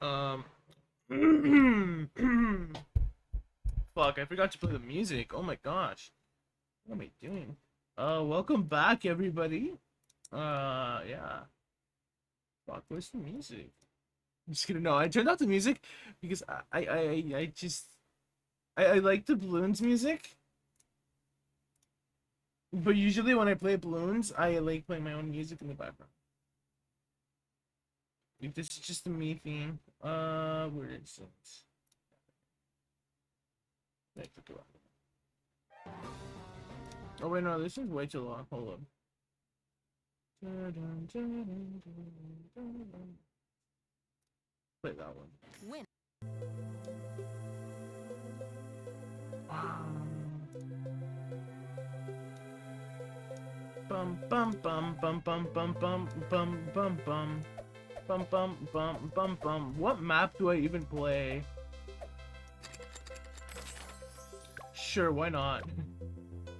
Um. Fuck, I forgot to play the music. Oh my gosh. What am I doing? Welcome back, everybody. Yeah. Fuck, where's the music? I'm just kidding. No, I turned off the music because I like the Bloons music. But usually when I play Bloons, I like playing my own music in the background. Like, this is just a me theme. Where is it? I forgot. Oh wait, no, this is way too long. Hold up. Play that one. Win. Bum bum bum bum bum bum bum bum bum bum bum bum bum bum bum. What map do I even play? Sure, why not?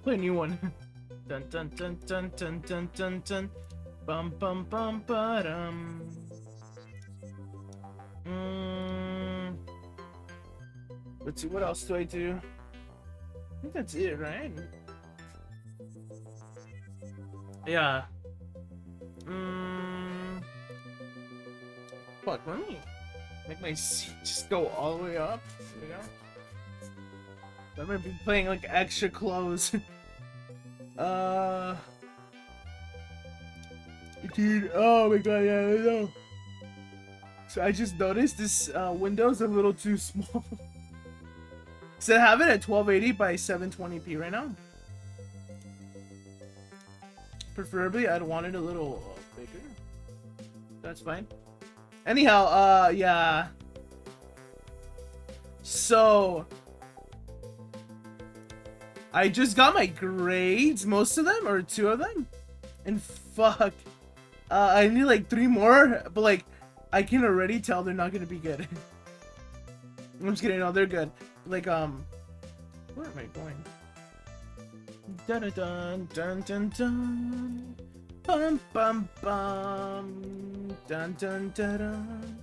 Play a new one. Dun dun dun dun dun dun dun dun. Bum bum bum ba-dum. Let's see, what else do I do? I think that's it, right? Yeah. Fuck, let me make my seat just go all the way up. You know? I'm gonna be playing like extra close. Dude, oh my god, yeah, I know. So I just noticed this window's a little too small. So I have it at 1280 by 720p right now. Preferably, I'd want it a little bigger. That's fine. Anyhow, yeah. So I just got my grades, most of them, or 2 of them. And fuck. I need like 3 more, but like, I can already tell they're not gonna be good. I'm just kidding, no, they're good. Like, where am I going? Dun dun dun dun dun dun. Bum bum bum. Dun dun dun dun.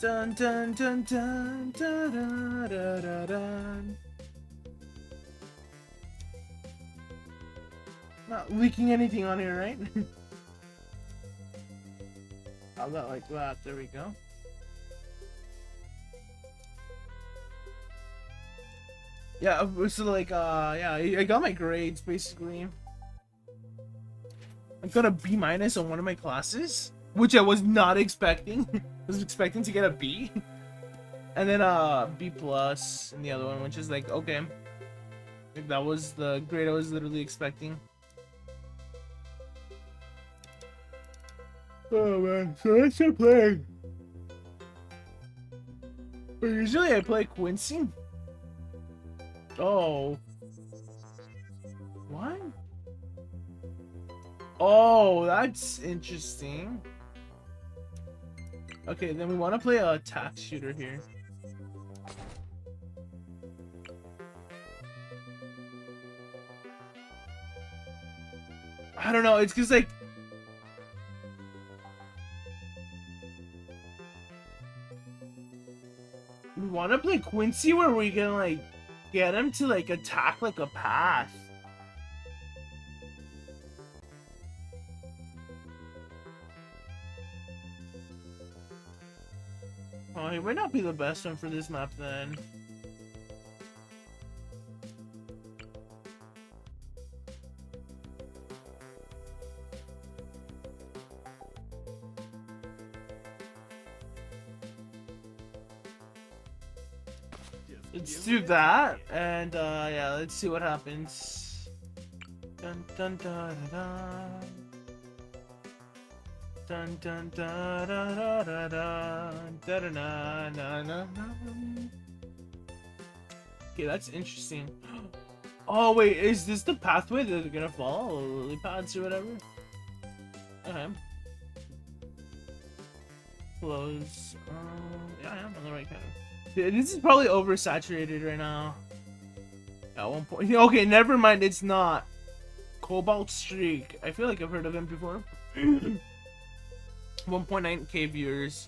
Dun dun dun dun dun dun dun dun. Not leaking anything on here, right? How about like that? There we go. Yeah, so like, yeah, I got my grades basically. I got a B- on one of my classes, which I was not expecting. I was expecting to get a B, and then B plus in the other one, which is like, okay, like, that was the grade I was literally expecting. Oh man, so let's start playing. But usually I play Quincy. Oh. What? Oh, that's interesting. Okay, then we want to play a attack shooter here. I don't know, it's because like, we want to play Quincy where we can like get him to like attack like a path. Oh, he might not be the best one for this map then. Let's do that, and yeah, let's see what happens. Dun dun dun dun dun dun dun dun dun dun dun dun dun. Okay, that's interesting. Oh wait, is this the pathway that they're gonna follow? Lily pads or whatever? Okay. Close. Yeah, I'm on the right kind of. This is probably oversaturated right now. At one point. Okay, never mind. It's not. Cobalt Streak. I feel like I've heard of him before. 1.9k viewers.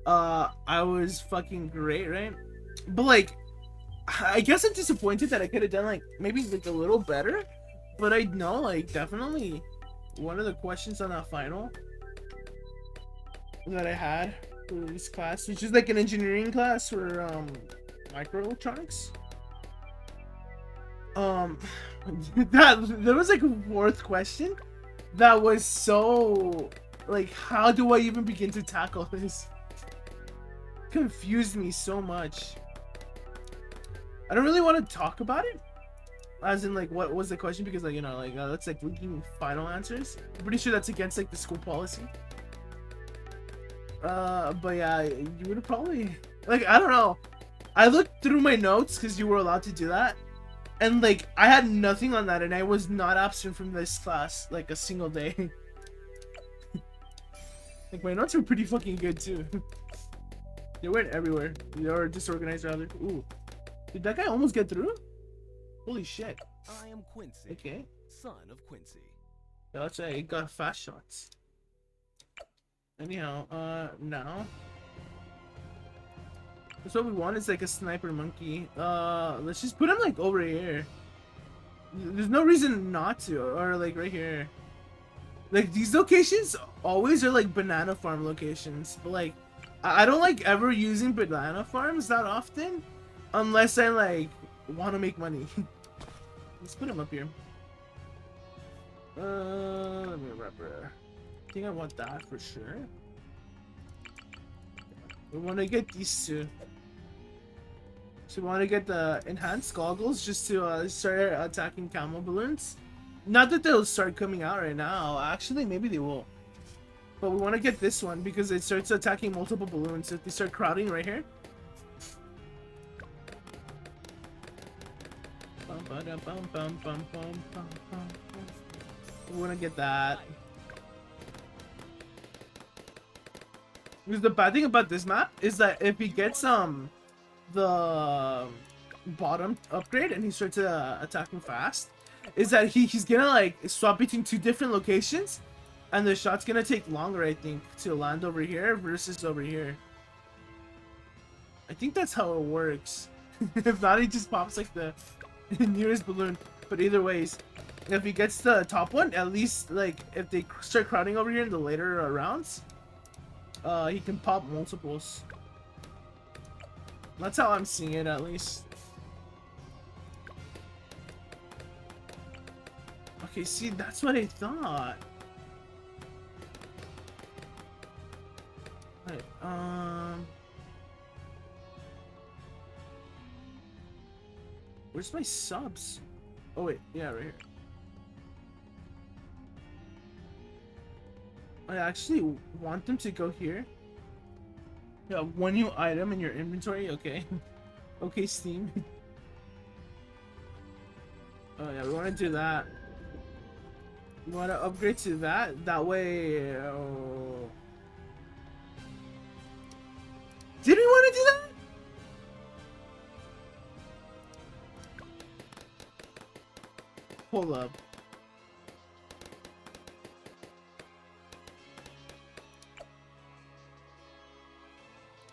I was fucking great, right? But like, I guess I'm disappointed that I could have done like maybe like a little better. But I know like definitely one of the questions on that final that I had for this class, which is like an engineering class for microelectronics. Um, that there was like a fourth question that was so like, how do I even begin to tackle this? Confused me so much. I don't really want to talk about it, as in like what was the question, because like, you know, like that's like leaking final answers. I'm pretty sure that's against like the school policy. But yeah, you would have probably like, I don't know. I looked through my notes because you were allowed to do that, and like I had nothing on that, and I was not absent from this class like a single day. Like my notes were pretty fucking good too. They went everywhere. They were disorganized rather. Ooh, did that guy almost get through? Holy shit. I am Quincy. Okay. Son of Quincy. Yeah, let's say he got fast shots. Anyhow, now. That's what we want, is like a sniper monkey. Let's just put him like over here. There's no reason not to, or like right here. Like these locations always are like banana farm locations, but like I don't like ever using banana farms that often, unless I like want to make money. Let's put him up here. Let me remember. I think I want that for sure. We want to get these two. So we want to get the enhanced goggles just to start attacking camo balloons. Not that they'll start coming out right now. Actually, maybe they will. But we want to get this one because it starts attacking multiple balloons if they start crowding right here. We want to get that. Because the bad thing about this map is that if he gets the bottom upgrade and he starts attacking fast, is that he's gonna like swap between two different locations, and the shot's gonna take longer, I think, to land over here versus over here. I think that's how it works. If not, he just pops like the nearest balloon. But either ways, if he gets the top one, at least like if they start crowding over here in the later rounds, he can pop multiples. That's how I'm seeing it, at least. Okay, see, that's what I thought. Right, where's my subs? Oh wait, yeah, right here. I actually want them to go here. Yeah, one new item in your inventory, okay. Okay, Steam. Oh yeah, we want to do that. We want to upgrade to that. That way. Oh. Did we want to do that? Hold up.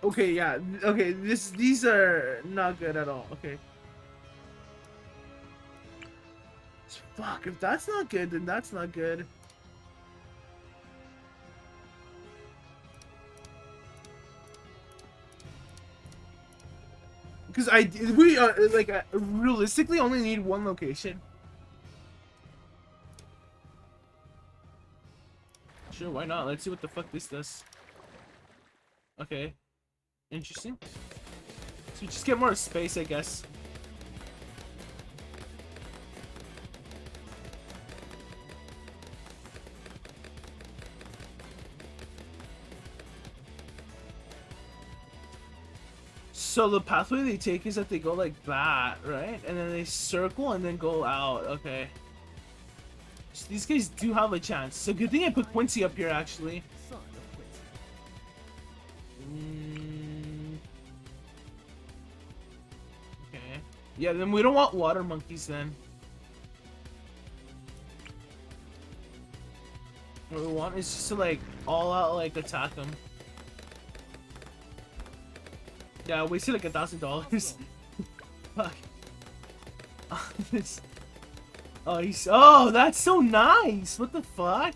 Okay, yeah. Okay, these are not good at all. Okay. Fuck, if that's not good, then that's not good. Because we like realistically only need one location. Sure, why not? Let's see what the fuck this does. Okay. Interesting. So we just get more space, I guess. So the pathway they take is that they go like that, right? And then they circle and then go out. Okay. So these guys do have a chance. So good thing I put Quincy up here, actually. Okay. Yeah, then we don't want water monkeys then. What we want is just to like all out like attack them. Yeah, I wasted like $1,000. Fuck. This. Oh, oh, that's so nice. What the fuck?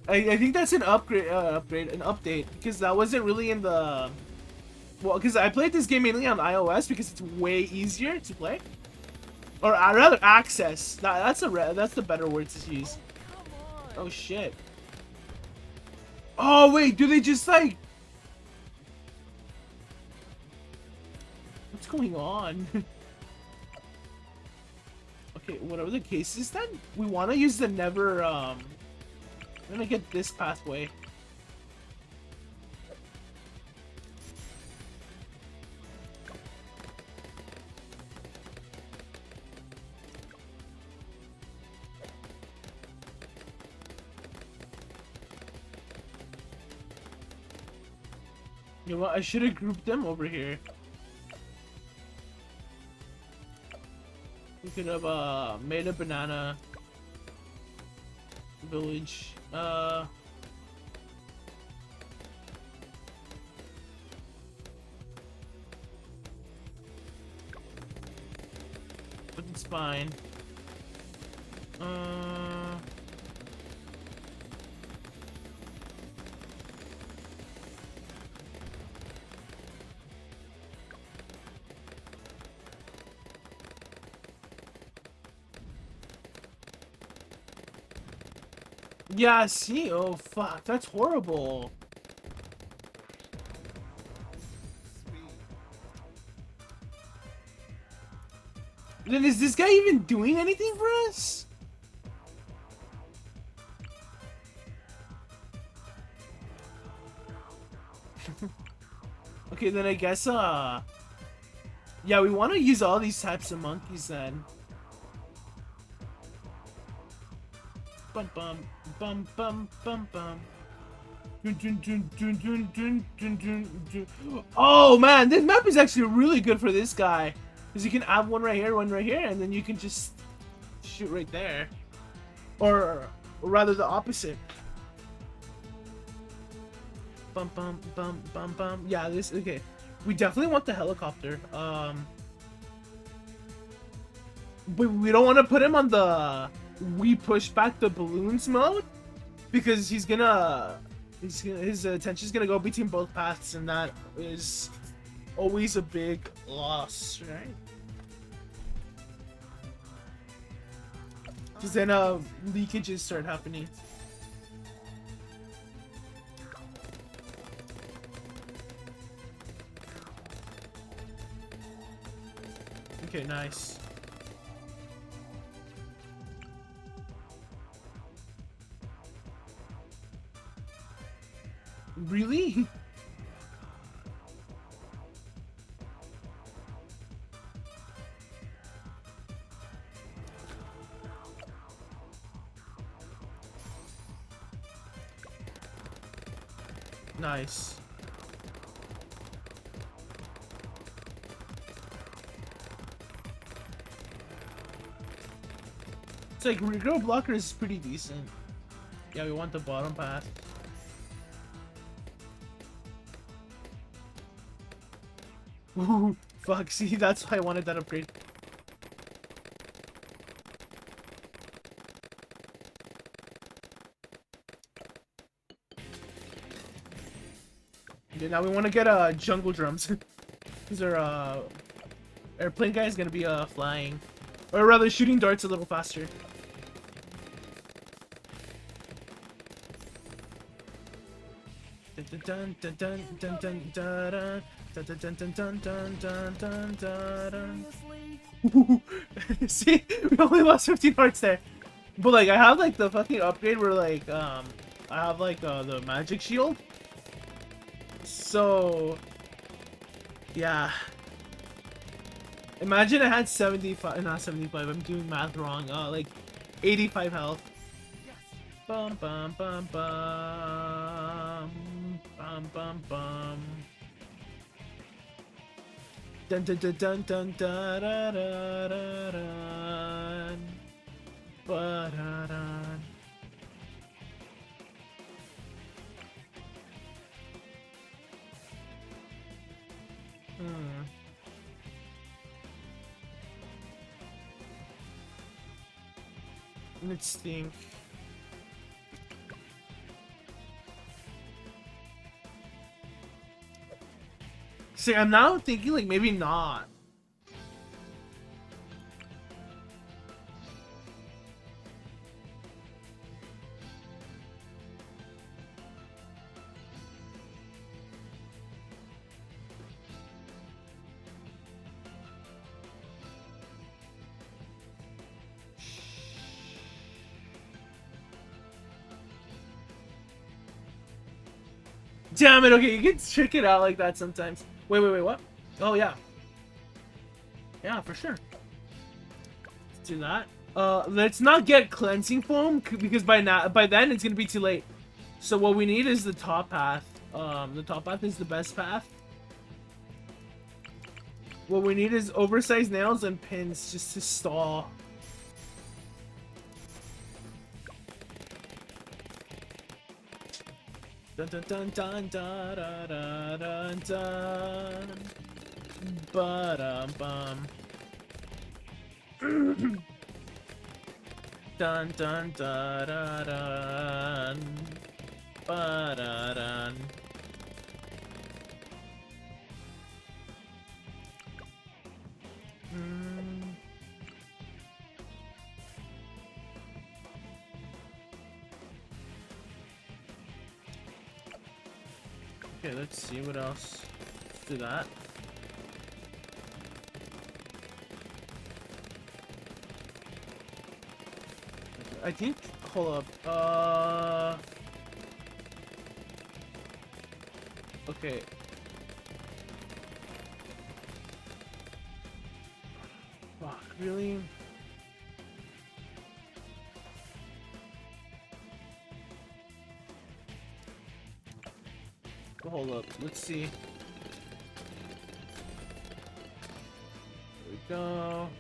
I think that's an upgrade, an update, because that wasn't really in the. Well, because I played this game mainly on iOS because it's way easier to play, or I'd rather access. That's the better word to use. Oh shit. Oh wait, do they just like? What's going on? Okay, whatever the case is, then we want to use the never. I'm gonna get this pathway. You know what? I should have grouped them over here. We could have made a banana village. But it's fine. Yeah, see? Oh, fuck. That's horrible. Then is this guy even doing anything for us? Okay, then I guess, yeah, we want to use all these types of monkeys then. Bum bum bum bum bum bum. Oh man, this map is actually really good for this guy, because you can add one right here, and then you can just shoot right there, or rather the opposite. Bum bum bum bum bum. Yeah, this okay. We definitely want the helicopter. But we don't want to put him on the we push back the balloons mode, because his attention's gonna go between both paths, and that is always a big loss, right? Because then leakages start happening. Okay, nice. Really? Nice. It's like regrow blocker is pretty decent. Yeah, we want the bottom path. Ooh, fuck, see, that's why I wanted that upgrade. Okay, now we want to get jungle drums. These are airplane guy is gonna be flying, or rather shooting darts a little faster. Dun dun dun dun dun dun dun dun dun dun dun dun dun dun. See, we only lost 15 hearts there, but like I have like the fucking upgrade where like I have like the magic shield. So yeah, imagine I had 75, not 75. I'm doing math wrong. Like 85 health. Bum bum bum bum. Bum bum bum. Dun dun dun dun dun dun dun dun dun dun dun. Let's think. See, I'm now thinking like maybe not. Damn it, okay, you can trick it out like that sometimes. Wait, what? Oh, yeah. Yeah, for sure. Let's do that. Let's not get cleansing foam, because by then it's gonna be too late. So what we need is the top path. The top path is the best path. What we need is oversized nails and pins just to stall. Dun dun dun dun dun dun dun dun. Ba-dum bum. Dun dun dun dun dun. Ba-da-dun. Okay, let's see what else. Let's do that. I think. Hold up. Okay. Fuck, really? Hold up. Let's see. There we go.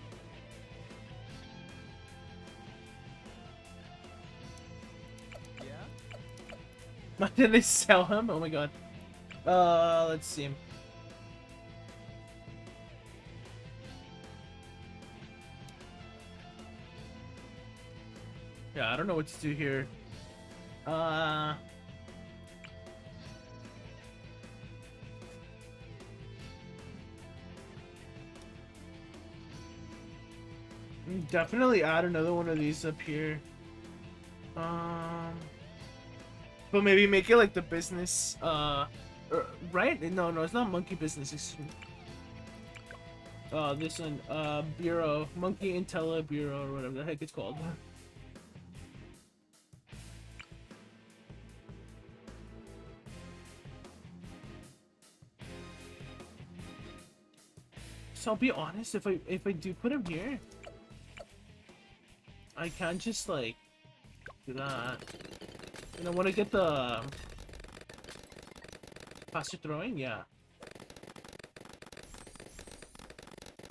Yeah? Why did they sell him? Oh my god. Let's see. Yeah, I don't know what to do here. Definitely add another one of these up here. But maybe make it like the business, right? No, it's not monkey business, excuse me. This one, bureau, monkey intella bureau, or whatever the heck it's called. So I'll be honest, if I do put him here, I can't just like do that. And I want to get the faster throwing, yeah.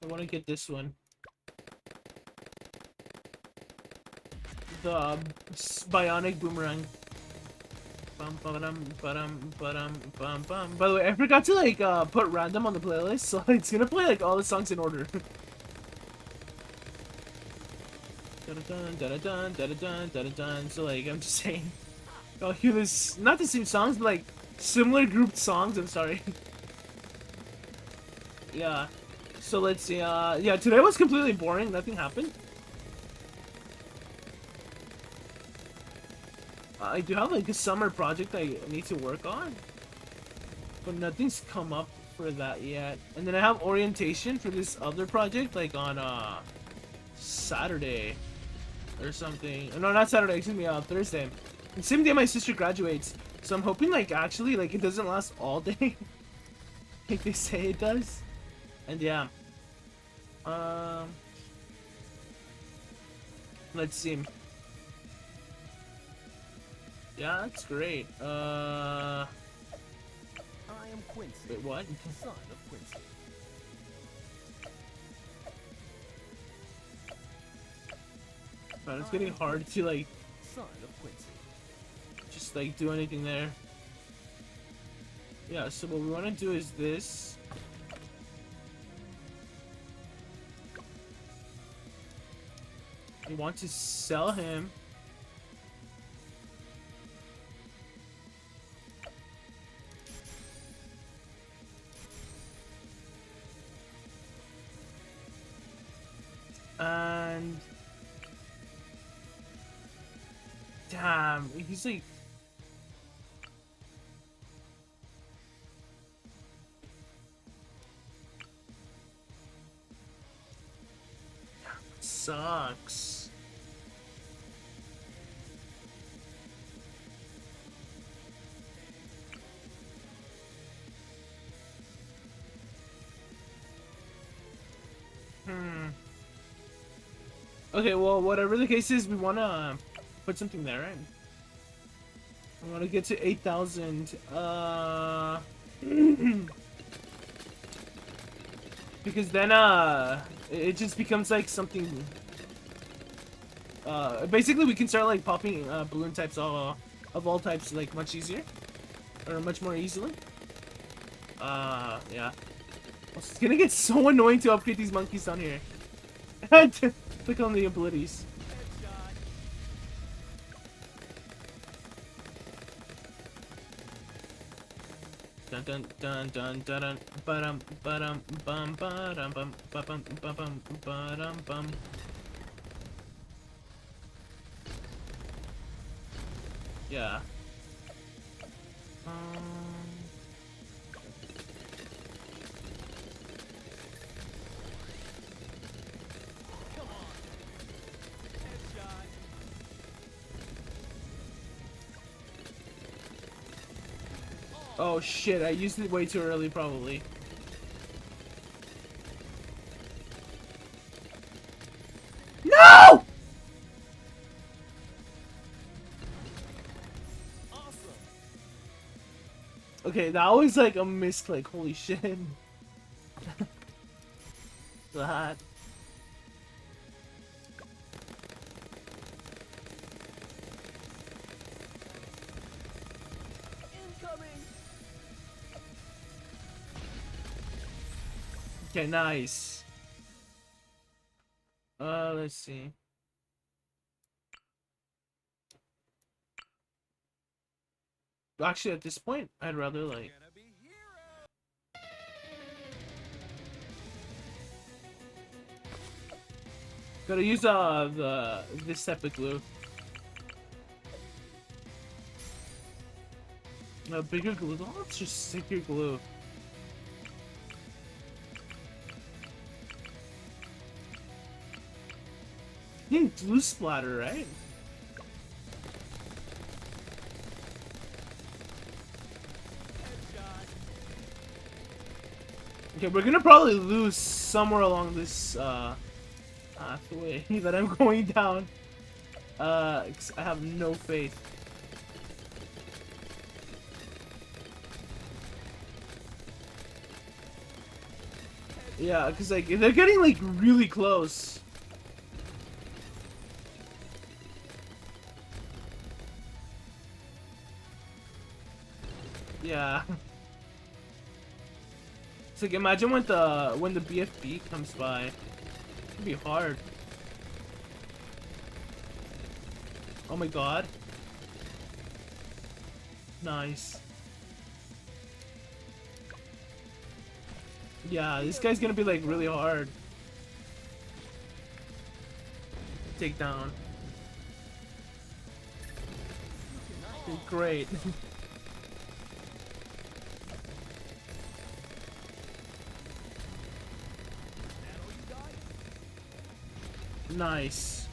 I want to get this one. The bionic boomerang. Bum, ba-dum, ba-dum, ba-dum, bum, bum. By the way, I forgot to like put random on the playlist, so it's gonna play like all the songs in order. Da-da-dun, da-da-dun, da-da-dun, da-da-dun. So like I'm just saying, I'll hear this, not the same songs, but like similar grouped songs. I'm sorry. Yeah. So let's see. Yeah, today was completely boring. Nothing happened. I do have like a summer project I need to work on, but nothing's come up for that yet. And then I have orientation for this other project like on Saturday or something. No, not Saturday. Excuse me. Thursday. And same day my sister graduates, so I'm hoping like actually like it doesn't last all day, like they say it does. And yeah. Let's see. Yeah, that's great. I am Quincy. Wait, what? Son of Quincy. Man, it's getting hard to like Son of Quincy. just like do anything there. Yeah, so what we want to do is this. We want to sell him. And damn, he's like sucks. Okay, well, whatever the case is, we want to put something there, right? I want to get to 8,000. Because then, it just becomes like something. Basically, we can start like popping balloon types of all types like much easier, or much more easily. Yeah. It's gonna get so annoying to upgrade these monkeys down here. Click on the abilities. Dun dun dun dun dun dun ba-dum ba-dum bum ba-dum bum ba-bum ba-bum ba-dum bum. Yeah. Oh shit, I used it way too early probably. No! Awesome. Okay, that was like a misclick, holy shit. That. Incoming. Okay, nice. Let's see. Actually, at this point, I'd rather like. Gonna be hero. Gotta use this type of glue. A bigger glue. Oh, it's just thicker glue. You need glue splatter, right? Okay, we're gonna probably lose somewhere along this pathway that I'm going down. 'Cause I have no faith. Yeah, because like they're getting like really close. Yeah. It's like imagine when the BFB comes by. It'd be hard. Oh my god. Nice. Yeah, this guy's gonna be like really hard. Take down. Great. Nice.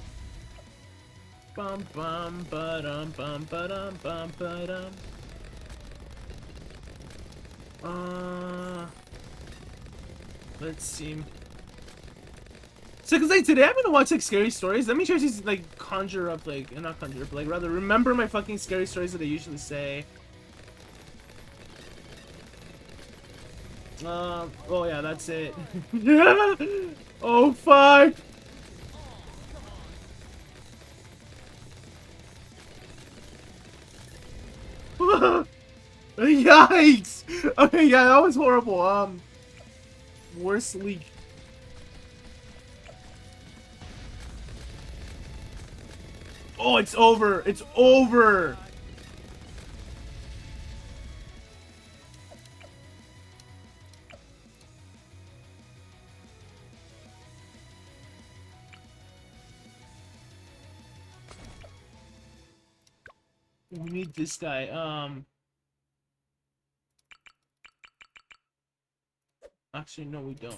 Bum bum ba-dum bum ba-dum bum ba-dum. Let's see. So, cause like today I'm gonna watch like scary stories. Let me try to like conjure up like, not conjure up, but like rather remember my fucking scary stories that I usually say. Oh yeah, that's it. Oh fuck. Yikes! Okay, yeah, that was horrible. Worst leak. Oh, it's over. It's over. We need this guy. Actually, no, we don't.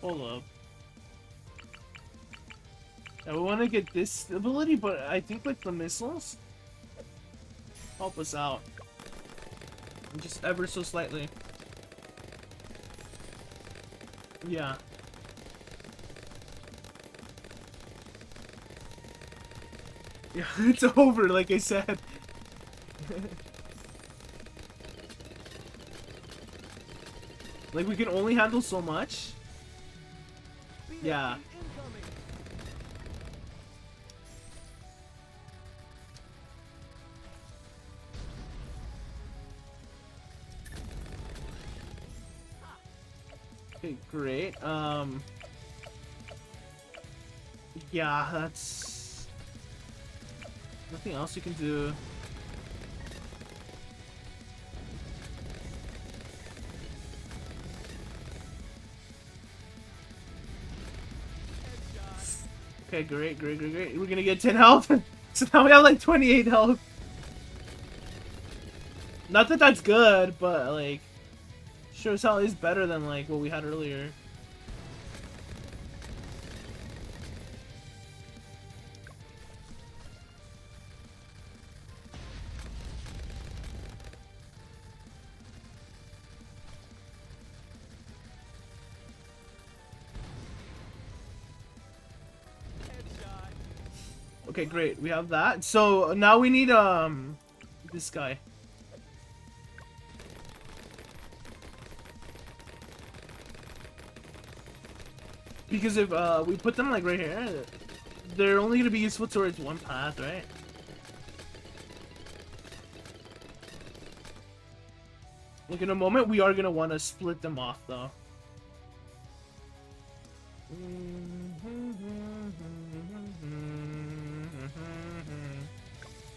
Hold up. Now we want to get this ability, but I think like the missiles help us out. Just ever so slightly. Yeah. Yeah, it's over, like I said. Like, we can only handle so much. Yeah. Okay, great. Yeah, that's nothing else you can do. Okay, great. We're gonna get 10 health. So now we have like 28 health. Not that that's good, but like, sure as hell is better than like what we had earlier. Okay, great. We have that. So now we need this guy. Because if we put them like right here, they're only gonna be useful towards one path, right? Like in a moment, we are gonna want to split them off though.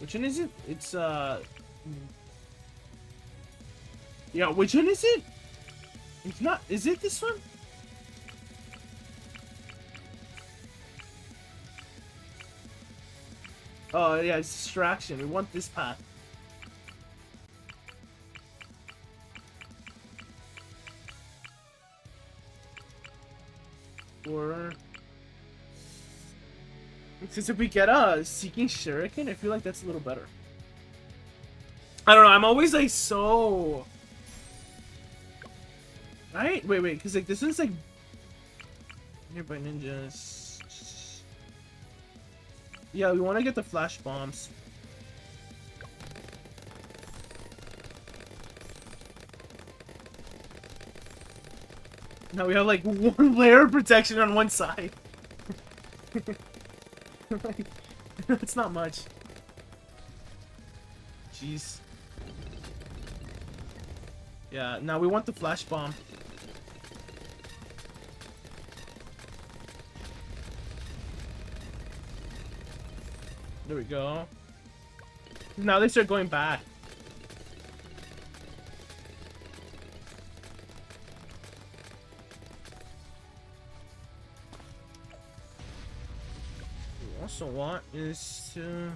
Which one is it? It's yeah, which one is it? It's not. Is it this one? Oh yeah, it's distraction. We want this path. Or because if we get a Seeking Shuriken, I feel like that's a little better. I don't know. I'm always like so. Right? Wait, because like this one's like nearby ninjas. Yeah, we want to get the flash bombs. Now we have like one layer of protection on one side. Like, that's not much. Jeez. Yeah, now we want the flash bomb. There we go. Now they start going back. What we also want is to...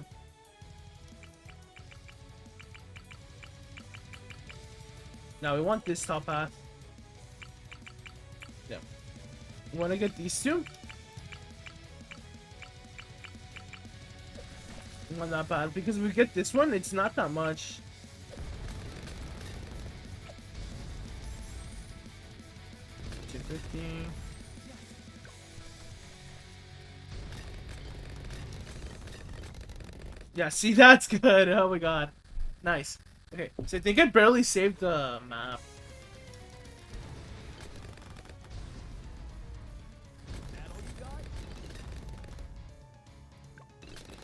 Now we want this top path. Yeah. We want to get these two. Not that bad, because if we get this one, it's not that much. $250. Yeah, see, that's good. Oh my god. Nice. Okay, so I think I barely saved the map. That all you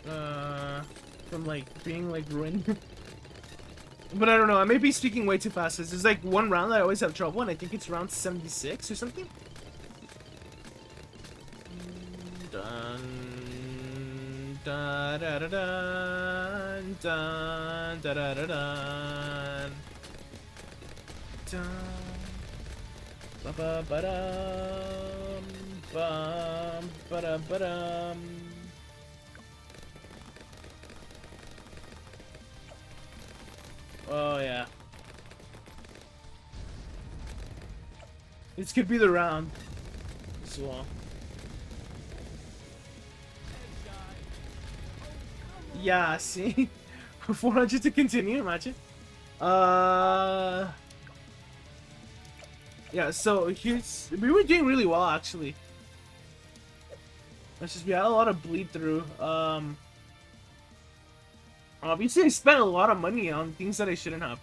got? From like being like ruined. But I don't know, I may be speaking way too fast. There's like one round that I always have trouble, and I think it's round 76 or something. Dun, da, da, da, dun, dun, da, da, da, dun. Dun, ba, ba, ba, dum, bum, ba, da, ba, dum. Oh yeah. This could be the round as well. Yeah, see? 400 to continue, imagine. Yeah, so here's... We were doing really well, actually. It's just we had a lot of bleed through. Obviously I spent a lot of money on things that I shouldn't have.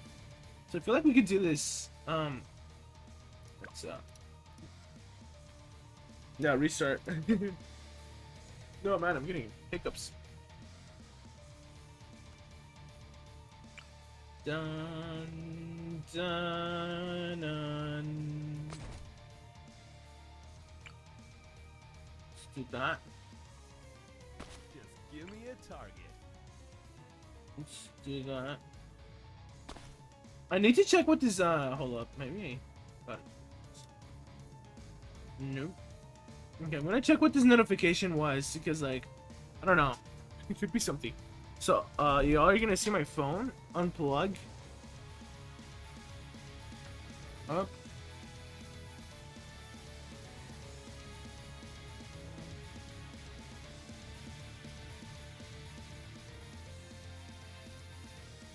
So I feel like we could do this. Let's yeah, restart. No man, I'm getting hiccups. Dun, dun, dun. Let's do that. Just give me a target. Let's do that. I need to check what this, hold up, maybe, but, nope. Okay, I'm gonna check what this notification was, because, like, I don't know, it could be something. So, y'all are gonna see my phone unplug. Up.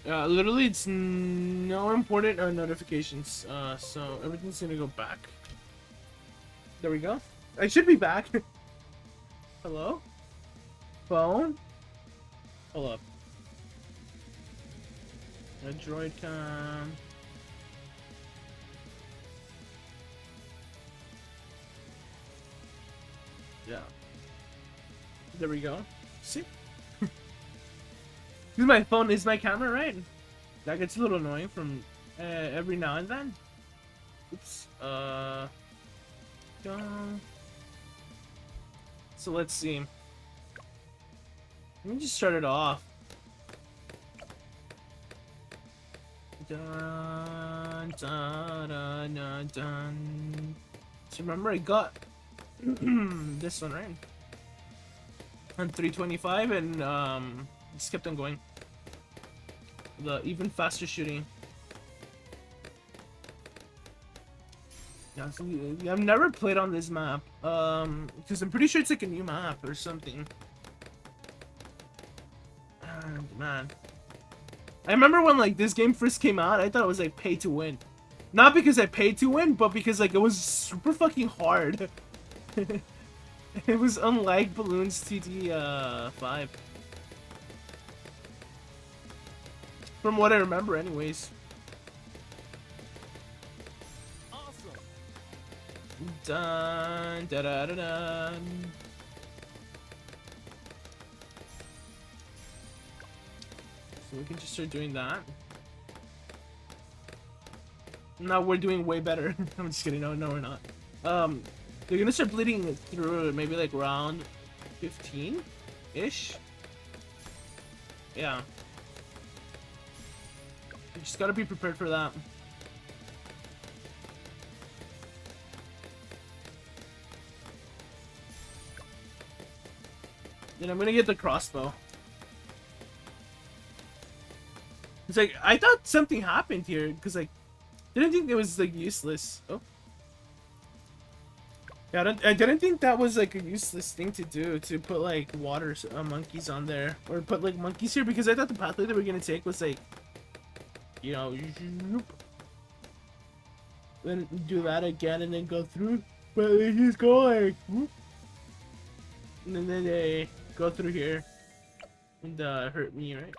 Literally, it's no important notifications. So everything's gonna go back. There we go. I should be back. Hello? Phone? Hold up. Android cam. Yeah. There we go. See? This is my phone, is my camera, right? That gets a little annoying from every now and then. Oops. So let's see. Let me just start it off. Dun, dun, dun, dun, dun. So remember, I got this one, right? On 325, and just kept on going. The even faster shooting. Yeah, so I've never played on this map. Because I'm pretty sure it's like a new map or something. Man. I remember when like this game first came out, I thought it was like pay to win. Not because I paid to win, but because like it was super fucking hard. It was unlike Bloons TD6. From what I remember anyways. Awesome. Dun, da, da, da, dun. So we can just start doing that. Now we're doing way better. I'm just kidding. No, we're not. They're gonna start bleeding through maybe like round 15-ish. Yeah. You just gotta be prepared for that. Then I'm gonna get the crossbow. It's like, I thought something happened here, because like, didn't think it was like useless. Oh. Yeah, I didn't think that was like a useless thing to do, to put like water monkeys on there, or put like monkeys here, because I thought the pathway that we're gonna take was like, you know, then do that again and then go through, but they just go like, whoop, and then they go through here and hurt me, right?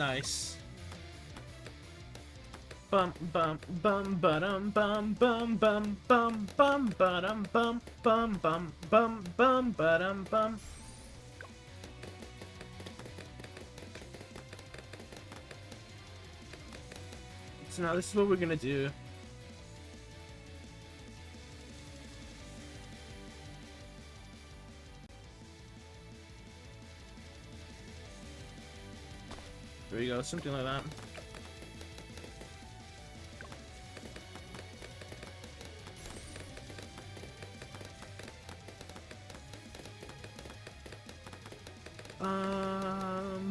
Nice. Bum bum bum bum bum bum bum bum bum bum bum bum bum bum bum bum bum. So now this is what we're gonna do. There we go, something like that.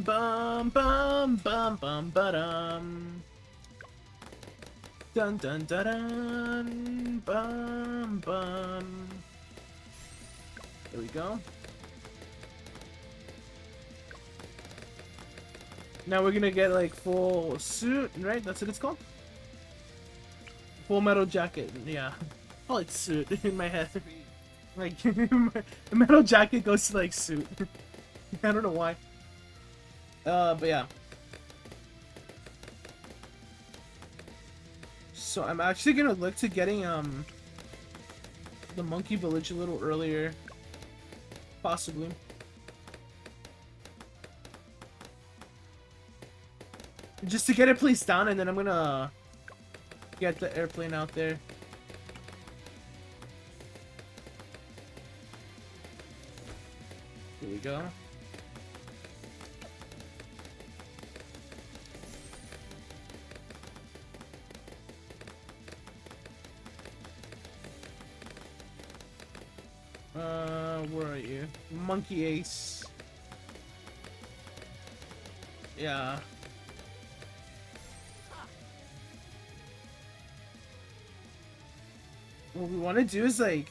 Bum bum bum bum ba-dum. Dun dun dun dun bum bum. There we go. Now we're gonna get like full suit, right? That's what it's called? Full metal jacket, yeah. Oh, it's suit in my head. Like, the metal jacket goes to like suit. I don't know why. But yeah. So I'm actually gonna look to getting the monkey village a little earlier. Possibly. Just to get it placed down, and then I'm gonna get the airplane out there. Here we go. Where are you? Monkey Ace. Yeah. What we want to do is like...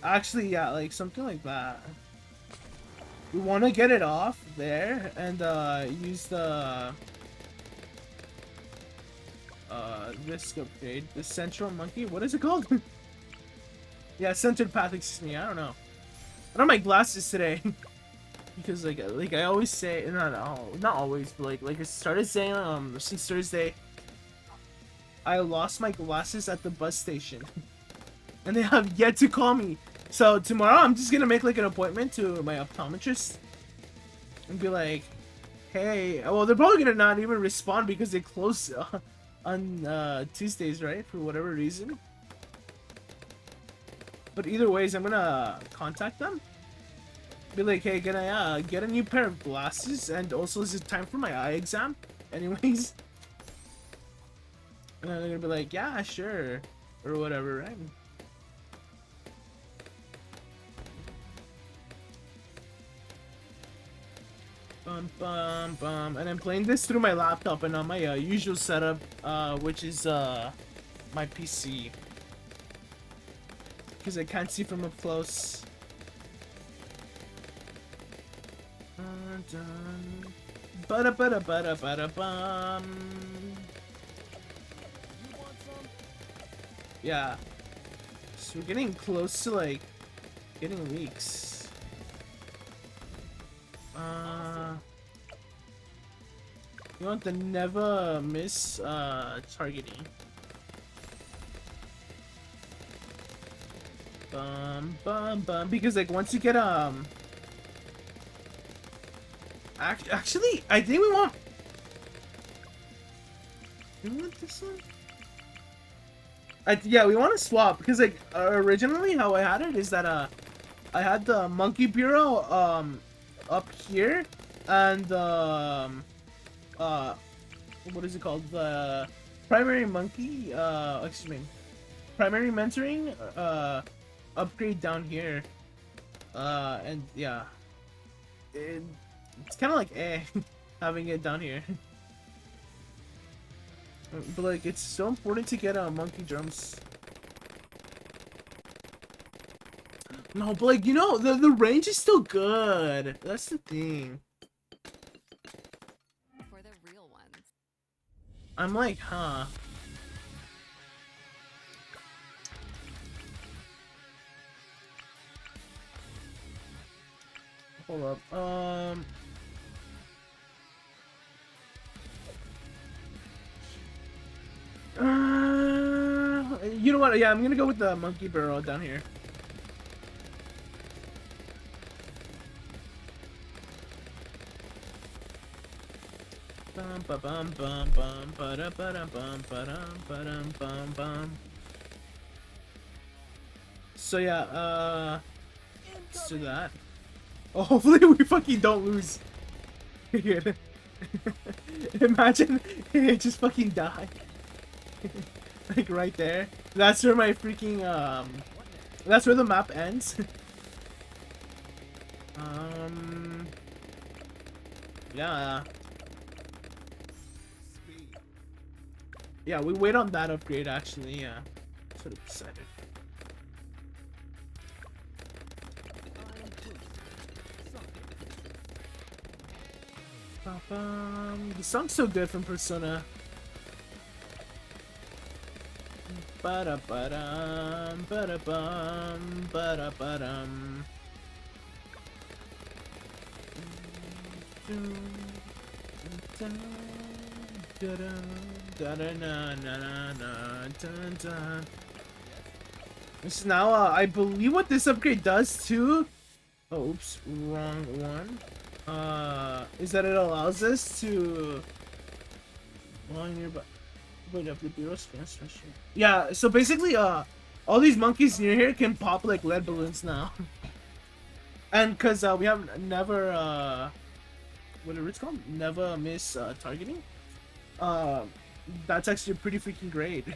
Actually, yeah, like something like that. We want to get it off there and use the risk upgrade. The central monkey. What is it called? Yeah, centered path. Excuse me. I don't know. I don't have my glasses today because like I always say, not always, but like I started saying since Thursday, I lost my glasses at the bus station, and they have yet to call me. So tomorrow I'm just gonna make like an appointment to my optometrist and be like, hey, well they're probably gonna not even respond because they close on Tuesdays, right? For whatever reason. But either ways, I'm gonna contact them. Be like, hey, can I get a new pair of glasses? And also, is it time for my eye exam? Anyways. And then they're gonna be like, yeah, sure. Or whatever, right? Bum bum bum. And I'm playing this through my laptop and on my usual setup, which is my PC. Because I can't see from up close. Bada bada bada bada bum. Yeah. So we're getting close to like getting leaks. You want the never miss targeting. Bum bum bum, because like once you get actually I think we want this one. Yeah, we want to swap because like originally how I had it is that I had the monkey bureau up here and what is it called, the primary monkey excuse me, primary mentoring upgrade down here, and yeah, it's kind of like having it down here. But like it's so important to get monkey drums. No, but like, you know, the range is still good. That's the thing. For the real ones. I'm like, huh. Hold up. You know what? Yeah, I'm gonna go with the monkey barrel down here. Bum ba bum bum bum ba da ba da bum ba dum ba dum bum bum. So yeah, let's do that. Oh, hopefully we fucking don't lose. Imagine it just fucking die. Like right there. That's where my freaking that's where the map ends. Yeah. Yeah, we wait on that upgrade actually, yeah. Sort of excited. The song's so good from Persona. Ba-da-ba-dum, ba-da-bum, ba-da-ba-dum. This now, I believe what this upgrade does too. Oh, oops, wrong one. Is that it allows us to nearby. Wait up, the bureau scans. Yeah, so basically, all these monkeys near here can pop like lead balloons now. And cause we have never whatever it's called, never miss targeting. That's actually pretty freaking great.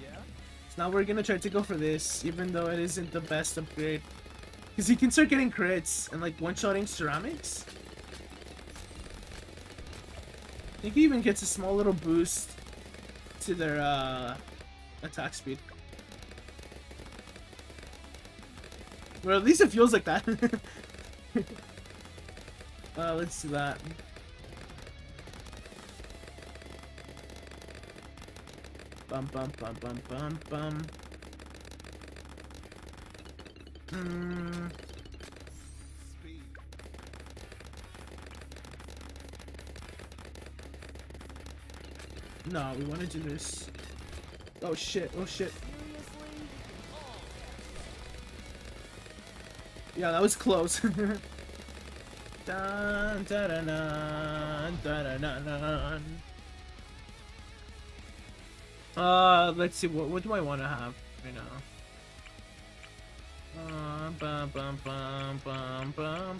Yeah. So now we're gonna try to go for this, even though it isn't the best upgrade, cause you can start getting crits and like one-shotting ceramics. I think he even gets a small little boost to their attack speed. Well, at least it feels like that. Let's do that. Bum bum bum bum bum bum. Speed. No, we want to do this. Oh shit! Oh shit! Yeah, that was close. Dun, dun, dun, dun, dun, dun, dun. Let's see. What do I want to have right now? Bum bum bum bum bum bum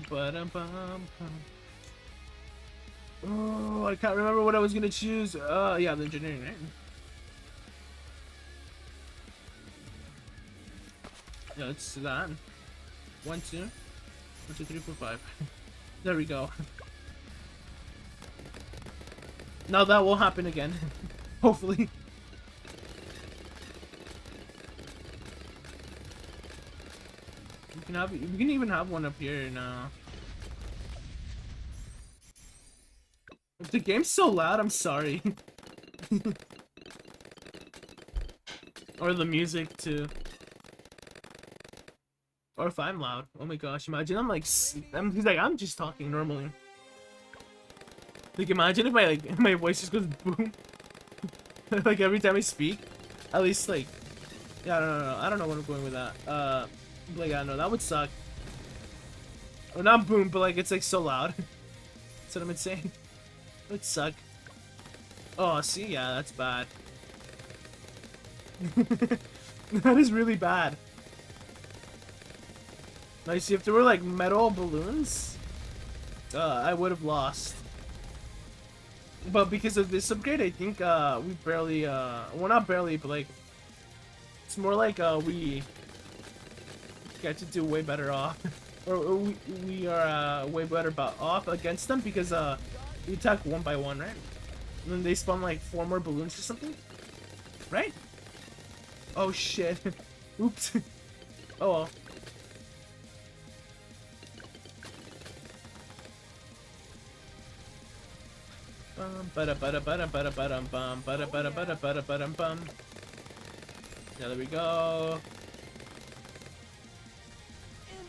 bum bum. Oh, I can't remember what I was gonna choose. Yeah, the engineering, right? Yeah, let's do that. 1, 2, 1, 2, 3, 4, 5. There we go. Now that will happen again. Hopefully. We can even have one up here now. If the game's so loud, I'm sorry. Or the music too. Or if I'm loud. Oh my gosh, imagine I'm like I'm just talking normally. Like imagine if my voice just goes boom. Like every time I speak. At least like, yeah, I don't know what I'm going with that. Like I don't know, that would suck. Or not boom, but like it's like so loud. That's what I'm saying. It would suck. Oh, see, yeah, that's bad. That is really bad. Like, see, if there were like metal balloons, I would have lost. But because of this upgrade, I think we barely, well, not barely, but like, it's more like we get to do way better off, or we are way better off against them because we attack one by one, right? And then they spawn like 4 more balloons or something, right? Oh shit! Oops. Oh well. Yeah, there we go.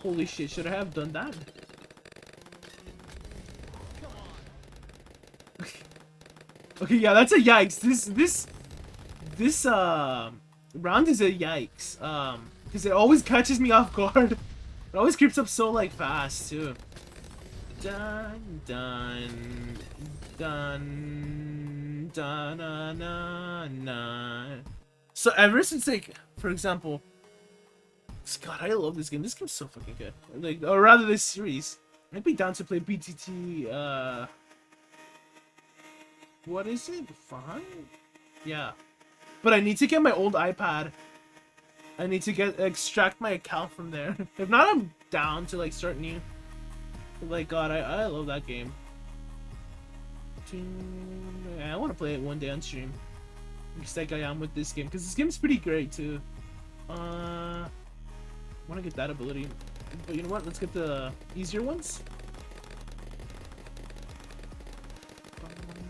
Holy shit, should I have done that? Okay, yeah, that's a yikes. This round is a yikes. Because it always catches me off guard. It always creeps up so like fast too. Dun dun dun dun na na na. So ever since like, for example, God, I love this game. This game's so fucking good. Like, or rather, this series. I'd be down to play BTT. What is it? 5? Yeah. But I need to get my old iPad. I need to extract my account from there. If not, I'm down to like start new. But, like, God, I love that game. I want to play it one day on stream. Just like I am with this game, because this game's pretty great too. I want to get that ability, but you know what? Let's get the easier ones.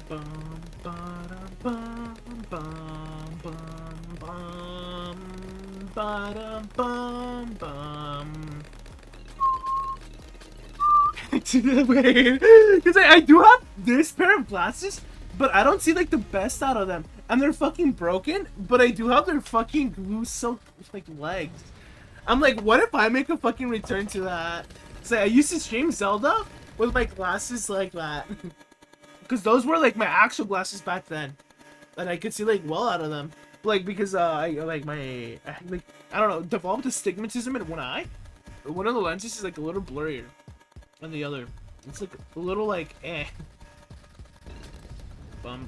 Bum, bum, bum, bum, bum, bum, bum, bum, bum. Wait, because I do have this pair of glasses, but I don't see like the best out of them, and they're fucking broken. But I do have their fucking glue soaked like legs. I'm like, what if I make a fucking return to that? So I used to stream Zelda with my glasses like that. Because those were like my actual glasses back then. And I could see like well out of them. Like because I like my like I don't know, developed astigmatism in one eye. One of the lenses is like a little blurrier than the other. It's like a little like Bum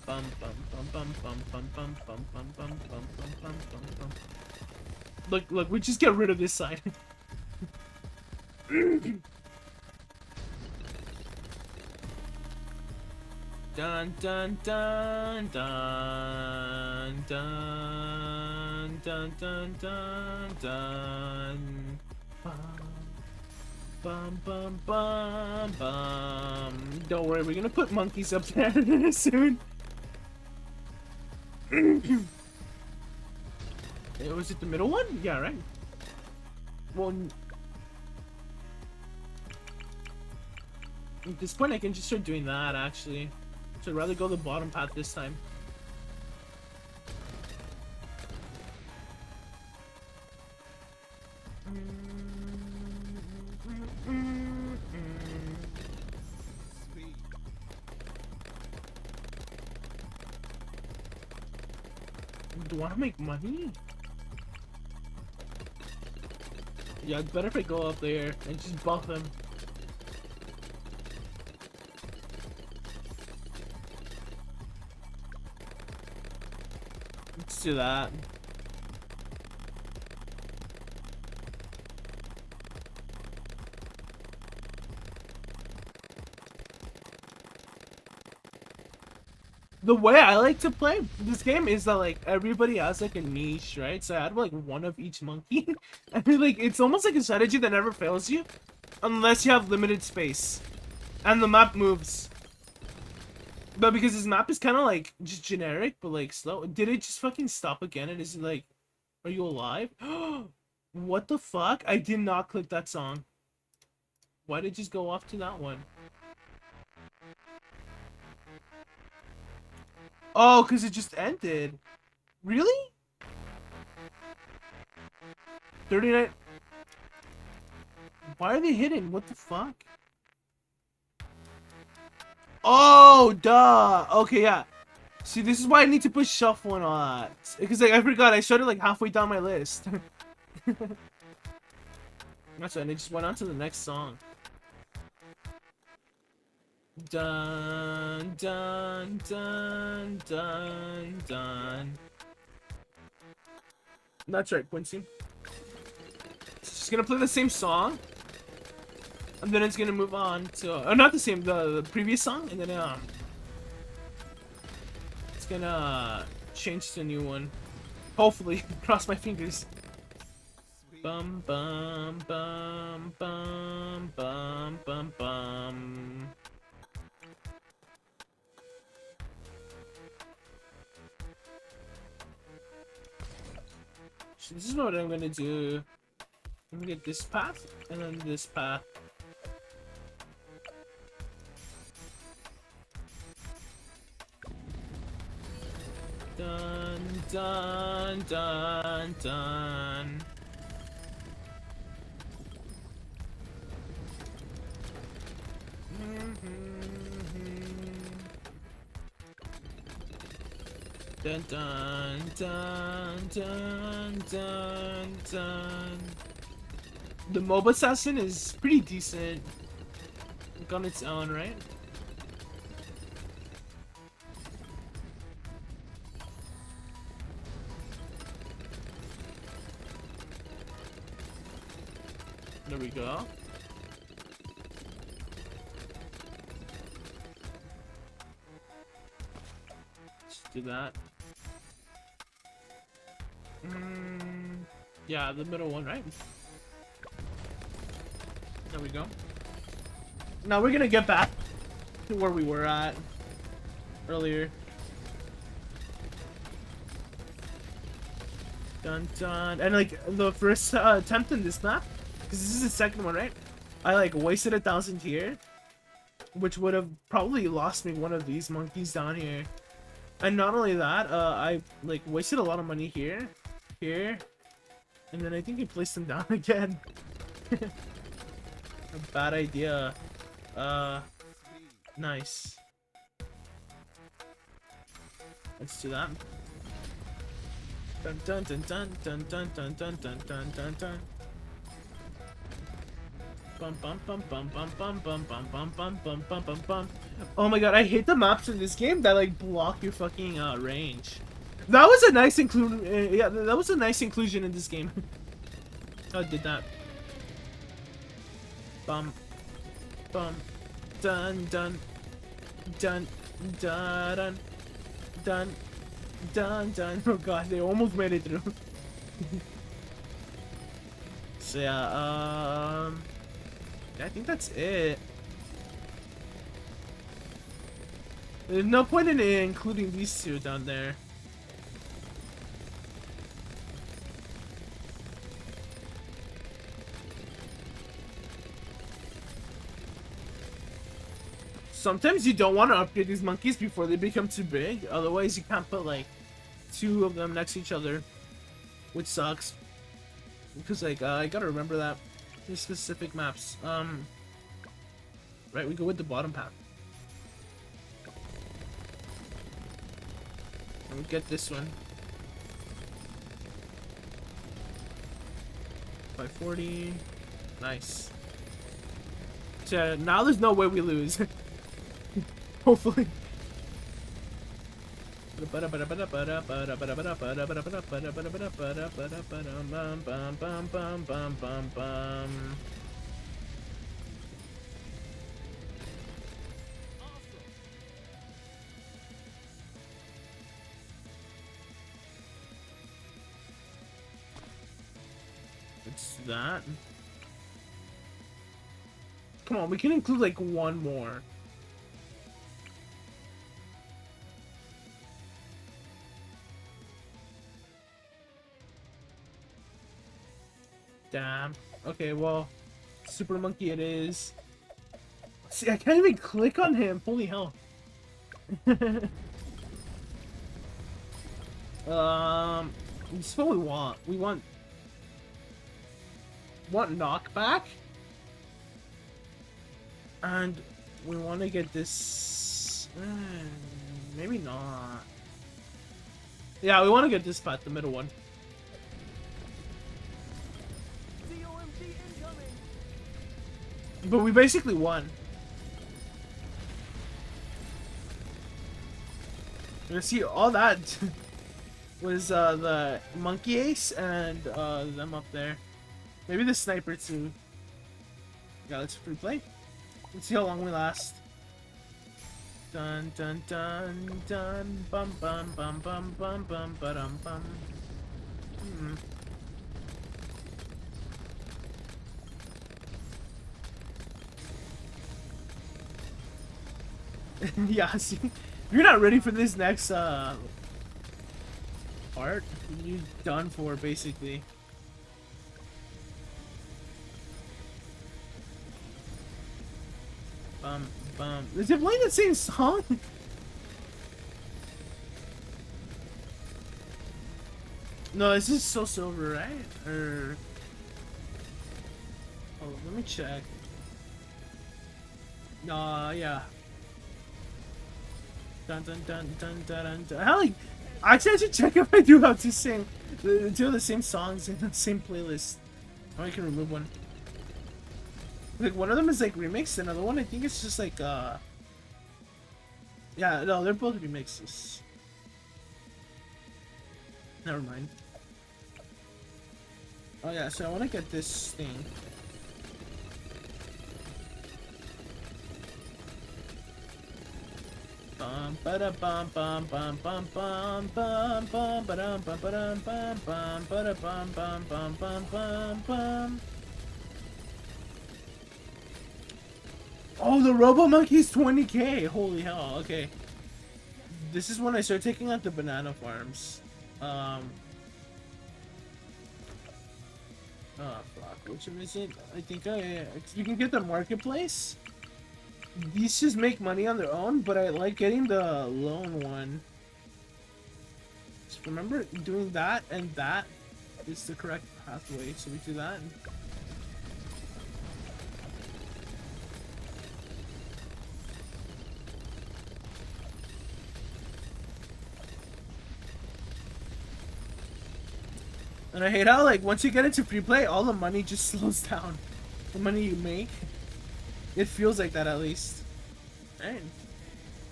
bum bum bum bum bum bum bum bum bum bum bum bum bum bum bum. Look, we just get rid of this side. Dun dun dun dun dun dun dun dun dun. Bum bum bum bum. Don't worry, we're gonna put monkeys up there soon. Was it the middle one? Yeah, right. Well, at this point, I can just start doing that actually. So I'd rather go the bottom path this time. Speed. Do I want to make money? Yeah, it's better if I go up there and just buff him. Let's do that. The way I like to play this game is that like everybody has like a niche, right? So I had like one of each monkey. I mean, like it's almost like a strategy that never fails you, unless you have limited space, and the map moves. But because this map is kind of like just generic, but like slow. Did it just fucking stop again? And is it like, are you alive? What the fuck? I did not click that song. Why did it just go off to that one? Oh, because it just ended. Really? 39. Why are they hidden? What the fuck? Oh, duh. Okay, yeah. See, this is why I need to push shuffle and all that. Because like, I forgot, I started like halfway down my list. That's right, and it just went on to the next song. Dun dun dun dun dun. That's right, Quincy. It's just gonna play the same song, and then it's gonna move on to not the same, the previous song, and then it's gonna change to a new one. Hopefully, cross my fingers. Bum bum bum bum bum bum bum. This is what I'm gonna do. Let me get this path and then this path. Dun dun dun dun. Dun dun dun dun dun dun. The MOBA assassin is pretty decent, like on its own, right? There we go. Let's do that. Yeah, the middle one, right? There we go. Now we're gonna get back to where we were at earlier. Dun dun. And like the first attempt in this map, because this is the second one, right? I like wasted 1,000 here, which would have probably lost me one of these monkeys down here. And not only that, I like wasted a lot of money here, and then I think I placed them down again. A bad idea. Nice. Let's do that. Dun dun dun dun dun dun dun dun dun dun dun dun. Bum bum bum bum bum bum bum bum bum bum bum bum bum bum. Oh my god, I hate the maps in this game that like block your fucking range. That was a nice inclusion. Yeah, that was a nice inclusion in this game. I did that. Bum bum dun dun dun dun dun dun dun dun. Oh god, they almost made it through. So yeah, I think that's it. There's no point in including these two down there. Sometimes you don't want to upgrade these monkeys before they become too big. Otherwise, you can't put like 2 of them next to each other, which sucks. Because like I gotta remember that. These specific maps. Right, we go with the bottom path. And we get this one. 540. Nice. So now there's no way we lose. Hopefully. It's that. Come on, we can include like one more. Damn. Okay, well, Super Monkey it is. See, I can't even click on him. Holy hell. This is what we want. We want knockback. And we want to get this... maybe not. Yeah, we want to get this path, the middle one. But we basically won. You see, all that was the monkey ace and them up there. Maybe the sniper too. Yeah, let's free play. Let's see how long we last. Dun dun dun dun bum bum bum bum bum bum ba-dum bum. Yeah, see, if you're not ready for this next part, you're done for basically. bum. Is it playing the same song? No, this is So Silver, right? Or oh, let me check. Yeah. Dun dun dun dun dun dun. Dun. How like? Actually, I should check if I do have to sing two of the same songs in the same playlist. Oh, I can remove one. Like one of them is like remixed, and another one I think it's just like yeah, no, they're both remixes. Never mind. Oh yeah, so I want to get this thing. Bum ba bum bum bum bum bum bum bum ba dum bum ba dum bum bum ba da bum bum bum bum bum bum. Oh, the Robo Monkey's 20k. Holy hell. Okay. This is when I start taking out the banana farms. Oh fuck, which one is it? I think you can get the marketplace. These just make money on their own, but I like getting the lone one. Just remember doing that, and that is the correct pathway, so we do that. And I hate how, like, once you get into free play, all the money just slows down. The money you make. It feels like that, at least. Right.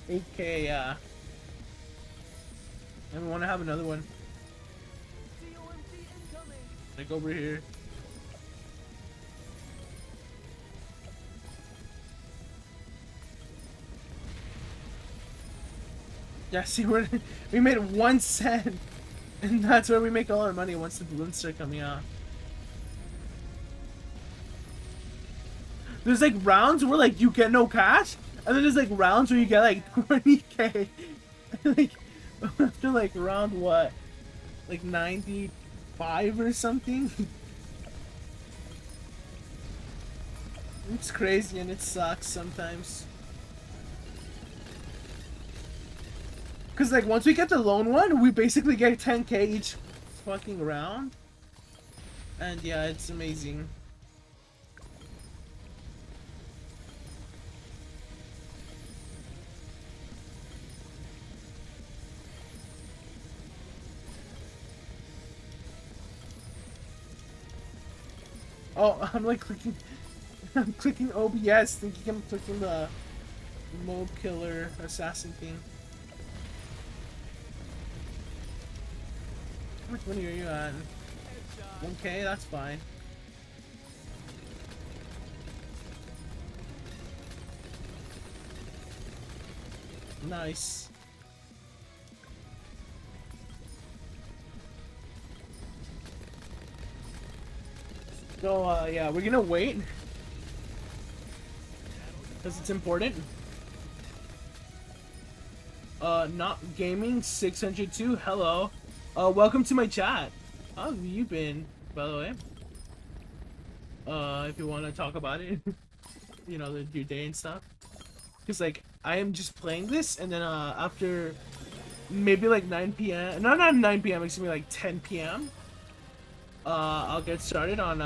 8k, yeah. I want to have another one. Like, over here. Yeah, see, we made 1 cent. And that's where we make all our money once the balloons start coming out. There's like rounds where like you get no cash, and then there's like rounds where you get like 20k. Like after like round what? Like 95 or something? It's crazy and it sucks sometimes. Cause like once we get the lone one, we basically get 10k each fucking round. And yeah, it's amazing. Oh, I'm like clicking I'm clicking OBS thinking I'm clicking the mob killer assassin thing. How much money are you at? 1k? That's fine. Nice. So, yeah, we're gonna wait. Because it's important. Not gaming 602. Hello. Welcome to my chat. How have you been, by the way? If you want to talk about it, you know, your day and stuff. Because, like, I am just playing this, and then, after maybe like 9 p.m. No, not 9 p.m., excuse me, like 10 p.m. I'll get started on,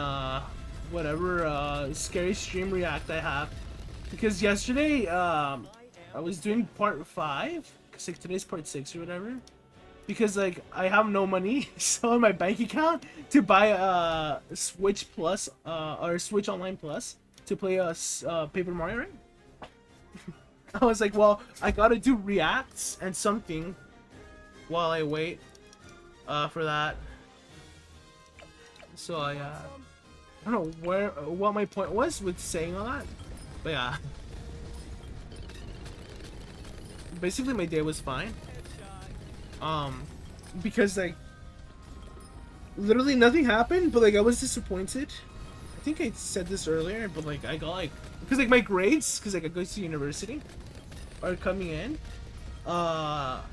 whatever, scary stream react I have. Because yesterday, I was doing part 5, because like, today's part 6 or whatever. Because like I have no money so in my bank account to buy a Switch Plus or Switch Online Plus to play Paper Mario, right? I was like, well, I gotta do reacts and something while I wait for that. So I don't know what my point was with saying all that, but yeah. Basically, my day was fine. Because like literally nothing happened, but like I was disappointed. I think I said this earlier, but like I got like because like my grades, because like I go to university, are coming in. Fuck,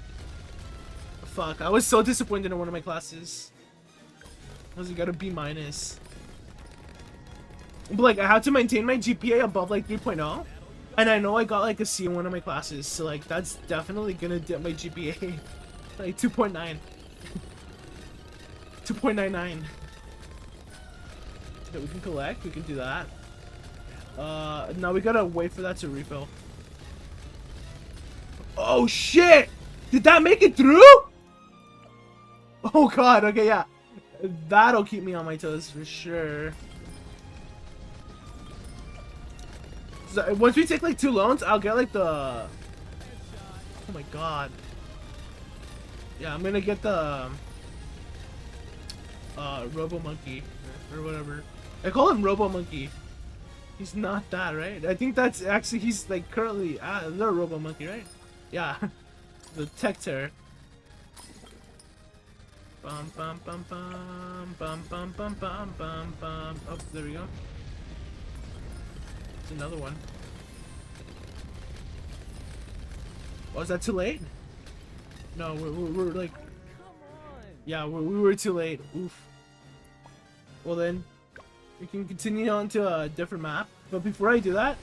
I was so disappointed in one of my classes. I was like, got a B minus. But like I had to maintain my GPA above like 3.0, And I know I got like a C in one of my classes, so like that's definitely gonna dip my GPA. Like 2.9. 2.99. That we can collect, we can do that. Now we gotta wait for that to refill. Oh shit! Did that make it through? Oh god, okay, yeah. That'll keep me on my toes for sure. So once we take like 2 loans, I'll get like the... Oh my god. Yeah, I'm gonna get the... Robo Monkey. Or whatever. I call him Robo Monkey. He's not that, right? I think that's actually... He's like currently... the Robo Monkey, right? Yeah. The Tech Terror. Bum bum bum bum bum bum bum bum bum bum. Oh, there we go. It's another one. Oh, is that too late? No, we're like... Yeah, we were too late. Oof. Well then, we can continue on to a different map. But before I do that,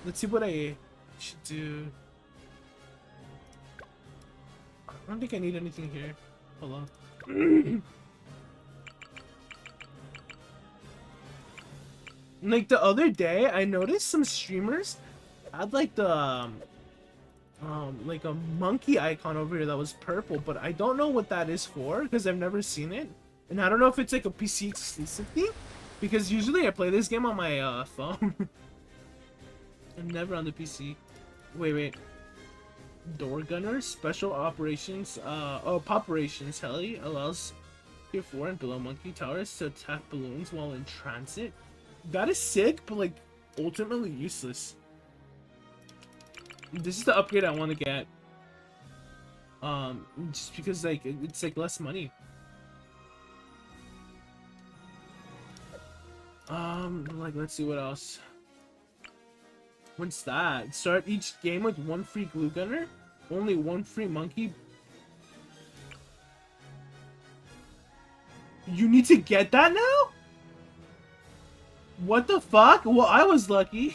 let's see what I should do. I don't think I need anything here. Hold on. Like the other day, I noticed some streamers had like the like a monkey icon over here that was purple, but I don't know what that is for because I've never seen it, and I don't know if it's like a PC exclusive thing because usually I play this game on my phone. I'm never on the PC. Wait. Door Gunner Special Operations Poperations Heli allows Tier 4 and below monkey towers to attack balloons while in transit. That is sick, but like ultimately useless. This is the upgrade I want to get. Just because like it's like less money. Like let's see what else. What's that? Start each game with 1 free glue gunner, only 1 free monkey. You need to get that now? What the fuck? Well, I was lucky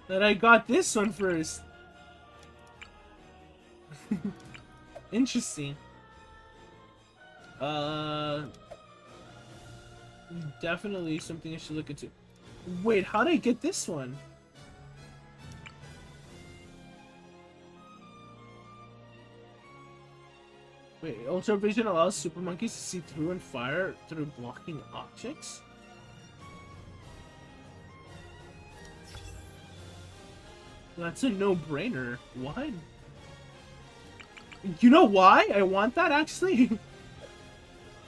that I got this one first. Interesting. Definitely something I should look into. Wait, how did I get this one? Wait, Ultra Vision allows super monkeys to see through and fire through blocking objects? That's a no-brainer. What? You know why I want that, actually?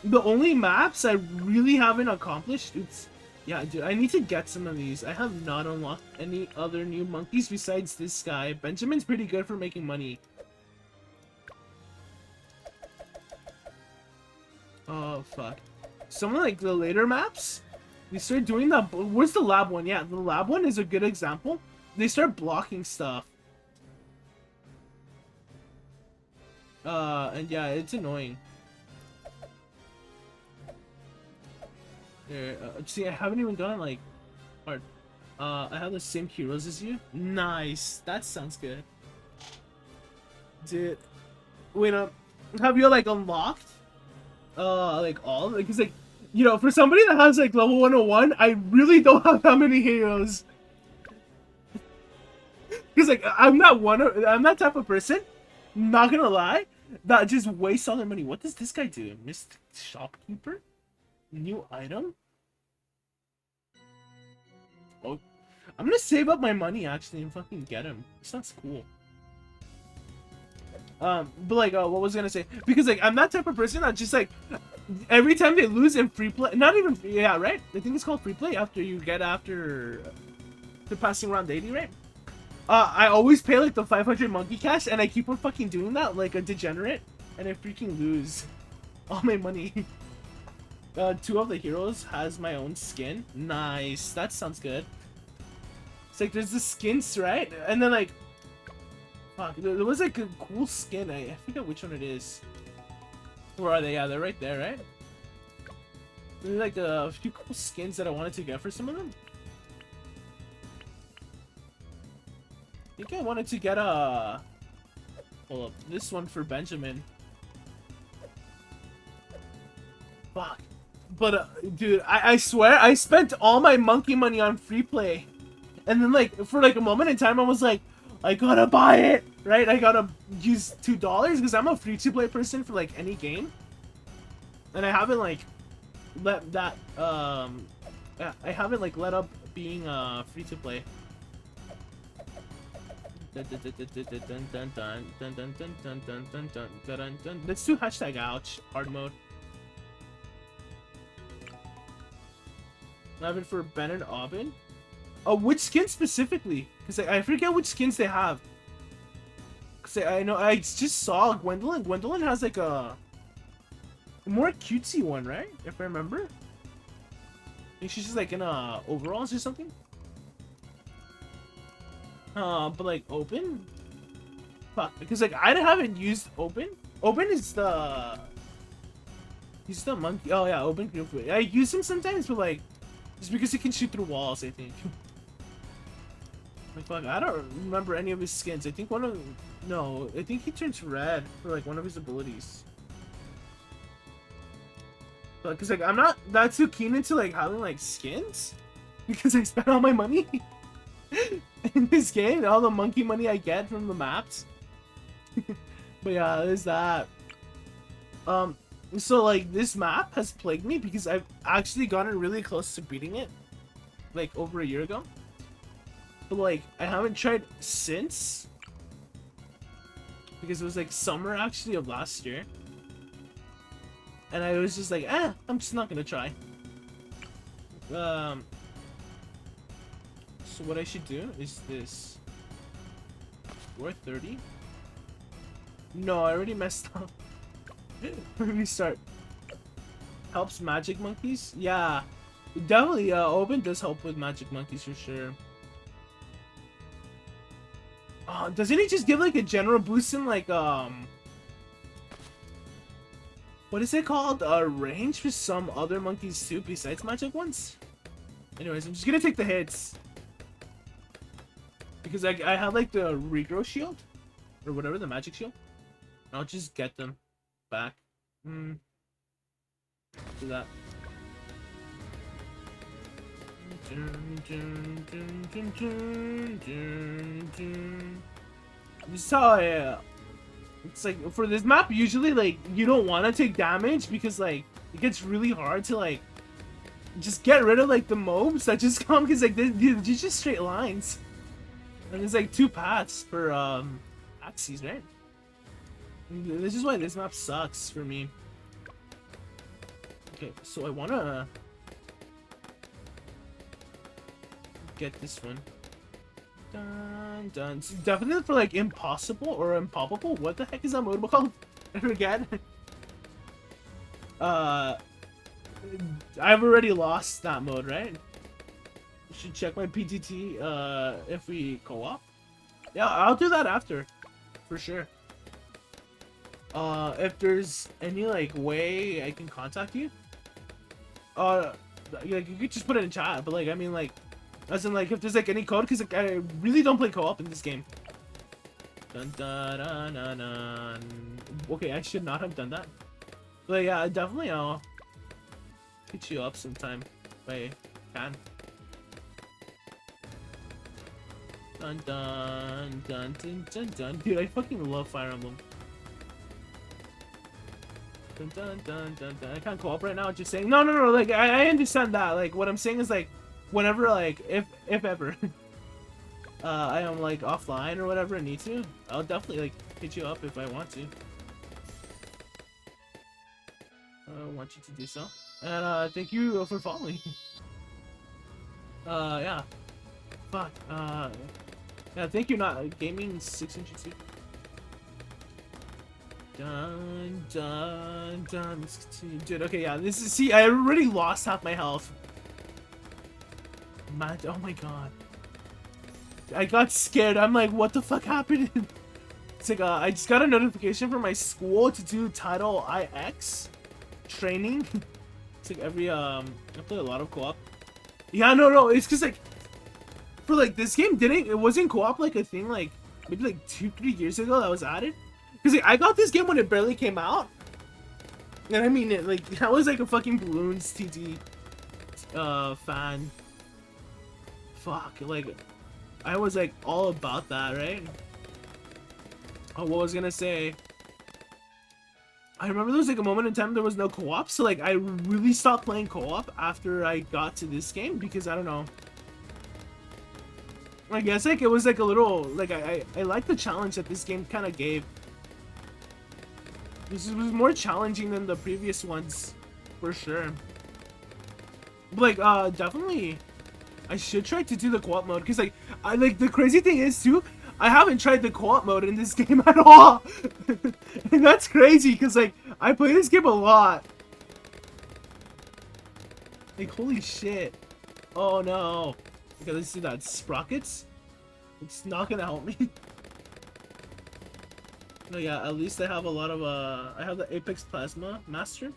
The only maps I really haven't accomplished, yeah, dude, I need to get some of these. I have not unlocked any other new monkeys besides this guy. Benjamin's pretty good for making money. Oh, fuck. Some of, like, the later maps, they start doing that. Where's the lab one? Yeah, the lab one is a good example. They start blocking stuff. And yeah, it's annoying. Here, see, I haven't even gotten, like, hard. I have the same heroes as you. Nice. That sounds good. Dude. Wait, have you, like, unlocked? Like all, because like, you know, for somebody that has like level 101, I really don't have that many heroes. Because like, I'm that type of person, not gonna lie, that just wastes all their money. What does this guy do? Missed Shopkeeper? New item? Oh, I'm gonna save up my money actually and fucking get him. This sounds cool. But like, what was I gonna say? Because like, I'm that type of person that just like, every time they lose in free play, not even free, yeah, right? I think it's called free play after you get after passing around 80, right? I always pay like the 500 monkey cash, and I keep on fucking doing that like a degenerate, and I freaking lose all my money. 2 of the heroes has my own skin. Nice, that sounds good. It's like there's the skins, right? And then like, fuck, there was like a cool skin. I forget which one it is. Where are they? Yeah, they're right there, right? There's like a few cool skins that I wanted to get for some of them. think I wanted to get a... Hold up, this one for Benjamin. Fuck. But, dude, I swear, I spent all my monkey money on free play. And then, like, for, like, a moment in time, I was like, I gotta buy it, right? I gotta use $2 because I'm a free-to-play person for, like, any game. And I haven't, like, let that, I haven't, like, let up being, free-to-play. Let's do hashtag ouch, hard mode. 11 for Ben and Aubin. Oh, which skin specifically? Because I forget which skins they have. Because I know I just saw Gwendolyn. Gwendolyn has like a more cutesy one, right? If I remember. I think she's just like in overalls or something. But like Open? Fuck, because like I haven't used Open. Open is the... He's the monkey. Oh yeah, Open. I use him sometimes, but like... Just because he can shoot through walls, I think. Like, fuck, I don't remember any of his skins. I think one of... No, I think he turns red for, like, one of his abilities. But, because, like, I'm not that too keen into, like, having, like, skins. Because I spent all my money in this game. All the monkey money I get from the maps. But, yeah, there's that. So, like, this map has plagued me because I've actually gotten really close to beating it, like, over a year ago. But, like, I haven't tried since. Because it was, like, summer, actually, of last year. And I was just like, I'm just not gonna try. So what I should do is this. 430? No, I already messed up. Restart. Helps magic monkeys? Yeah. Definitely, Open does help with magic monkeys for sure. Doesn't he just give like a general boost in like, what is it called? Range for some other monkeys too besides magic ones? Anyways, I'm just gonna take the hits. Because I have like the regrow shield. Or whatever, the magic shield. I'll just get them back. Do that. So it's like for this map usually like you don't want to take damage because like it gets really hard to like just get rid of like the mobs that just come because like they're just straight lines and there's like 2 paths per axes, right? This is why this map sucks for me. Okay, so I wanna get this one. Dun dun. It's definitely for like impossible or impalpable. What the heck is that mode called? I forget. I've already lost that mode, right? Should check my PTT if we co-op. Yeah, I'll do that after, for sure. If there's any like way I can contact you, like you could just put it in chat. But like I mean like, as in like if there's like any code, because like I really don't play co-op in this game. Dun, dun, dun, dun, dun. Okay, I should not have done that. But yeah, definitely I'll hit you up sometime if I can. Dun dun dun dun dun dun. Dude, I fucking love Fire Emblem. Dun dun dun dun dun. I can't co-op right now. Just saying. No. Like I understand that. Like what I'm saying is like, whenever like if ever, I am like offline or whatever I need to, I'll definitely like hit you up if I want to. I want you to do so. And thank you for following. Yeah. Fuck. Yeah, thank you, not gaming 602. Dun dun dun. Let's continue. Dude, okay, yeah, this is, see, I already lost half my health. Oh my god. I got scared. I'm like, what the fuck happened? It's like, I just got a notification from my school to do Title IX training. It's like every, I play a lot of co-op. Yeah, no, it's cause like, for like this game it wasn't co-op like a thing like maybe like 2-3 years ago that was added? Because like, I got this game when it barely came out. And I mean, I was like a fucking Bloons TD fan. Fuck, like, I was like all about that, right? Oh, what was I gonna say? I remember there was like a moment in time there was no co-op, so like I really stopped playing co-op after I got to this game because I don't know. I guess like it was like a little like I like the challenge that this game kind of gave. This was more challenging than the previous ones, for sure. But like definitely, I should try to do the co-op mode because like the crazy thing is too, I haven't tried the co-op mode in this game at all, and that's crazy because like I play this game a lot. Like holy shit! Oh no! Okay, let's see that sprockets. It's not gonna help me. No, yeah, at least I have a lot of I have the Apex Plasma Master.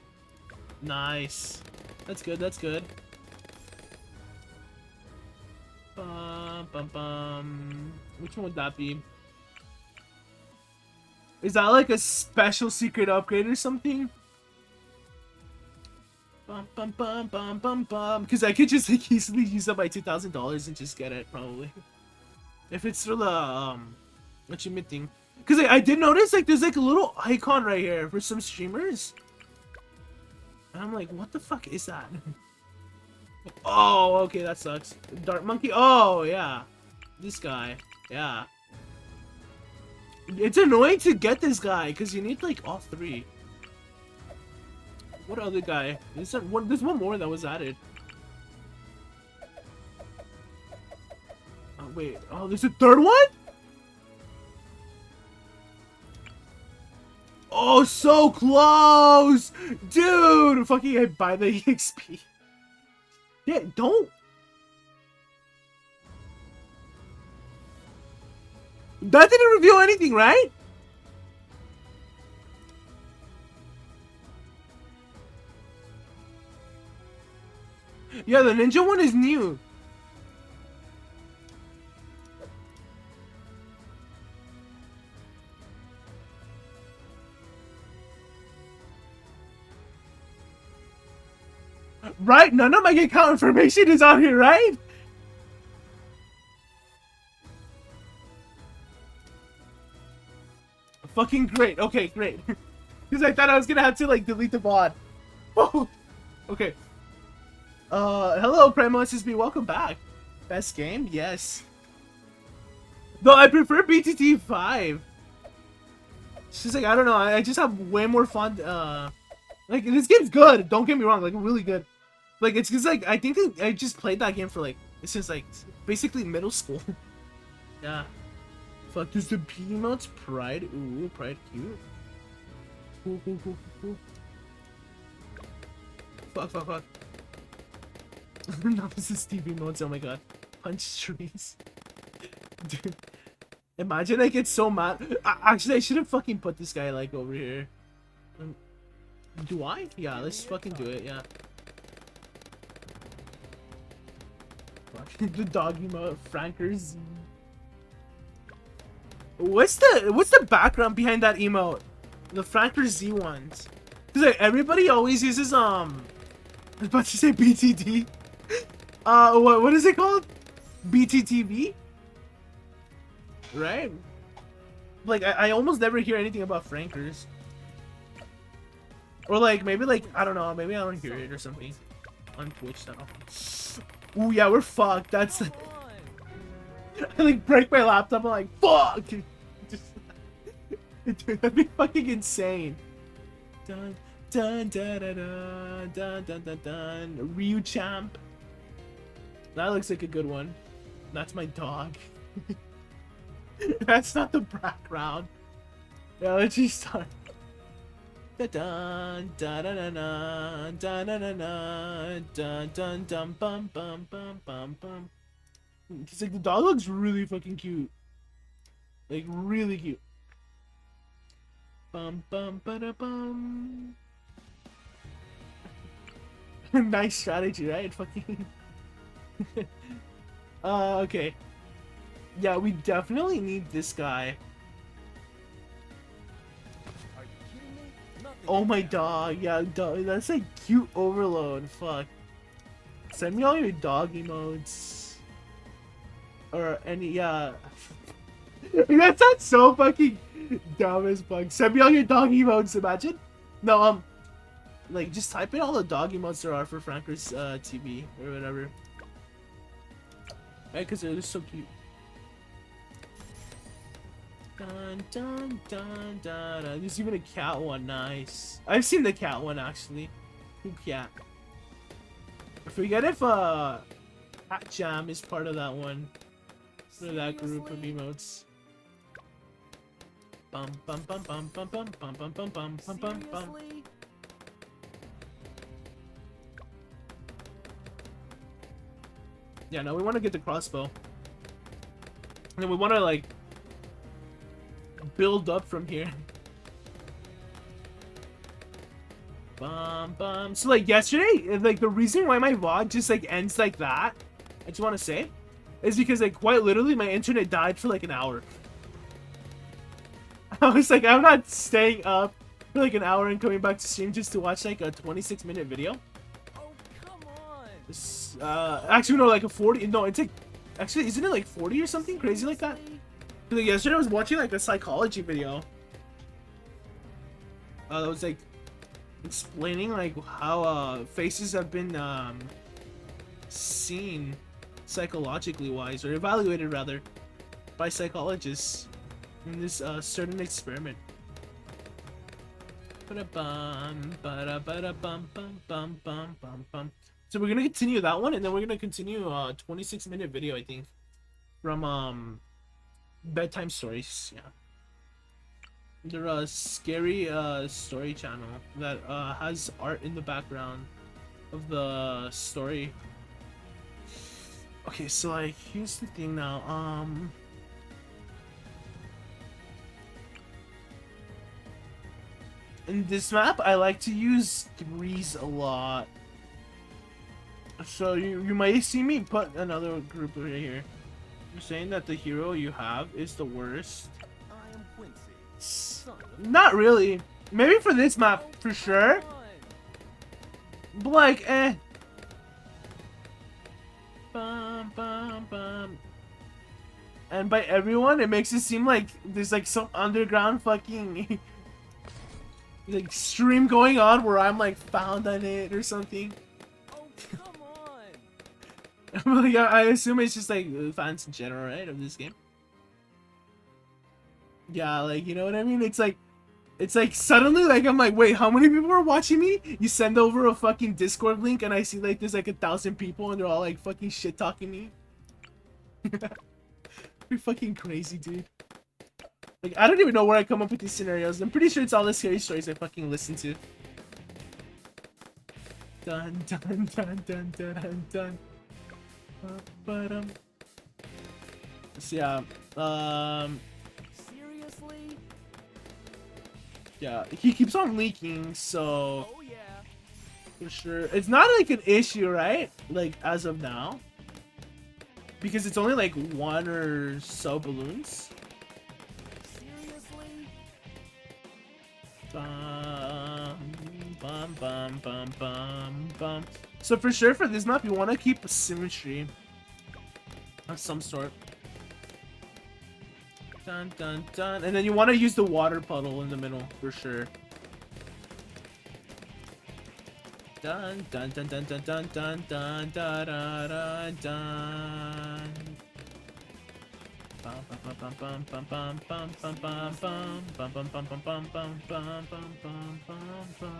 Nice. That's good. That's good. Which one would that be? Is that like a special secret upgrade or something? Because I could just like easily use up my $2,000 and just get it probably. If it's through the what you thing. Because I did notice like there's like a little icon right here for some streamers. And I'm like, what the fuck is that? Oh, okay, that sucks. Dart Monkey. Oh, yeah. This guy. Yeah. It's annoying to get this guy because you need like all three. What other guy? There's one more that was added. Oh, wait. Oh, there's a third one? Oh, so close! Dude! Fucking I buy the EXP. Yeah, don't. That didn't reveal anything, right? Yeah, the ninja one is new. Right? None of my account information is on here, right? Fucking great. Okay, great. Because I thought I was gonna have to like delete the bot. Oh, okay. Hello, Primo SSB. Welcome back. Best game? Yes. Though I prefer BTT 5. She's like, I don't know. I just have way more fun. Like this game's good. Don't get me wrong. Like really good. Like it's because like I think I just played that game for like since like basically middle school. Yeah. Fuck. There's the P emotes. Pride. Ooh, Pride cute. Cool, cool, cool, cool. Fuck, fuck, fuck. No, this is Steve emotes. Oh my god. Punch trees. Dude. Imagine I get so mad. Actually, I should have fucking put this guy like over here. Do I? Yeah, let's fucking do it. Yeah. The dog emote, Frankers. What's the background behind that emote? The Frankers Z ones. Cause like everybody always uses I was about to say BTD. What is it called? BTTV? Right? Like I almost never hear anything about Frankers. Or like maybe like I don't know, maybe I don't hear it or something on Twitch that often. Ooh yeah, we're fucked. That's I like break my laptop. I'm like fuck. Just, dude, that'd be fucking insane. Dun dun dun dun dun dun dun dun dun. Ryu champ. That looks like a good one. That's my dog. That's not the background. Yeah, let's just start. Dun dun dun dun dun dun dun dun dun dun dun bum bum bum bum bum. Cause like the dog looks really fucking cute. Like really cute. Bum bum ba da bum. Nice strategy, right? Fucking Okay. Yeah, we definitely need this guy. Are you kidding me? Nothing Oh in my there. dog. Yeah, dog. That's like cute overload. Fuck. Send me all your dog emotes. Or any, yeah. That sounds so fucking dumb as fuck. Send me all your dog emotes, imagine? No, like, just type in all the dog emotes there are for Franker's TV or whatever. Right, because they're just so cute. Dun, dun, dun, dun, dun. There's even a cat one. Nice. I've seen the cat one, actually. Who cat? I forget if, Cat Jam is part of that one. For that group of emotes. Bum bum bum bum bum bum bum bum bum bum bum bum bum. Seriously? Yeah, no, we want to get the crossbow. And then we want to, like, build up from here. Bum bum. So, like, yesterday, like, the reason why my VOD just, like, ends like that, I just want to say, is because, like, quite literally, my internet died for, like, an hour. I was like, I'm not staying up for, like, an hour and coming back to stream just to watch, like, a 26-minute video. Oh, come on. This, actually, no, like, a 40, no, it's, like, actually, isn't it, like, 40 or something crazy like that? Seriously? Like, yesterday I was watching, like, a psychology video. That was, like, explaining, like, how, faces have been, seen psychologically wise, or evaluated, rather, by psychologists in this, certain experiment. Ba-da-bum, ba-da-ba-da-bum, bum, bum, bum, bum, bum. So we're gonna continue that one, and then we're gonna continue, 26-minute video, I think, from, bedtime stories. Yeah. They're a scary story channel that has art in the background of the story. Okay, so like here's the thing now. In this map I like to use threes a lot. So you might see me put another group right here. You're saying that the hero you have is the worst. I am Quincy. Son of a- Not really. Maybe for this map, Oh, for come sure. on. But like, eh. Bum, bum, bum. And by everyone, it makes it seem like there's like some underground fucking like stream going on where I'm like found on it or something. Oh, come on. Like, I assume it's just like fans in general, right, of this game. Yeah, like, you know what I mean? It's like suddenly like I'm like, wait, how many people are watching me? You send over a fucking Discord link and I see like there's like 1,000 people and they're all like fucking shit talking me. You're fucking crazy, dude. Like, I don't even know where I come up with these scenarios. I'm pretty sure it's all the scary stories I fucking listen to. Dun dun dun dun dun dun dun. Ba-ba-dum. So yeah, Seriously? yeah, he keeps on leaking, so Oh, yeah. for sure. It's not like an issue, right? Like, as of now. Because it's only like one or so balloons. Seriously? Bum, bum, bum, bum, bum, bum. So for sure for this map, you want to keep a symmetry of some sort. Dun, dun, dun. And then you want to use the water puddle in the middle, for sure. Dun, dun, dun, dun, dun, dun, dun, dun, dun, dun, dun. Bum, bum, bum, bum, bum, bum, bum, bum, bum, bum, bum, bum, bum, bum, bum, bum, bum, bum, bum, bum.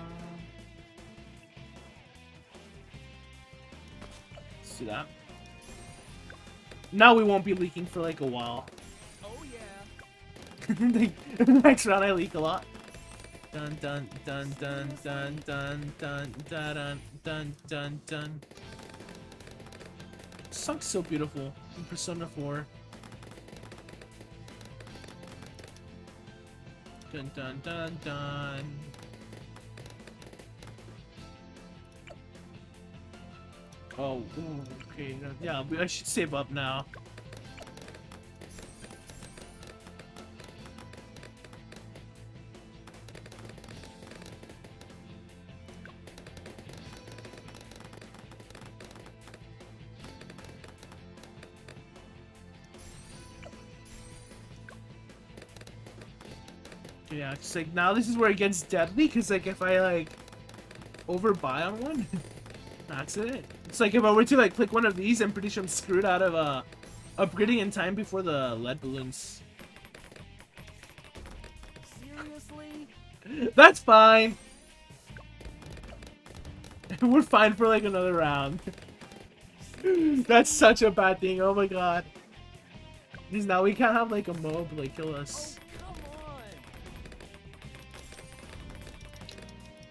See that? Now we won't be leaking for like a while. Oh, yeah. Next round I leak a lot. Dun dun dun dun dun dun dun dun dun dun dun. Song's so beautiful in Persona 4. Dun dun dun dun. Oh, ooh, okay. Yeah, I should save up now. Yeah, it's like now this is where it gets deadly, because like if I like overbuy on one, that's it. It's like if I were to like click one of these, I'm pretty sure I'm screwed out of upgrading in time before the lead balloons. Seriously? That's fine. We're fine for like another round. That's such a bad thing. Oh my god. Because now we can't have like a mob like kill us. Oh,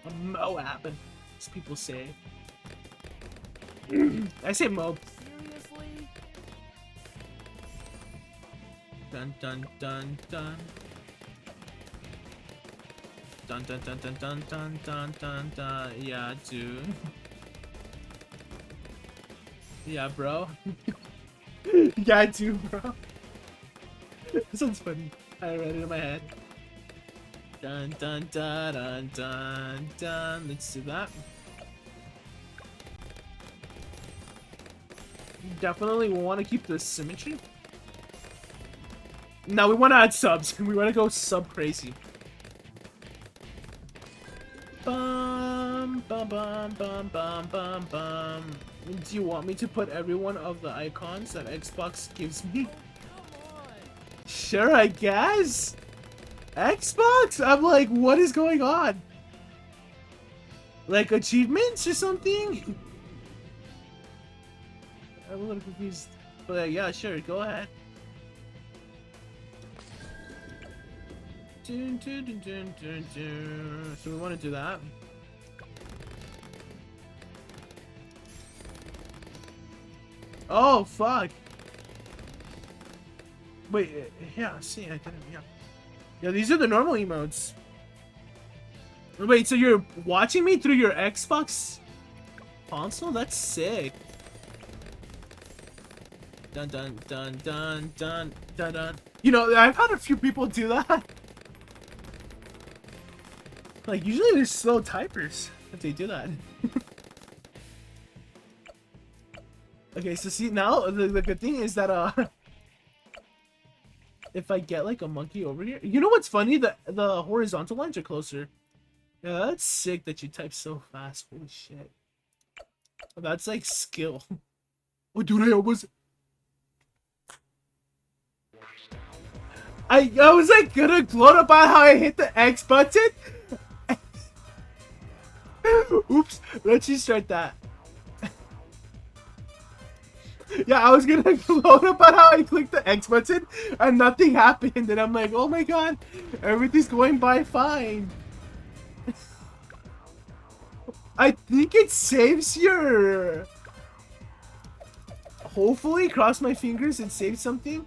come on. A mo happen, as people say. I say mob. Seriously? Dun dun dun dun. Dun dun dun dun dun dun dun dun dun. Yeah, dude. Yeah, bro. Yeah, dude, bro. This sounds funny. I read it in my head. Dun dun dun dun dun dun. Let's do that. Definitely want to keep the symmetry. Now we want to add subs. We want to go sub crazy. Bum bum bum bum bum bum bum. Do you want me to put every one of the icons that Xbox gives me? Come on. Sure, I guess. Xbox? I'm like, what is going on? Like achievements or something? I'm a little confused. But yeah, sure, go ahead. Dun, dun, dun, dun, dun, dun. So we want to do that. Oh, fuck. Wait, yeah, see, I didn't, yeah. Yeah, these are the normal emotes. Wait, so you're watching me through your Xbox console? That's sick. Dun dun dun dun dun dun dun. You know, I've had a few people do that. Like, usually they're slow typers if they do that. Okay, so see, now, the good thing is that, if I get, like, a monkey over here... You know what's funny? The horizontal lines are closer. Yeah, that's sick that you type so fast. Holy shit. That's, like, skill. Oh, dude, I almost... I was, like, gonna gloat about how I hit the X button. Oops, let's just start that. Yeah, I was gonna gloat about how I clicked the X button and nothing happened, and I'm like, oh my god, everything's going by fine. I think it saves your... Hopefully, cross my fingers, it saves something.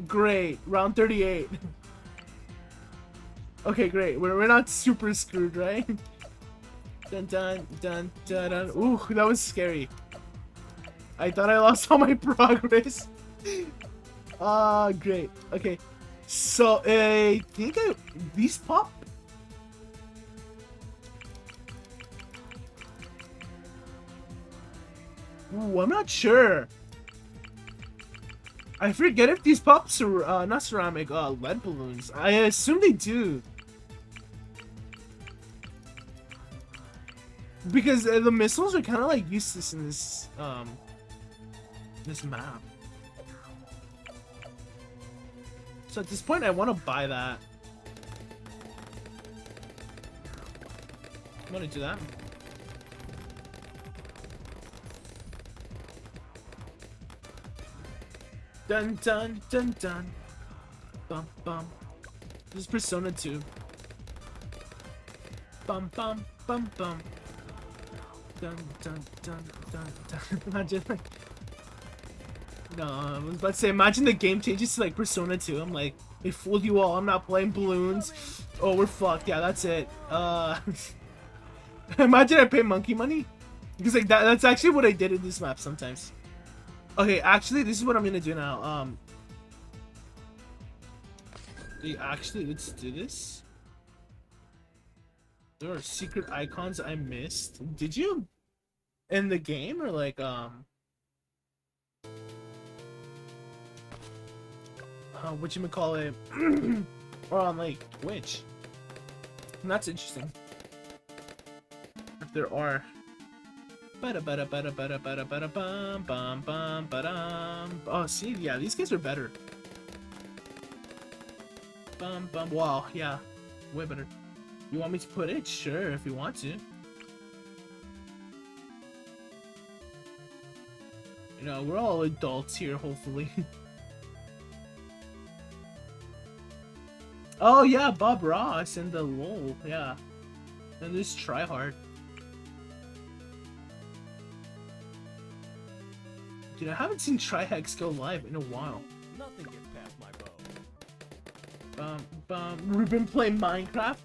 Great, round 38. Okay, great, we're not super screwed, right? Dun dun dun dun dun. Ooh, that was scary. I thought I lost all my progress. Great. Okay. So, I think these pop? Ooh, I'm not sure. I forget if these pops are, not ceramic, lead balloons. I assume they do. Because the missiles are kind of like useless in this, this map. So at this point, I want to buy that. I want to do that. Dun dun dun dun. Bum bum. This is Persona 2. Bum bum bum bum. Dun dun dun dun dun. Imagine like... No, I was about to say, imagine the game changes to like Persona 2. I'm like, they fooled you all, I'm not playing balloons. Oh, we're fucked. Yeah, that's it. Imagine I pay monkey money. Because like that's actually what I did in this map sometimes. Okay, actually, this is what I'm gonna do now. Actually, let's do this. There are secret icons I missed. Did you? In the game or like whatchamacallit, or on like Twitch. And that's interesting. If there are. Oh, see, yeah, these guys are better. Wow, yeah, way better. You want me to put it? Sure, if you want to. You know, we're all adults here, hopefully. Oh yeah, Bob Ross and the LOL, yeah. And this tryhard. Dude, I haven't seen Trihex go live in a while. Nothing gets past my bow. We've been playing Minecraft.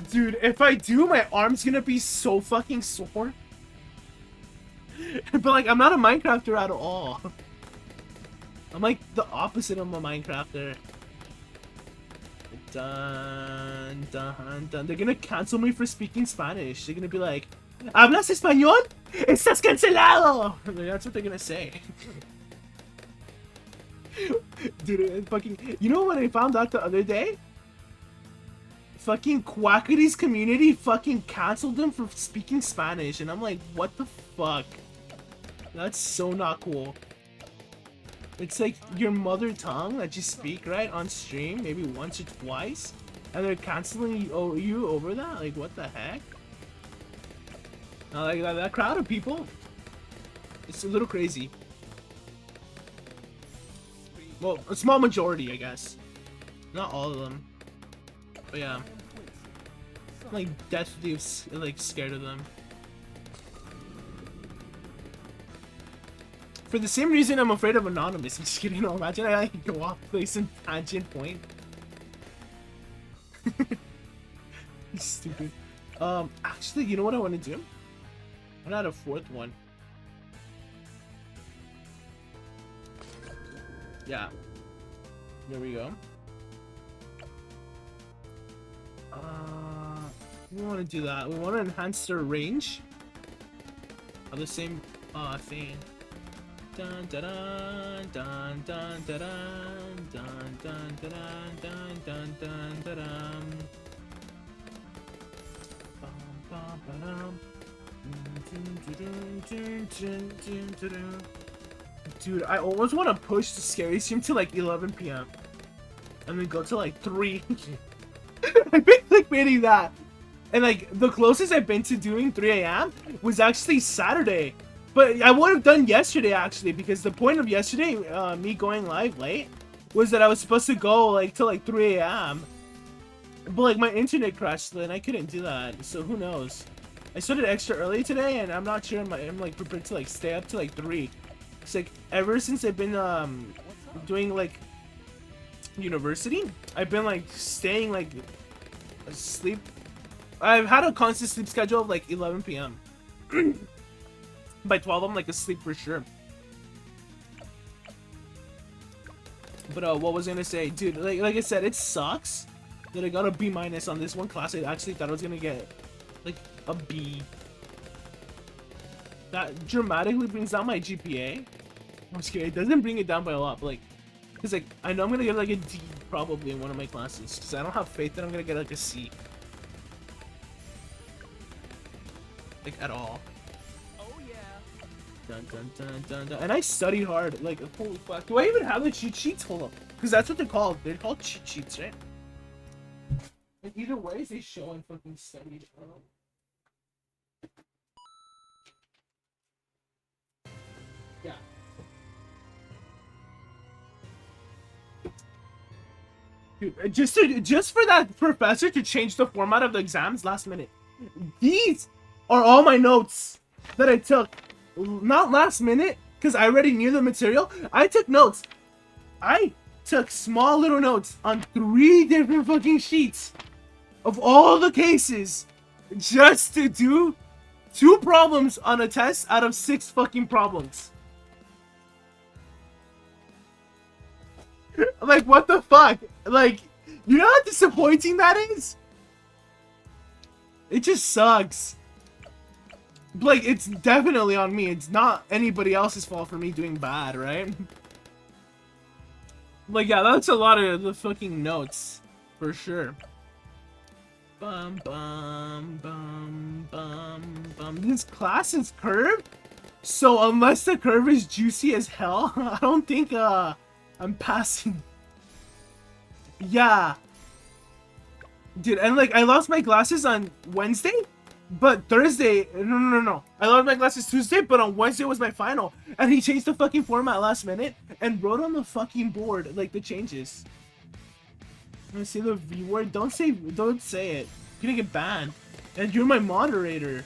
Dude, if I do, my arm's gonna be so fucking sore. But like, I'm not a Minecrafter at all. I'm like the opposite of a Minecrafter. Dun, dun, dun. They're gonna cancel me for speaking Spanish. They're gonna be like, ¿Hablas español? ¡Estás cancelado! That's what they're gonna say. Dude, fucking... You know what I found out the other day? Fucking Quackity's community fucking canceled them for speaking Spanish. And I'm like, what the fuck? That's so not cool. It's like your mother tongue that you speak, right, on stream, maybe once or twice, and they're canceling you over that? Like, what the heck? Like that crowd of people, it's a little crazy. Well, a small majority, I guess. Not all of them. But yeah. I'm like deathly like scared of them. For the same reason I'm afraid of Anonymous. I'm just kidding. No, imagine I like go off place and tangent point. Stupid. Actually, you know what I want to do? I'm not a fourth one. Yeah. There we go. We want to do that. We want to enhance their range of the same thing. Dun dun dun dun dun dun dun dun dun dun dun dun dun dun. Dude, I almost want to push the scary stream to like 11 p.m. and then go to like 3. I've been clickbaiting that. And like the closest I've been to doing 3 a.m. was actually Saturday. But I would have done yesterday actually, because the point of yesterday, me going live late, was that I was supposed to go like till like 3 a.m. But like my internet crashed and I couldn't do that. So who knows? I started extra early today and I'm not sure I'm like prepared to like stay up to like 3. It's like ever since I've been doing like university, I've been like staying like asleep. I've had a constant sleep schedule of like 11 p.m. By 12 I'm like asleep for sure. But what was I gonna say? Dude, like I said, it sucks that I got a B- on this one class. I actually thought I was gonna get like a B. That dramatically brings down my GPA. I'm just kidding, it doesn't bring it down by a lot, but like, cause like I know I'm gonna get like a D probably in one of my classes, cause I don't have faith that I'm gonna get like a C. Like at all. Dun, dun, dun, dun, dun. And I studied hard. Like, holy fuck. Do I even have the cheat sheets? Hold up. Because that's what they're called. They're called cheat sheets, right? And either way, they show I fucking studied. Yeah. Dude, just for that professor to change the format of the exams last minute. These are all my notes that I took. Not last minute, because I already knew the material. I took notes. I took small little notes on 3 different fucking sheets of all the cases just to do 2 problems on a test out of 6 fucking problems. Like, what the fuck? Like, you know how disappointing that is? It just sucks. Like, it's definitely on me. It's not anybody else's fault for me doing bad, right? Like, yeah, that's a lot of the fucking notes. For sure. Bum, bum, bum, bum, bum. This class is curved? So, unless the curve is juicy as hell, I don't think, I'm passing. Yeah. Dude, and like, I lost my glasses on Wednesday, but Thursday, no. I lost my glasses Tuesday, but on Wednesday was my final. And he changed the fucking format last minute and wrote on the fucking board, like, the changes. I'm gonna say the V word. Don't say it. You're gonna get banned. And you're my moderator.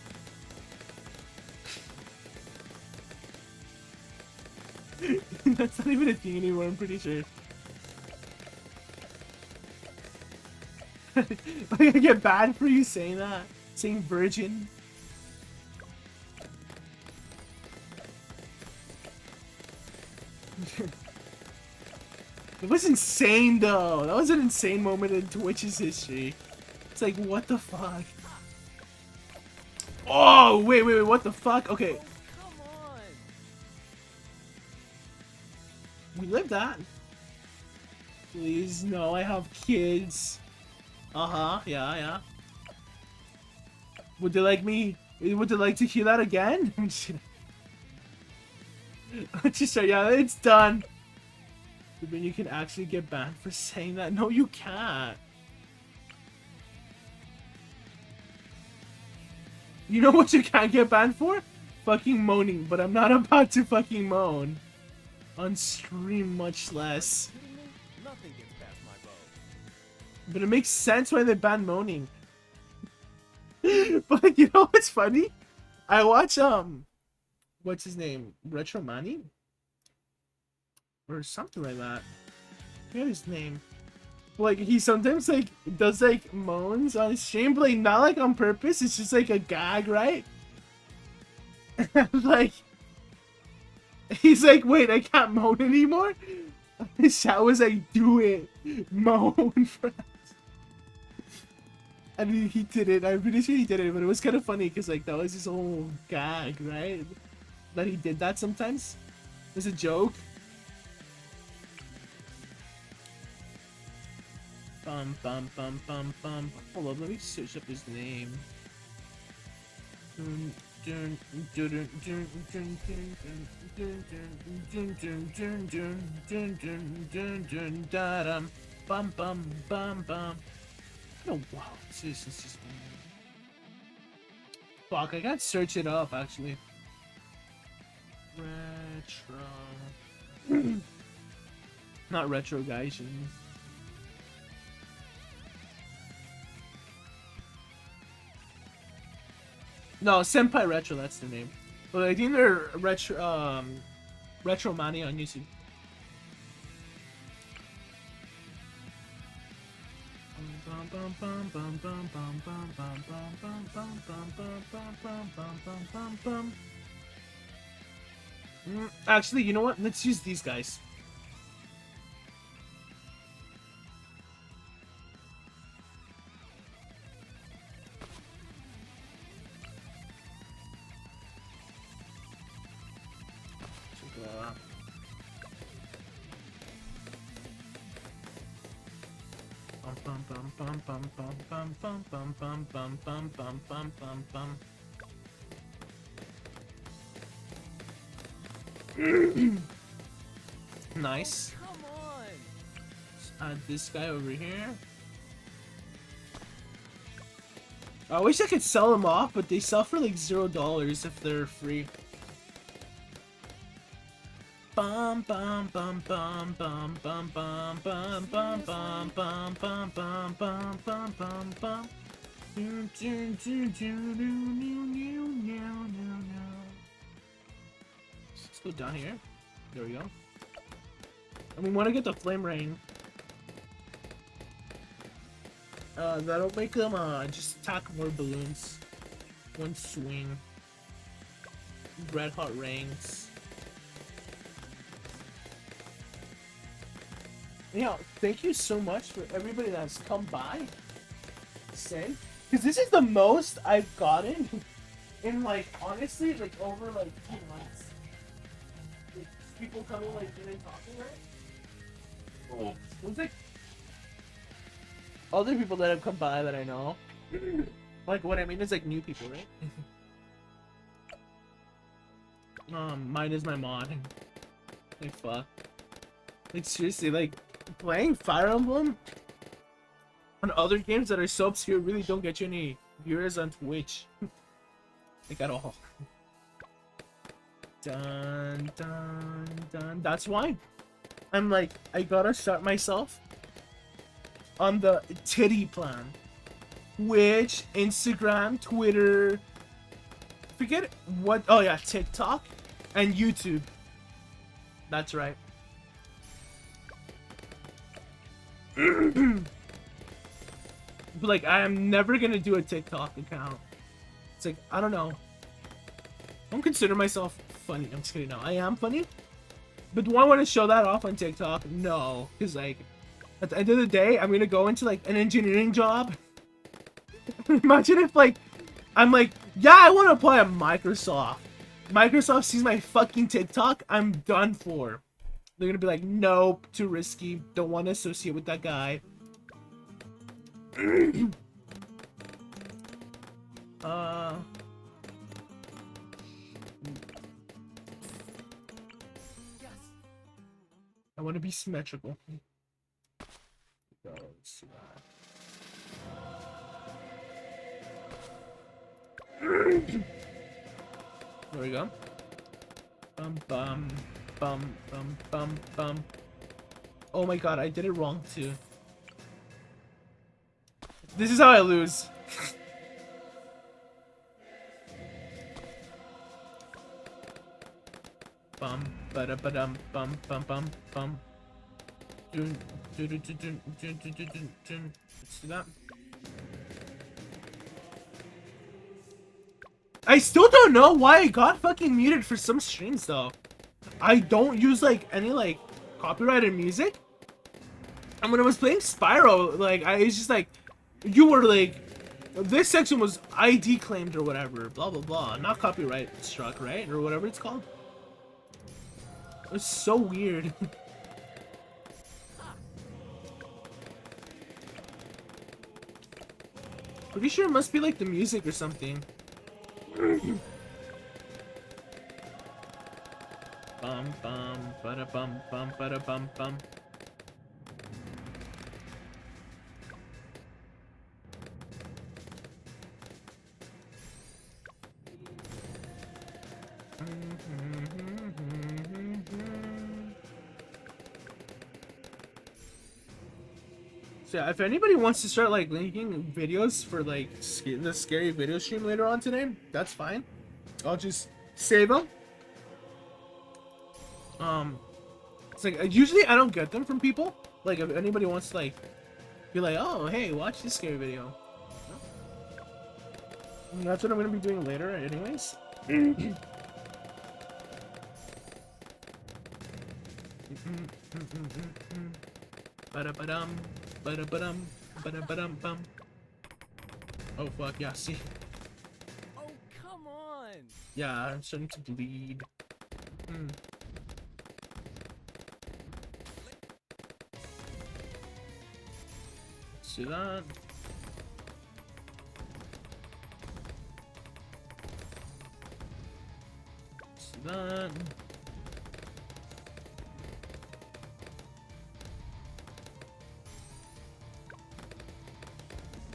That's not even a thing anymore, I'm pretty sure. Like, I get banned for you saying that. Saying virgin. It was insane though. That was an insane moment in Twitch's history. It's like, what the fuck? Oh, wait, what the fuck? Okay. Come on. We live that. Please, no, I have kids. Yeah. Would they like me? Would they like to hear that again? Just so, yeah, it's done. But then you can actually get banned for saying that. No, you can't. You know what you can't get banned for? Fucking moaning, but I'm not about to fucking moan. On stream, much less. Nothing gets past my bow. But it makes sense why they ban moaning. But you know what's funny? I watch, what's his name? Retro Manny? Or something like that. I forget his name. Like, he sometimes, like, does, like, moans on his stream, but, like, not, like, on purpose. It's just, like, a gag, right? Like, he's like, wait, I can't moan anymore? His chat was like, do it. Moan for us. And he did it. I'm pretty sure he did it, but it was kind of funny because, like, that was his whole gag, right? That he did that sometimes. It was a joke. Bum. Hold on, let me search up his name. Oh wow, this is just... Fuck, I gotta search it up actually. Retro. Not retro guys. No, Senpai Retro, that's their name. But I think they're Retro Mania on YouTube. Actually, you know what? Let's use these guys. Nice. Oh, come on. Let's add this guy over here. I wish I could sell them off, but they sell for like $0 if they're free. Bum bum bum bum bum bum bum bum bum bum bum bum bum bum bum bum bum. Let's go down here. There we go. And we want to get the flame rain. That'll make them just attack more balloons. One swing. red hot rings. Yeah, thank you so much for everybody that's come by. Say, because this is the most I've gotten in like honestly like over like 2 months. Like, people coming like in and talking, right? Oh, there's like other people that have come by that I know. Like what I mean is like new people, right? Mine is my mod. Like fuck. Like seriously, like playing Fire Emblem on other games that are so obscure really don't get you any viewers on Twitch. Like at all. Dun dun dun. That's why I'm like I gotta start myself on the titty plan. Twitch, Instagram, Twitter, forget what, oh yeah, TikTok and YouTube. That's right. But like I am never gonna do a TikTok account. It's like I don't know. I don't consider myself funny. I'm just kidding. No, I am funny. But do I want to show that off on TikTok? No, because like at the end of the day, I'm gonna go into like an engineering job. Imagine if like I'm like, yeah, I want to apply at Microsoft. Microsoft sees my fucking TikTok, I'm done for. They're gonna be like, nope, too risky. Don't want to associate with that guy. I want to be symmetrical. Let's see that. There we go. Bum bum bum bum bum bum. Oh my god, I did it wrong too. This is how I lose. Bum bada badum bum bum bum bum. Dun dun dun dun dun dun dun dun dun. Let's do that. I still don't know why I got fucking muted for some streams though. I don't use like any like copyrighted music. And when I was playing Spyro, like I was just like, you were like, this section was ID claimed or whatever, blah blah blah, not copyright struck, right, or whatever it's called. It's so weird. Pretty sure it must be like the music or something. Bum bum bada bum bum bada bum bum. So yeah, if anybody wants to start like linking videos for like the scary video stream later on today, that's fine. I'll just save them. It's like usually I don't get them from people. Like if anybody wants to like be like, oh hey, watch this scary video. And that's what I'm gonna be doing later, anyways. Ba-da-ba-dum, ba-da-ba-dum, ba-da-ba-dum-bum. Oh fuck, yeah, see. Oh, come on! Yeah, I'm starting to bleed. Let's do that. Let's do that.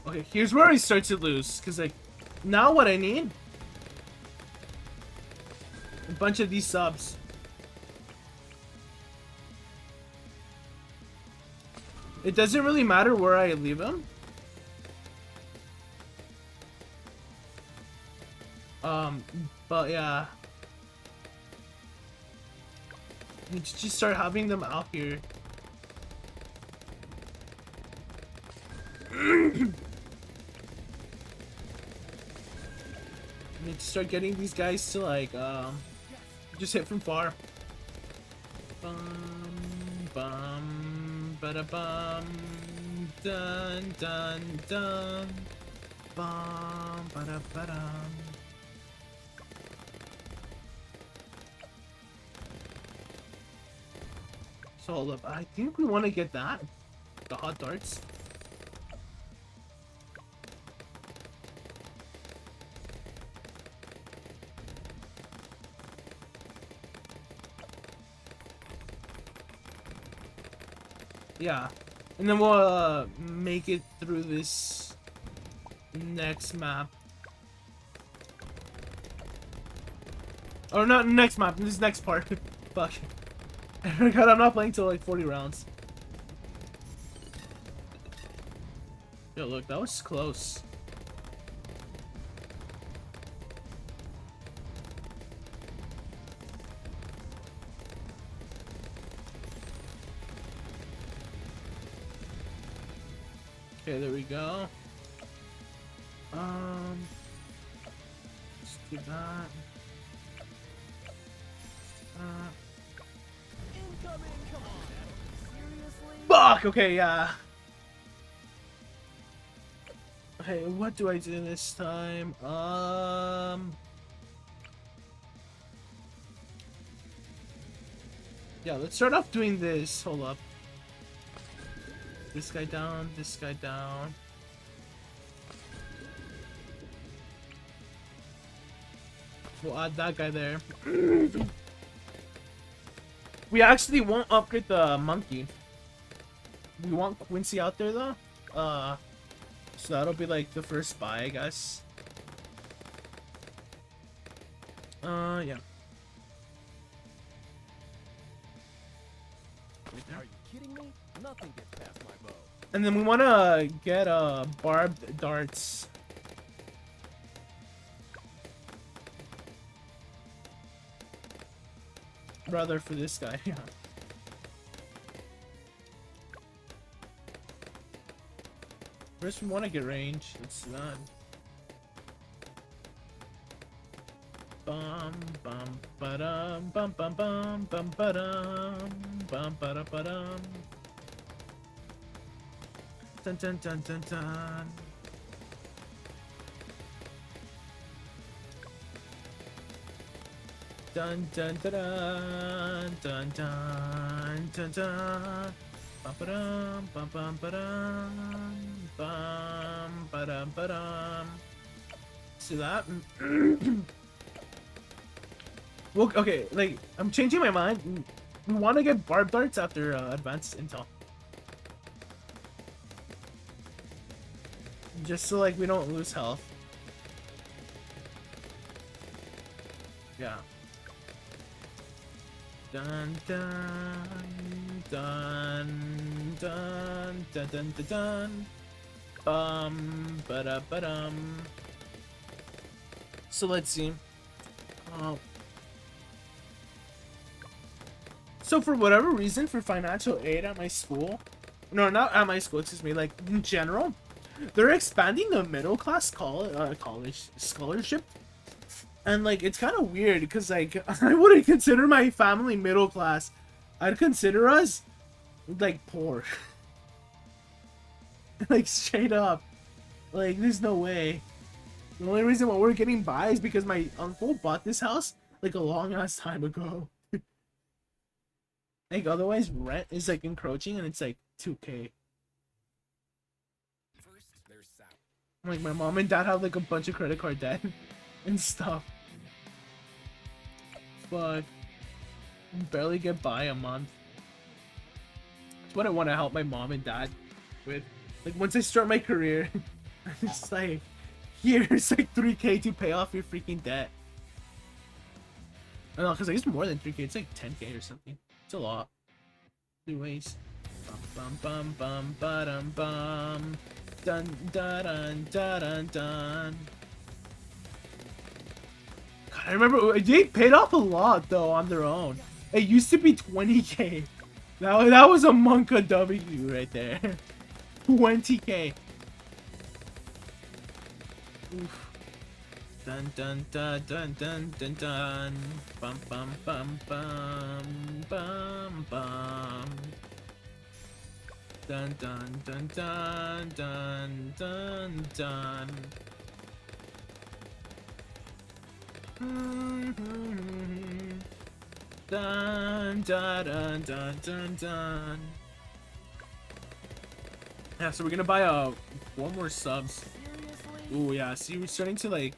Okay, here's where I start to lose, because like, now what I need, a bunch of these subs. It doesn't really matter where I leave them. But yeah. You just start having them out here. I need to start getting these guys to like just hit from far. Bum bum bada bum dun dun dun bum bada badum. So hold up, I think we want to get that, the hot darts. Yeah, and then we'll make it through this next map. Or not next map, this next part. Fuck. I forgot I'm not playing till like 40 rounds. Yo, look, that was close. Okay, there we go. Let's do that. Incoming! Come on, Adam. Seriously? Fuck! Okay, yeah. Okay, what do I do this time? Yeah, let's start off doing this. Hold up. This guy down, this guy down. We'll add that guy there. We actually won't upgrade the monkey. We want Quincy out there though. So that'll be like the first spy, I guess. Yeah. Are you kidding me? Nothing gets past my bow. And then we want to get barbed darts. Rather for this guy, yeah. First we want to get range. Let's do that. Bum bum ba-dum bum bum bum bum ba-dum bum ba-da ba-dum. Dun dun dun dun dun. Dun dun dun dun dun dun dun dun. Bum ba-dum bum bum ba-dum bum ba-dum ba-dum. See that? Well, okay, like I'm changing my mind. We want to get barbed darts after advanced intel. Just so like we don't lose health. Yeah. Dun dun dun dun dun dun dun dun. Ba-da ba-dum. So let's see. So for whatever reason, for financial aid at my school, no, not at my school, excuse me, like in general, they're expanding the middle class college scholarship, and like it's kind of weird because like I wouldn't consider my family middle class. I'd consider us like poor, like straight up. Like there's no way. The only reason why we're getting by is because my uncle bought this house like a long ass time ago. Like otherwise rent is like encroaching and it's like 2K. First, there's sound. Like my mom and dad have like a bunch of credit card debt and stuff. But barely get by a month. That's what I want to help my mom and dad with. Like once I start my career, it's like here's like 3K to pay off your freaking debt. I don't know, because like, it's more than 3K, it's like 10K or something. It's a lot. Anyways. Bum bum bum bum bum. Dun dun dun dun dun. God, I remember they paid off a lot though on their own. It used to be 20K. That was a Monka W right there. 20K. Oof. Dun dun dun dun dun dun dun. Bum bum bum bum bum bum. Dun dun dun dun dun dun dun. Dun dun dun dun dun dun. Yeah, so we're gonna buy 4 more subs. Seriously? Ooh yeah, see we're starting to like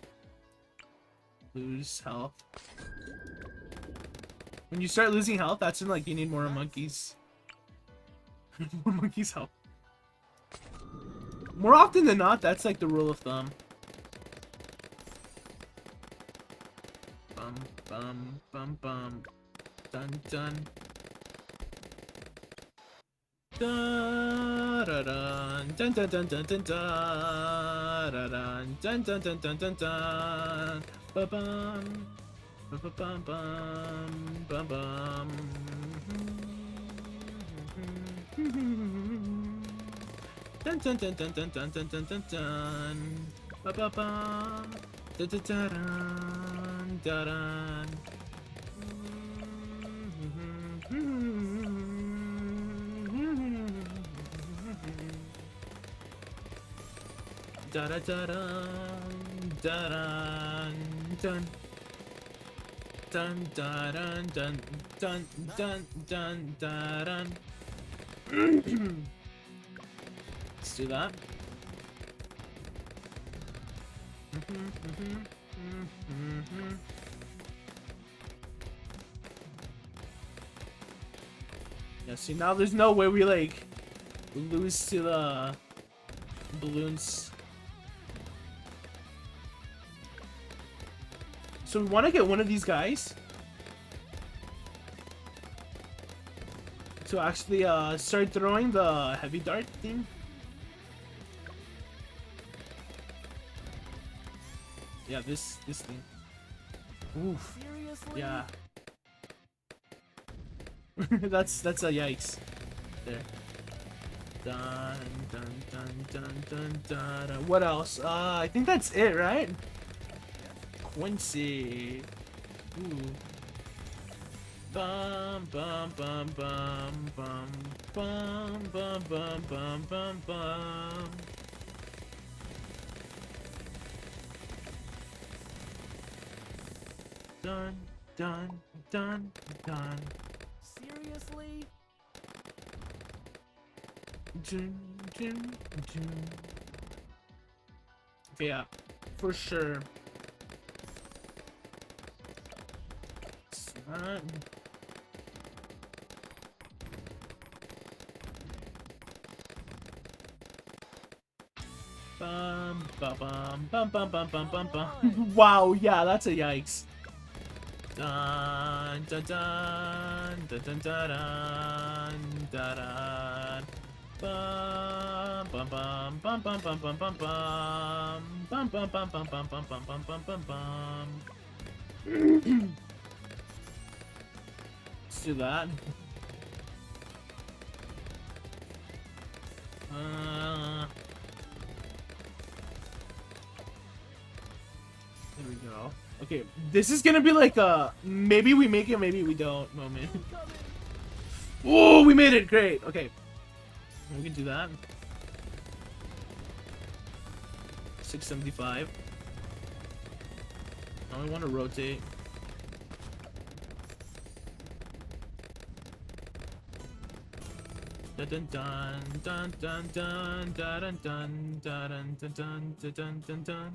lose health. When you start losing health, that's when like you need more monkeys. More monkeys help. More often than not, that's like the rule of thumb. Bum bum bum bum. Dun dun. Dun dun dun dun dun dun dun dun dun dun dun dun dun dun. Ba bum. Ba ba bum bum bum bum. Dun dun dun dun dun dun dun dun dun dun. Ba ba bum. Dun dun dun dun dun. Da da da da dun dun dun dun dun dun dun dun. Let's do that. Yeah, see now there's no way we like lose to the balloons. So we want to get one of these guys to actually start throwing the heavy dart thing. Yeah, this thing. Oof. Seriously? Yeah. that's a yikes. There. Dun dun dun dun dun dun. What else? I think that's it, right? Quincy. Ooh. Bum bum bum bum bum bum bum bum bum bum bum. Dun dun dun dun. Seriously? Dun, dun, dun. Okay, yeah, for sure. Bum bum bum bum bum bum bum bum. Wow, yeah, that's a yikes. Dun dun dun dun dun dun dun dun. Bum bum bum bum bum bum bum bum bum bum bum bum bum bum bum bum bum bum bum. Let's do that. There we go. Okay, this is gonna be like a maybe we make it, maybe we don't moment. Oh, we made it! Great. Okay, we can do that. 675. Now we want to rotate. Dun dun dun dun dun dun dun dun dun dun dun dun dun dun.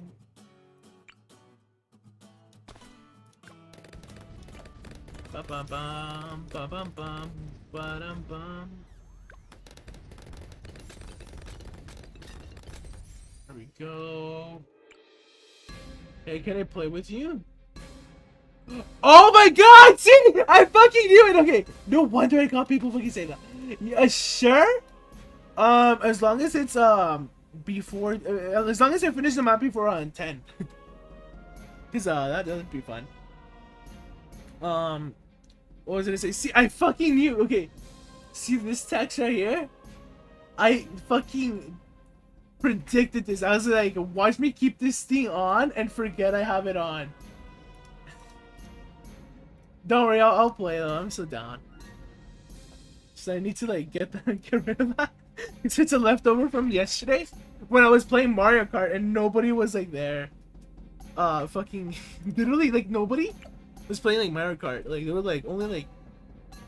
Ba ba bum ba bum bum ba dum bum. There we go. Hey, can I play with you? Oh my god! See, I fucking knew it. Okay, no wonder I got people fucking say that. Yeah, sure. As long as it's before, as long as I finish the map before 10, cause that'd be fun. What was I gonna say? See, I fucking knew. Okay, see this text right here? I fucking predicted this. I was like, watch me keep this thing on and forget I have it on. Don't worry, I'll play though. I'm so down. So I need to like get rid of that. It's a leftover from yesterday when I was playing Mario Kart and nobody was like there. Fucking literally like nobody was playing like Mario Kart. Like there were like only like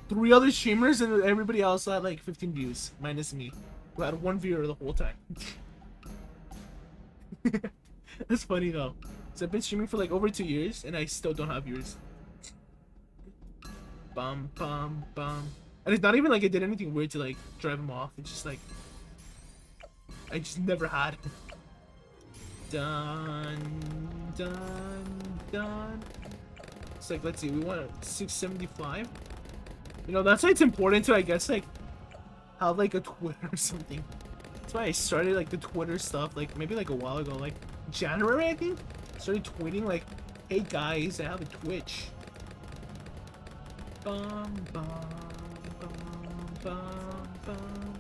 3 other streamers and everybody else had like 15 views minus me, who had 1 viewer the whole time. That's funny though. So I've been streaming for like over 2 years and I still don't have viewers. Bum bum bum. And it's not even like I did anything weird to like drive him off. It's just like I just never had. Done, done. It's like, let's see, we want 675. You know, that's why it's important to, I guess, like have like a Twitter or something. That's why I started like the Twitter stuff, like maybe like a while ago, like January I think. Started tweeting like, hey guys, I have a Twitch. Bum bum bum bum bum.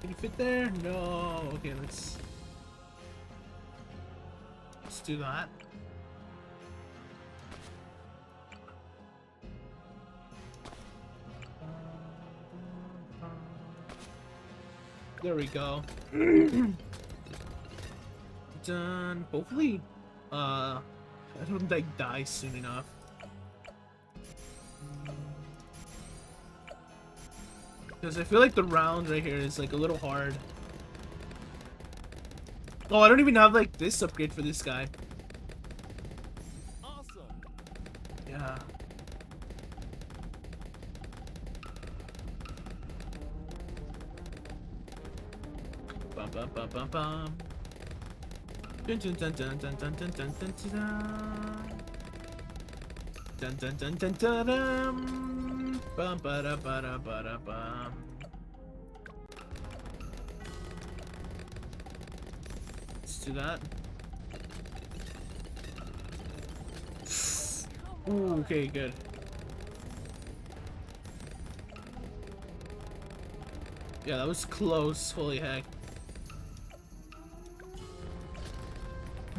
Can you fit there? No. Okay, let's do that. There we go. Done. Hopefully, I don't like die soon enough. Because I feel like the round right here is like a little hard. Oh, I don't even have like this upgrade for this guy. Awesome. Yeah. Bum bum bum bum bum. Dun dun dun dun dun dun dun dun dun dun dun dun dun dun dun. Bum ba da ba da ba da bum. Let's do that. Ooh, okay, good. Yeah, that was close. Holy heck.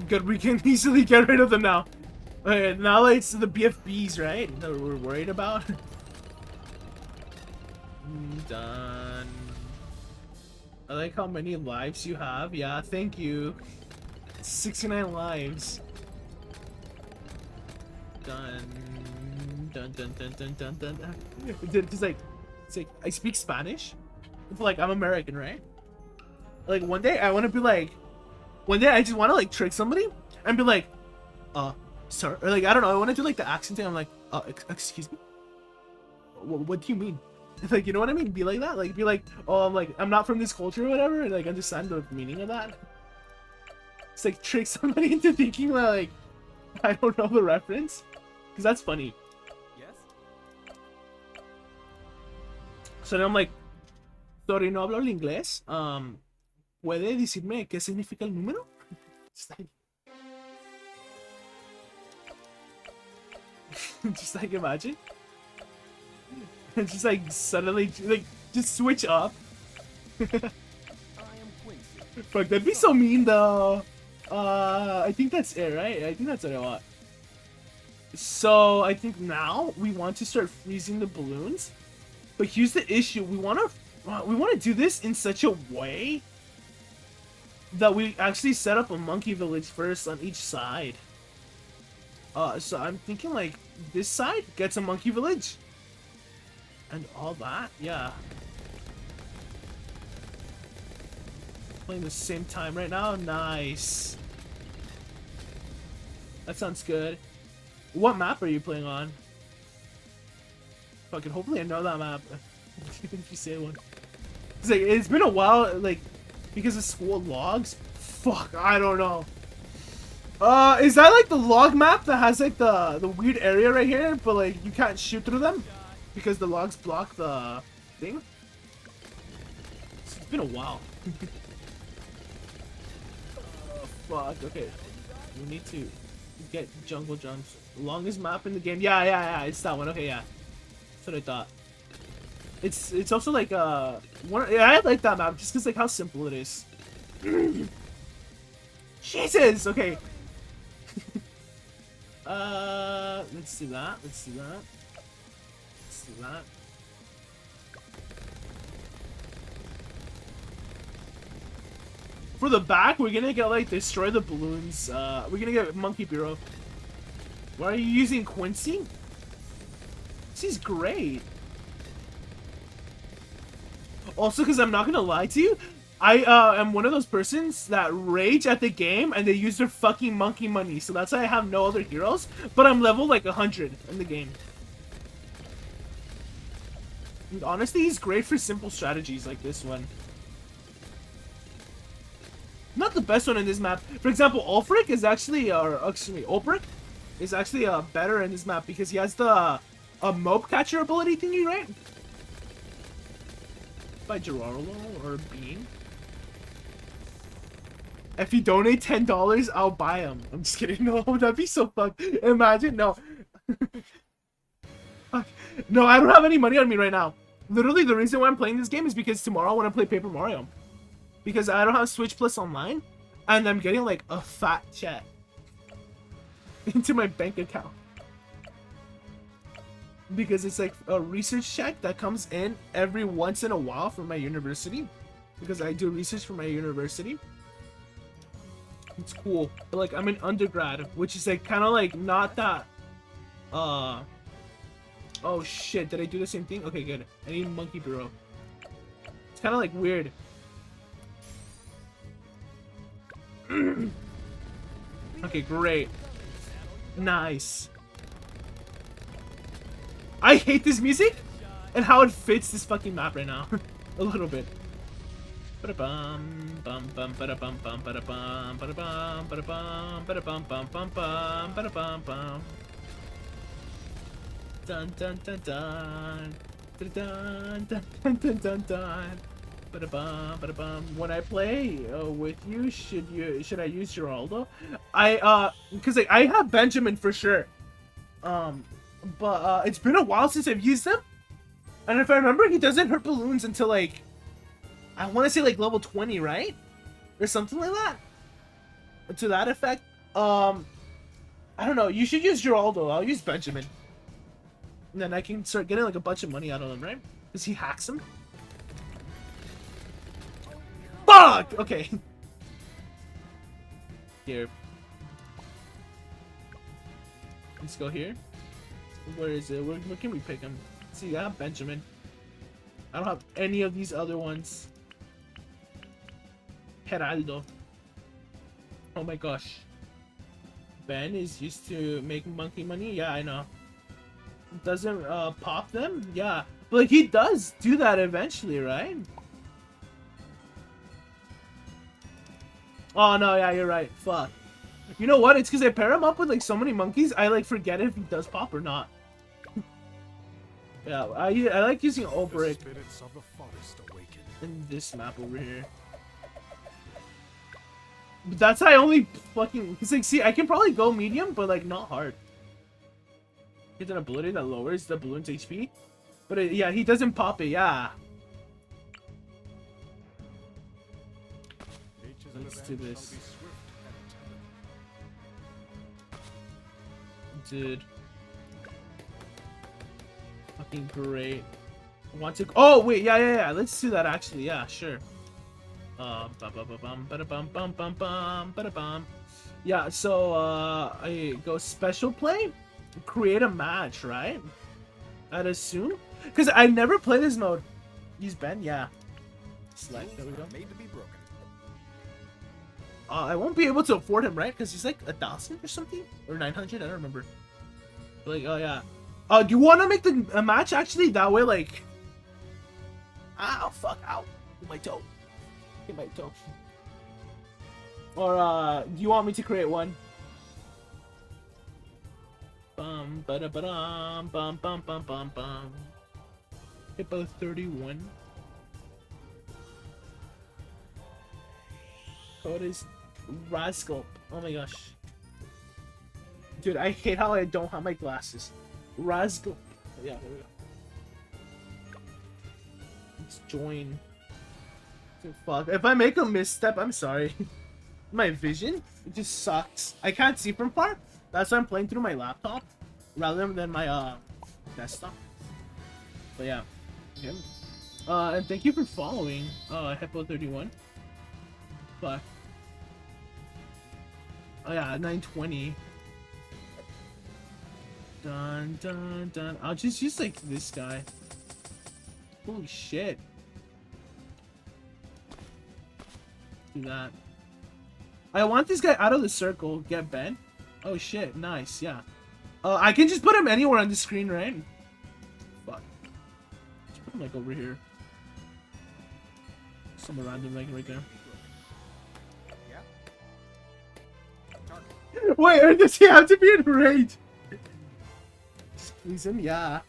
Good, we can easily get rid of them now. Okay, now it's the BFBs, right? That we're worried about. Done. I like how many lives you have. Yeah, thank you. 69 lives. Done. Dun dun dun dun dun dun. It's like I speak Spanish. It's like I'm American, right? Like one day I want to be like, one day I just want to like trick somebody and be like, sir, or like I don't know. I want to do like the accent thing. I'm like, excuse me. What do you mean? Like, you know what I mean? Be like that. Like, be like, oh, I'm not from this culture or whatever. And like understand the meaning of that. It's like trick somebody into thinking that, like I don't know the reference, because that's funny. Yes. So then I'm like, sorry, no hablo el inglés. ¿Puede decirme qué significa el número? Just like imagine. Just like suddenly like just switch up. I am Quincy. Fuck, that'd be so mean though. I think that's it, right? I think that's what I want. So I think now we want to start freezing the balloons. But here's the issue: we want to do this in such a way that we actually set up a monkey village first on each side. So I'm thinking like this side gets a monkey village, and all that, yeah. Playing the same time right now, nice. That sounds good. What map are you playing on? Fucking hopefully I know that map. If you say one. It's like it's been a while, like because of school logs. Fuck, I don't know. Is that like the log map that has like the weird area right here, but like you can't shoot through them because the logs block the thing? It's been a while. Oh, fuck. Okay, we need to get jungle jumps. Longest map in the game. Yeah. It's that one. Okay, yeah. That's what I thought. It's also like one. Yeah, I like that map just because like how simple it is. Jesus. Okay. Let's do that. Let's do that. Let's do that. For the back, we're gonna get like destroy the balloons. We're gonna get Monkey Bureau. Why are you using Quincy? She's great. Also, because I'm not gonna lie to you, I am one of those persons that rage at the game and they use their fucking monkey money. So that's why I have no other heroes. But I'm level like 100 in the game. And honestly, he's great for simple strategies like this one. Not the best one in this map. For example, Ulfric is actually, or excuse me, Ulfric is actually better in this map because he has the mope catcher ability thingy, right? By Gerardo or Bean. If you donate $10, I'll buy him. I'm just kidding. No, that'd be so fucked. Imagine, no. No, I don't have any money on me right now. Literally, the reason why I'm playing this game is because tomorrow I want to play Paper Mario. Because I don't have Switch Plus online, and I'm getting like a fat check into my bank account. Because it's like a research check that comes in every once in a while from my university. Because I do research for my university. It's cool. But like I'm in undergrad, which is like kind of like not that. Oh shit! Did I do the same thing? Okay, good. I need Monkey Bureau. It's kind of like weird. Okay, great. Nice. I hate this music and how it fits this fucking map right now. A little bit. Ba-da-bum, bum, bum, ba-da-bum, bum, ba-da-bum, ba-da-bum, ba-da-bum, ba-da-bum, bum, bum, bum, ba-da-bum, bum. Dun dun dun dun. Dun dun dun dun dun dun dun. Ba-da-bum, ba-da-bum. When I play with you, should I use Geraldo? Because like, I have Benjamin for sure. But it's been a while since I've used him, and if I remember, he doesn't hurt balloons until like I want to say like level 20, right, or something like that. To that effect. I don't know. You should use Geraldo. I'll use Benjamin, and then I can start getting like a bunch of money out of him, right? Because he hacks him. Fuck! Okay. Here. Let's go here. Where is it? Where can we pick him? See, I have Benjamin. I don't have any of these other ones. Geraldo. Oh my gosh. Ben is used to make monkey money? Yeah, I know. Doesn't pop them? Yeah. But like, he does do that eventually, right? Oh no, yeah, you're right. Fuck. You know what? It's because I pair him up with like so many monkeys, I like forget if he does pop or not. Yeah, I like using Ulfric in this map over here. But that's how I only fucking... Cause like, see, I can probably go medium, but like not hard. It's an ability that lowers the balloon's HP. But yeah, he doesn't pop it, yeah. Let's do this. Dude. Fucking great. I want to... Oh, wait, yeah. Let's do that, actually. Yeah, sure. Yeah, so, I go special play? Create a match, right? I'd assume? Because I never play this mode. Use Ben? Yeah. Select, there we go. I won't be able to afford him, right? Because he's like 1,000 or something? Or 900? I don't remember. But like, oh yeah. Do you want to make a match actually? That way, like... Ow, fuck, ow. Hit my toe. Hit my toe. Or, do you want me to create one? Bum, ba-da-ba-dum, bum, bum, bum, bum, bum. Hippo 31. Code is Rascal. Oh my gosh. Dude, I hate how I don't have my glasses. Rascal. Yeah, there we go. Let's join. So fuck. If I make a misstep, I'm sorry. My vision, it just sucks. I can't see from far. That's why I'm playing through my laptop rather than my desktop. But yeah. Okay. And thank you for following Hippo31. But oh yeah, 920. Dun dun dun. I'll just use like this guy. Holy shit. Do that. I want this guy out of the circle. Get Ben. Oh shit, nice, yeah. I can just put him anywhere on the screen, right? Fuck. Just put him like over here. Somewhere random, like right there. Wait, or does he have to be in rage? Please him? Yeah.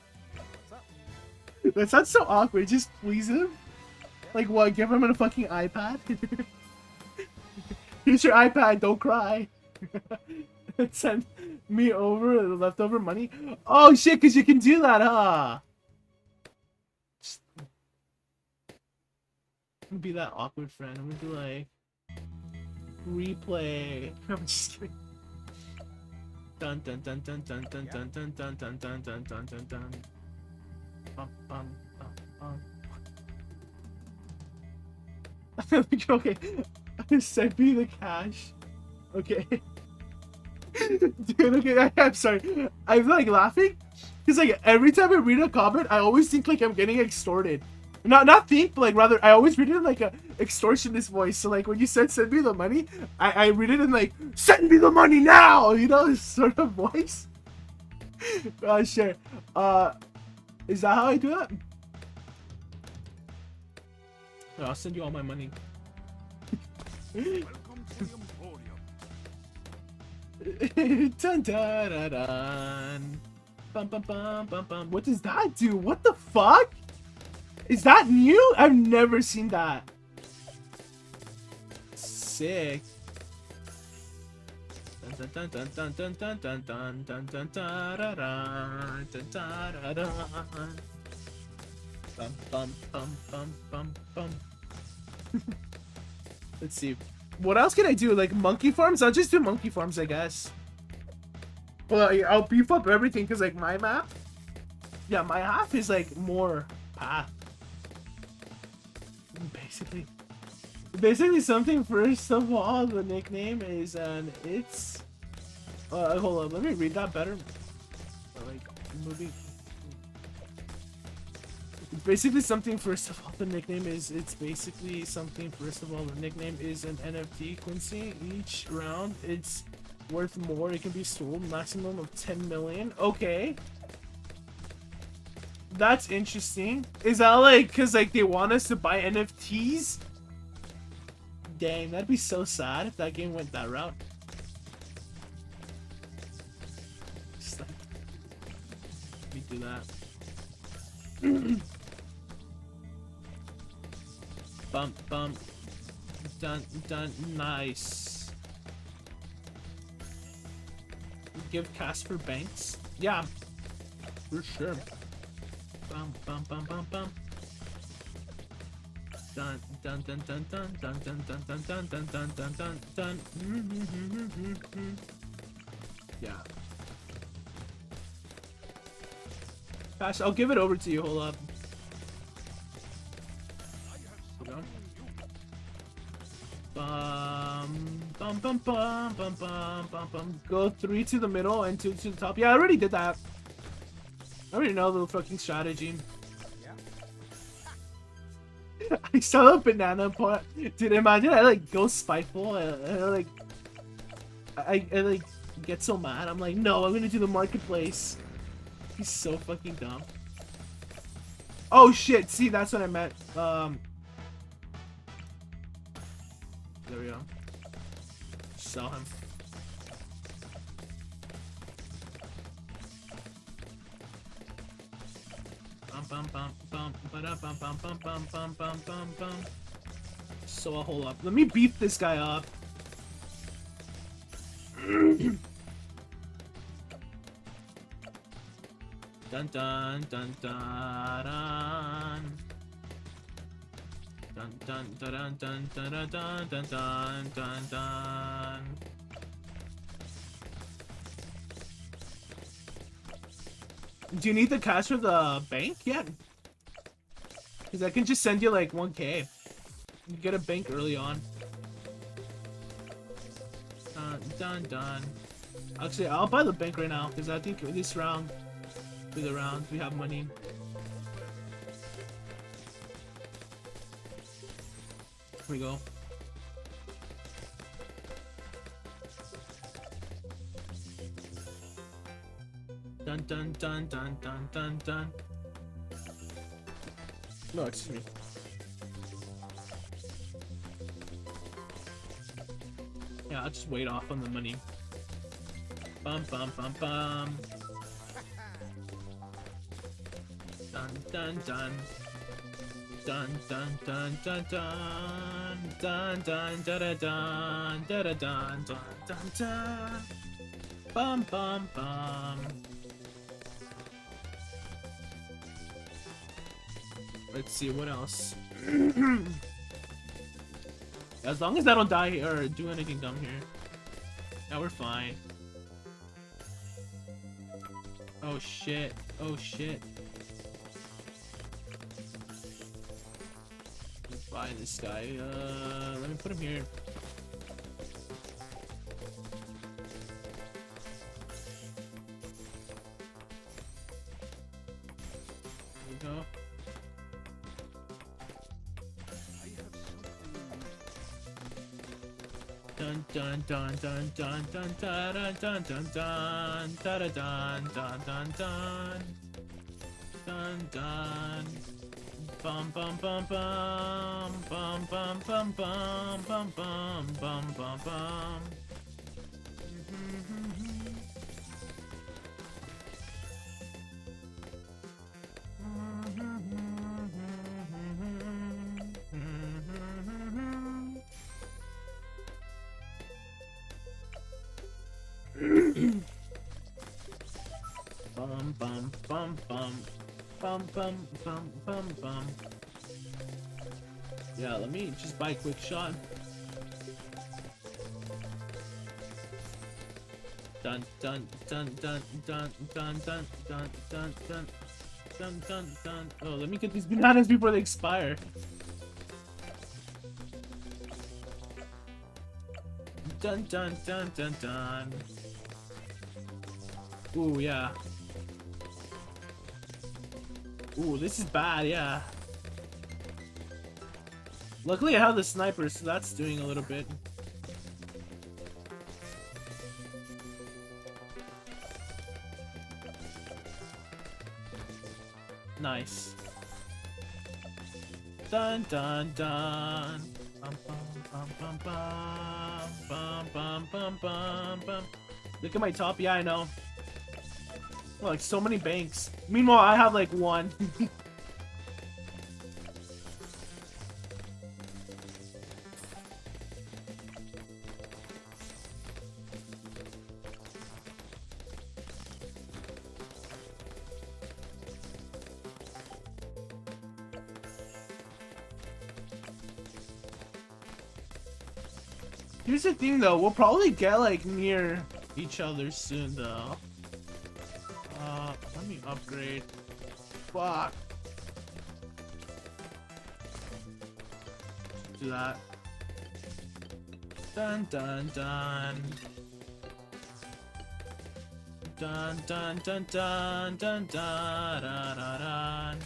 That sounds so awkward. Just please him? Like what? Give him a fucking iPad? Here's your iPad, don't cry. Send me over the leftover money. Oh shit, because you can do that, huh? Just... I'm gonna be that awkward friend. I'm gonna be like... Replay. I'm just kidding. Dun dun dun dun dun dun dun dun dun dun dun dun dun dun dun. Bum bum bum bum. Okay. Send me the cash. Okay. Dude, okay, I'm sorry. I'm like laughing because like every time I read a comment, I always think like I'm getting extorted. Not think, but like rather I always read it in like a extortionist voice. So like when you said send me the money, I read it in like send me the money now, you know, this sort of voice. Sure. Is that how I do that? I'll send you all my money. Welcome to the Emporium. Dun dun dun dun. Bum bum bum bum bum. What does that do? What the fuck? Is that new? I've never seen that. Sick. Dun dun dun dun dun dun dun dun dun dun dun dun dun dun. Bum bum bum bum bum bum. Let's see. What else can I do? Like monkey farms? I'll just do monkey farms, I guess. Well, I'll beef up everything because like my map. Yeah, my half is like more path. Basically something. First of all, the nickname is it's hold on, let me read that better. Like moving. It's basically something. First of all, the nickname is it's basically something. First of all, the nickname is an NFT, Quincy. Each round it's worth more. It can be sold maximum of 10 million. Okay. That's interesting. Is that like because like they want us to buy NFTs? Dang, that'd be so sad if that game went that route. Just like, let me do that. Bump bump. Dun dun. Nice. Give Casper Banks. Yeah, for sure. Bum bum bum bum bum. Dun dun dun dun dun dun dun dun dun dun dun dun dun dun dun. Yeah. Gosh, I'll give it over to you. Hold up. Bum bum bum bum bum bum bum. Go 3 to the middle and 2 to the top. Yeah, I already did that. I already know the fucking strategy. I saw a banana pot. Dude, imagine I like go spiteful and I like get so mad. I'm like, no, I'm gonna do the marketplace. He's so fucking dumb. Oh shit, see, that's what I meant. There we go. Sell him. Bum bum bum bum bum bum bum bum bum bum bum bum. So I'll hold up. Let me beef this guy up. Dun dun dun dun dun. Dun dun dun dun dun dun dun dun dun dun dun. Do you need the cash for the bank yet? Because I can just send you like 1K. You get a bank early on. Dun dun dun. Actually, I'll buy the bank right now because I think this round, through the rounds, we have money. Here we go. Dun dun dun dun dun dun dun. No, excuse me. Yeah, I'll just wait off on the money. Bum bum bum bum. Dun dun dun. Dun dun dun dun dun dun dun da dun da dun dun dun dun. Bum bum bum. Let's see what else. As long as I don't die or do anything dumb here, yeah, we're fine. Oh shit! Oh shit! Let's buy this guy. Let me put him here. There we go. Dun dun dun dun dun dun dun dun dun dun dun dun dun dun dun dun dun bum bum bum bum bum bum bum bum bum bum bum bum bum. Bum bum bum bum bum bum bum bum bum. Yeah, let me just buy a quick shot. Dun dun dun dun dun dun dun dun dun dun dun dun dun. Oh, let me get these bananas before they expire. Dun dun dun dun dun. Ooh, yeah. Ooh, this is bad, yeah. Luckily I have the sniper, so that's doing a little bit. Nice. Dun dun dun. Bum bum bum bum bum bum bum bum bum bum. Look at my top, yeah, I know. Oh, like so many banks. Meanwhile, I have like one. Here's the thing though, we'll probably get like near each other soon though. Let me upgrade. Fuck. Do that. Dun dun dun. Dun dun dun dun dun dun dun dun dun.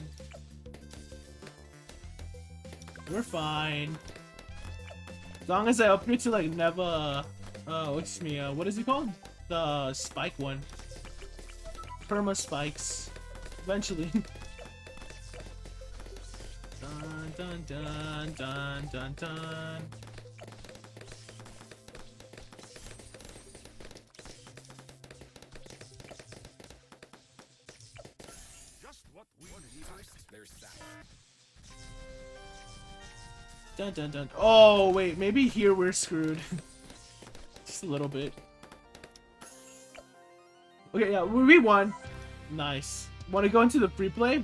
We're fine. As long as I upgrade to like never what's me, what is it called? The spike one. Perma spikes. Eventually. Dun dun dun dun dun dun. Just what we need. There's that. Dun dun dun. Oh wait, maybe here we're screwed. Just a little bit. Okay, yeah, we won. Nice. Want to go into the free play?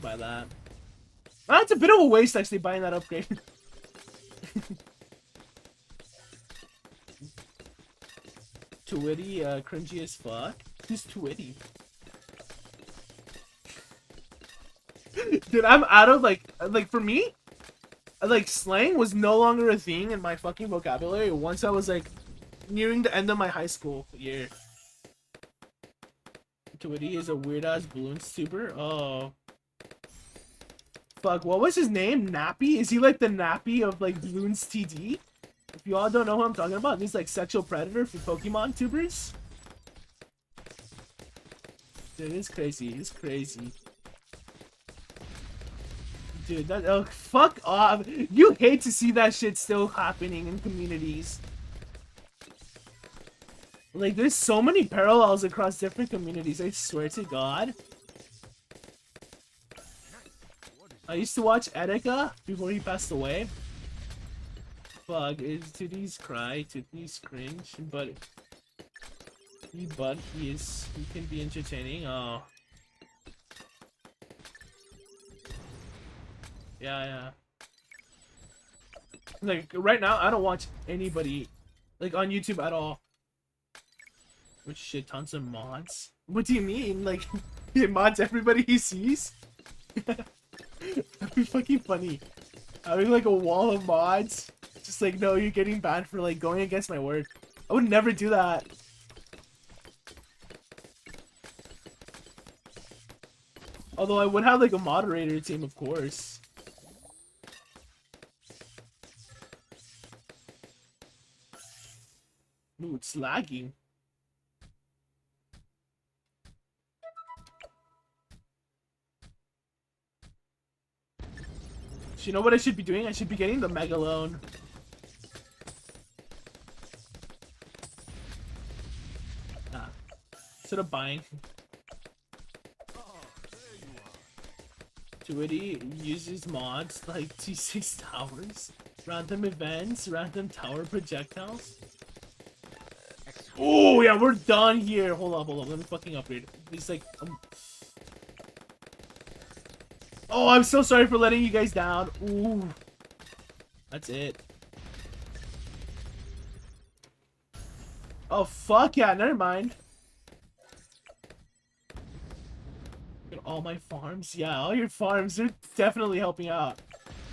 Buy that. It's a bit of a waste actually buying that upgrade. Twitty, cringy as fuck. Who's Twitty? Dude, I'm out of like for me, like slang was no longer a thing in my fucking vocabulary once I was like nearing the end of my high school year. Twitty is a weird ass Bloons tuber. Oh. Fuck, what was his name? Nappy? Is he like the Nappy of like Bloons TD? If you all don't know who I'm talking about, he's like sexual predator for Pokemon tubers. Dude, it's crazy. It's crazy. Dude, that oh, fuck off. You hate to see that shit still happening in communities. Like, there's so many parallels across different communities, I swear to God. I used to watch Etika before he passed away. Fuck, Tooties cry, Tooties cringe, but he can be entertaining. Oh. Yeah. Like, right now, I don't watch anybody, like, on YouTube at all. Which shit, tons of mods? What do you mean? Like, he mods everybody he sees? That'd be fucking funny. Having, like, a wall of mods. Just like, no, you're getting banned for, like, going against my word. I would never do that. Although I would have, like, a moderator team, of course. Ooh, it's lagging. So you know what I should be doing? I should be getting the Mega Loan. Instead of buying. Twitty uses mods like T6 towers, random events, random tower projectiles. Oh yeah, we're done here. Hold on. Let me fucking upgrade. It's like, oh, I'm so sorry for letting you guys down. Ooh, that's it. Oh fuck yeah, never mind. All my farms, yeah, all your farms, they're definitely helping out.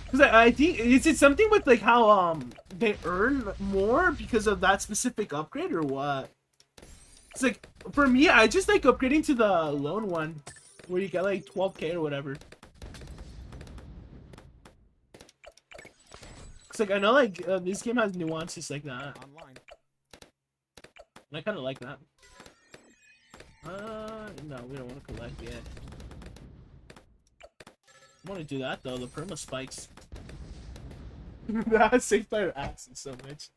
Because I think, is it something with like how they earn more because of that specific upgrade or what? It's like, for me, I just like upgrading to the lone one where you get like 12k or whatever. It's like, I know like this game has nuances like that. Online. And I kind of like that. No, we don't want to collect yet. I want to do that though, the perma spikes. That saved by your accent so much.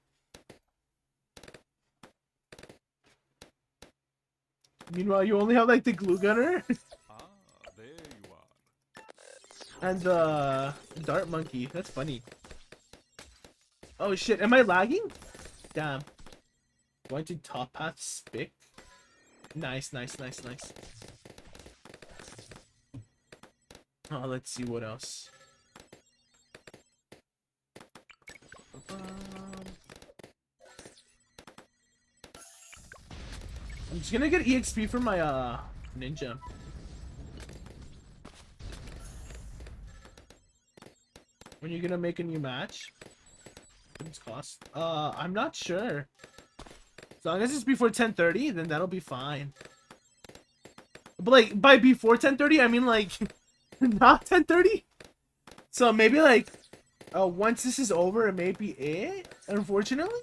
Meanwhile, you only have like the glue gunner There you are. and the dart monkey. That's funny. Oh shit, am I lagging? Damn. Going to top path spick. Nice. Oh, let's see what else. I'm just gonna get EXP for my ninja. When you're gonna make a new match? What's cost? I'm not sure. As long as it's before 10:30, then that'll be fine. But like by before 10:30, I mean like not 10:30. So maybe like once this is over, it may be it. Unfortunately.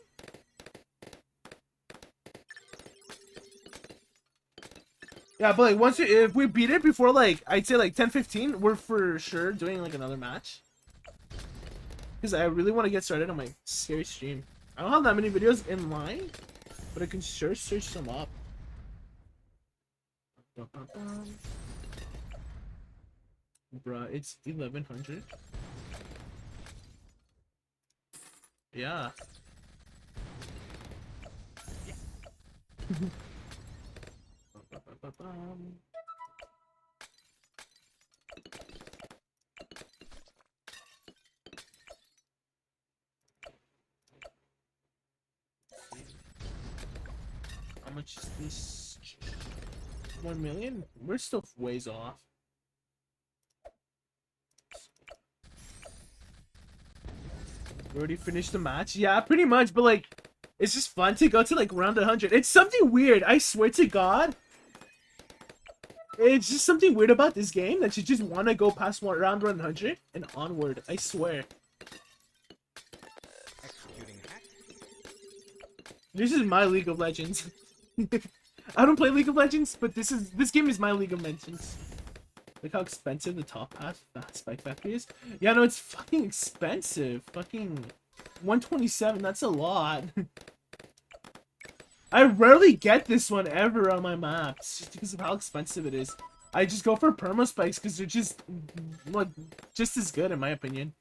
Yeah, but like if we beat it before like I'd say like 10:15, we're for sure doing like another match. Because I really want to get started on my scary stream. I don't have that many videos in line, but I can sure search some up. Bruh, it's 1100. Yeah. How much is this? 1 million? We're still ways off. We already finished the match? Yeah, pretty much, but like, it's just fun to go to like round 100. It's something weird, I swear to God. It's just something weird about this game that you just want to go past round 100 and onward, I swear. This is my League of Legends. I don't play League of Legends, but this game is my League of Legends. Look how expensive the top half Spike Factory is. Yeah, no, it's fucking expensive. Fucking 127, that's a lot. I rarely get this one ever on my maps just because of how expensive it is. I just go for perma spikes because they're just like just as good in my opinion.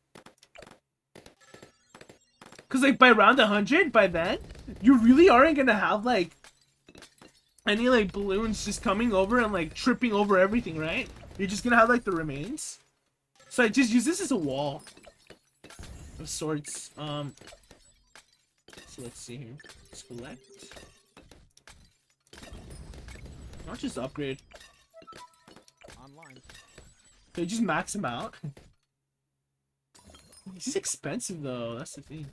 Cause like by round 100, by then, you really aren't gonna have like any like balloons just coming over and like tripping over everything, right? You're just gonna have like the remains. So I just use this as a wall of sorts. So let's see here. Select. Not just upgrade. Online. So you just max him out. He's expensive though, that's the thing.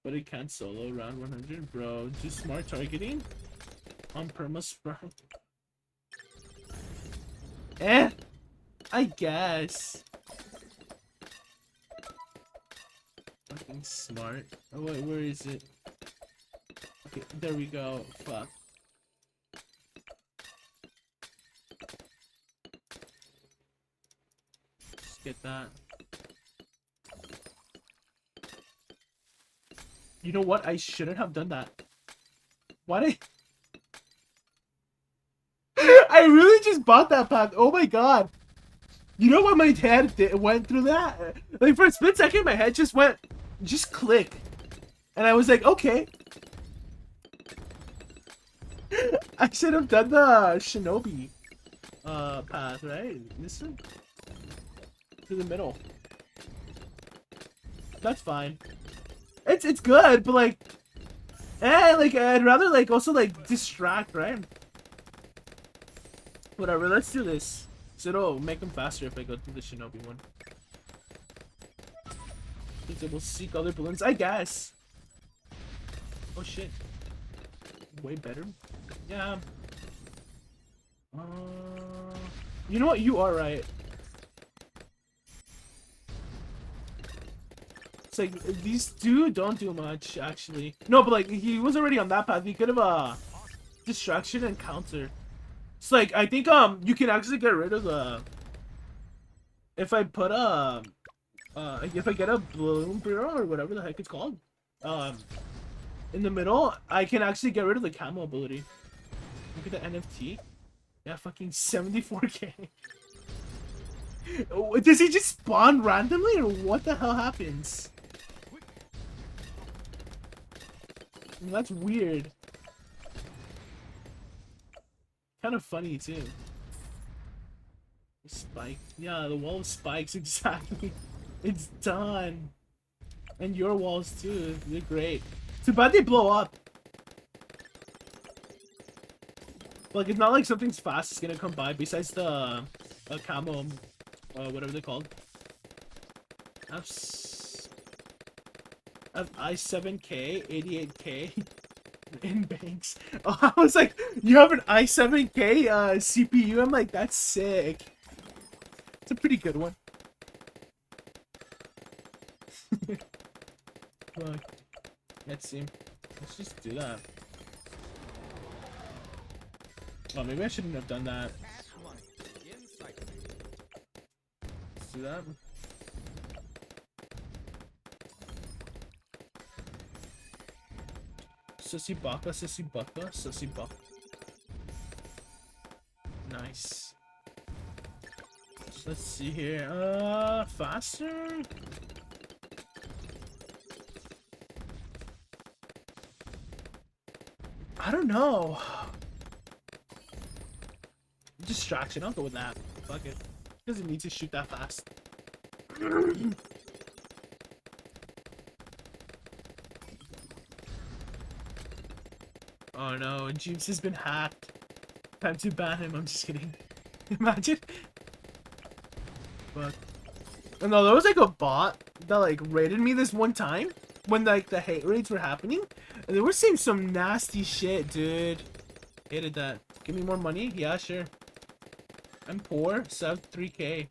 But it can't solo round 100, bro. Just smart targeting on perma sprout. I guess. Fucking smart. Oh wait, where is it? Okay, there we go. Fuck. Just get that. You know what? I shouldn't have done that. Why did I really just bought that pack? Oh my god. You know what my head went through that? Like for a split second my head just went click. And I was like, okay. I should have done the Shinobi path, right? This one? To the middle. That's fine. It's good, but like like I'd rather like also like distract, right? Whatever, let's do this. So it'll make them faster if I go through the Shinobi one. Think it will seek other balloons, I guess. Oh shit. Way better. Yeah. You know what? You are right. It's like these two don't do much actually. No, but like he was already on that path. He could have distraction and counter. It's like I think you can actually get rid of the if I put if I get a balloon bureau or whatever the heck it's called in the middle, I can actually get rid of the camo ability. Look at the NFT. Yeah, fucking 74k. Does he just spawn randomly or what the hell happens? That's weird. Kind of funny too. Spike. Yeah, the wall of spikes, exactly. It's done. And your walls too. They're great. Too bad they blow up. Like, it's not like something's fast is gonna come by besides the camo, whatever they're called. I have i7K, 88K in banks. Oh, I was like, you have an i7K CPU? I'm like, that's sick. It's a pretty good one. Fuck. Let's see. Let's just do that. Oh, maybe I shouldn't have done that. Let's do that. Sissy baka, sissy baka, sissy baka. Nice. So let's see here. Faster? I don't know. Distraction, I'll go with that. Fuck it. Doesn't need to shoot that fast. Oh no, Jeeves has been hacked. Time to ban him. I'm just kidding. Imagine. But no, there was like a bot that like raided me this one time when like the hate raids were happening, and they were saying some nasty shit, dude. Hated that. Give me more money? Yeah, sure. I'm poor, so I have 3K.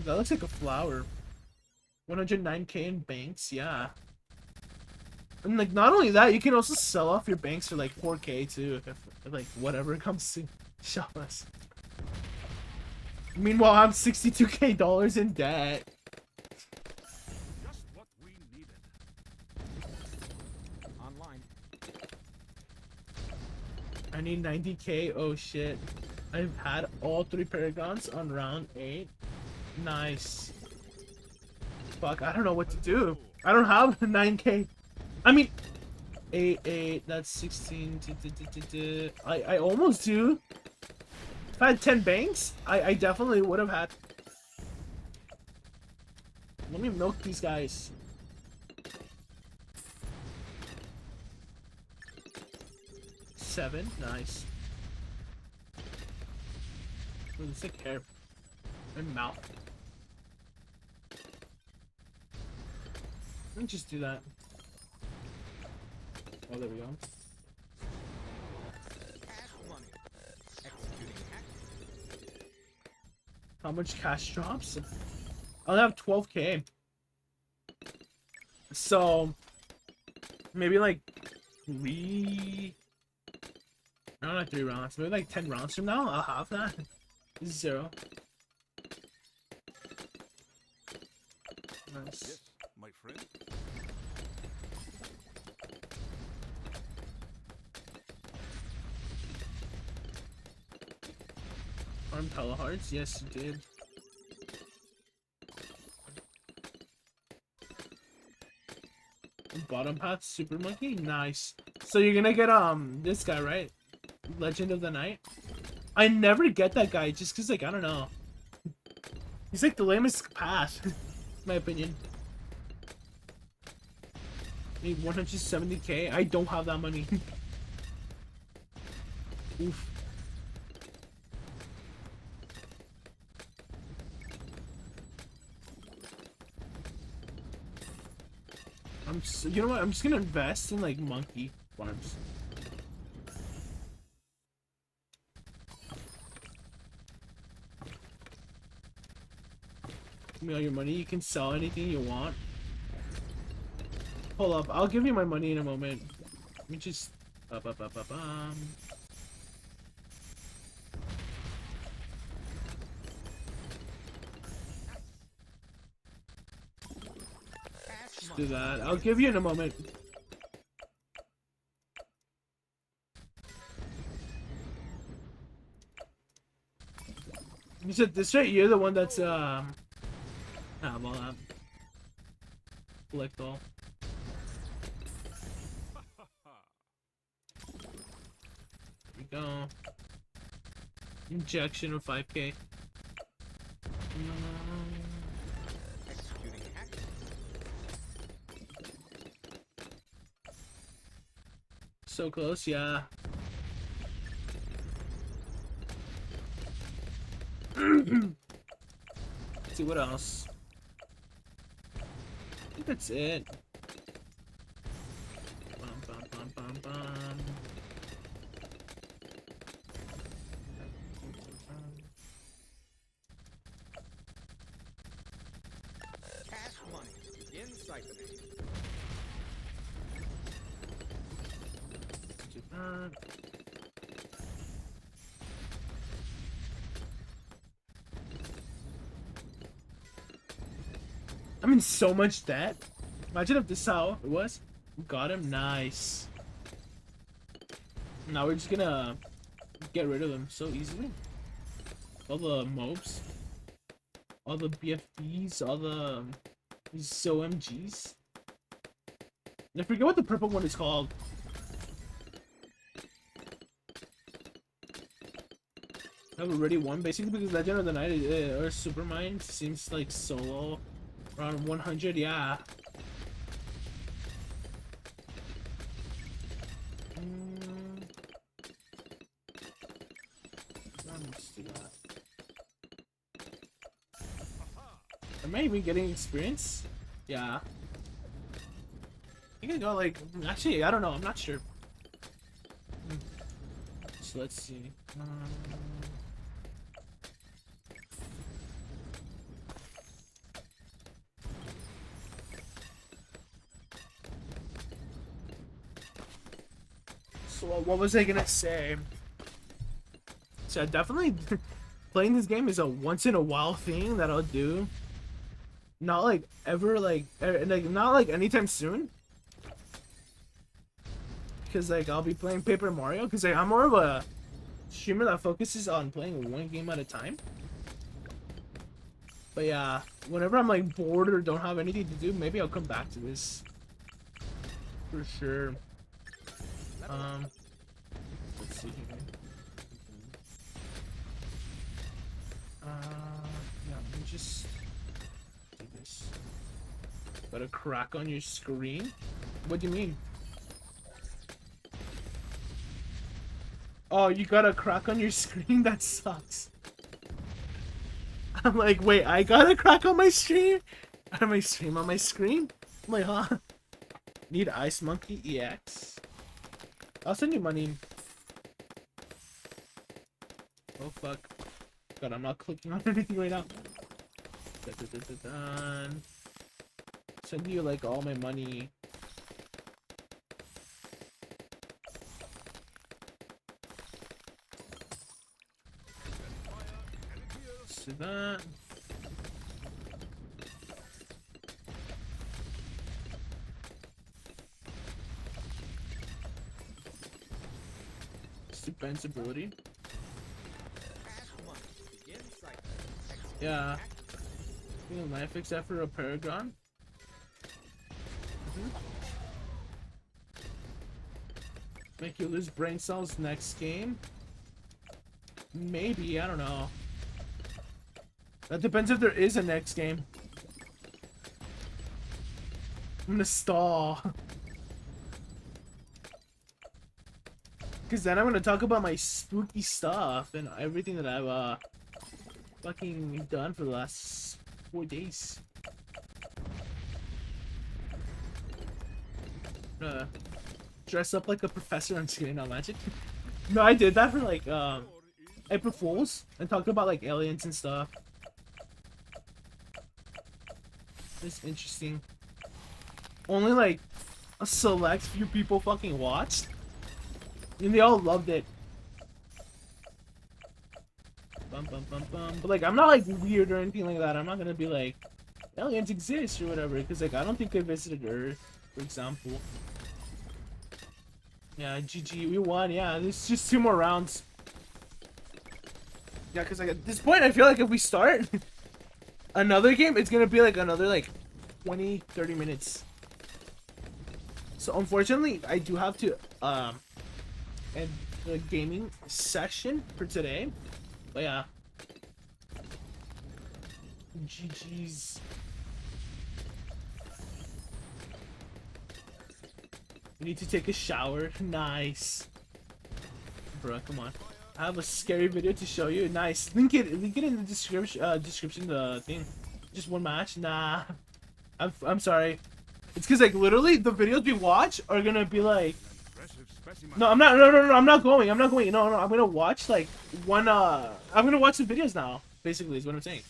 That looks like a flower. 109K in banks, yeah. And like not only that, you can also sell off your banks for like 4K too, if like whatever comes to shop us. Meanwhile, I'm $62K in debt. Just what we needed. Online. I need 90K. Oh shit. I've had all 3 paragons on round 8. Nice. Fuck, I don't know what to do. I don't have 9K. I mean, 8, that's 16. I almost do. If I had 10 banks, I definitely would have had. Let me milk these guys. Seven, nice. Ooh, it's like hair and mouth. Let me just do that. Oh, there we go. How much cash drops? I'll have 12K. So maybe like 3. I don't know, 3 rounds. Maybe like 10 rounds from now, I'll have that. 0. Nice. Yes, my friend. Arm telehearts? Yes, you did. Bottom path, super monkey? Nice. So you're gonna get, this guy, right? Legend of the Night? I never get that guy just cause, like, I don't know. He's like the lamest path, in my opinion. Need 170K? I don't have that money. Oof. You know what? I'm just gonna invest in like monkey farms. Give me all your money. You can sell anything you want. Hold up. I'll give you my money in a moment. Let me just. Just do that. I'll give you in a moment. You said this right? You're the one that's well, collect all. There we go. Injection of 5K. Executing hack. So close, yeah. Let's see what else. I think that's it. Bum, bum, bum, bum, bum. Cash money inside the name. Do that. I'm in so much debt. Imagine if this is how it was. Got him. Nice. Now we're just gonna get rid of them so easily. All the mobs, all the BFBs, all the ZOMGs. I forget what the purple one is called. I've already won basically because Legend of the Night or Supermind seems like solo around 100. Yeah. Am I even getting experience? Yeah. I think I got like, actually, I don't know, I'm not sure. So let's see. So what was I gonna say? So definitely playing this game is a once in a while thing that I'll do. Not like ever, like not like anytime soon. Because like I'll be playing Paper Mario. Because like, I'm more of a streamer that focuses on playing one game at a time. But yeah, whenever I'm like bored or don't have anything to do, maybe I'll come back to this. For sure. Let's see here. Yeah, let me just do this. Got a crack on your screen? What do you mean? Oh, you got a crack on your screen? That sucks. I'm like, wait, I got a crack on my screen? On my stream, on my screen? I'm like, huh? Need Ice Monkey EX? I'll send you money. Oh fuck. God, I'm not clicking on anything right now. Done. Send you like all my money. See that? Defense ability. Yeah. Life except for a Paragon. Make you lose brain cells next game. Maybe, I don't know. That depends if there is a next game. I'm gonna stall. Because then I'm gonna talk about my spooky stuff and everything that I've fucking done for the last 4 days. Dress up like a professor on screen on Magic. No, I did that for like April Fools and talked about like aliens and stuff. It's interesting. Only like a select few people fucking watched. And they all loved it. Bum, bum, bum, bum. But like, I'm not like weird or anything like that. I'm not gonna be like, aliens exist or whatever. Because like, I don't think they visited Earth, for example. Yeah, GG, we won. Yeah, there's just 2 more rounds. Yeah, because like at this point, I feel like if we start another game, it's gonna be like another like 20-30 minutes. So unfortunately, I do have to end the gaming session for today. But yeah. GG's. We need to take a shower. Nice. Bruh, come on. I have a scary video to show you. Nice. Link it in the description the thing. Just one match? Nah. I'm sorry. It's because like literally the videos we watch are gonna be like, no, I'm not. No, I'm not going. No, I'm gonna watch like one. I'm gonna watch the videos now. Basically, is what I'm saying.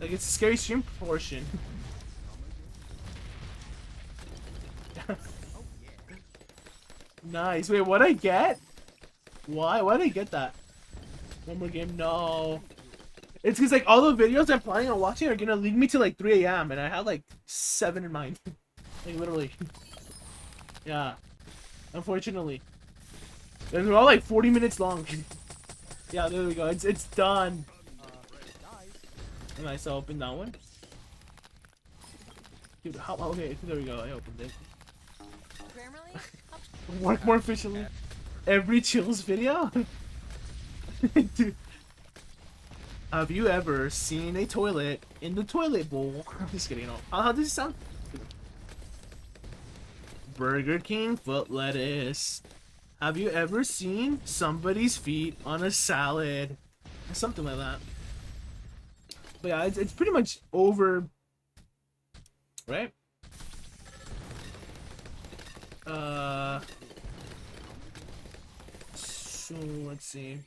Like it's a scary stream portion. Nice. Wait, what'd I get? Why? Why'd I get that? One more game? No. It's because like all the videos I'm planning on watching are gonna lead me to like 3 AM and I had like 7 in mind. Like literally. Yeah. Unfortunately. And they're all like 40 minutes long. Yeah, there we go. It's done. Nice. I opened that one. Dude, how? Okay, there we go. I opened it. Work more efficiently. Every chills video. Dude. Have you ever seen a toilet in the toilet bowl? I'm just kidding. How does it sound? Burger King foot lettuce. Have you ever seen somebody's feet on a salad? Something like that. But yeah, it's pretty much over. Right? So let's see.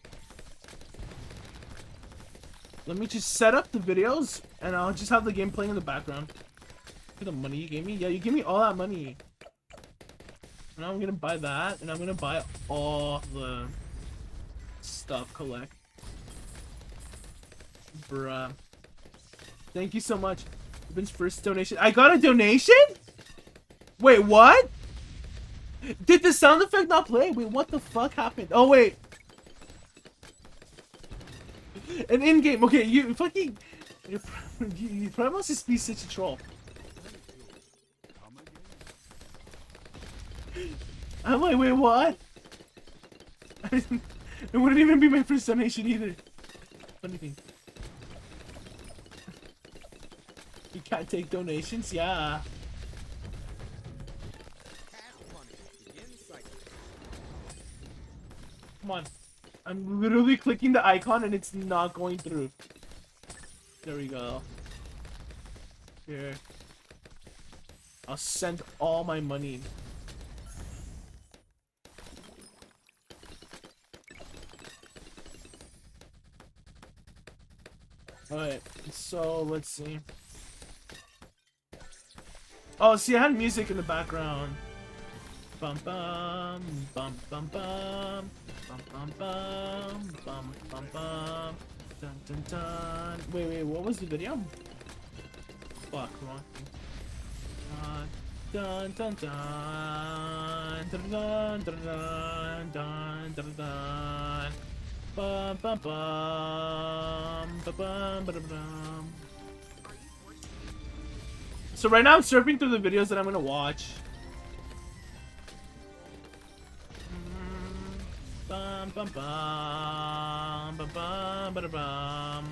Let me just set up the videos and I'll just have the game playing in the background. Look at the money you gave me. Yeah, you gave me all that money. Now I'm gonna buy that and I'm gonna buy all the stuff collect. Bruh. Thank you so much. Ruben's first donation. I got a donation? Wait, what? Did the sound effect not play? Wait, what the fuck happened? Oh, wait. An in-game. Okay, you fucking... You probably must just be such a troll. I'm like, wait, what? It wouldn't even be my first donation either. Funny thing. You can't take donations? Yeah. Come on. I'm literally clicking the icon and it's not going through. There we go. Here. I'll send all my money. Alright, so let's see. Oh, see, I had music in the background. Bum bum bum bum bum bum bum bum bum bum bum dun dun dun. Wait, what was the video? Fuck, wrong. Dun dun dun dun dun dun dun dun dun. Bum bum bum bum bum bum bum. So right now I'm surfing through the videos that I'm gonna watch. Bum bum bum bum bum bum bum.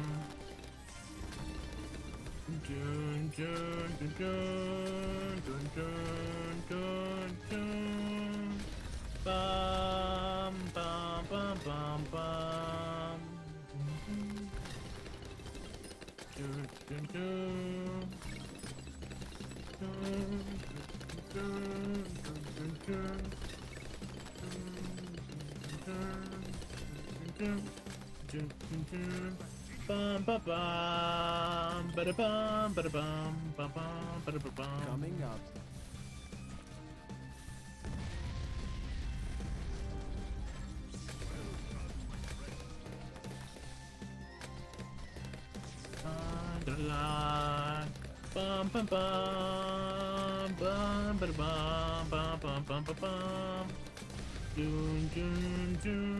Dun dun dun dun dun dun dun. Bum bum bum bum bum. Dun dun dun. Dun dun dun dun. Bum ba bum bada bum bada bum bum bum bada bum. Coming up. Bum bum bum bum bada bum bum bum bum bum bum. Dun dun dun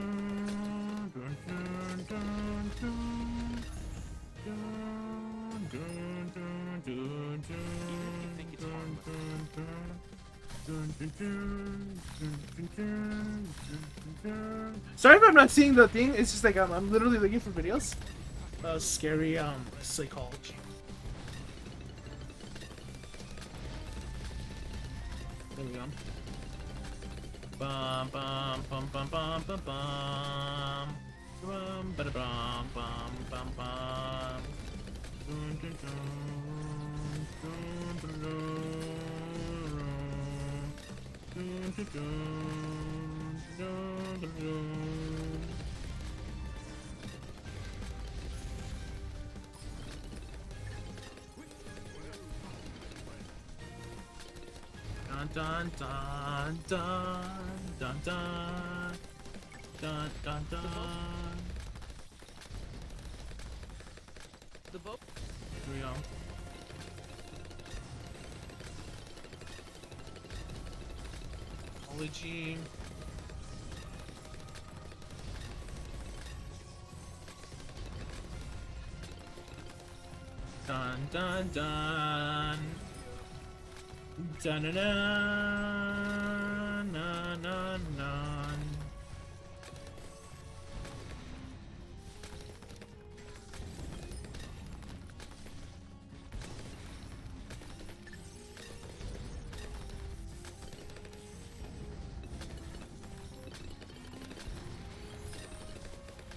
dun dun dun dun dun dun dun dun dun. Sorry if I'm not seeing the thing. It's just like I'm literally looking for videos. Scary psychology. There we go. Bum bum bum bum bum bum bum. Bum bada bum bum bum bum. Dun dun dun dun dun dun dun dun dun dun. Dun dun dun dun dun dun dun dun. The boat. Here we go. Apology. Dun dun dun. Dun dun dun dun dun dun.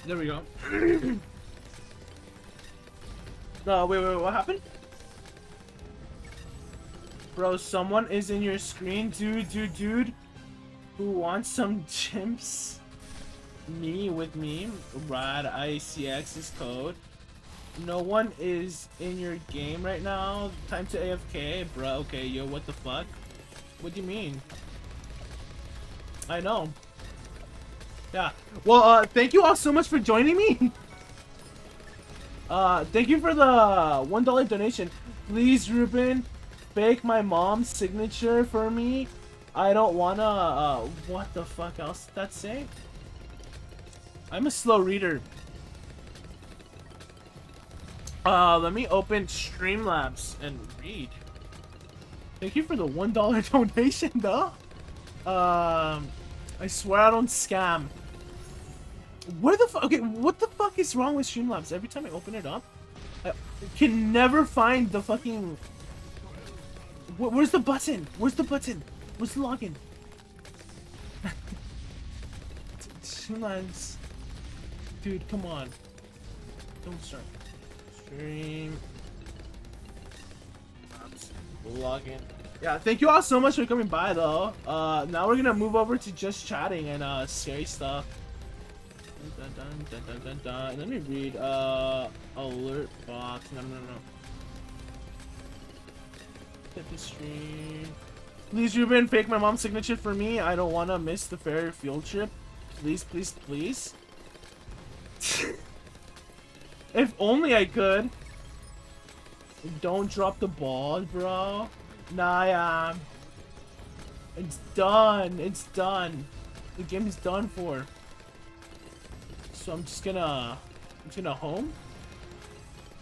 There we go. No, wait, what happened? Bro, someone is in your screen, dude. Who wants some chimps? Me with me. Rad ICX is code. No one is in your game right now. Time to AFK, bro. Okay, yo, what the fuck? What do you mean? I know. Yeah. Well, thank you all so much for joining me. Thank you for the $1 donation. Please, Ruben, fake my mom's signature for me. I don't wanna, what the fuck else did that say? I'm a slow reader. Let me open Streamlabs and read. Thank you for the $1 donation, though. I swear I don't scam. Where the fuck? Okay, what the fuck is wrong with Streamlabs? Every time I open it up, I can never find the fucking... Where's the button? Where's the button? Where's the login? Streamlabs. Dude, come on. Don't start. Stream. Login. Yeah, thank you all so much for coming by, though. Now we're gonna move over to just chatting and scary stuff. Dun, dun, dun, dun, dun, dun. Let me read. Alert box. No. Hit the stream. Please, Ruben, fake my mom's signature for me. I don't want to miss the fair field trip. Please. If only I could. Don't drop the ball, bro. Nah, it's done. It's done. The game is done for. So I'm just gonna home.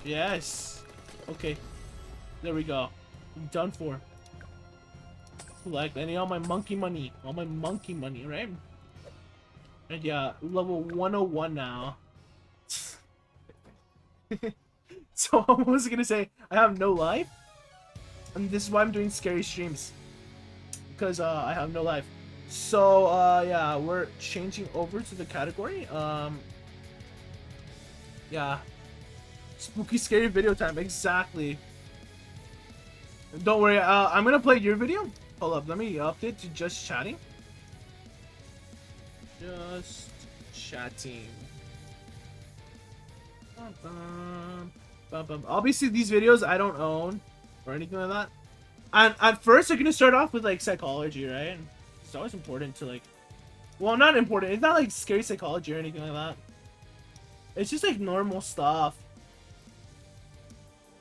Yes. Okay. There we go. I'm done for. Like, I need all my monkey money. All my monkey money, right? And yeah, level 101 now. So I was gonna say, I have no life. And this is why I'm doing scary streams. Because I have no life. So yeah, we're changing over to the category. Yeah. Spooky scary video time, exactly. Don't worry, I'm gonna play your video. Hold up, let me update to just chatting. Just chatting. Obviously these videos I don't own or anything like that. And at first they're gonna start off with like psychology, right? It's always important to like, well, not important, it's not like scary psychology or anything like that. It's just like normal stuff.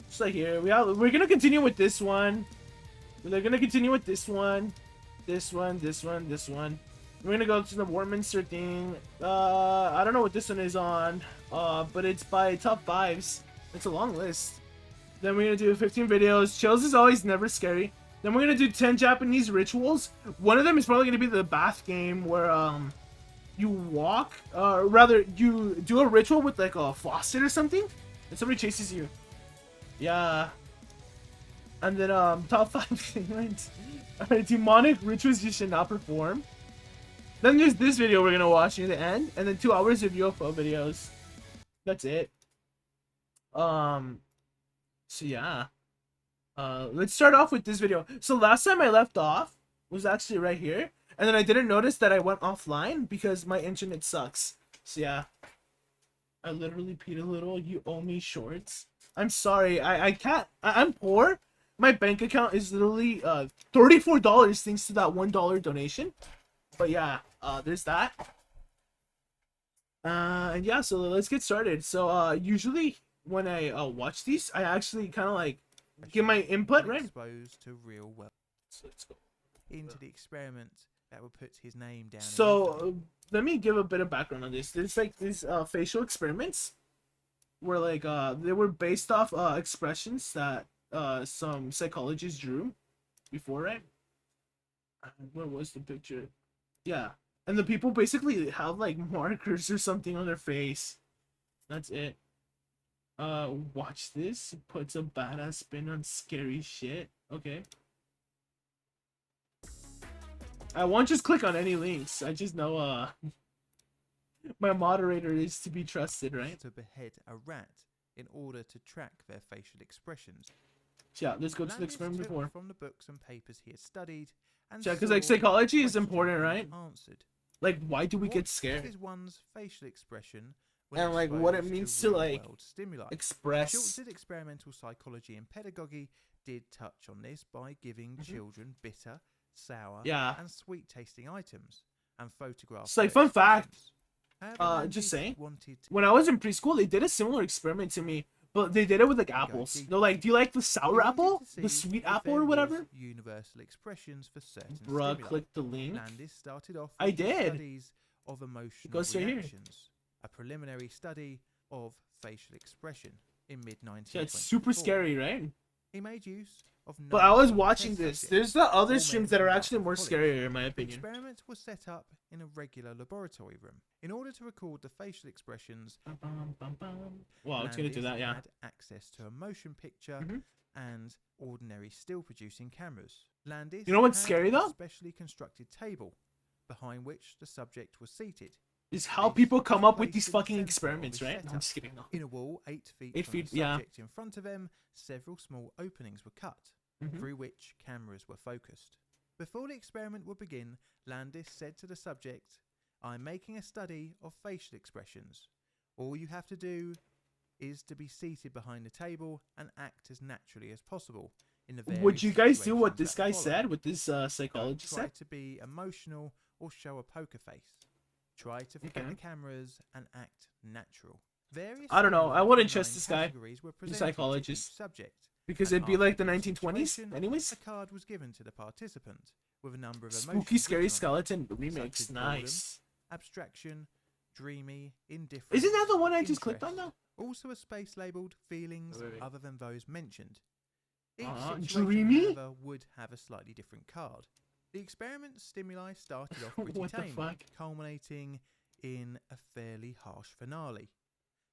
Just like here, we're gonna continue with this one. We're gonna continue with this one. This one. We're gonna go to the Warminster thing. I don't know what this one is on. But it's by top 5s. It's a long list. Then we're gonna do 15 videos. Chills is always never scary. Then we're gonna do 10 Japanese rituals. One of them is probably gonna be the bath game where you walk, rather you do a ritual with like a faucet or something, and somebody chases you. Yeah. And then top 5 things. Demonic rituals you should not perform. Then there's this video we're gonna watch near the end, and then 2 hours of UFO videos. That's it. So yeah. Let's start off with this video. So last time I left off was actually right here, and then I didn't notice that I went offline because my internet sucks. So yeah. I literally peed a little. You owe me shorts. I'm sorry. I can't. I'm poor. My bank account is literally $34 thanks to that $1 donation. But yeah, there's that. And yeah, so let's get started. So usually when I watch these, I actually kind of like give my input, right? Exposed to real wealth. So let's go Into the experiment that will put his name down. So let me give a bit of background on this. There's like these facial experiments were like they were based off expressions that some psychologists drew before, right? Where was the picture? Yeah. And the people basically have like markers or something on their face. That's it. Watch this. Puts a badass spin on scary shit. Okay. I won't just click on any links. I just know my moderator is to be trusted, right? To behead a rat in order to track their facial expressions. Yeah, let's go to the Landis experiment took before. from the books and papers he had studied, and Yeah, because like psychology is important, right? Answered. Like, why do we What get scared? is one's facial expression when And like, what it exposed means to real-world like stimuli? express. Schultz's experimental psychology and pedagogy did touch on this by giving children bitter, sour, Yeah. and sweet-tasting items and photographs. It's like, fun fact. However, Just saying. wanted When I was in preschool, they did a similar experiment to me, but they did it with like apples. deep. They're like, do you like the he sour wanted apple, to see the sweet if apple, there or was whatever? Universal expressions for certain Bruh, stimuli. click the link. Landis started off I with the did. studies of emotional goes straight here. reactions, a preliminary study of facial expression in mid-1924. Yeah, it's super scary, right? He made use of But I was 9 watching test this. subjects, There's the other all streams men that are from actually more Dartmouth scarier, in my The opinion. experiment was set up in a regular laboratory room. In order to record the facial expressions, Wow, it's gonna do Landis that, yeah. had access to a motion picture Mhm. and ordinary still-producing cameras. Landis You know what's had scary, a though? specially constructed table behind which the subject was seated. Is how This people was come up with placed these in the fucking centre of experiments, his right? No, I'm setup. just kidding. No. In a wall 8 feet 8 from feet, the yeah. subject in front of them, several small openings were cut, Mhm. through which cameras were focused. Before the experiment would begin, Landis said to the subject, "I'm making a study of facial expressions. All you have to do is to be seated behind the table and act as naturally as possible in the various Would you guys do what situations this that guy follow. said? What this Don't psychologist try said? to be emotional or show a poker face. Try to forget Okay. the cameras and act natural." Various I don't know. stimuli I wouldn't from trust 9 this guy. categories were He's a presented to each psychologist. subject. Because And it'd be like the after each 1920s, situation, anyways. A card was given to the participant with a number of Spooky emotions Scary written on it, Skeleton such remix. as boredom, Nice. abstraction, dreamy, indifferent. Isn't that the one I just clicked on interest. though? Also a space labelled feelings Wait. other than those mentioned. Each Dreamy? situation, however, would have a slightly different card. The experiment stimuli started off pretty What the tame, fuck? culminating in a fairly harsh finale.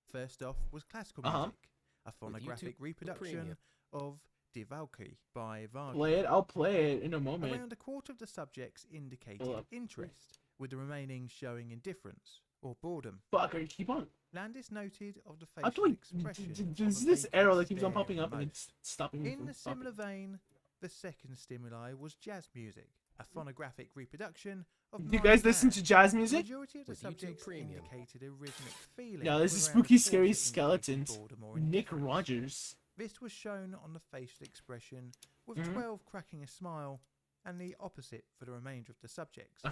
First off was classical Uh-huh. music, a phonographic YouTube reproduction Premium. of Die Valkyrie by Wagner. Play it. I'll play it in a moment. Around a quarter of the subjects indicated Hold up. interest, with the remaining showing indifference or boredom. Fuck, are you keep on? Landis noted of the How do facial I? expression There's of a this vacant arrow that keeps on stare popping up and most. it's stopping me In from a similar stopping. vein, the second stimuli was jazz music, a phonographic reproduction of Do you guys Marvin listen Gaye. to jazz The music? majority of the With YouTube subjects Premium. indicated a rhythmic feeling. Yeah, this with is around a Spooky quarter Scary indicating Skeletons. boredom or Nick indifference. Rogers. This was shown on the facial expression, with Mhm. 12 cracking a smile, and the opposite for the remainder of the subjects.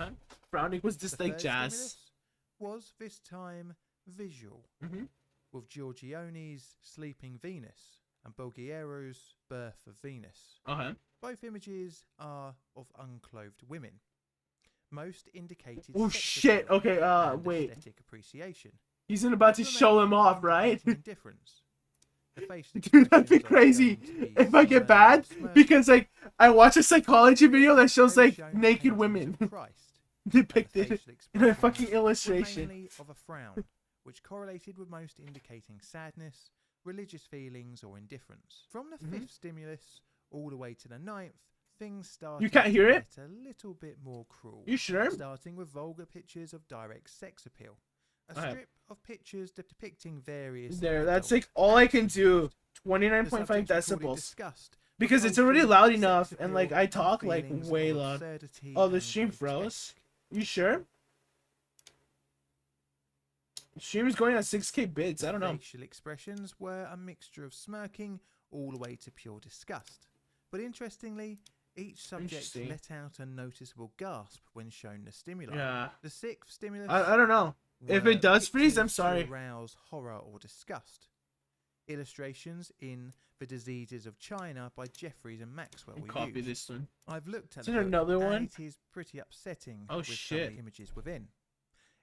Browning was just The like third jazz. stimulus was this time visual, Mhm. with Giorgione's Sleeping Venus and Bulgiero's Birth of Venus. Both images are of unclothed women. Most indicated Oh sex shit. appeal Okay. and Wait. aesthetic appreciation. He's about to The show remaining him off, right? indicating indifference. The facial Dude, that'd be expressions are crazy shown to be if I get smirking bad or smirking. because like I watch a psychology video that shows Very like shown naked paintings women of Christ, and the depicted facial in a expressions fucking were illustration. mainly of a frown, which correlated with most indicating sadness, religious feelings, or indifference. From the fifth stimulus all the way to the ninth, things started can't hear to it? get a little bit more cruel. You sure? Starting with vulgar pictures of direct sex appeal. A Okay. strip of pictures depicting various There, that's adult like all I acts can do. used. The 29.5 subjects recorded decibels. disgust, Because it's already repulsion, loud sex enough and like appeal, I talk and like feelings way of loud. absurdity Oh, the and stream froze? grotesque. You sure? Stream is going at 6K bits. I don't know. Facial expressions were a mixture of smirking all the way to pure disgust. But interestingly, each subject Interesting. let out a noticeable gasp when shown the stimuli. Yeah. The sixth stimulus. I don't know. If were it does freeze, I'm pictures to sorry. arouse horror or disgust. Illustrations in The Diseases of China by Jeffries and Maxwell were Copy used. this one. I've looked at Is the there book, another and one? it is pretty upsetting Oh, with some of shit. the images within.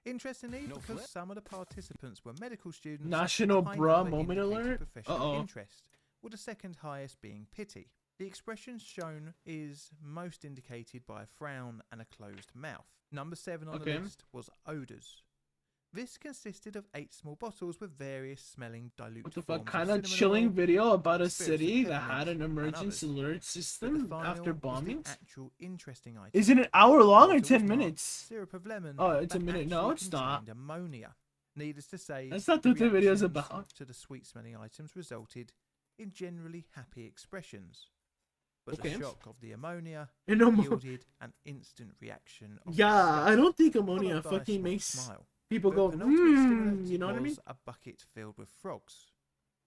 Interestingly, because some of the participants were medical students, National a high bra number moment indicated alert. professional interest, with the second highest being pity. The expression shown is most indicated by a frown and a closed mouth. Number 7 on the list was odours. This consisted of 8 small bottles with various smelling dilute What the forms fuck? of Kind of cinnamon chilling oil, video about a spirits of city that peppermint, had an and emergency others. alert But the system final after was the bombings. actual interesting item. Is it an hour long or Water was 10 marked minutes? Syrup of lemon. Oh, it's a that minute. No, actually it's not. contained ammonia. Needless to say, That's not what the video's reactions about. to the sweet-smelling items resulted in generally happy expressions. But Okay. the shock of the ammonia And no more. yielded an instant reaction of Yeah, disgust, I don't think followed ammonia by a fucking small makes smile. people The go, penultimate stimulant you know what I mean? was a bucket filled with frogs.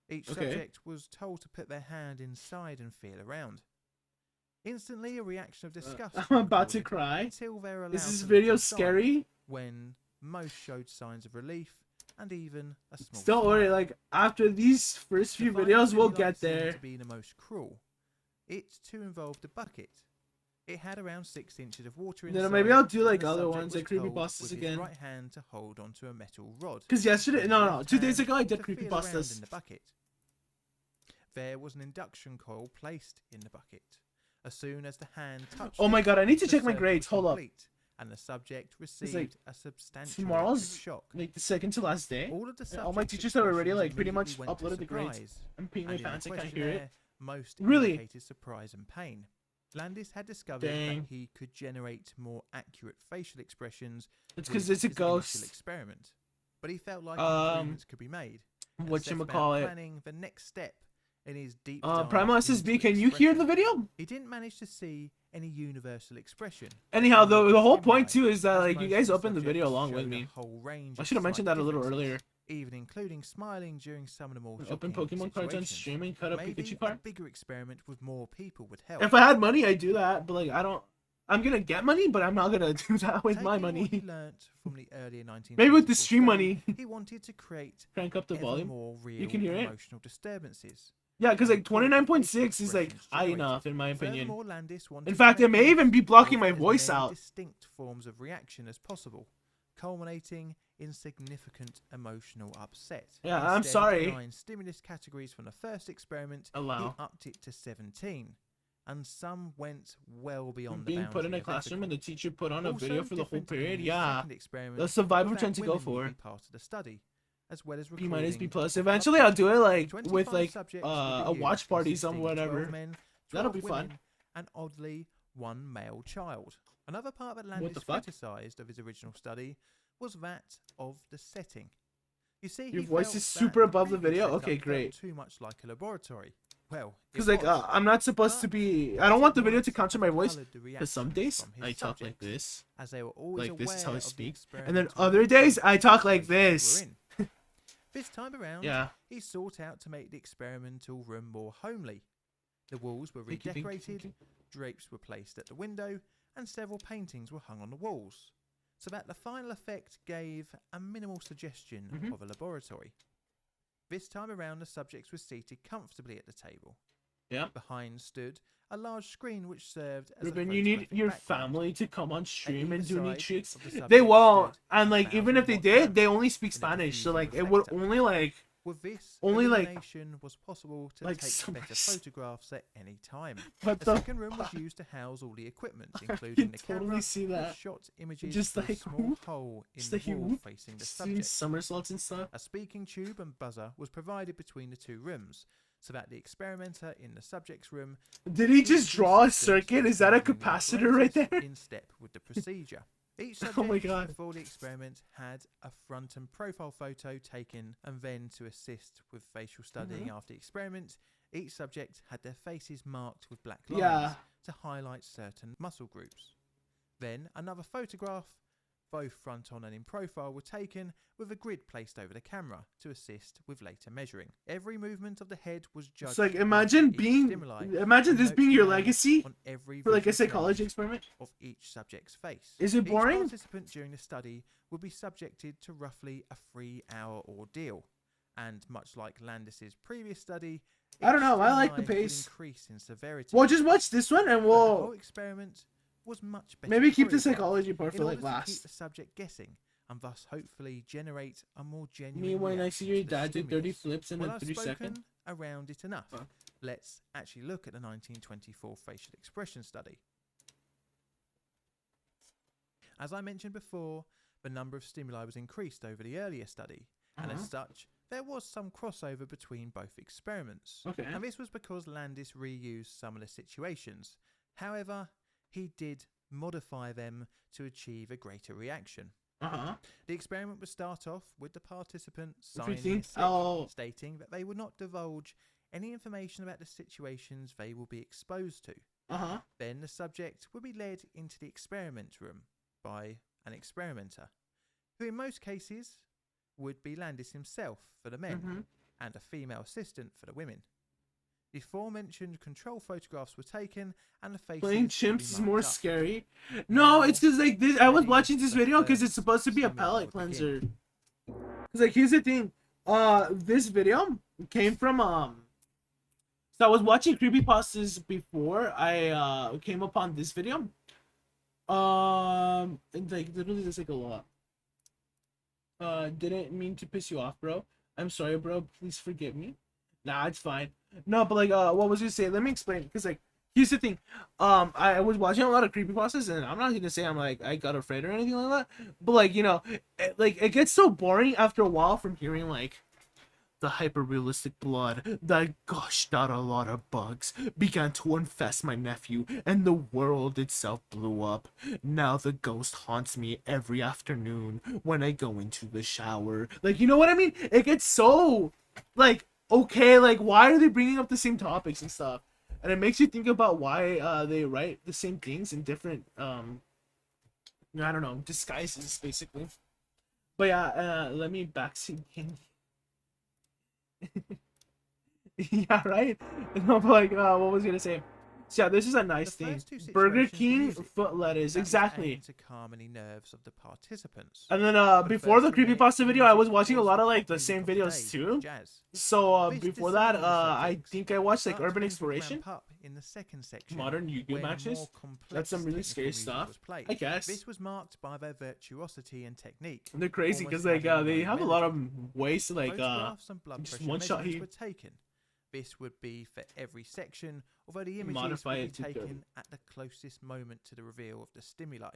Each Okay. subject was told to put their hand inside and feel around. Instantly, a reaction of disgust. I'm was about to recorded cry. Until they were allowed Is this to look video inside, scary? when most showed signs of relief and even a small Don't worry, smile. like after these first few The final videos, we'll stimulant get seemed there. to be the most cruel. It too involved a bucket. It had around 6 inches of water inside. Then maybe I'll do and like the other subject ones, was like told creepypastas with again. his right hand to hold onto a metal rod. Because yesterday, and no, his no, left 2 days hand ago I did to feel around creepypastas. in the bucket. There was an induction coil placed in the bucket. As soon as the hand touched Oh my it, god, I need to the check my circle grades. was Hold up. complete, and the subject received a substantial Tomorrow's electric shock. like the second to last day. All of the All my subject's teachers have already expressions like pretty much immediately went to uploaded the grades. surprise, I'm peeing my and in the pants, I can't hear it. questionnaire, most Really? indicated surprise and pain. Landis had discovered Dang. that he could generate more accurate facial expressions. It's because with it's a his initial ghost. experiment, but he felt like improvements could be made. and set about Whatchamacallit. planning the next step in his deep dive Primal into SSB, can you hear the expression. video? He didn't manage to see any universal expression. Anyhow, the whole point Stimuli, too is that as like you most guys of opened the video subjects along with showed a me. whole range I of should have mentioned slight that a little differences, earlier. even including smiling during some of the more Open shocking Pokemon cards on situations. stream and cut a Maybe Pikachu a card. bigger experiment with more people would help. If I had money, I'd do that. But like, I don't. I'm gonna get money, but I'm not gonna do that with my Taking what he money. learnt from the earlier 1920s Maybe with the stream money. he wanted to create Crank up the ever volume. more real You can hear it. emotional disturbances. Yeah, because like Recorded 29.6 is like expressions high generated. enough in my opinion. Furthermore, Landis wanted In to fact, it make may even be blocking my of as voice many out. distinct forms of reaction as possible, culminating in significant emotional upset. Yeah, I'm Instead of sorry. 9 stimulus categories from the first experiment, Allow. he upped it to 17, and some went well beyond Being the put in boundary a of classroom and ethical. the teacher put on a Also video for the whole different in period. the Yeah, second experiment that's the vibe I'm was trying that to go women would for. be part of the study, as well as B minus, B recording plus. of Eventually, up I'll do it like 25 with like subjects would be a watch used, party, consisting some of whatever. 12 men, That'll 12 be fun. women, and oddly, 1 male child. Another part that the Landis fuck? criticised of his original study was that of the setting. You see, Your he voice felt is that super the above the previous video? setup Okay, felt great. too much like a laboratory. Well, it Because like was, I'm not supposed to but be. I don't want the video to it counter my voice. coloured the Because some reactions days from his I talk like subjects, this, as they were always like this is how I aware of the speak, and then experimental other days I talk like situations they this. were in. This time around, Yeah. he sought out to make the experimental room more homely. The walls were Thank you, thank you, thank redecorated, drapes were placed at the window, and several paintings were hung on the walls, so that the final effect gave a minimal suggestion Mhm. of a laboratory. This time around, the subjects were seated comfortably at the table. Yeah. Behind stood a large screen which served as Ruben, a you need photographic your background. family to come on stream either and do neat side tricks. of the They subject won't, stood and a like even if they 1,000-watt did, lamp they only speak in a Spanish, so diffusing like it would reflector. only like With this, only, like- illumination was possible to like take some- better photographs at any time. what The the. second room was fuck? used to house all the equipment, I including can the totally camera, see which that. shot images Just through a like small whoop, hole in just the like wall whoop, facing the Just doing subject. somersaults and stuff. A speaking tube and buzzer was provided between the two rooms, so that the experimenter in the subject's room Did he could just be draw a assisted circuit? in Is that a finding the capacitor right apparatus there? in step with the procedure. Each Oh subject my God. before the experiment had a front and profile photo taken, and then to assist with facial studying Mm-hmm. after the experiment, each subject had their faces marked with black lines Yeah. to highlight certain muscle groups. Then another photograph, both front on and in profile, were taken with a grid placed over the camera to assist with later measuring. Every movement of the head was judged. It's like after imagine each being, stimuli, imagine and this notes being were your made legacy on every for like a visual psychology change experiment. of each subject's face. Is it boring? Each participant during the study would be subjected to roughly a 3-hour ordeal, and much like Landis's previous study, I don't each know, I like the stimuli would pace. increase in severity. Well, just watch this one and But the whole we'll experiment was much better maybe keep the choreographed psychology part in for order like to keep last. the subject guessing and thus hopefully generate a more genuine Me when I see your reaction to the dad do 30 stimulus. flips in Well, a I've 3 spoken second. around it enough. Fuck. Let's actually look at the 1924 facial expression study. As I mentioned before, the number of stimuli was increased over the earlier study, and as such, there was some crossover between both experiments. Okay. And this was because Landis reused some of the situations. However, he did modify them to achieve a greater reaction. The experiment would start off with the participants signing a slip stating that they would not divulge any information about the situations they will be exposed to. Then the subject would be led into the experiment room by an experimenter, who in most cases would be Landis himself for the men and a female assistant for the women. The aforementioned control photographs were taken and the faces Playing would be chimps is marked more up. scary. No, it's because like this. I was ready, watching this the video because first it's supposed to be a stimuli palate would cleanser. begin. Cause like here's the thing. This video came from So I was watching creepypastas before I came upon this video. And like literally there's like a lot. Didn't mean to piss you off, bro. I'm sorry, bro. Please forgive me. Nah, it's fine. No, but like what was you saying? Let me explain. Because like here's the thing. I was watching a lot of creepypastas, and I'm not gonna say I'm like I got afraid or anything like that. But like, you know, it gets so boring after a while from hearing like the hyper-realistic blood that gushed out a lot of bugs began to infest my nephew, and the world itself blew up. Now the ghost haunts me every afternoon when I go into the shower. Like, you know what I mean? It gets so, like, okay, like, why are they bringing up the same topics and stuff? And it makes you think about why they write the same things in different, I don't know, disguises, basically. But yeah, let me backseat again. Yeah, right. No, but like, what was I gonna say? So yeah, this is a nice thing. Burger King foot lettuce, exactly. To calm any nerves of the participants. And then before the creepypasta video, I was watching a lot of like the same videos too. So before that, I think I watched like Urban Exploration, in the second section, modern YouTube matches. That's some really scary stuff, I guess. This was marked by their virtuosity and technique. They're crazy because like they have a lot of ways to like just one shot heat. Were taken. This would be for every section, although the images Modify would be it to taken at the closest moment to the reveal of the stimuli.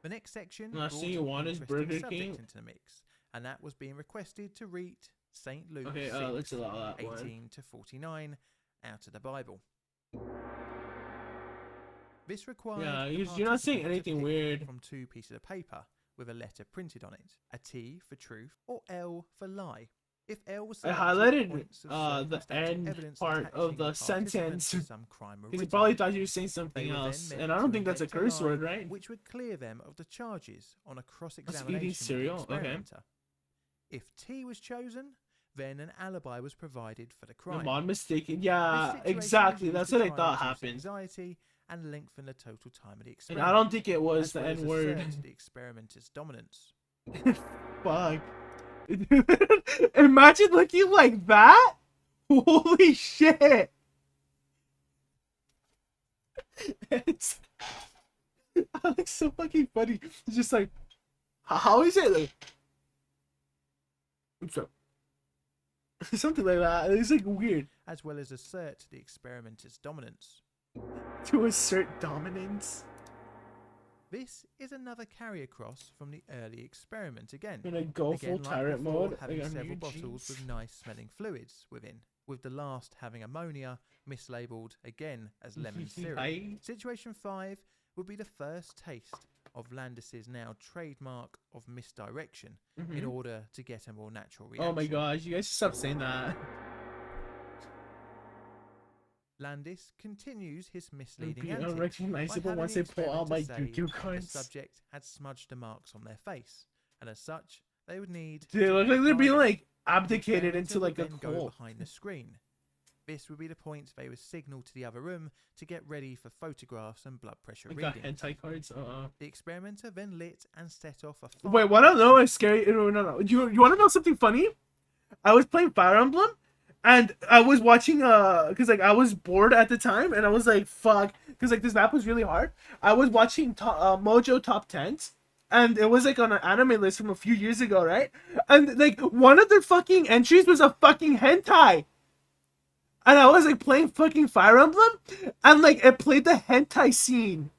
The next section brought thing you want is interesting Burger subject King. into the mix, and that was being requested to read St. Luke Okay, 6, let's allow that 18 one. to 49 out of the Bible. This required you're not saying the participant to anything pick weird. from two pieces of paper with a letter printed on it, a T for truth or L for lie. If L was I selected, highlighted points of the circumstantial end evidence part attaching of the participants sentence to some crime were because you written. probably thought you were saying They something were then else, meant and I to don't think that's a invent curse lie, word, right? which would clear them of the charges on a That's cross-examination eating with the cereal. Okay. experimenter. If T was chosen, then an alibi was provided for the crime. I'm not mistaken. This Yeah, situation exactly. was That's used what to I try and thought reduce happened. Anxiety and lengthen the total time of the And experiment. I don't think it was as the well as N word. assert the experimenter's dominance. Fuck. Imagine looking like that. Holy shit. It's Alex so fucking funny. It's just like, how is it? Like, what's up? Something like that. It's like weird. As well as assert the experimenter's dominance. To assert dominance. This is another carry across from the early experiment again. When I go full Again, like tyrant before, mode, having I got several new bottles jeans. with nice smelling fluids within, with the last having ammonia, mislabeled again as lemon syrup. Aye. Situation 5 would be the first taste of Landis's now trademark of misdirection in order to get a more natural reaction. Oh my gosh, you guys should stop saying that. Landis continues his misleading Be antics unrecognizable by having once the I pull out my experimenter say Yu-Gi-Oh the cards. subject had smudged the marks on their face, and as such, they would need They to look be like they're being guided. like The abdicated experimenter into would like a then go cult. behind the screen. This would be the point they would signal to the other room to get ready for photographs and blood pressure I got readings. hentai cards. The experimenter then lit and set off a Wait, fire. what I don't know is scary. No. You want to know something funny? I was playing Fire Emblem, And I was watching because like I was bored at the time, and I was like, fuck, because like this map was really hard. I was watching Mojo Top Tens, and it was like on an anime list from a few years ago, right? And like one of their fucking entries was a fucking hentai. And I was like playing fucking Fire Emblem, and like it played the hentai scene,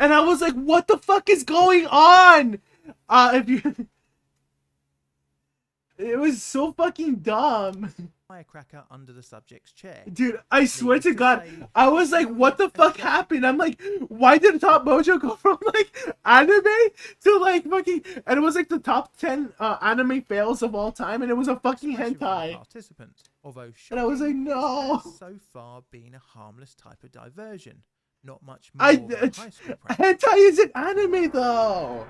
and I was like, "What the fuck is going on?" If you, it was so fucking dumb, firecracker under the subject's chair. dude. I swear Needless to to God, say, I was like, "What the fuck happened?" I'm like, "Why did Top Mojo go from like anime to like fucking?" And it was like the top 10 anime fails of all time, and it was a fucking Especially from the hentai. participant, although And I was like, shocking, "No." this has so far been a harmless type of diversion. Not much more than a high school prank. Hentai isn't anime though.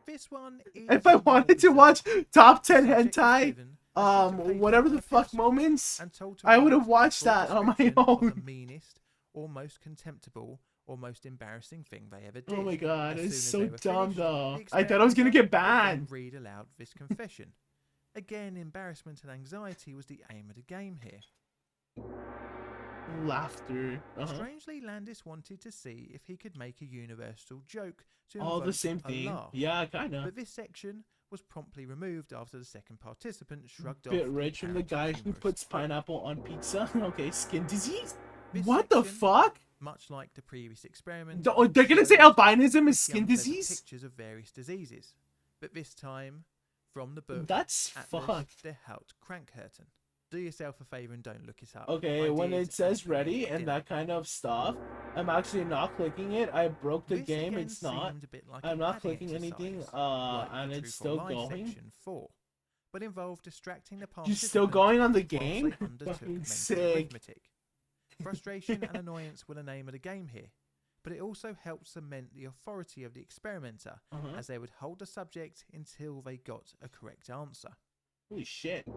This one is If I wanted to more watch bizarre. top The 10 subject was hentai, given a sheet of paper whatever and the a fuck pencil moments, and told to I would write have watched a short that on my description of own. the meanest or most contemptible or most embarrassing thing they ever did. Oh my god, As it's soon as so they were dumb finished, though. the I thought I was gonna get experimenter would then banned. read aloud this confession. Again, embarrassment and anxiety was the aim of the game here. Laughter. Strangely, Landis wanted to see if he could make a universal joke to All the invoke same a thing. laugh. Yeah, kinda. But this section was promptly removed after the second participant shrugged off Bit the rich from the apparent guy who humorous puts quote. pineapple on pizza. Okay, skin disease. This What the section, fuck? much like the previous experiment, They're gonna say showed albinism is pretty skin unpleasant disease? pictures of various diseases, but this time from the book That's Atlas fucked. der Hautkrankheiten. Do yourself a favor and don't look it up. Okay, I when did, it says and ready I and didn't. that kind of stuff, I'm actually not clicking it. I broke the This game. again It's not. seemed a bit like I'm a not padding clicking anything. exercise, like And the it's Truth or still Lie going. section 4, but involved distracting the You're participant still going on the whilst game? they undertook Fucking mental sick. arithmetic. Frustration and annoyance were the name of the game here, but it also helped cement the authority of the experimenter, as they would hold the subject until they got a correct answer. Holy shit.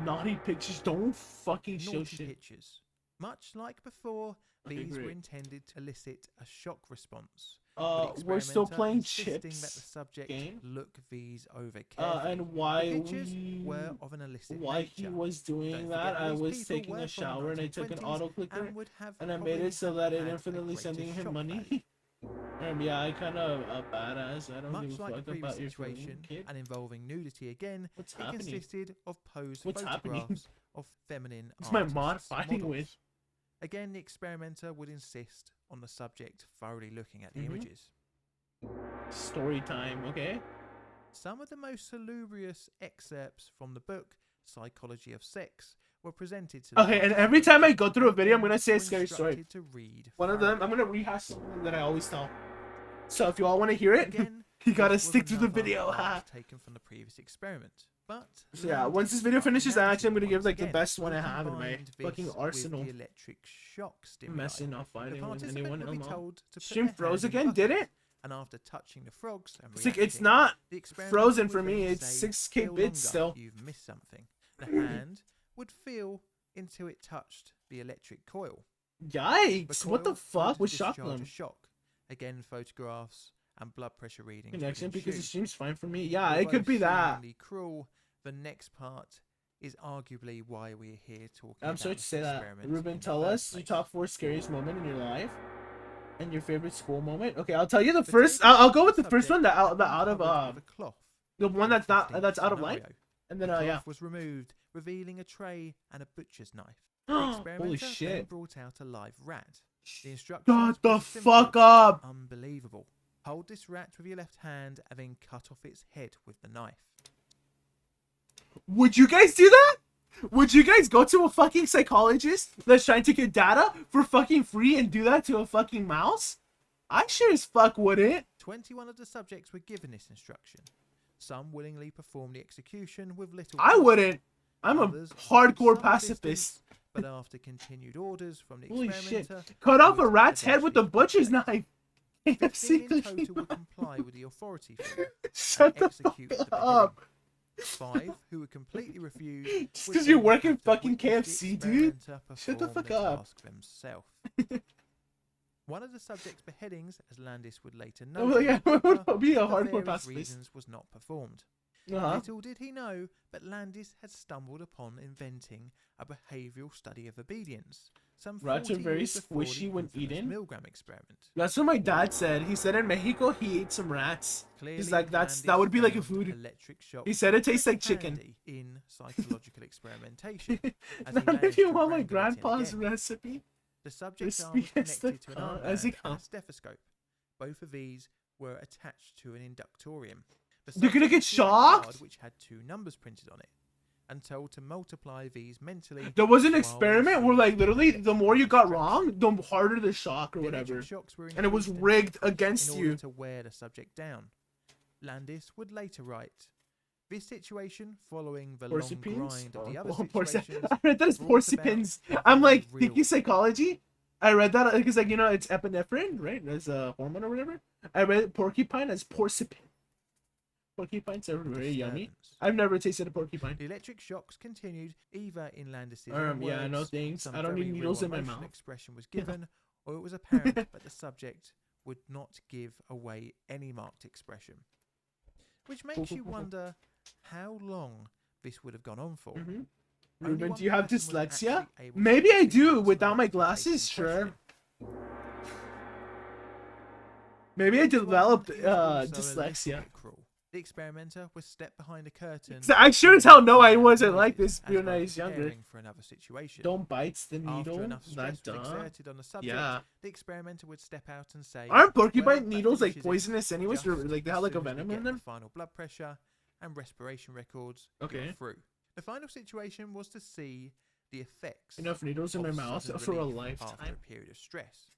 Naughty pictures. Don't fucking show Naughty shit. pictures. Much like before, Okay, these were great. intended to elicit a shock response. with the We're still experimenter playing insisting that the chips subject game. look these over carefully. And why the pictures we, were of an illicit why nature. he was doing Don't that, forget I these was people taking were a from the shower and I took an 1920s auto clicker and would have and I made probably it so that it had a infinitely greater sending him shock money. value. Yeah, I kind of a badass. I don't Much give a like the fuck previous about your situation feeling, kid. and involving nudity again, What's it happening? consisted of posed What's happening? photographs of feminine What's my artists' mod fighting models. with? Again, the experimenter would insist on the subject thoroughly looking at the Mhm. images. Story time, okay? Some of the most salubrious excerpts from the book Psychology of Sex were presented to the Okay, and every time I go through a video, I'm gonna say a were scary story. instructed to read One of them, thoroughly. I'm gonna rehash something that I always tell. So if you all want to hear it, Again, you gotta this was stick to the another video. part taken from the previous experiment. But So yeah, Landis once this video finishes, I'm narrative gonna give once like the again best one I have in my combined fucking this with arsenal. The electric shock stimuli. Messing up The fighting with participant anyone would be else. told to put Stream their froze hand in again, did buckets, it? and after touching the frogs and It's like it's reacting, not the experimenter frozen would for me. then It's say, 6K "Feel bits longer, still. You've missed something." The hand would feel until it touched the electric coil. Yikes! What the coil fuck would was shock discharge them? a shock. Again, photographs and blood pressure readings. would Connection because the ensue. stream's fine for me. Yeah, it Although could be that. seemingly cruel, the next part is arguably why we're here talking I'm about sorry to this say that. experiment in Ruben, the tell first us your place. top 4 scariest moment in your life and your favorite school moment. Okay, I'll tell you the The first. table I'll go with the subject first one. That had been out of covered with a cloth. the one for that's not 15th that's out of line. scenario. And then The cloth yeah. was removed, revealing a tray and a butcher's knife. The Holy experimenter then shit! brought out a live rat. The instructions Shut the were simple fuck but up! Unbelievable. Hold this rat with your left hand and then cut off its head with the knife. Would you guys do that? Would you guys go to a fucking psychologist that's trying to get data for fucking free and do that to a fucking mouse? I sure as fuck wouldn't. 21 of the subjects were given this instruction. Some willingly performed the execution with little I thought. wouldn't. I'm a Others hardcore some pacifist. resistance, but after continued orders from the Holy shit. experimenter, Cut off a would rat's head with the eventually butcher's cooperate. knife. 15 in total would comply with the authority figure Shut and the fuck execute the up. beheading. 5 who would completely refuse. Just would 'cause you're then working have to fucking witness the KFC, dude. experimenter Shut the perform fuck up. task themselves. One of the subject's beheadings, as Landis would later Oh, note, yeah, in the paper, be a for hardcore various pacifist. reasons was not performed. Little did he know, but Landis had stumbled upon inventing a behavioural study of obedience. Some Rats are 40 very years before the squishy when infamous eaten. Milgram experiment. That's what my dad said. He said in Mexico he ate some rats. He's like, that would be like a food. Electric shock He said it tastes like pretty chicken. handy in psychological experimentation. As Now he managed if you to want my wrangle it in grandpa's again. recipe, The subject's Crispy arm was as the connected to an car- as he armband and a comes. stethoscope. Both of these were attached to an inductorium. The You're gonna subject get received a card shocked? which had 2 numbers printed on it, and told to multiply these mentally. there was an while experiment where receiving like literally the more you got stress. wrong, the harder the shock or The electric whatever. shocks were And it was increased rigged decreased against in order you. to wear the subject down. Landis would later write, "This situation, following the long Porcupines? grind of the other Porci- situations, I read that as brought about porcupines. a I'm very like real thinking psychology. I read that because like it's epinephrine, right? As a hormone or whatever. I read porcupine as porcupine. Porcupines are very yummy. disturbance." I've never tasted a porcupine. The electric shocks continued either in Landis's Yeah, words, no thanks. some I don't very need real needles in my emotional mouth. expression was given, or it was apparent that the subject would not give away any marked expression. Which makes you wonder how long this would have gone on for. Mm-hmm. Only Ruben, one do you have person was dyslexia? actually able to Maybe I see do the without my face in glasses, sure. question. Maybe I This one developed is also a little dyslexia. bit cruel. The experimenter was stepped behind a curtain. So I sure as hell know I wasn't like this when I was younger. For another situation. Don't bite the After needle. enough stress Not was duh. exerted on the subject, Yeah. the experimenter would step out and say, Aren't "Well, porcupine that needles like finishes it. poisonous anyways? Or, Just like they as have like a soon as we venom in get them? The final blood pressure and respiration records Okay. go through. The final situation was to see the effects Enough needles in my of mouth sudden for a relief after lifetime. a period of stress.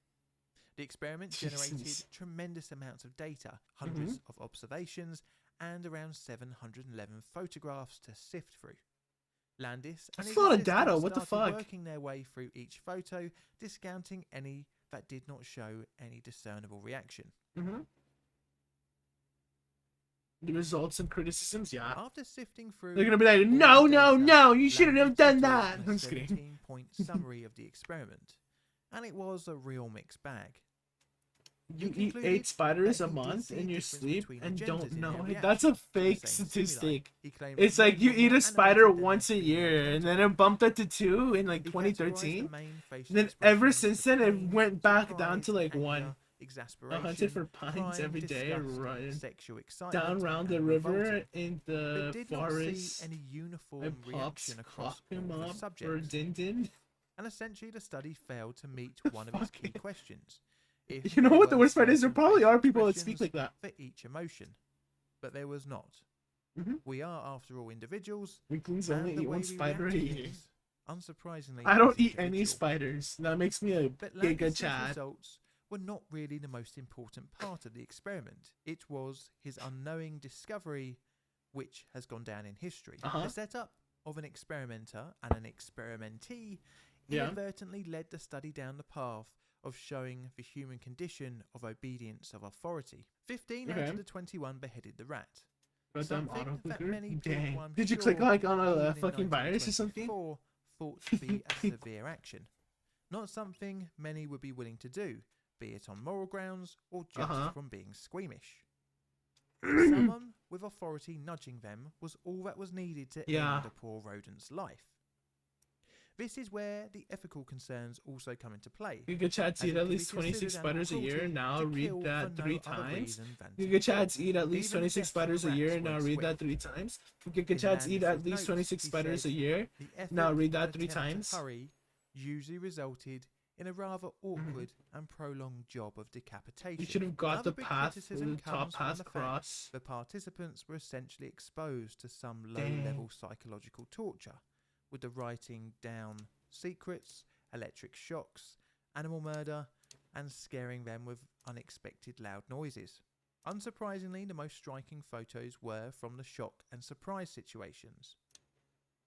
The experiment generated Jesus. tremendous amounts of data, hundreds of observations, and around 711 photographs to sift through. Landis and That's his a lot of assistant data, what the started fuck? working their way through each photo, discounting any that did not show any discernible reaction. Mm-hmm. The results and criticisms, yeah. After sifting through, They're gonna be like, all no, the no, data, no, you shouldn't have Landis done settled that. on a I'm just kidding. 17-point summary of the experiment, and it was a real mixed bag. You He eat concluded 8 spiders that a he did month see in a your difference sleep between the and genders don't in their know it. reaction That's a to the fake same statistic. stimuli. He claimed It's that like you men were eat more a spider animated than once a their female year, and then it counterparts. bumped up to 2 in like He categorized the 2013. main facial Then ever expressions since as then, it pain, went back down to surprise, like 1. anger, I exasperation, hunted for pines crime, every day, disgust, run sexual excitement, down around the and river revolting, in but the did not see forest. any I uniform pops reaction across cock him all the up for subjects. din din. And essentially, the study failed to meet one of its key Fuck. questions. If You know there what the were worst part is? There certain probably facial are people that speak expressions like that. for each emotion, but there was not. Mhm. We are, after all, individuals. Weaklings and only the eat way one we spider a react to year. things, unsurprisingly, I don't is eat any individual. spiders. That makes me a But giga Landis's chad. results were not really the most important part of the experiment. It was his unknowing discovery, which has gone down in history. Uh-huh. The setup of an experimenter and an experimentee Yeah. inadvertently led the study down the path of showing the human condition of obedience of authority. 15 out Okay. of the 21 beheaded the rat. Goddamn Something that autoclicker. many thought Dang. one Did you pure, click like on even a in fucking virus or something? 1924 thought to be a severe action. Not something many would be willing to do, be it on moral grounds or just from being squeamish. Someone with authority nudging them was all that was needed to end the poor rodent's life. This is where the ethical concerns also come into play. Giga Chads as eat it at can be least 26 considered spiders a animal year. cruelty Now to read kill that for 3 no other times. reason than to Giga kill. Chads eat at least Even 26 deaths from spiders a rats year. were Now read swift. that 3 times. Giga In Chads eat Landis's at least notes, 26 he spiders said, a year. The effort Now read that and 3 attempt to times. hurry usually resulted in a rather awkward and prolonged job of decapitation. You should have got Another the big path, criticism the top comes from path the fact cross. the participants were essentially exposed to some Dang. low-level psychological torture, with the writing down secrets, electric shocks, animal murder, and scaring them with unexpected loud noises. Unsurprisingly, the most striking photos were from the shock and surprise situations.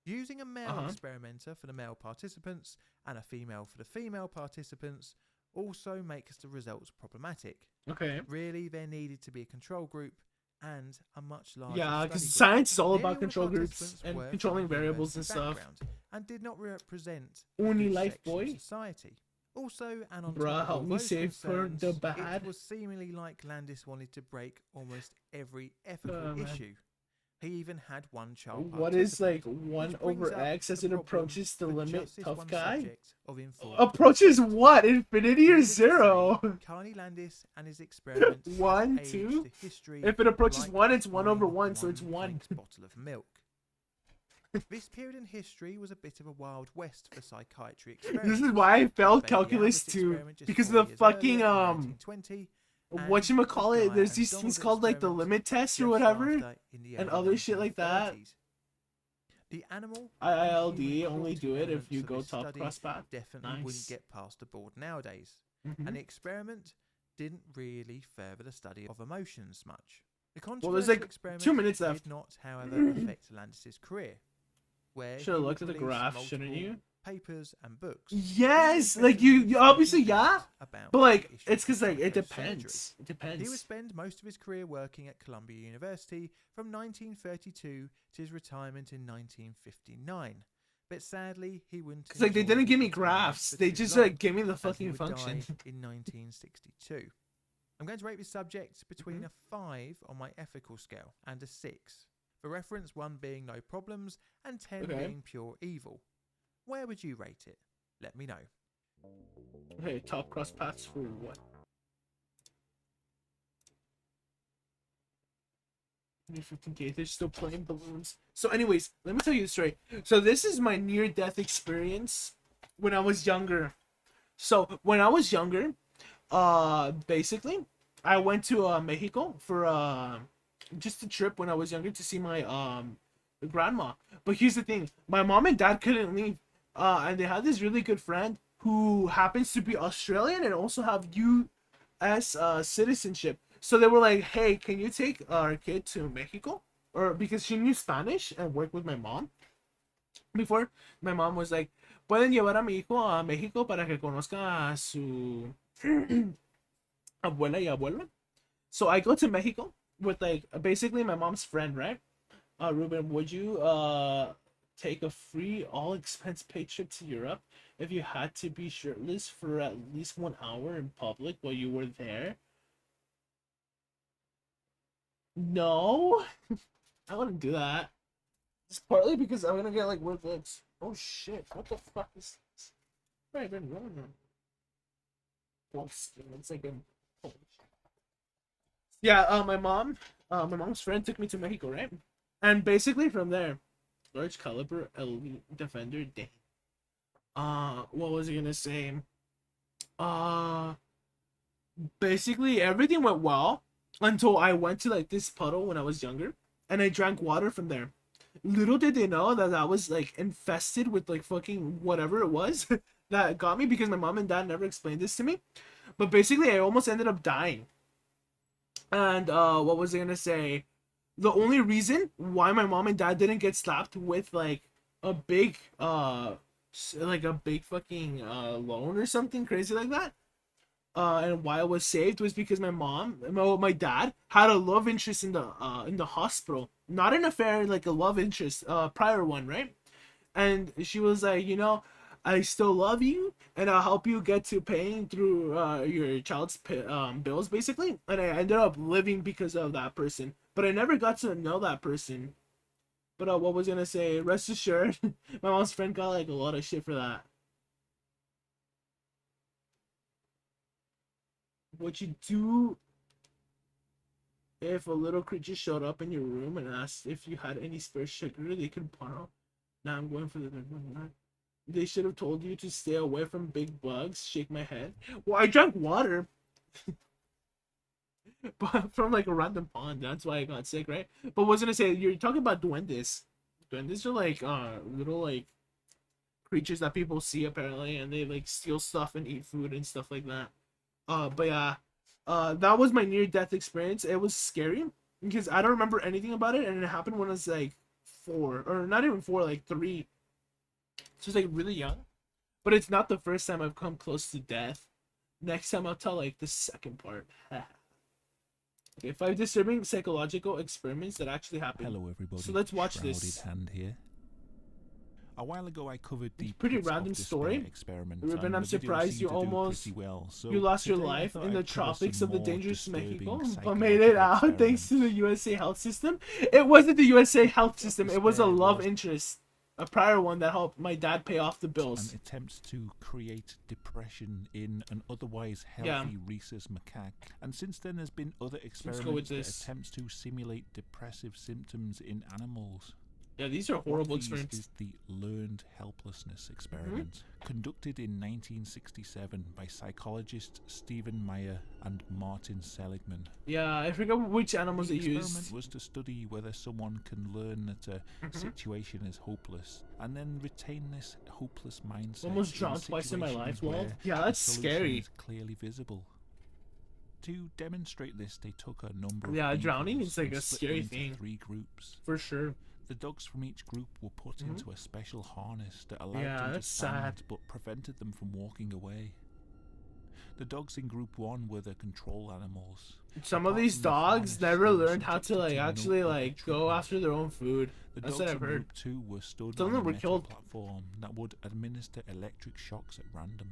Using a male experimenter for the male participants and a female for the female participants also makes the results problematic. Okay. Really, there needed to be a control group and a much larger Yeah, study because group. science is all Nearly about all the control groups participants and were from controlling a variables and university stuff. background and did not represent Only good life, section boy. of society. Also, and on Bruh, top of help all me those save for concerns, the bad. it was seemingly like Landis wanted to break almost every ethical Man. issue. He even had one child What is like participant, 1 which brings over up x as the it problem approaches the for limit? just this Tough one guy. subject of informed Approaches consent. what? Infinity or Needless to say, 0? Carney Landis and his experiments have 1, aged 2. to history If it approaches like 1, a it's 1 over fine 1, so it's 1. pint bottle of milk. This period in history was a bit of a wild west for psychiatry experiments. This is why I failed Baby calculus Albert 2, experiment just because of 4 the years fucking earlier in 1920, and whatchamacallit, the there's Gaia these and things Donald called like the experiment limit test or just whatever, after in the and early other shit like that. 1930s. The animal IILD and human only cruelty do it if elements you of go this top study cross path. definitely wouldn't Nice. get past the board nowadays, Mhm. and the experiment didn't really further the study of emotions much. The Well, there's controversial like experiment 2 minutes left. did not, however, affect Landis's career, where Should have he looked would at the release graph, shouldn't multiple you? papers and books. Yes, even like you openly obviously, speaking yeah, out about but like the issues it's because of like it psychosurgery. depends. It He would depends. spend most of his career working at Columbia University from 1932 to his retirement in 1959. But sadly, he wouldn't. It's like they enjoy didn't his give me retirement graphs. for They too just long, like gave me the as he fucking would function. die in 1962. I'm going to rate this subject between a 5 on my ethical scale and a 6. For reference, 1 being no problems and 10 Okay. being pure evil. Where would you rate it? Let me know. Okay, top cross paths for what? 15K, they're still playing balloons. So anyways, let me tell you the story. So this is my near-death experience when I was younger. So when I was younger, basically, I went to Mexico for just a trip when I was younger to see my grandma. But here's the thing, my mom and dad couldn't leave. And they had this really good friend who happens to be Australian and also have US citizenship. So they were like, hey, can you take our kid to Mexico? Or because she knew Spanish and worked with my mom before. My mom was like, pueden llevar a mi hijo a México para que conozca a su abuela y abuelo. So I go to Mexico with like basically my mom's friend, right? Ruben, would you take a free all expense paid trip to Europe if you had to be shirtless for at least 1 hour in public while you were there? No, I wouldn't do that. It's partly because I'm gonna get like weird looks. Oh shit! What the fuck is this? What have I been running on? Wolf skin. It's like a. Holy shit. Yeah. My mom's friend took me to Mexico, right? And basically from there, large caliber elite defender. Dang. What was I gonna say? Uh, Basically everything went well until I went to like this puddle when I was younger, and I drank water from there. Little did they know that I was like infested with like fucking whatever it was that got me, because my mom and dad never explained this to me. But basically, I almost ended up dying. And what was I gonna say? The only reason why my mom and dad didn't get slapped with like a big like a big fucking loan or something crazy like that, and why I was saved, was because my dad had a love interest in the hospital, not an affair, like a love interest, prior one, right? And she was like, I still love you, and I'll help you get to paying through your child's bills, basically. And I ended up living because of that person, but I never got to know that person. But what was I gonna say? Rest assured, my mom's friend got like a lot of shit for that. What you do if a little creature showed up in your room and asked if you had any spare sugar they could borrow? Now I'm going for the big one. They should have told you to stay away from big bugs. Shake my head. Well, I drank water, but from like a random pond. That's why I got sick, right? But what was I gonna say? You're talking about duendes. Duendes are like little like creatures that people see apparently, and they like steal stuff and eat food and stuff like that. But yeah, that was my near-death experience. It was scary because I don't remember anything about it, and it happened when I was like 4, or not even 4, like 3. So it's like really young. But it's not the first time I've come close to death. Next time I'll tell like the second part. Okay, 5 disturbing psychological experiments that actually happened. Hello, everybody. So let's watch Shrouded this. Hand here. A while ago, I covered the pretty Pits of random Despair story. experiment. Ruben, and I'm the video surprised seemed you to do almost pretty well. So you lost your today I life thought in the I'd cover tropics some of the more dangerous disturbing Mexico, but made it out psychological thanks to the experiments. USA health system. It wasn't the USA health system. It was a Despair love was interest, a prior one that helped my dad pay off the an bills. attempt to create depression in an otherwise Yeah. healthy rhesus macaque. And since then, there's been other Let's go with experiments that this. attempts to simulate depressive symptoms in animals. Yeah, these are One horrible of these experiences. is the learned helplessness experiment, conducted in 1967 by psychologists Stephen Meyer and Martin Seligman. Yeah, I forgot which animals The it experiment used. was to study whether someone can learn that a situation is hopeless and then retain this hopeless mindset. Almost in drowned twice in my life, situations lol. where Yeah, the that's solution scary. is clearly visible. To demonstrate this, they took a number of Yeah, beagles drowning is like and a split scary them into thing. 3 groups. For sure. The dogs from each group were put into a special harness that allowed Yeah, them to that's stand sad. but prevented them from walking away. The dogs in group 1 were the control animals. Some of Apart these from the dogs harness, never they were learned how to subjected like no actually other like go treatment. after their own food. The That's dogs what I've in heard. group 2 were stood Some of on a them were metal killed. platform that would administer electric shocks at random.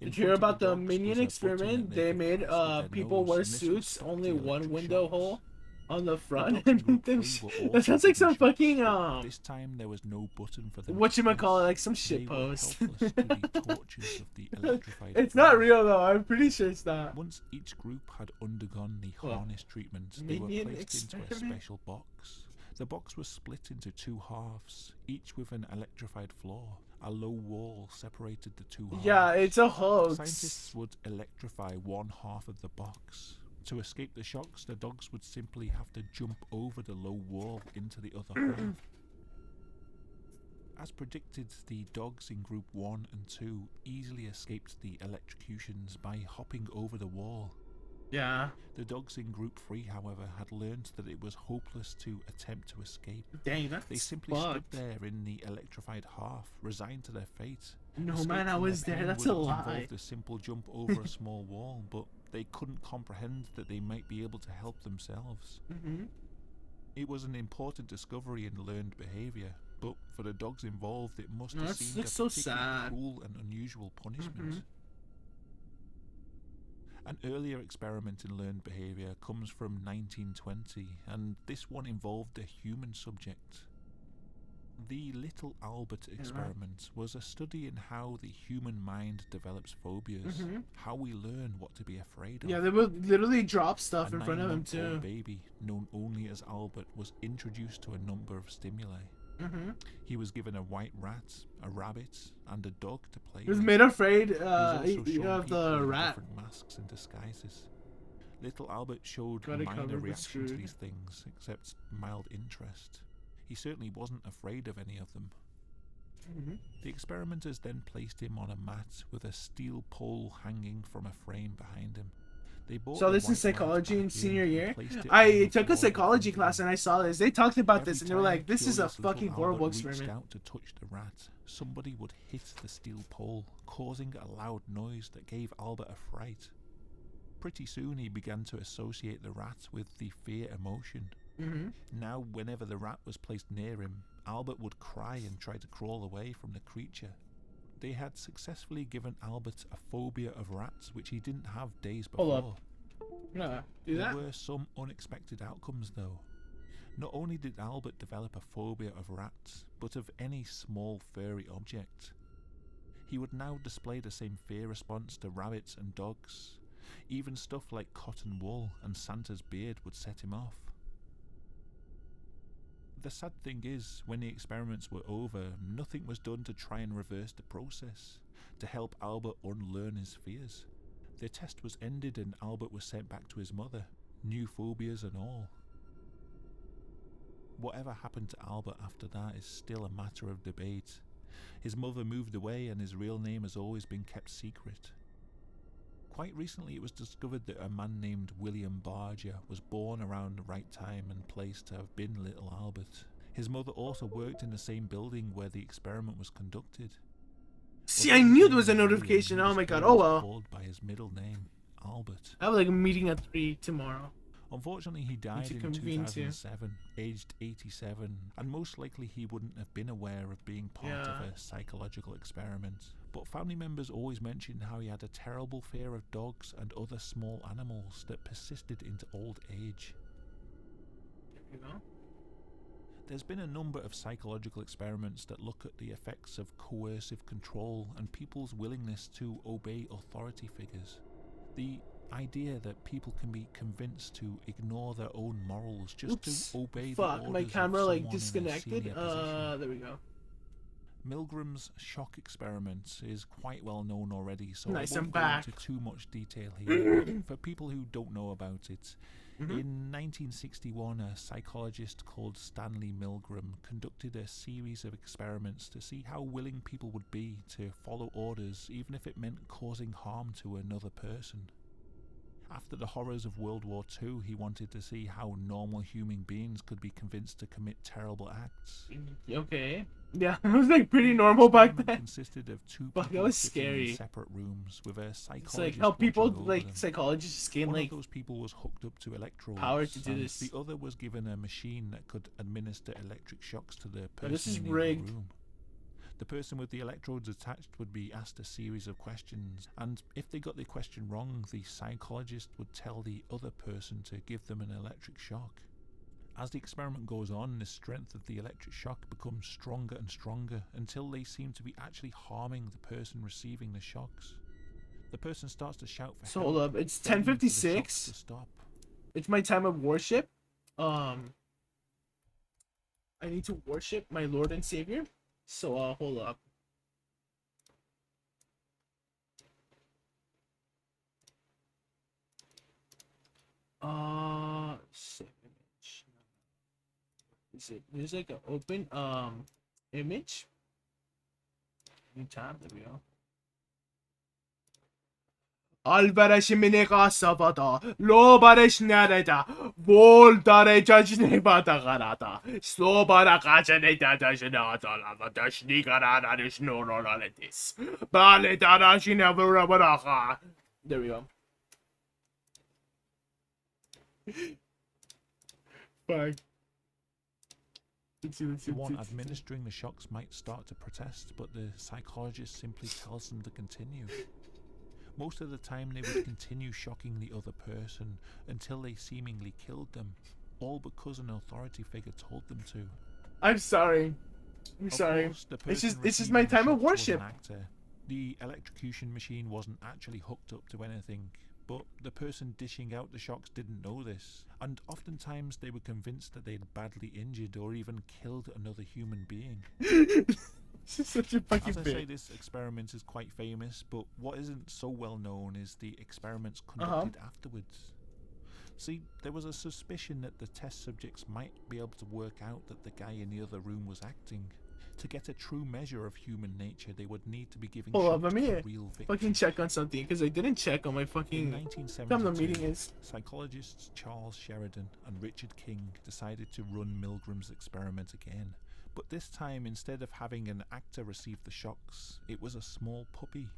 In Did you hear front of about the dogs minion was a button experiment? that They could made press with their people nose, wear and this would suits, stop only the one electric window shocks. hole on the The front. dogs in group Them 3 sh- were that also sounds like given some shocks, fucking but this time there was no button for them to whatchamacallit, press. like some They shit were post. helpless to the tortures of the electrified It's not flames. real though, I'm pretty sure it's not. Once each group had undergone the What? harness treatment, they were Minion placed into a experiment? special box. The box was split into 2 halves, each with an electrified floor. A low wall separated the 2 halves. Yeah, it's a hoax. Scientists would electrify one half of the box. To escape the shocks, the dogs would simply have to jump over the low wall into the other half. As predicted, the dogs in group 1 and 2 easily escaped the electrocutions by hopping over the wall. Yeah. The dogs in group 3, however, had learned that it was hopeless to attempt to escape. Dang, that's They simply stood fucked. there in the electrified half, resigned to their fate. No Escape man, I from their was there. pain That's would a have lie. involved a simple jump over a small wall, but they couldn't comprehend that they might be able to help themselves. Mm-hmm. It was an important discovery in learned behaviour, but for the dogs involved, it must No, have that's seemed like a so particularly sad. cruel and unusual punishment. Mhm. An earlier experiment in learned behaviour comes from 1920, and this one involved a human subject. The Little Albert experiment was a study in how the human mind develops phobias, how we learn what to be afraid of. Yeah, they would literally drop stuff A in front of him 9-month-old too. baby, known only as Albert, was introduced to a number of stimuli. Mm-hmm. He was given a white rat, a rabbit, and a dog to play He was with. made afraid He was also shown of people the in rat. different masks and disguises. Little Albert showed Got it minor covered with reaction to screwed. these things, except mild interest. He certainly wasn't afraid of any of them. Mm-hmm. The experimenters then placed him on a mat with a steel pole hanging from a frame behind him. They brought So the this is white rat psychology back in senior and year. placed it on I the took a floor psychology in front class of him. and I saw this. They talked about Every this and they were time like, "This is a curious little fucking Albert horrible reached experiment." out to touch the rat, somebody would hit the steel pole, causing a loud noise that gave Albert a fright. Pretty soon he began to associate the rat with the fear emotion. Mm-hmm. Now, whenever the rat was placed near him, Albert would cry and try to crawl away from the creature. They had successfully given Albert a phobia of rats, which he didn't have days before. Hold up. Yeah, do There that. were some unexpected outcomes, though. Not only did Albert develop a phobia of rats, but of any small furry object. He would now display the same fear response to rabbits and dogs. Even stuff like cotton wool and Santa's beard would set him off. The sad thing is, when the experiments were over, nothing was done to try and reverse the process, to help Albert unlearn his fears. The test was ended and Albert was sent back to his mother, new phobias and all. Whatever happened to Albert after that is still a matter of debate. His mother moved away and his real name has always been kept secret. Quite recently it was discovered that a man named William Barger was born around the right time and place to have been Little Albert. His mother also worked in the same building where the experiment was conducted. See, I knew there was a notification. Oh my god. Oh well. Called by his middle name, Albert. I have like a meeting at 3 tomorrow. Unfortunately, he died in convene to. 2007, aged 87, and most likely he wouldn't have been aware of being part of a psychological experiment. But family members always mentioned how he had a terrible fear of dogs and other small animals that persisted into old age. You know? There's been a number of psychological experiments that look at the effects of coercive control and people's willingness to obey authority figures. The idea that people can be convinced to ignore their own morals just to obey the orders my camera of like someone disconnected. in a senior position. There we go. Milgram's shock experiment is quite well known already, so Nice, I I'm won't go back. into too much detail here. But for people who don't know about it, Mm-hmm. in 1961, a psychologist called Stanley Milgram conducted a series of experiments to see how willing people would be to follow orders, even if it meant causing harm to another person. After the horrors of World War II, he wanted to see how normal human beings could be convinced to commit terrible acts. Okay. Yeah, it was like pretty normal back Experiment then. consisted of two Fuck, that people was sitting scary. in separate rooms with a psychologist. It's like how people, watching over like them. psychologists, gain One like of those people was hooked up to electrodes, power to do and this. the other was given a machine that could administer electric shocks to the person this is in the rigged. other room. The person with the electrodes attached would be asked a series of questions, and if they got the question wrong, the psychologist would tell the other person to give them an electric shock. As the experiment goes on, the strength of the electric shock becomes stronger and stronger until they seem to be actually harming the person receiving the shocks. The person starts to shout for So help, hold up, it's begging for the shocks 10:56. to stop. It's my time of worship. I need to worship my Lord and Savior. So hold up. Save image. Is it? There's like an open image. New tab. There we go. Alvarez Minika Savata, Lobaresh Narada, Voltare Jajnibata Garata, Slobara Kajaneta Dajanata, Lavadashnikarada is no royalties. Baletara Shinavurabaraha. There we go. Fuck. Let's see. The one administering the shocks might start to protest, but the psychologist simply tells them to continue. Most of the time they would continue shocking the other person until they seemingly killed them, all because an authority figure told them to. I'm sorry. I'm Of sorry. course, the It's person just my receiving the time of shocks was worship. an actor. The electrocution machine wasn't actually hooked up to anything, but the person dishing out the shocks didn't know this, and oftentimes they were convinced that they'd badly injured or even killed another human being. This is such a fucking As I say, bit. this experiment is quite famous, but what isn't so well known is the experiments conducted afterwards. See, there was a suspicion that the test subjects might be able to work out that the guy in the other room was acting. To get a true measure of human nature, they would need to be giving Hold up, shocks let me to a real victim. fucking check on something because I didn't check on my In fucking time the 1972, meeting is. psychologists Charles Sheridan and Richard King decided to run Milgram's experiment again. But this time, instead of having an actor receive the shocks, it was a small puppy.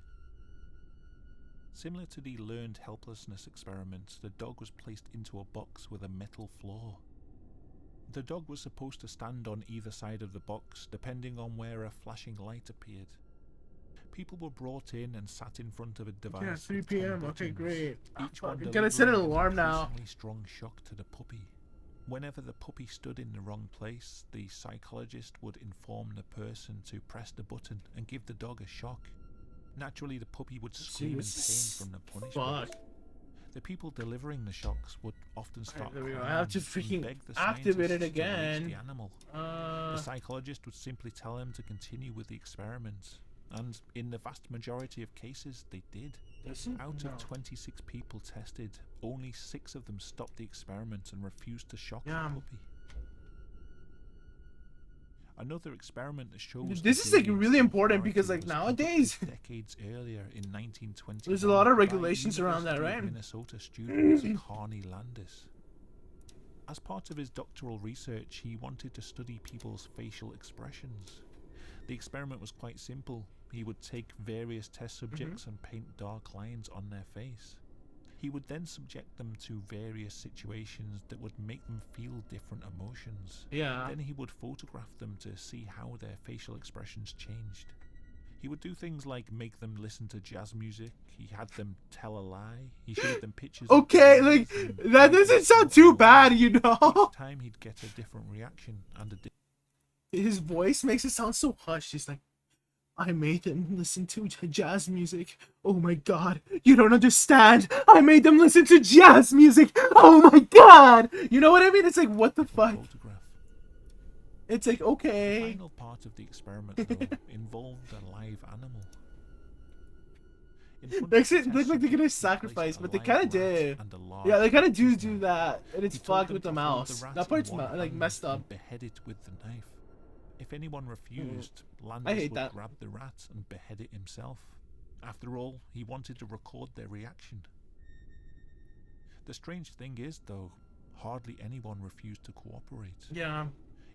Similar to the learned helplessness experiment, the dog was placed into a box with a metal floor. The dog was supposed to stand on either side of the box, depending on where a flashing light appeared. People were brought in and sat in front of a device. Yeah, 3 with 10 p.m. Okay, buttons, great. each Fuck, one I gotta set an delivering alarm now. increasingly strong shock to the puppy. Whenever the puppy stood in the wrong place, the psychologist would inform the person to press the button and give the dog a shock. Naturally, the puppy would scream in pain from the punishment. Fuck. The people delivering the shocks would often start there we go. I crying have to and freaking beg the activate it scientists to release again. the animal. The psychologist would simply tell them to continue with the experiment, and in the vast majority of cases, they did. Out of 26 people tested, only 6 of them stopped the experiment and refused to shock the puppy. Another experiment that shows This is like really important because like nowadays decades earlier in 1920, there's a lot of regulations around that, right? Minnesota student Carney Landis. As part of his doctoral research, he wanted to study people's facial expressions. The experiment was quite simple. He would take various test subjects and paint dark lines on their face. He would then subject them to various situations that would make them feel different emotions. Yeah. Then he would photograph them to see how their facial expressions changed. He would do things like make them listen to jazz music, he had them tell a lie, he showed them pictures of Okay, like, disease and that made them doesn't sound feel too alive. bad, you know? Each time he'd get a different reaction and a His voice makes it sound so hushed. He's like, I made them listen to jazz music. Oh my god, you don't understand. I made them listen to jazz music. Oh my god. You know what I mean? It's like, what the fuck? photograph. It's like, The okay. final part of the experiment, though, involved a live animal. In front Makes of it the look test like they're gonna subjects, he sacrifice, placed a but they live kind of rat do. and a large Yeah, they kind of tortoise do knife. that, and it's He told fucked them with the to hold mouse. rat That in part's one like hand messed up. and behead it with the knife. If anyone refused, I Landis hate would that. grab the rat and behead it himself. After all, he wanted to record their reaction. The strange thing is, though, hardly anyone refused to cooperate. Yeah.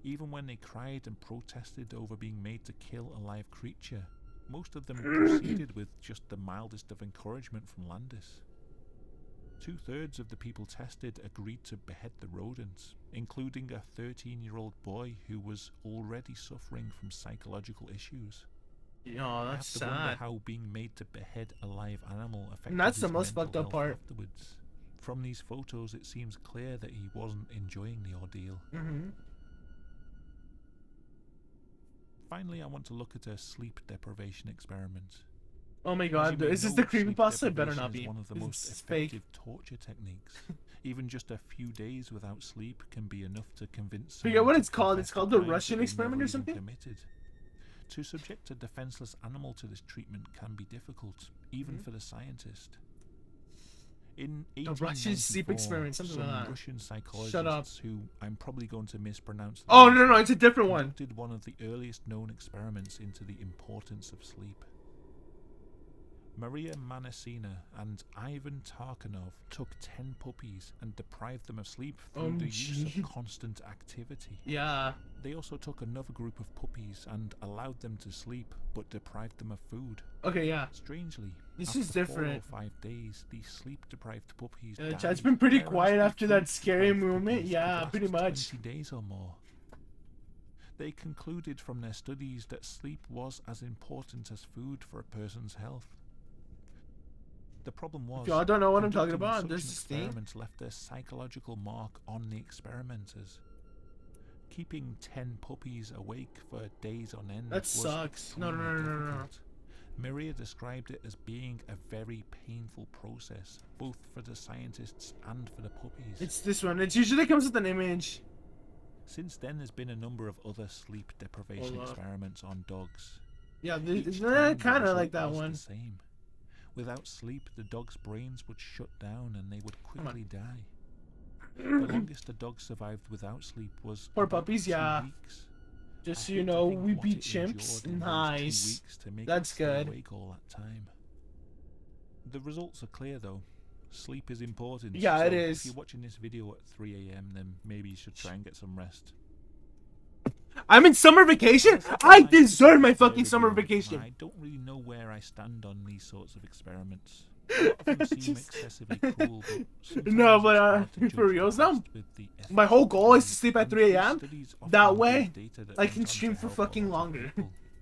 Even when they cried and protested over being made to kill a live creature, most of them proceeded with just the mildest of encouragement from Landis. 2/3 of the people tested agreed to behead the rodents, including a 13-year-old boy who was already suffering from psychological issues. Yo, I that's have to wonder sad. how being made to behead a live animal affected that's the his most mental fucked up health part. afterwards. From these photos, it seems clear that he wasn't enjoying the ordeal. Finally, I want to look at a sleep deprivation experiment. Oh my As god, you may is this know, the sleep creepypasta? It better deprivation not is be. one of the most It's fake. effective torture techniques. Even just a few days without sleep can be enough to convince Forget someone what to it's called. confess It's to called the crimes that Russian they experiment never or even something? committed. To subject a defenseless animal to this treatment can be difficult, even for the scientist. In The Russian sleep 1894, experiment, something some like that. Russian psychologists, Shut up. who I'm probably going to mispronounce the Oh, names no, of, it's a different one. conducted one of the earliest known experiments into the importance of sleep. Maria Manasina and Ivan Tarkanov took 10 puppies and deprived them of sleep through the use gee. of constant activity. Yeah. They also took another group of puppies and allowed them to sleep, but deprived them of food. Okay, yeah. Strangely, This after is different. 4 or 5 days, these sleep-deprived puppies Yeah, died, chat's been pretty whereas quiet the after that scary food-deprived movement. puppies Yeah, could pretty last much. 20 days or more. They concluded from their studies that sleep was as important as food for a person's health. The problem was, If y'all don't know what I'm talking conducting about, such there's an this thing. experiment left a psychological mark on the experimenters. Keeping 10 puppies awake for days on end That was sucks. No, extremely no. difficult. Maria described it as being a very painful process, both for the scientists and for the puppies. It's this one. It usually comes with an image. Since then, there's been a number of other sleep deprivation Hold up. experiments on dogs. Yeah, Each time the kind of like result that was one. the same. Without sleep, the dog's brains would shut down and they would on. quickly die. The longest a dog survived without sleep was Poor about puppies, 2 yeah. weeks. Just I so you hate to know, think we what beat it chimps. endured in those 2 Nice. weeks to make That's it stay good. awake all that time. The results are clear though. Sleep is important. Yeah, so it is. If you're watching this video at 3 AM, then maybe you should try and get some rest. I'm in summer vacation. That's I all to deserve my say fucking for summer review. vacation. I don't really know where I stand on these sorts of experiments. A lot of them seem Just- excessively cruel, but sometimes No, it's but, hard to for judge the reals though, past with the my whole ethics goal is to behind, sleep at and 3 these a.m. studies often That give way, data that I went can on to stream for help a fucking lot of longer.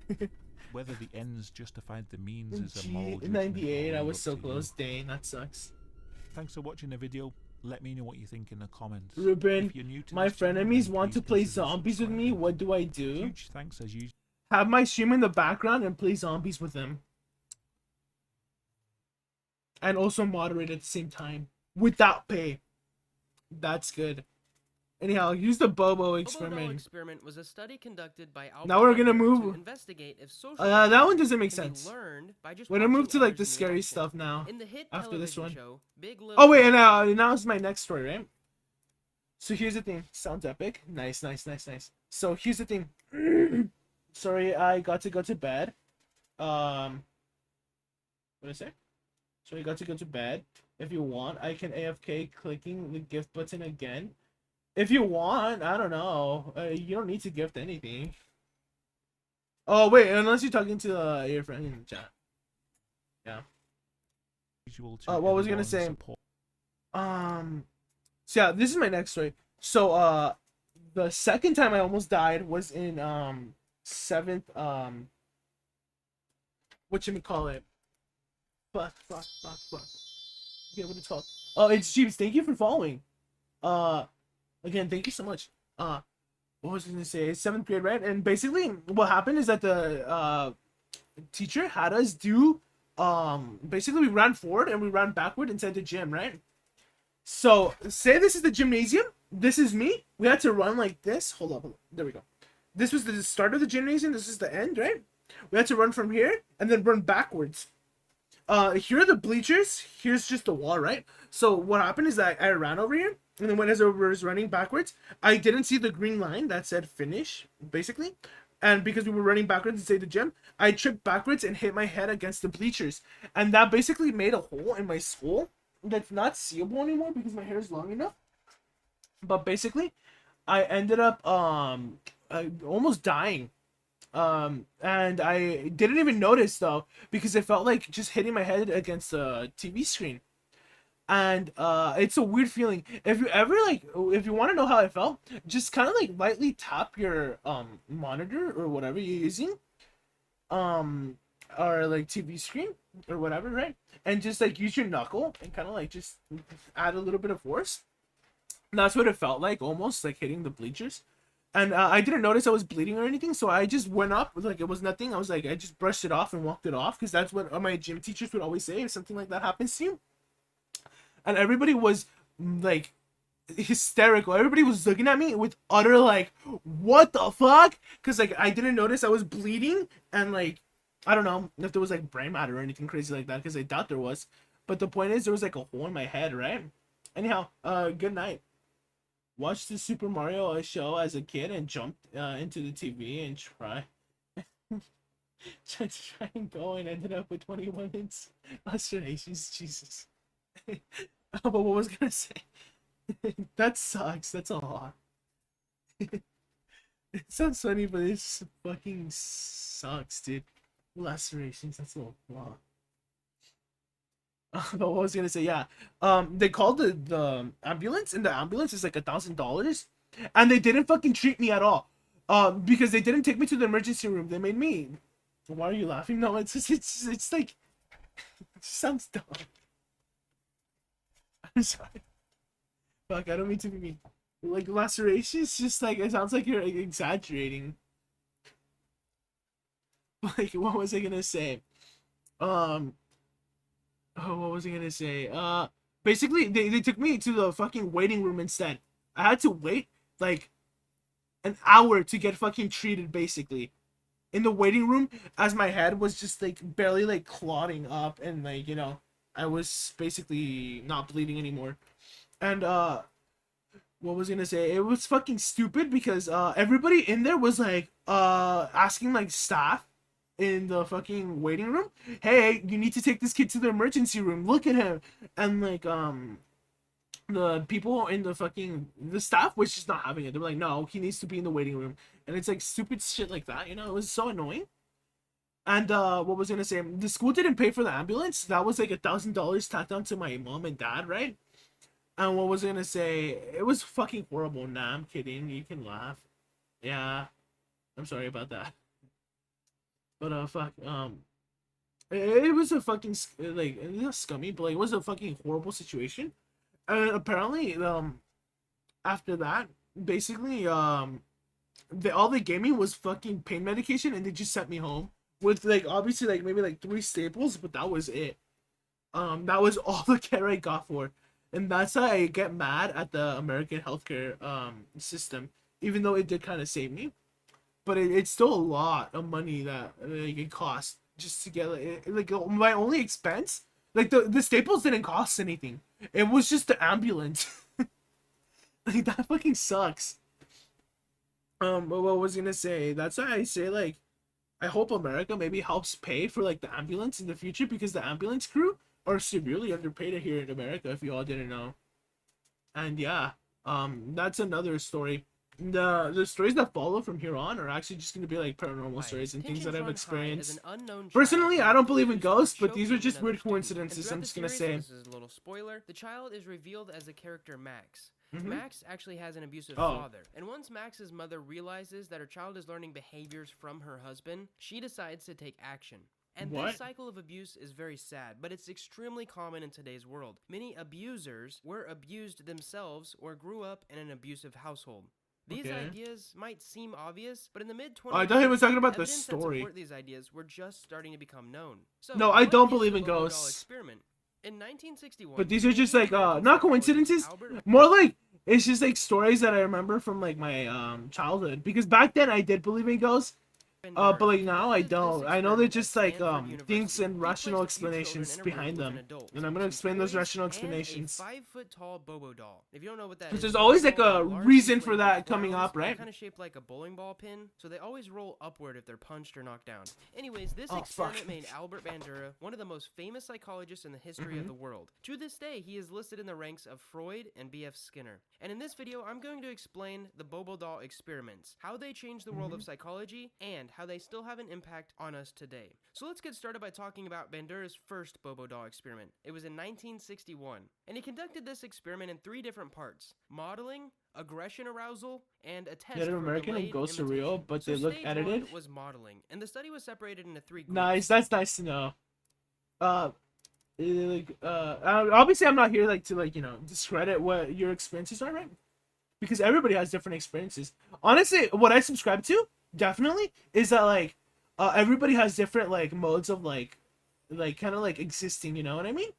people. Whether the ends justified the means is a Gee, moral in judgment 98, I all was up so to you. close. Dang, that sucks. Thanks for watching the video. Let me know what you think in the comments. Ruben, If you're new to my this channel, frenemies then want to please play consider zombies with me. subscribing. What do I do? Huge thanks as usual. Have my stream in the background and play zombies with them. And also moderate at the same time. Without pay. That's good. Anyhow, use the Bobo experiment. experiment was a study conducted by Albert Now we're gonna Bandura move. to investigate if social That one behavior doesn't make can be sense. learned by just We're gonna move watching to like others the in scary reaction. stuff now. In the hit After this television one. show, Big Little Oh wait, and Lies, now is my next story, right? So here's the thing. Sounds epic. Nice. So here's the thing. Sorry, I got to go to bed. What did I say? So I got to go to bed. If you want, I can AFK clicking the gift button again. If you want, I don't know. You don't need to gift anything. Oh wait, unless you're talking to your friend in the chat. Yeah. Usual to What was I gonna everyone say? support So yeah, this is my next story. So the second time I almost died was in seventh what you call it? Fuck. Okay, what it's called? Oh, it's Jeeves. Thank you for following. Uh, again, thank you so much. What was I gonna say? It's seventh grade, right? And basically, what happened is that the teacher had us do basically we ran forward and we ran backward inside the gym, right? So say this is the gymnasium. This is me. We had to run like this. Hold up. There we go. This was the start of the gymnasium. This is the end, right? We had to run from here and then run backwards. Here are the bleachers. Here's just the wall, right? So what happened is that I ran over here, and then when I was running backwards, I didn't see the green line that said finish, basically. And because we were running backwards inside the gym, I tripped backwards and hit my head against the bleachers. And that basically made a hole in my skull that's not seeable anymore because my hair is long enough. But basically, I ended up almost dying. And I didn't even notice though because it felt like just hitting my head against a TV screen. And it's a weird feeling. If you ever like, if you want to know how I felt, just kind of like lightly tap your monitor or whatever you're using, or like TV screen or whatever, right? And just like use your knuckle and kind of like just add a little bit of force. And that's what it felt like, almost like hitting the bleachers. And I didn't notice I was bleeding or anything, so I just went up like it was nothing. I was like, I just brushed it off and walked it off because that's what my gym teachers would always say if something like that happens to you. And everybody was like hysterical. Everybody was looking at me with utter like, what the fuck? Because like I didn't notice I was bleeding, and like I don't know if there was like brain matter or anything crazy like that because I doubt there was. But the point is there was like a hole in my head, right? Anyhow, good night. Watched the Super Mario show as a kid and jumped into the TV and tried to try and go and ended up with 21 inch lacerations. Jesus. But what was I gonna say? That sucks. That's a lot. It sounds funny, but it fucking sucks, dude. Lacerations. That's a lot. But what was I gonna say? Yeah. They called the ambulance, and the ambulance is like $1,000, and they didn't fucking treat me at all. Because they didn't take me to the emergency room. They made me. Why are you laughing? No, it's like it sounds dumb. I'm sorry. Fuck, I don't mean to be mean. Like lacerations, just like it sounds like you're like, exaggerating. Like, what was I gonna say? Um. Oh, what was I gonna say? Basically, they took me to the fucking waiting room instead. I had to wait like an hour to get fucking treated, basically, in the waiting room, as my head was just like barely like clotting up, and like I was basically not bleeding anymore. And what was I gonna say? It was fucking stupid because everybody in there was like asking like staff in the fucking waiting room, hey, you need to take this kid to the emergency room, look at him. And like the people in the staff was just not having it. They were like, no, he needs to be in the waiting room. And it's like stupid shit like that, it was so annoying. And what was I gonna say? The school didn't pay for the ambulance. That was like $1,000 tacked on to my mom and dad, right? And what was I gonna say? It was fucking horrible. Nah, I'm kidding. You can laugh. Yeah, I'm sorry about that. But fuck. It was a fucking like not scummy, but like it was a fucking horrible situation. And apparently, after that, basically, all they gave me was fucking pain medication, and they just sent me home with like obviously like maybe like 3 staples, but that was it. That was all the care I got for, and that's how I get mad at the American healthcare system, even though it did kind of save me, but it's still a lot of money that like it costs just to get like my only expense, like the staples didn't cost anything. It was just the ambulance. Like that fucking sucks. But what was I gonna say? That's why I say like I hope America maybe helps pay for like the ambulance in the future because the ambulance crew are severely underpaid here in America if you all didn't know. And yeah, that's another story. the stories that follow from here on are actually just gonna be like paranormal Right. stories and things Tension that I've run high as experienced. an unknown Personally, child I don't believe in who's ghosts, but choking these are just another weird student. And coincidences. throughout I'm the just gonna series, say. this is a little spoiler, the child is revealed as the character Max. Mhm. Max actually has an abusive Oh. father, and once Max's mother realizes that her child is learning behaviors from her husband, she decides to take action. And What? this cycle of abuse is very sad, but it's extremely common in today's world. Many abusers were abused themselves or grew up in an abusive household. These Okay. ideas might seem obvious, but in the mid-20s, I thought he was talking about the evidence that story. support these ideas were just starting to become known. So, No, I what don't is believe the in Bobo doll ghosts. experiment? In 1961, But these are just Canadian like American not psychologist coincidences. Albert More like it's just like stories that I remember from like my childhood. Because back then I did believe in ghosts. But like now I conducted this don't. I know they're experiment just at like Stanford things University. and He rational placed a few children explanations in a room behind with an them. adult, And I'm gonna some explain those toys, rational and a explanations. 5-foot-tall Bobo doll. If you don't know what that Because is, there's always Bobo like a dolls are large reason for inflatable that coming clowns. up, right? They're kind of shaped like a bowling ball pin, so they always roll upward if they're punched or knocked down. Anyways, this Oh, experiment fuck. made Albert Bandura one of the most famous psychologists in the history of the world. To this day, he is listed in the ranks of Freud and B.F. Skinner. And in this video, I'm going to explain the Bobo doll experiments, how they changed the world of psychology, and how they still have an impact on us today. So let's get started by talking about Bandura's first Bobo doll experiment. It was in 1961, and he conducted this experiment in 3 different parts: modeling, aggression arousal, and a test Native for American and delayed ghosts are imitation. real, but So they look stage edited. 1 was modeling, and the study was separated into 3 groups. Nice, that's nice to know. Obviously I'm not here like to like discredit what your experiences are, right? Because everybody has different experiences. Honestly, what I subscribe to definitely is that like everybody has different like modes of like kind of like existing. You know what I mean?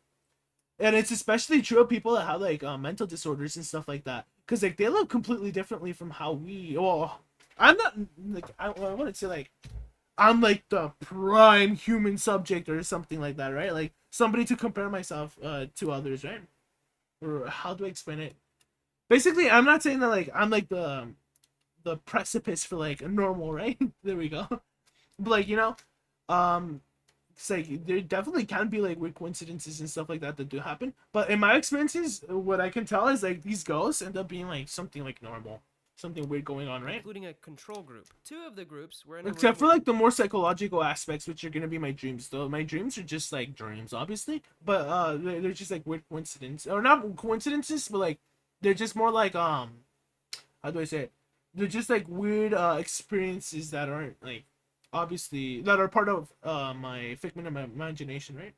And it's especially true of people that have like mental disorders and stuff like that, because like they live completely differently from how we. Well, I'm not like I wouldn't say like I'm like the prime human subject or something like that, right? Like somebody to compare myself to others, right? Or how do I explain it? Basically, I'm not saying that like I'm like the precipice for like a normal, right? There we go. But like um, it's like there definitely can be like weird coincidences and stuff like that do happen. But in my experiences, what I can tell is like these ghosts end up being like something like normal, something weird going on, right? Including a control group. 2 of the groups were in a Except for room like the more psychological aspects, which are gonna be my dreams. Though my dreams are just like dreams, obviously, but they're just like weird coincidences, or not coincidences, but like they're just more like how do I say it? They're just like weird experiences that aren't like obviously that are part of my figment of my imagination, right?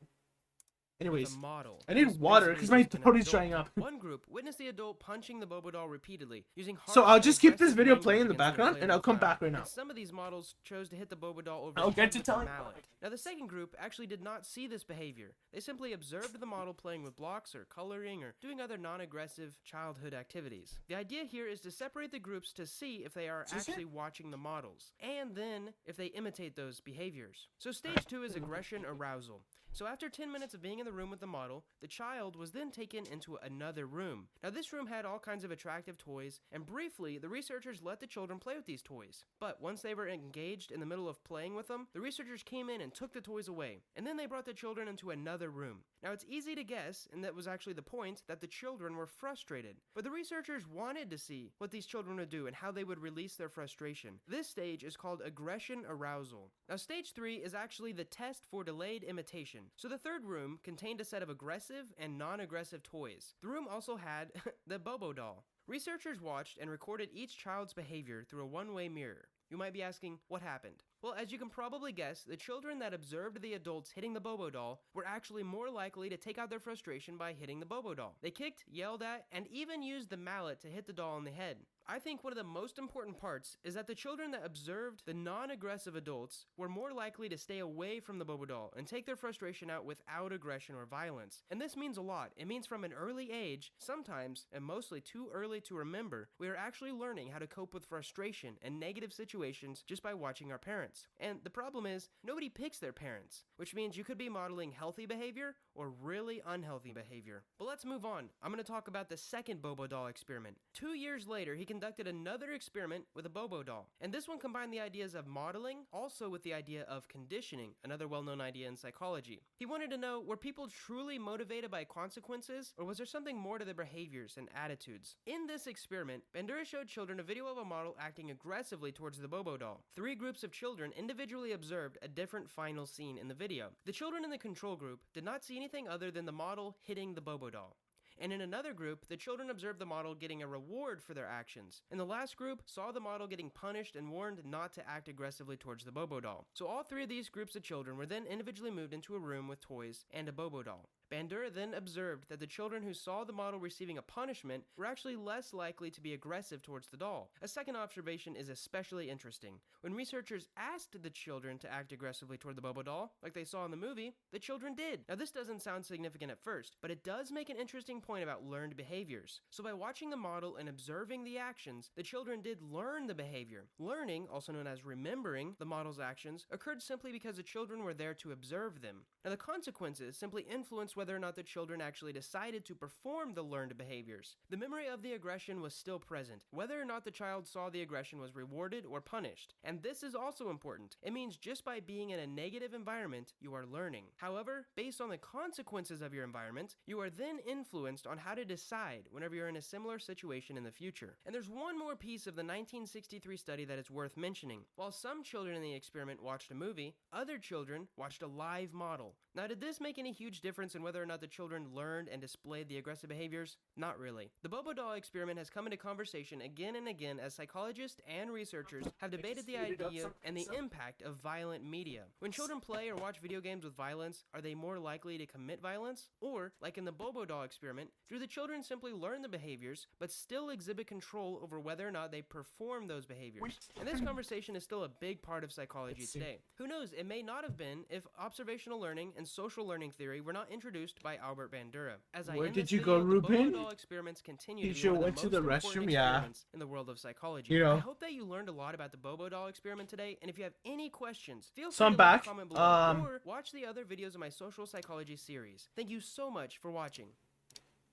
Anyways, the model. I need was water basically because my just an throat is adult. drying up. One group witnessed the adult punching the Bobo doll repeatedly, using harsh So I'll and just keep this aggressive video language playing in the against an background, and I'll inflatable come clown. back right now. And some of these models chose to hit the Bobo doll over I'll the get head to with a telling- mallet. Now the second group actually did not see this behavior. They simply observed the model playing with blocks or coloring or doing other non-aggressive childhood activities. The idea here is to separate the groups to see if they are actually watching the models, and then if they imitate those behaviors. So stage 2 is aggression arousal. So after 10 minutes of being in the room with the model, the child was then taken into another room. Now this room had all kinds of attractive toys, and briefly, the researchers let the children play with these toys. But once they were engaged in the middle of playing with them, the researchers came in and took the toys away. And then they brought the children into another room. Now it's easy to guess, and that was actually the point, that the children were frustrated. But the researchers wanted to see what these children would do and how they would release their frustration. This stage is called aggression arousal. Now stage 3 is actually the test for delayed imitation. So the third room contained a set of aggressive and non-aggressive toys. The room also had the Bobo doll. Researchers watched and recorded each child's behavior through a one-way mirror. You might be asking, what happened? Well, as you can probably guess, the children that observed the adults hitting the Bobo doll were actually more likely to take out their frustration by hitting the Bobo doll. They kicked, yelled at, and even used the mallet to hit the doll in the head. I think one of the most important parts is that the children that observed the non-aggressive adults were more likely to stay away from the Bobo doll and take their frustration out without aggression or violence. And this means a lot. It means from an early age, sometimes, and mostly too early to remember, we are actually learning how to cope with frustration and negative situations just by watching our parents. parents. And the problem is, nobody picks their parents, which means you could be modeling healthy behavior or really unhealthy behavior. But let's move on. I'm going to talk about the second Bobo doll experiment. 2 years later, he conducted another experiment with a Bobo doll. And this one combined the ideas of modeling also with the idea of conditioning, another well-known idea in psychology. He wanted to know, were people truly motivated by consequences, or was there something more to their behaviors and attitudes? In this experiment, Bandura showed children a video of a model acting aggressively towards the Bobo doll. 3 groups of children individually observed a different final scene in the video. The children in the control group did not see anything other than the model hitting the Bobo doll. And in another group, the children observed the model getting a reward for their actions. And the last group saw the model getting punished and warned not to act aggressively towards the Bobo doll. So all 3 of these groups of children were then individually moved into a room with toys and a Bobo doll. Bandura then observed that the children who saw the model receiving a punishment were actually less likely to be aggressive towards the doll. A second observation is especially interesting. When researchers asked the children to act aggressively toward the Bobo doll, like they saw in the movie, the children did. Now this doesn't sound significant at first, but it does make an interesting point about learned behaviors. So by watching the model and observing the actions, the children did learn the behavior. Learning, also known as remembering the model's actions, occurred simply because the children were there to observe them. Now the consequences simply influenced whether or not the children actually decided to perform the learned behaviors. The memory of the aggression was still present, whether or not the child saw the aggression was rewarded or punished. And this is also important. It means just by being in a negative environment, you are learning. However, based on the consequences of your environment, you are then influenced on how to decide whenever you're in a similar situation in the future. And there's one more piece of the 1963 study that is worth mentioning. While some children in the experiment watched a movie, other children watched a live model. Now, did this make any huge difference in whether or not the children learned and displayed the aggressive behaviors? Not really. The Bobo doll experiment has come into conversation again and again as psychologists and researchers have debated the idea and the impact of violent media. When children play or watch video games with violence, are they more likely to commit violence? Or, like in the Bobo doll experiment, do the children simply learn the behaviors but still exhibit control over whether or not they perform those behaviors? And this conversation is still a big part of psychology today. Who knows, it may not have been if observational learning and social learning theory were not introduced by Albert Bandura. As I Where end did this you go, video, the Bobo Ruben? doll experiments continue You to be sure one of went the to most the important restroom? Yeah. experiments in the world of psychology. You know. I hope that you learned a lot about the Bobo doll experiment today, and if you have any questions, feel free So I'm to leave back. a comment below or watch the other videos of my social psychology series. Thank you so much for watching.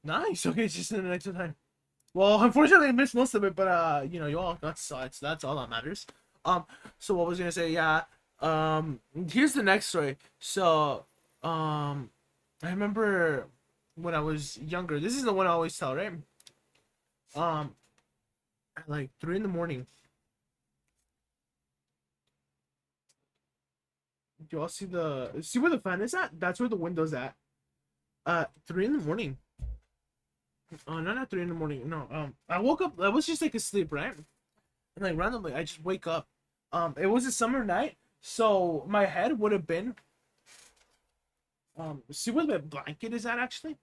Nice. Okay, it's just in the next time. Well, unfortunately, I missed most of it, but you know, you all got sides. That's all that matters. So what was I gonna say? Yeah. Here's the next story. So, I remember when I was younger. This is the one I always tell, right? At like 3 in the morning. Do you all see where the fan is at? That's where the window's at. 3 in the morning. Not at 3 in the morning. No. I woke up. I was just like asleep, right? And like randomly, I just wake up. It was a summer night, so my head would have been. See where the blanket is at, actually.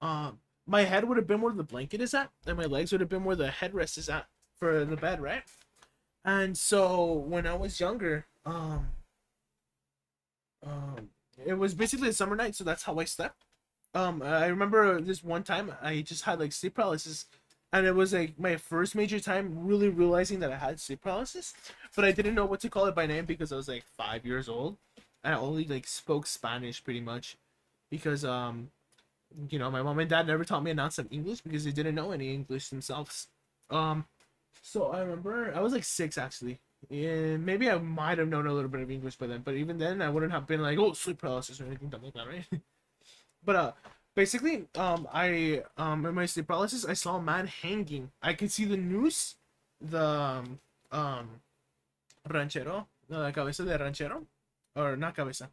My head would have been where the blanket is at, and my legs would have been where the headrest is at for the bed, right? And so when I was younger, it was basically a summer night, so that's how I slept. I remember this one time I just had like sleep paralysis, and it was like my first major time really realizing that I had sleep paralysis, but I didn't know what to call it by name because I was like 5 years old. I only like spoke Spanish pretty much because you know, my mom and dad never taught me an ounce of English because they didn't know any English themselves. So I remember I was like 6 actually. And maybe I might have known a little bit of English by then, but even then I wouldn't have been like, oh, sleep paralysis or anything like that, right? But basically, I in my sleep paralysis, I saw a man hanging. I could see the noose, the ranchero, la cabeza de ranchero, or not cabeza,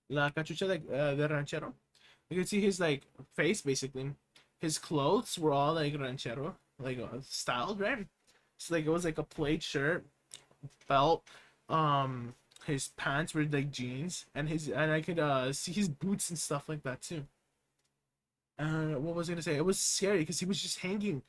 la cachucha de ranchero. You could see his like face basically. His clothes were all like ranchero, like styled, right? So like it was like a plaid shirt, belt. His pants were like jeans, and I could see his boots and stuff like that too. What was I gonna say? It was scary because he was just hanging,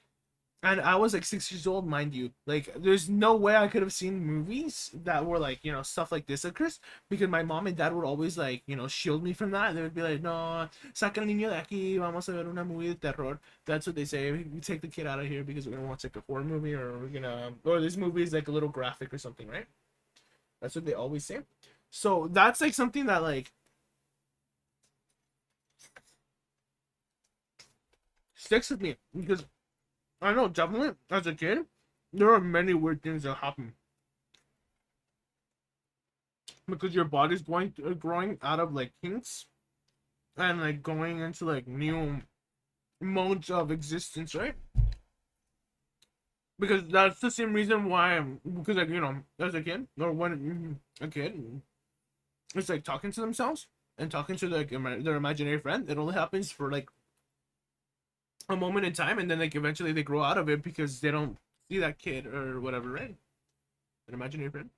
and I was like 6 years old, mind you. Like, there's no way I could have seen movies that were like, you know, stuff like this occurs, because my mom and dad would always like, you know, shield me from that. They would be like, no, saca el niño de aquí, vamos a ver una movie de terror. That's what they say. We take the kid out of here because we're gonna watch like a horror movie, or this movie is like a little graphic or something, right? That's what they always say. So that's like something that like sticks with me because I know definitely as a kid there are many weird things that happen because your body's growing out of like kinks and like going into like new modes of existence, right? Because that's the same reason why because like as a kid or when a kid it's like talking to themselves and talking to like their imaginary friend. It only happens for like a moment in time, and then like eventually they grow out of it because they don't see that kid or whatever, right? An imaginary friend.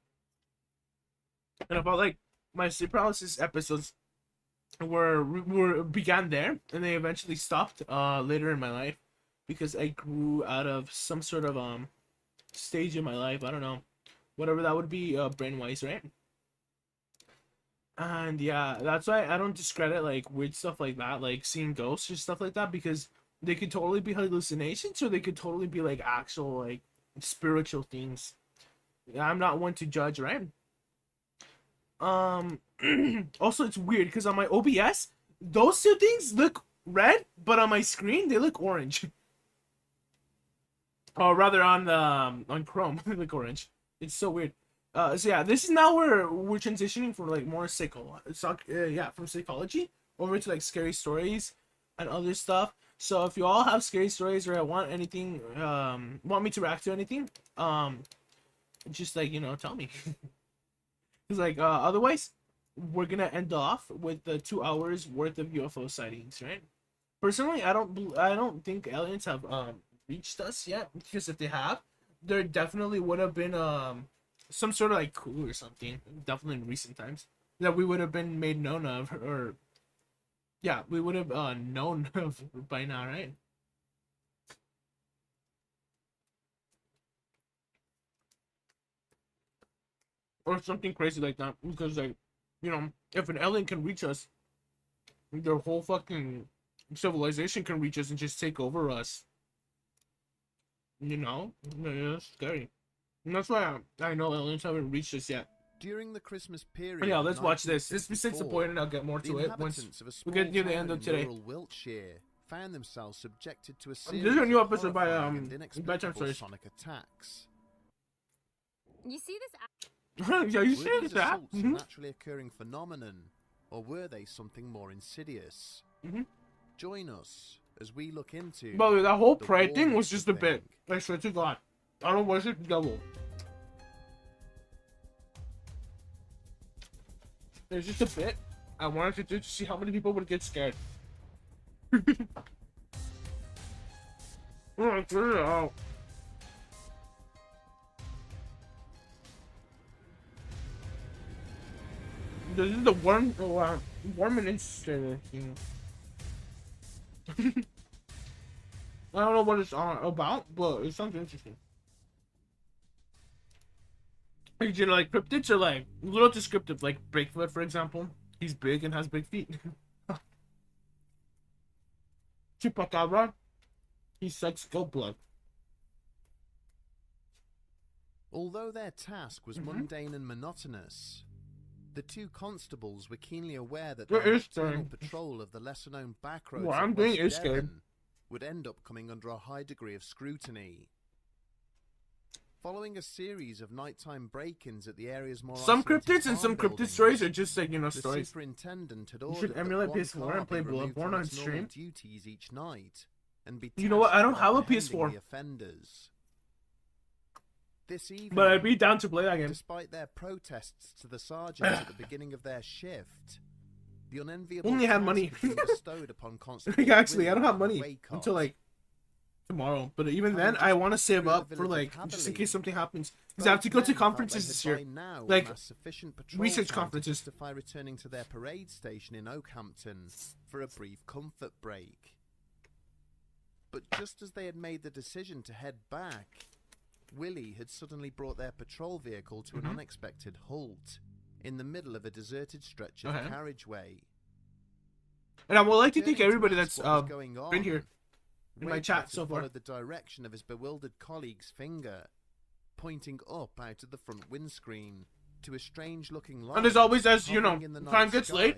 And I felt like my sleep paralysis episodes were began there, and they eventually stopped later in my life because I grew out of some sort of stage in my life. I don't know, whatever that would be, brain wise, right? And yeah, that's why I don't discredit like weird stuff like that, like seeing ghosts or stuff like that, because they could totally be hallucinations or they could totally be like actual like spiritual things. I'm not one to judge, right? Also it's weird because on my OBS, those two things look red, but on my screen they look orange. Or rather on the on Chrome, they look orange. It's so weird. So yeah, this is now where we're transitioning from like more from psychology over to like scary stories and other stuff. So if you all have scary stories or want anything, want me to react to anything, just like tell me. Because like otherwise, we're gonna end off with the 2 hours worth of UFO sightings, right? Personally, I don't think aliens have reached us yet, because if they have, there definitely would have been some sort of like clue or something, definitely in recent times, that we would have been made known of, or yeah, we would have known of by now, right? Or something crazy like that, because like if an alien can reach us, their whole fucking civilization can reach us and just take over us. Yeah, it's scary. And that's why I know aliens haven't reached us yet. During the Christmas period, But yeah, let's watch this. This besides the point, and I'll get more to it once we get near the end of today. Wiltshire found themselves subjected to a This series is a new of episode by horrifying and Bedtime inexplicable Stories. sonic attacks. You see this? Yeah, you Were see these that? assaults a naturally occurring phenomenon, or were they something more insidious? Join us as we look into. But that whole the pride thing was warmth just of a bit. thing. I swear to God, I don't worship the devil. It's just a bit. I wanted to do to see how many people would get scared. Oh, clear it out. This is the warm and interesting thing. I don't know what it's about, but it sounds interesting. Like, like cryptids are like a little descriptive, like Bigfoot, for example. He's big and has big feet. Chupacabra, he sucks goat blood. Although their task was mundane and monotonous, the two constables were keenly aware that It their is nocturnal scary. patrol of the lesser-known backroads What of I'm doing West is scary. Devon would end up coming under a high degree of scrutiny. Following a series of nighttime break-ins at the area's more Some isolated cryptids and farm some cryptid buildings, stories are just like the stories. superintendent had You ordered should that emulate one PS4 car and play be removed Bloodborne from on its normal stream. duties each night and be You know what? I don't tasked have a with apprehending PS4. the offenders. This evening, But I'd be down to play that game. despite their protests to the sergeants at the beginning of their shift, the unenviable Only had task money. being bestowed upon Constable Actually, I don't have Willie money Waycott. until like tomorrow. But even then, Having I just want to passed save through the up for village of like just in Haverley, case something happens. Because I have to go both to men felt conferences they this had year. by now Like, amassed sufficient patrol research time conferences. to justify returning to their parade station in Oakhampton for a brief comfort break. But just as they had made the decision to head back, Willie had suddenly brought their patrol vehicle to an unexpected halt in the middle of a deserted stretch of Okay. carriageway. And I would like to Turning thank everybody ask that's what was going been on, here in my Waycott chat had so far. followed the direction of his bewildered colleague's finger, pointing up out of the front windscreen. to a strange-looking light. And as always, as you know, hovering in the time night gets sky. late.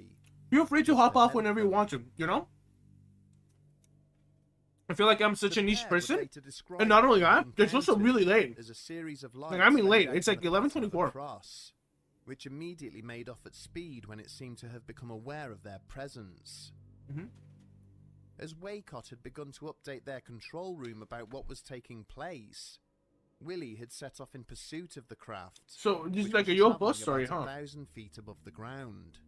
Feel free to just hop off ahead of whenever you them. want to, you know? I feel like I'm such The a niche pair would person. later describe And not only the that, it's also encounter really late. as a series of Like, I mean lights late, laid it's out like in the pattern of a 11:24. cross, which immediately made off at speed when it seemed to have become aware of their presence. Mhm. As Waycott had begun to update their control room about what was taking place, Willie had set off in pursuit of the craft. So, this is which like a was UFO travelling story, about huh? 1,000 feet above the ground.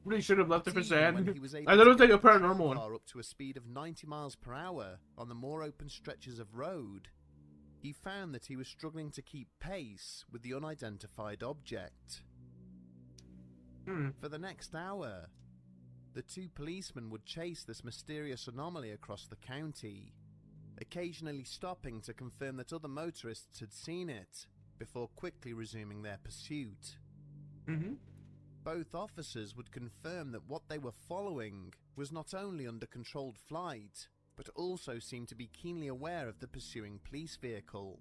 Really should have left it But for even when sad. he was I able thought to it was like get a the patrol paranormal one. car up to a speed of 90 miles per hour on the more open stretches of road, he found that he was struggling to keep pace with the unidentified object. For the next hour, the two policemen would chase this mysterious anomaly across the county, occasionally stopping to confirm that other motorists had seen it, before quickly resuming their pursuit. Both officers would confirm that what they were following was not only under controlled flight, but also seemed to be keenly aware of the pursuing police vehicle,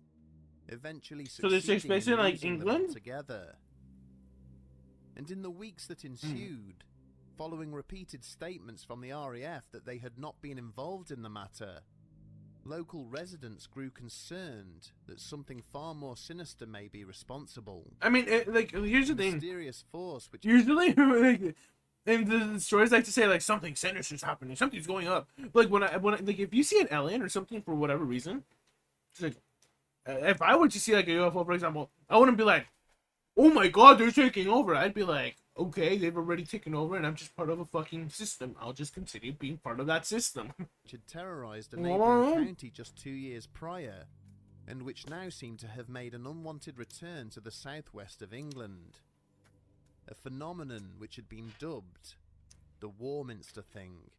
eventually So this takes succeeding place in in, like, losing them England? altogether. And in the weeks that ensued, following repeated statements from the RAF that they had not been involved in the matter, local residents grew concerned that something far more sinister may be responsible. I mean, like, here's the A thing. mysterious force which Usually, like, and the stories like to say, like, something sinister's happening, something's going up. Like, when I, like, if you see an alien or something for whatever reason, it's like, if I were to see, like, a UFO, for example, I wouldn't be like, oh my god, they're taking over. I'd be like, okay, they've already taken over and I'm just part of a fucking system. I'll just continue being part of that system. which had terrorized a Well, neighboring county just 2 years prior, and which now seemed to have made an unwanted return to the southwest of England. A phenomenon which had been dubbed the Warminster Thing.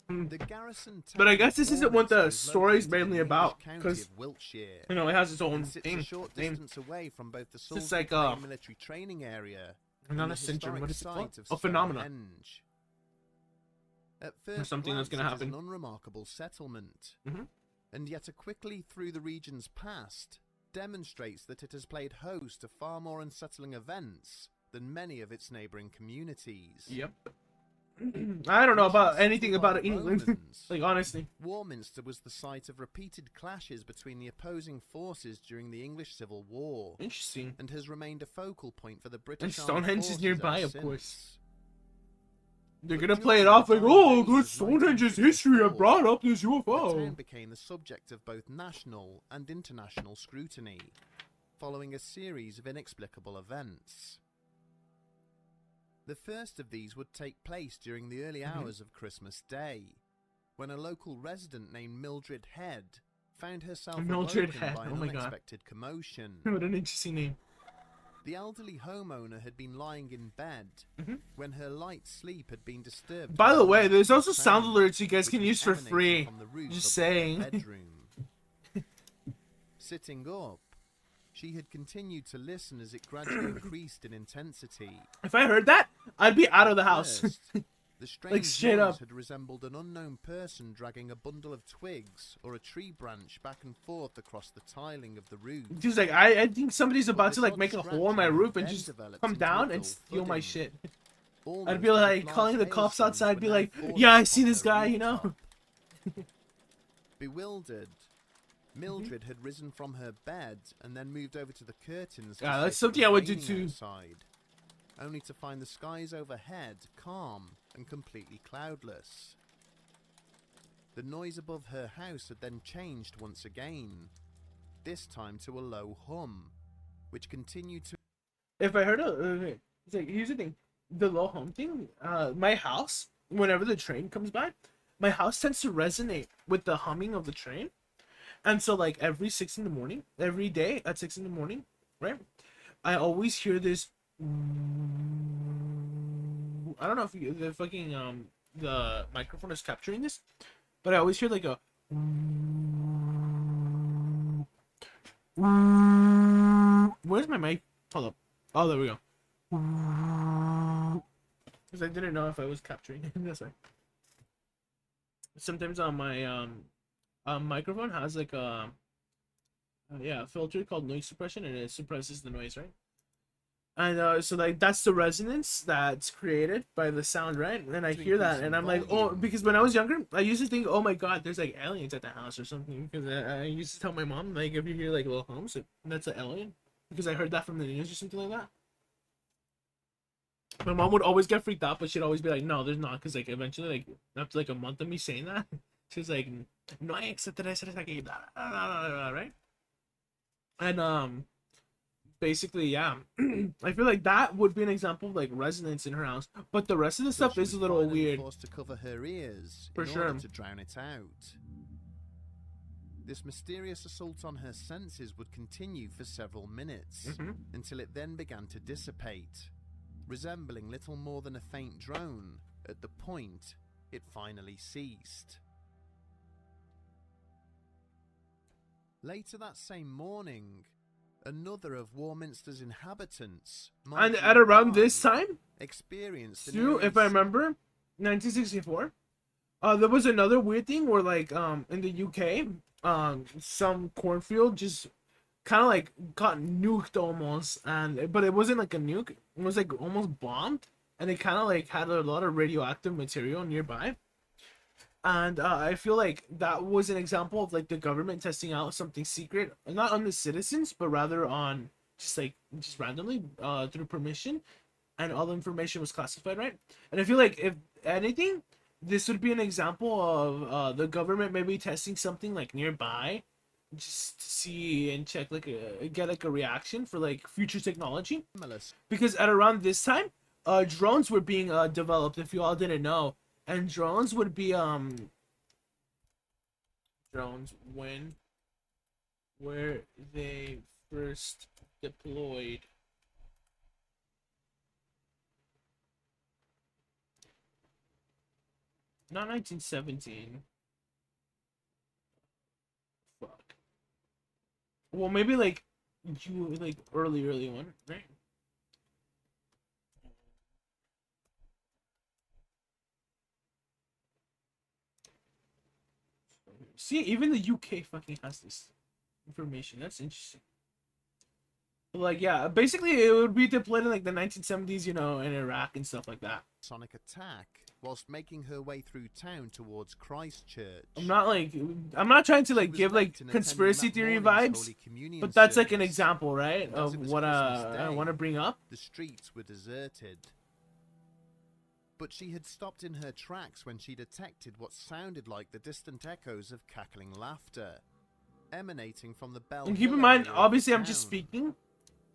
The garrison But I town guess of this isn't what the Warminster is story's located in mainly the about, English county 'cause, of Wiltshire, You know, it has its own and sits a thing. short name. distance away from both the just Salisbury like, Plain military training area Not and a the syndrome, what historic is it called? site of A phenomenon. Stonehenge. At first something that's glance, gonna it is happen. an unremarkable settlement, Mhm. and yet a quickly through the region's past demonstrates that it has played host to far more unsettling events than many of its neighbouring communities. Yep. I don't know about anything about England. Romans, Like, honestly. Warminster was the site of repeated clashes between the opposing forces during the English Civil War, Interesting. and has remained a focal point for the And British Armed Stonehenge is Forces nearby, ever of since. course. They're But gonna play it during off the like, dark oh, days good of Stonehenge's history. I 1954, brought up this The town UFO. became the subject of both national and international scrutiny, following a series of inexplicable events. The first of these would take place during the early hours of Christmas Day, when a local resident named Mildred Head found herself Mildred awoken Head, by oh an my God. unexpected commotion. What an interesting name. The elderly homeowner had been lying in bed when her light sleep had been disturbed. By the way, an there's also unusual sound sound, alerts you guys which can was use for emanating free. from the roof Just of her saying. bedroom. Sitting up, she had continued to listen as it gradually increased in intensity. If I heard that, I'd be out of the house. First, the strange straight noise up. had resembled an unknown person dragging a bundle of twigs or a tree branch back and forth across the tiling of the roof. She's like, I think somebody's about to this like odd make a hole in scratching my roof and then just developed come into a down and dull steal my thudding. shit. Almost I'd be as like if calling the large cops hailstones outside, were be now like, falling yeah, I upon see this the guy, you know. rooftop. Bewildered, Mildred had risen from her bed and then moved over to the curtains. Yeah, to that's see if it something I was would do raining too. Outside, only to find the skies overhead calm and completely cloudless. The noise above her house had then changed once again, this time to a low hum, which continued to. If I heard it's like, here's the thing, the low home thing. My house, whenever the train comes by, my house tends to resonate with the humming of the train, and so like every 6 in the morning, every day at 6 in the morning, right? I always hear this. I don't know if the fucking the microphone is capturing this, but I always hear like a. Where's my mic? Hold up. Oh, there we go. Because I didn't know if I was capturing it this way. Sometimes on my microphone has like a yeah, a filter called noise suppression, and it suppresses the noise, right? And so like that's the resonance that's created by the sound, right? And I To hear that, increase and in I'm like, oh, volume, because when I was younger, I used to think, oh my god, there's like aliens at the house or something. Because I used to tell my mom, like, if you hear like little hums, that's an alien. Because I heard that from the news or something like that. My mom would always get freaked out, but she'd always be like, no, there's not. Because like eventually, like after like a month of me saying that, she was like, no hay extraterrestres aquí, right? And basically, yeah. I feel like that would be an example of like resonance in her house, but the rest of the but stuff she is a was little finally weird. forced to cover her ears For in sure. order to drown it out. This mysterious assault on her senses would continue for several minutes, until it then began to dissipate, resembling little more than a faint drone at the point it finally ceased. Later that same morning, another of Warminster's inhabitants, And Marjorie at around Bye, this time, experienced an too, if I remember, 1964, there was another weird thing where like in the UK, some cornfield just kind of like got nuked almost, and but it wasn't like a nuke, it was like almost bombed, and it kind of like had a lot of radioactive material nearby. And I feel like that was an example of like the government testing out something secret, not on the citizens, but rather on just randomly through permission, and all the information was classified, right? And I feel like if anything, this would be an example of the government maybe testing something like nearby, just to see and check like get like a reaction for like future technology. Because at around this time, drones were being developed. If you all didn't know, and drones would be drones when were they first deployed? Not 1917. Fuck. Well, maybe like you like early one, right? See, even the UK fucking has this information. That's interesting. But, like, yeah, basically it would be deployed in like the 1970s, you know, in Iraq and stuff like that. Sonic attack whilst making her way through town towards Christchurch. I'm not trying to like give like conspiracy theory vibes, but that's like an example, right, of what I want to bring up. The streets were deserted. But she had stopped in her tracks when she detected what sounded like the distant echoes of cackling laughter, emanating from the bell. And keep in mind, obviously I'm just speaking,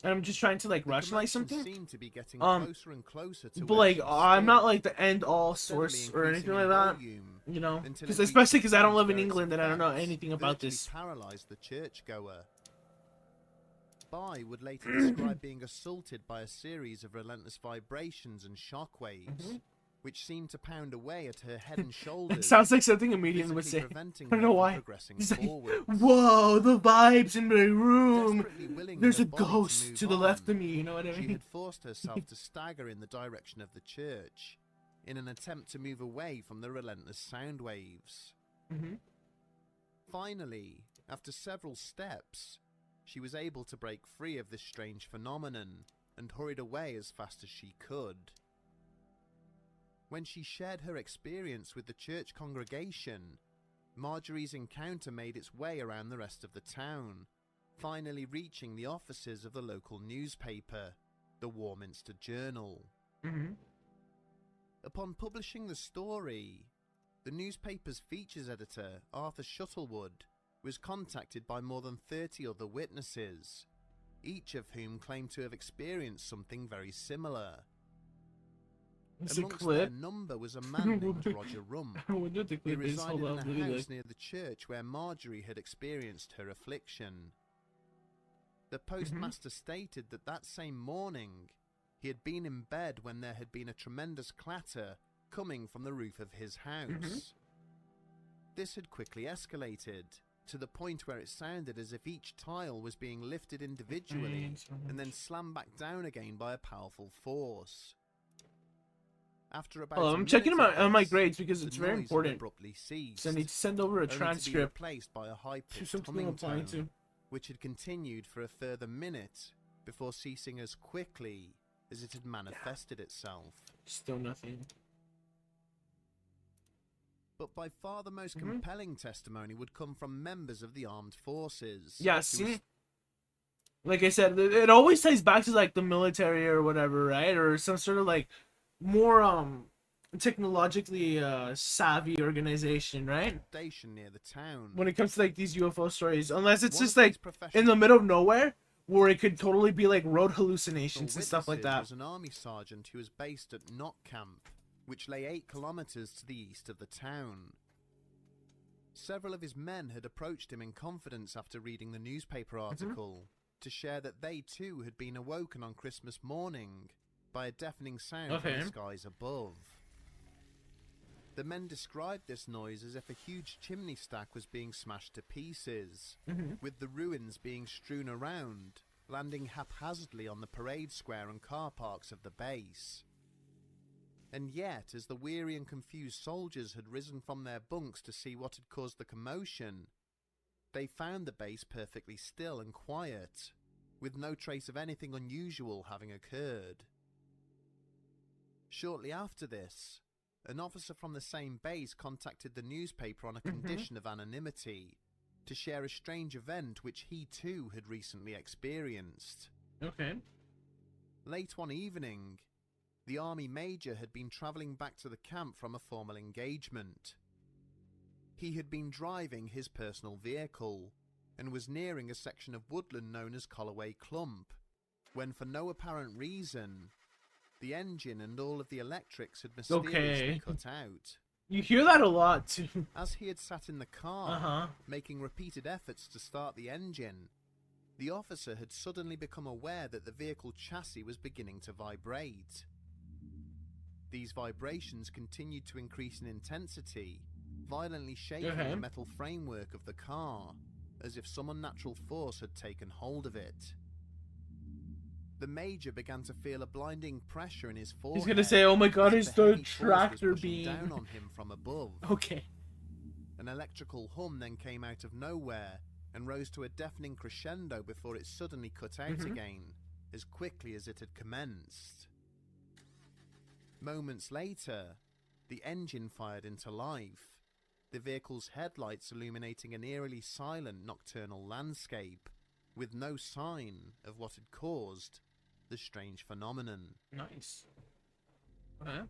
and I'm just trying to like rationalize something. Seemed to be getting closer and closer to but like I'm not like the end all source or anything like that, you know, because especially because I don't live in England and I don't know anything about this. Paralyzed the churchgoer. Bye would later describe being assaulted by a series of relentless vibrations and shockwaves, which seemed to pound away at her head and shoulders. It sounds like something a medium would say. I don't know why. He's like, whoa, the vibes in my room. There's a ghost to the left of me, you know what I mean? She had forced herself to stagger in the direction of the church, in an attempt to move away from the relentless sound waves. Finally, after several steps, she was able to break free of this strange phenomenon and hurried away as fast as she could. When she shared her experience with the church congregation, Marjorie's encounter made its way around the rest of the town, finally reaching the offices of the local newspaper, the Warminster Journal. Upon publishing the story, the newspaper's features editor, Arthur Shuttlewood, was contacted by more than 30 other witnesses, each of whom claimed to have experienced something very similar. Amongst their number was a man named Roger Rump, who resided in a house near the church where Marjorie had experienced her affliction. The postmaster stated that that same morning, he had been in bed when there had been a tremendous clatter coming from the roof of his house. This had quickly escalated, to the point where it sounded as if each tile was being lifted individually and then slammed back down again by a powerful force. After about I'm checking on my grades because it's very important. Abruptly ceased, So I need to send over a transcript replaced by a high-pitched to something I'm applying to. which had continued for a further minute before ceasing as quickly as it had manifested itself. Still nothing. But by far the most compelling testimony would come from members of the armed forces. Yeah, who see? Like I said, it always ties back to like the military or whatever, right? Or some sort of like more technologically savvy organization, right? Station near the town. When it comes to like these UFO stories, unless it's One just of like these professional in the middle of nowhere where it could totally be like road hallucinations and stuff like witnesses that. was an army sergeant who was based at Knott Camp, which lay 8 kilometers to the east of the town. Several of his men had approached him in confidence after reading the newspaper article to share that they too had been awoken on Christmas morning by a deafening sound from the skies above. The men described this noise as if a huge chimney stack was being smashed to pieces, with the ruins being strewn around, landing haphazardly on the parade square and car parks of the base. And yet, as the weary and confused soldiers had risen from their bunks to see what had caused the commotion, they found the base perfectly still and quiet, with no trace of anything unusual having occurred. Shortly after this, an officer from the same base contacted the newspaper on a condition of anonymity to share a strange event which he too had recently experienced. Okay. Late one evening, the army major had been travelling back to the camp from a formal engagement. He had been driving his personal vehicle and was nearing a section of woodland known as Colloway Clump, when for no apparent reason, the engine and all of the electrics had mysteriously cut out. You hear that a lot too. As he had sat in the car, making repeated efforts to start the engine, the officer had suddenly become aware that the vehicle chassis was beginning to vibrate. These vibrations continued to increase in intensity, violently shaking the metal framework of the car, as if some unnatural force had taken hold of it. The major began to feel a blinding pressure in his forehead. He's gonna say, "Oh my God, as it's if a the heavy force was tractor pushing beam." down on him from above. Okay. An electrical hum then came out of nowhere and rose to a deafening crescendo before it suddenly cut out again, as quickly as it had commenced. Moments later, the engine fired into life, the vehicle's headlights illuminating an eerily silent nocturnal landscape, with no sign of what had caused the strange phenomenon. Nice. Okay.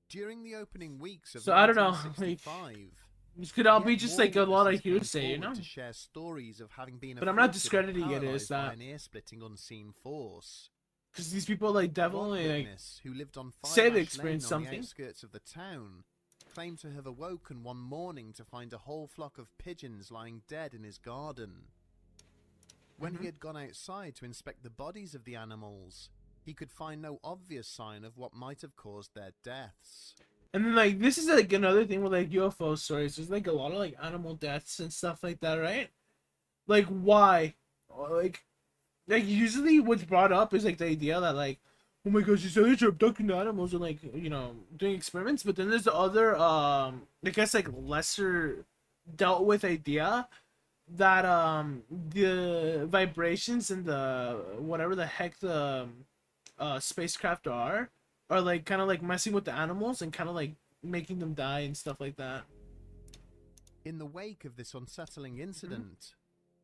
During the opening weeks of So I don't know, 1965, this could all be yet just more like a lot of witnesses came hearsay, you forward know? to share stories of having been But I'm not afflicted or discrediting it as paralysed by that. an ear-splitting unseen force. Because these people like One definitely like witness who lived on say Five they Ash experienced Lane on the something. outskirts of the town claimed to have awoken one morning to find a whole flock of pigeons lying dead in his garden. When he had gone outside to inspect the bodies of the animals, he could find no obvious sign of what might have caused their deaths. And then like this is like another thing with like UFO stories. There's like a lot of like animal deaths and stuff like that, right? Like why? Like usually what's brought up is like the idea that like, oh my gosh, these aliens are abducting the animals and like, you know, doing experiments. But then there's the other I guess like lesser dealt with idea that the vibrations and the whatever the heck the spacecraft are like kind of like messing with the animals and kind of like making them die and stuff like that. In the wake of this unsettling incident,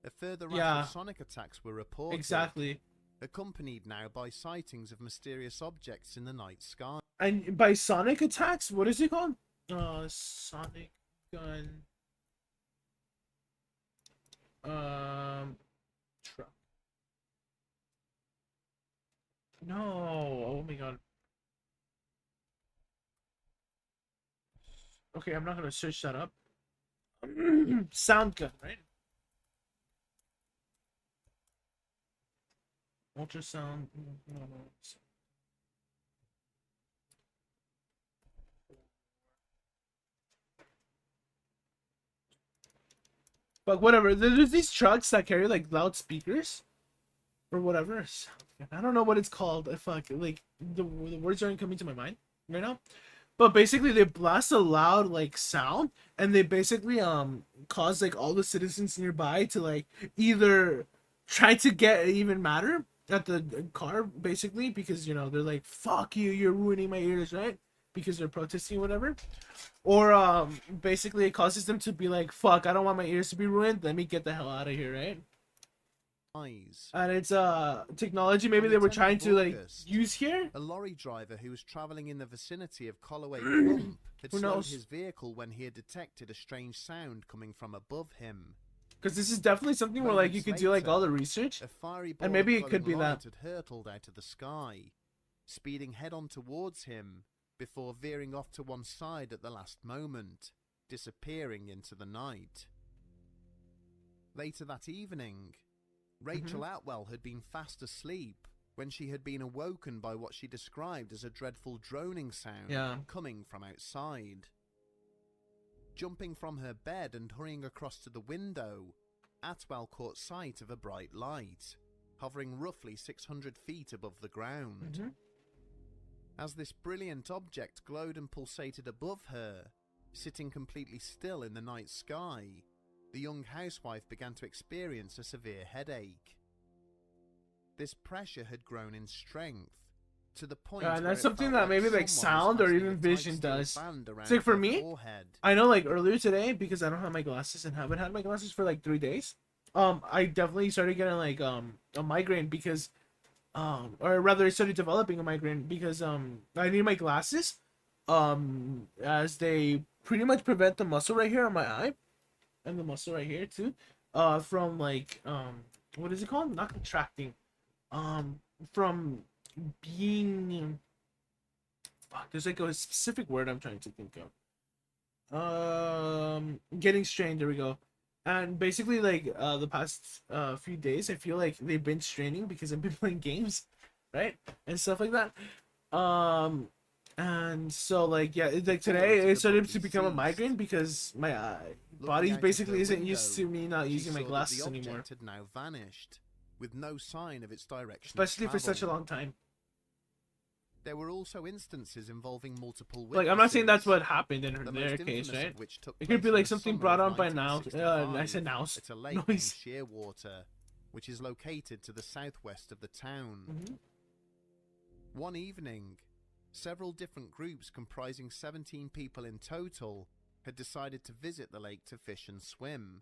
a further rash of sonic attacks were reported. Exactly. Accompanied now by sightings of mysterious objects in the night sky. And by sonic attacks, what is it called? Sonic gun. Truck. No. Oh my God. Okay, I'm not gonna search that up. Sound gun, right? Ultrasound. No. But whatever, there's these trucks that carry like loudspeakers or whatever. I don't know what it's called. Fuck, like the words aren't coming to my mind right now. But basically, they blast a loud like sound, and they basically cause like all the citizens nearby to like either try to get even madder at the car, basically, because you know they're like, fuck you, you're ruining my ears, right? Because they're protesting or whatever. Or basically it causes them to be like, fuck, I don't want my ears to be ruined, let me get the hell out of here, right? eyes. And it's technology maybe On they the were 10th trying of to like August, use here. A lorry driver who was travelling in the vicinity of Colloway Clump had Who slowed knows? his vehicle when he had detected a strange sound coming from above him. Because this is definitely something where like you Moments could do like all the later, research. A fiery ball And maybe of it could glowing be light that. had hurtled out of the sky, speeding head-on towards him before veering off to one side at the last moment, disappearing into the night. Later that evening, Rachel Atwell had been fast asleep when she had been awoken by what she described as a dreadful droning sound coming from outside. Jumping from her bed and hurrying across to the window, Atwell caught sight of a bright light, hovering roughly 600 feet above the ground. As this brilliant object glowed and pulsated above her, sitting completely still in the night sky, the young housewife began to experience a severe headache. This pressure had grown in strength, to the point And where that's it something felt that maybe like someone was sound or fastening even a tight vision steel does. band It's around like for her me, forehead. I know like earlier today, because I don't have my glasses and haven't had my glasses for like 3 days, I definitely started getting like a migraine because or rather I started developing a migraine because I need my glasses as they pretty much prevent the muscle right here on my eye and the muscle right here too from like what is it called, not contracting, from being, fuck, there's like a specific word I'm trying to think of, getting strained, there we go. And basically like the past few days I feel like they've been straining because I've been playing games, right, and stuff like that. And so like yeah, it's like today it started to become a migraine because my body Looking out of basically her isn't used to window, me not she using my saw that glasses the anymore, object had now vanished, with no sign of its direction of especially for such a travel. long time. There were also instances involving multiple witnesses. Like I'm not saying that's what happened in the their most case, infamous right? of which took It could place be in like the something summer brought of on by Nouse. 1965 I said Nouse. at a lake named Noise. Shearwater, which is located to the southwest of the town. One evening, several different groups comprising 17 people in total had decided to visit the lake to fish and swim.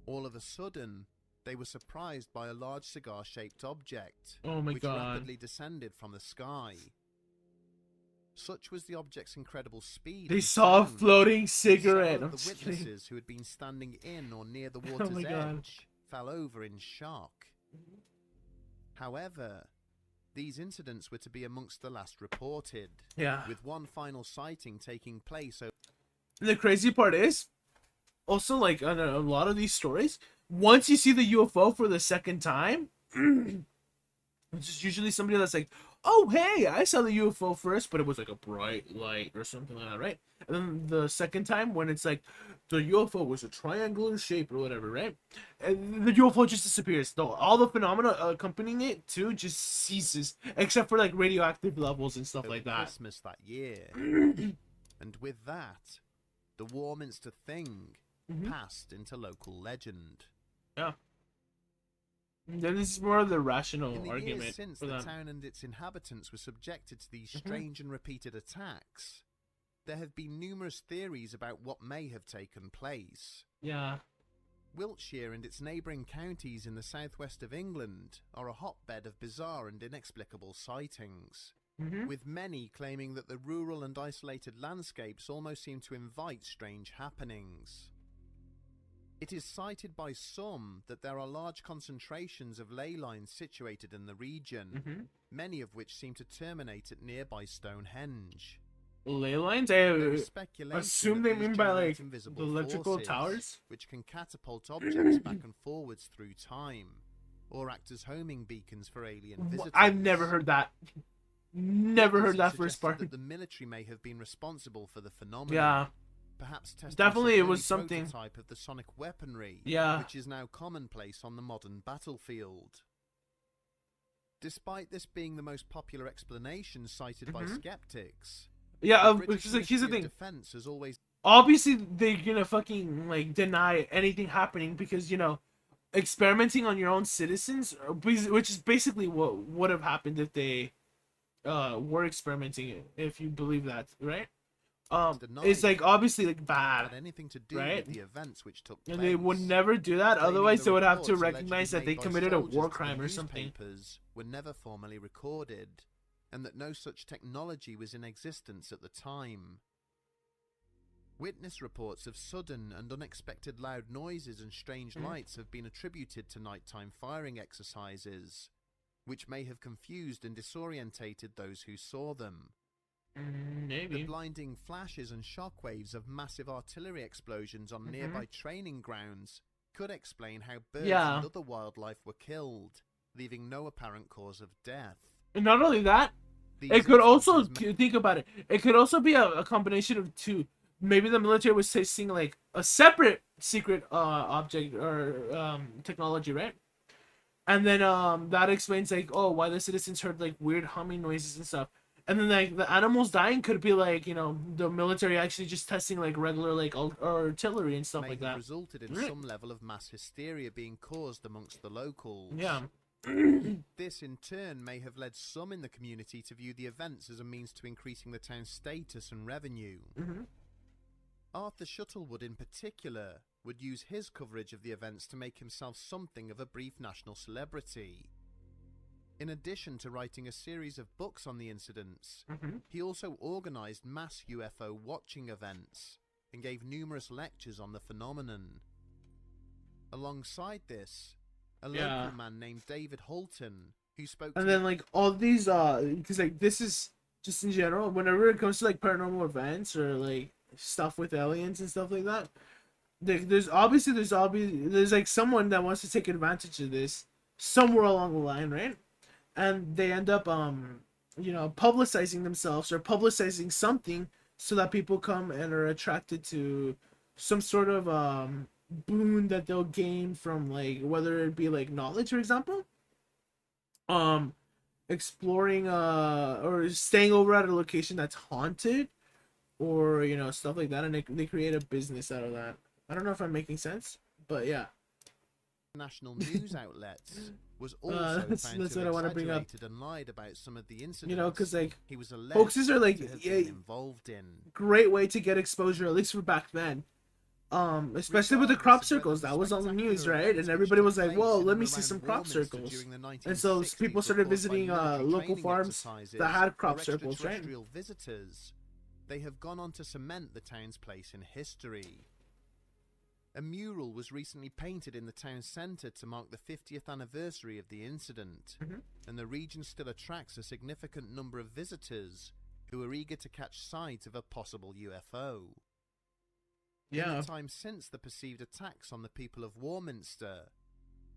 All of a sudden, they were surprised by a large cigar-shaped object, Oh my which god. rapidly descended from the sky. Such was the object's incredible speed. They and saw a sound, floating several cigarette. of I'm the just kidding. witnesses who had been standing in or near the Oh water's my god. edge fell over in shock. However, these incidents were to be amongst the last reported, Yeah. with one final sighting taking place over The crazy part is, also like on a lot of these stories, once you see the UFO for the second time, it's just usually somebody that's like, oh hey, I saw the UFO first, but it was like a bright light or something like that, right? And then the second time when it's like the UFO was a triangular shape or whatever, right? And the UFO just disappears. Though all the phenomena accompanying it too just ceases, except for like radioactive levels and stuff like that. Christmas that year. And with that, the Warminster thing passed into local legend. Yeah. And then this is more of the In rational the argument years since for the them. town and its inhabitants were subjected to these strange and repeated attacks, there have been numerous theories about what may have taken place. Yeah. Wiltshire and its neighbouring counties in the southwest of England are a hotbed of bizarre and inexplicable sightings, with many claiming that the rural and isolated landscapes almost seem to invite strange happenings. It is cited by some that there are large concentrations of ley lines situated in the region, many of which seem to terminate at nearby Stonehenge. Ley lines? There I is speculation assume that they these mean by generate like invisible the electrical forces, towers. which can catapult objects back and forwards through time, or act as homing beacons for alien visitors. I've never heard that. Never heard that first Suggested part. that the military may have been responsible for the phenomenon. Yeah. Perhaps testing Definitely some it early was something. prototype of the sonic weaponry, Yeah. which is now commonplace on the modern battlefield. Despite this being the most popular explanation cited by skeptics, Yeah, the British because like here's the Ministry of thing. Defence has always obviously they're gonna fucking like deny anything happening because experimenting on your own citizens, which is basically what would have happened if they were experimenting, if you believe that, right? It's like obviously like bad, had anything to do right? with the events which took place. And they would never do that. Claiming Otherwise, the they would have to reports recognize that allegedly they made by committed a soldiers war to the crime or something. newspapers were never formally recorded, and that no such technology was in existence at the time. Witness reports of sudden and unexpected loud noises and strange lights have been attributed to nighttime firing exercises, which may have confused and disorientated those who saw them. Maybe. The blinding flashes and shockwaves of massive artillery explosions on nearby training grounds could explain how birds and other wildlife were killed, leaving no apparent cause of death. And not only that, it could also, think about it, it could also be a combination of two. Maybe the military was testing like a separate secret object or technology, right? And then that explains like, oh, why the citizens heard like weird humming noises and stuff. And then like the animals dying could be like, the military actually just testing like regular like artillery and stuff like that. Resulted in some level of mass hysteria being caused amongst the locals. Yeah. This in turn may have led some in the community to view the events as a means to increasing the town's status and revenue. Arthur Shuttlewood in particular would use his coverage of the events to make himself something of a brief national celebrity. In addition to writing a series of books on the incidents, he also organised mass UFO watching events and gave numerous lectures on the phenomenon. Alongside this, a local man named David Holton, who spoke and then like all these because like this is just in general, whenever it comes to like paranormal events or like stuff with aliens and stuff like that, there's like someone that wants to take advantage of this somewhere along the line, right? And they end up publicizing themselves or publicizing something so that people come and are attracted to some sort of boon that they'll gain from, like, whether it be like knowledge, for example, exploring or staying over at a location that's haunted, or stuff like that, and they create a business out of that. I don't know if I'm making sense, but yeah. National news outlets was also that's what I want to bring up. And lied about some of the incidents. Because like he was hoaxes are like involved in. Great way to get exposure, at least for back then. Especially with the crop circles, that was on the news, right? And everybody was like, "Whoa, let me see some crop circles." And so people started visiting local farms that had crop circles, right? Visitors, they have gone on to cement the town's place in history. A mural was recently painted in the town centre to mark the 50th anniversary of the incident, and the region still attracts a significant number of visitors who are eager to catch sight of a possible UFO. In the time since the perceived attacks on the people of Warminster,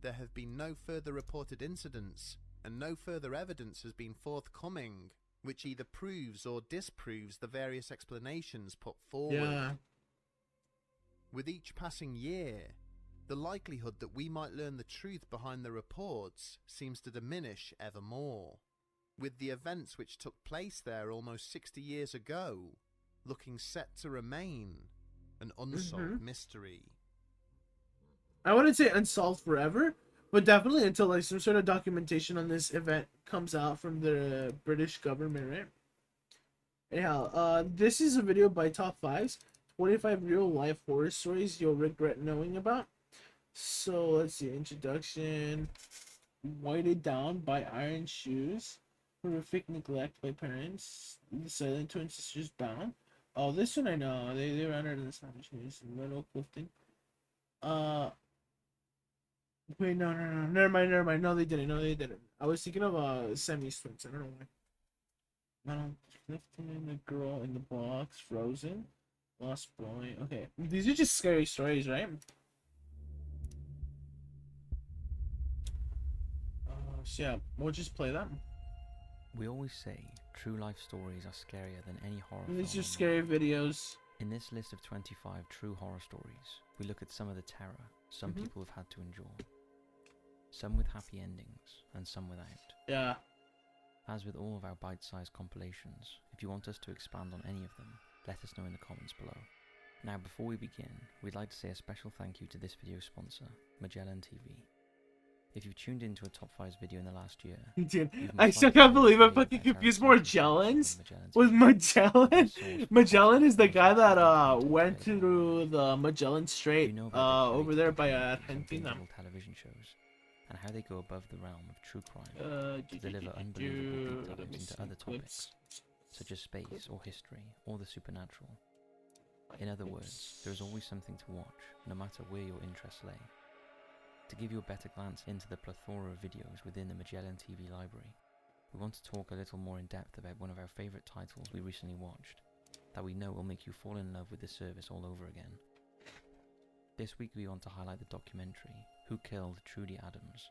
there have been no further reported incidents, and no further evidence has been forthcoming, which either proves or disproves the various explanations put forward. With each passing year, the likelihood that we might learn the truth behind the reports seems to diminish ever more, with the events which took place there almost 60 years ago looking set to remain an unsolved mystery. I wouldn't say unsolved forever, but definitely until like some sort of documentation on this event comes out from the British government, right? Anyhow, this is a video by Top 5s, 25 real life horror stories you'll regret knowing about. So let's see, introduction, weighted down by iron shoes, horrific neglect by parents, the silent twin sisters bound. Oh, this one I know. They were under the silent shoes, little Clifton. Wait, no, never mind. No, they didn't. I was thinking of Semi Twins. I don't know why. No, Clifton, the girl in the box, Frozen. Lost Boy. Okay, these are just scary stories, right? So yeah, we'll just play them. We always say true life stories are scarier than any horror film. These are scary videos. In this list of 25 true horror stories, we look at some of the terror some people have had to endure. Some with happy endings, and some without. Yeah. As with all of our bite-sized compilations, if you want us to expand on any of them, let us know in the comments below. Now, before we begin, we'd like to say a special thank you to this video sponsor, Magellan TV. If you've tuned into a top 5 video in the last year, Dude, you've I most still likely can't heard believe the I way fucking that our confused exciting partnership Magellan's Magellan with TV. Magellan. Source for Magellan is the content guy that content went available. through the Magellan You Strait know about the over creative there by techniques and Argentina. bingeable television shows, and how they go above the realm of true crime to deliver unbelievable deep dives into other topics, such as space or history or the supernatural. In other words, there is always something to watch, no matter where your interests lay. To give you a better glance into the plethora of videos within the Magellan TV library, we want to talk a little more in depth about one of our favourite titles we recently watched, that we know will make you fall in love with the service all over again. This week we want to highlight the documentary, Who Killed Trudy Adams,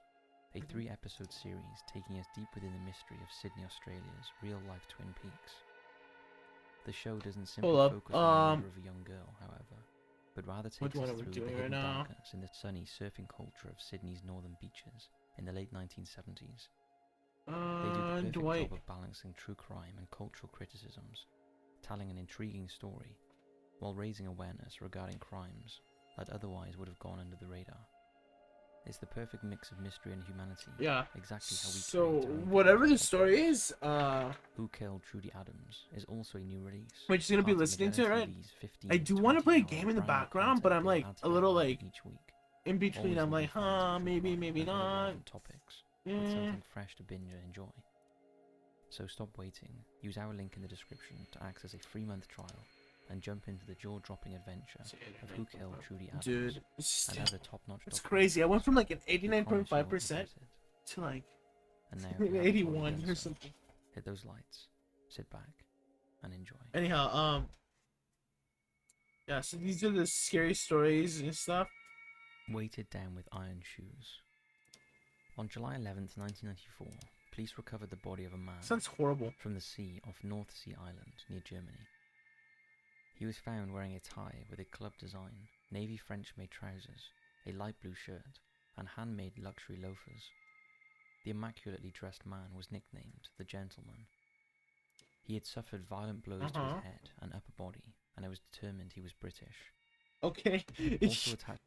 a 3-episode series taking us deep within the mystery of Sydney, Australia's real-life Twin Peaks. The show doesn't simply focus on the murder of a young girl, however, but rather takes us through the hidden darkness in the sunny surfing culture of Sydney's northern beaches in the late 1970s. They do the perfect job of balancing true crime and cultural criticisms, telling an intriguing story, while raising awareness regarding crimes that otherwise would have gone under the radar. It's the perfect mix of mystery and humanity. Yeah. Exactly how we So create our own whatever the podcast. story is, Who Killed Trudy Adams is also a new release. we're just gonna be part of listening to it, Magellan right? TV's 15 I do to want to play a 20 hour game in the brand new background, but content I'm they'll like add to a their little library like each week. in between. Always I'm leaving like, fans of huh, true maybe, crime maybe and other not. relevant topics, with Yeah. something fresh to binge and enjoy. So stop waiting, use our link in the description to access a free month trial, and jump into the jaw-dropping adventure of Who Killed Trudy Adams, Dude, it's another top-notch it's documentary. crazy. I went from like an We promise you won't 89.5% regret it. to like And now, if you haven't already 81 done or so, something. hit those lights, sit back, and enjoy. Anyhow, yeah. So these are the scary stories and stuff. Weighted down with iron shoes. On July 11th, 1994, police recovered the body of a man Sounds horrible. from the sea off North Sea Island near Germany. He was found wearing a tie with a club design, navy French-made trousers, a light blue shirt, and handmade luxury loafers. The immaculately dressed man was nicknamed the Gentleman. He had suffered violent blows to his head and upper body, and it was determined he was British. Okay. Also attached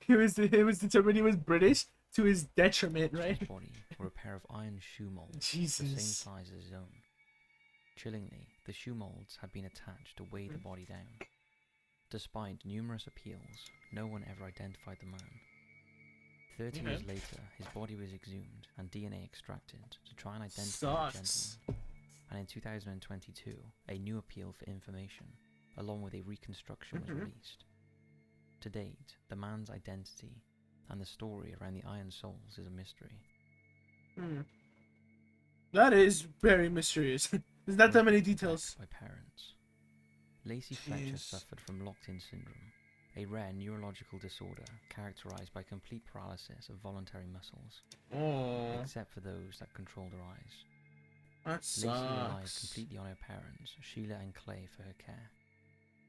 he was determined he was British to his detriment, to right? his body were a pair of iron shoe molds, the same Jesus. size as his own. Chillingly, the shoe molds had been attached to weigh the body down. Despite numerous appeals, no one ever identified the man. 30 years later, his body was exhumed and DNA extracted to try and identify the Sucks. gentleman. And in 2022, a new appeal for information, along with a reconstruction, was released. To date, the man's identity and the story around the Iron Souls is a mystery. That is very mysterious. There's not that many Most details. by parents. Lacey Fletcher Jeez. suffered from locked-in syndrome, a rare neurological disorder characterized by complete paralysis of voluntary muscles, Oh, except for those that controlled her eyes. that Lacey relied sucks. completely on her parents, Sheila and Clay, for her care.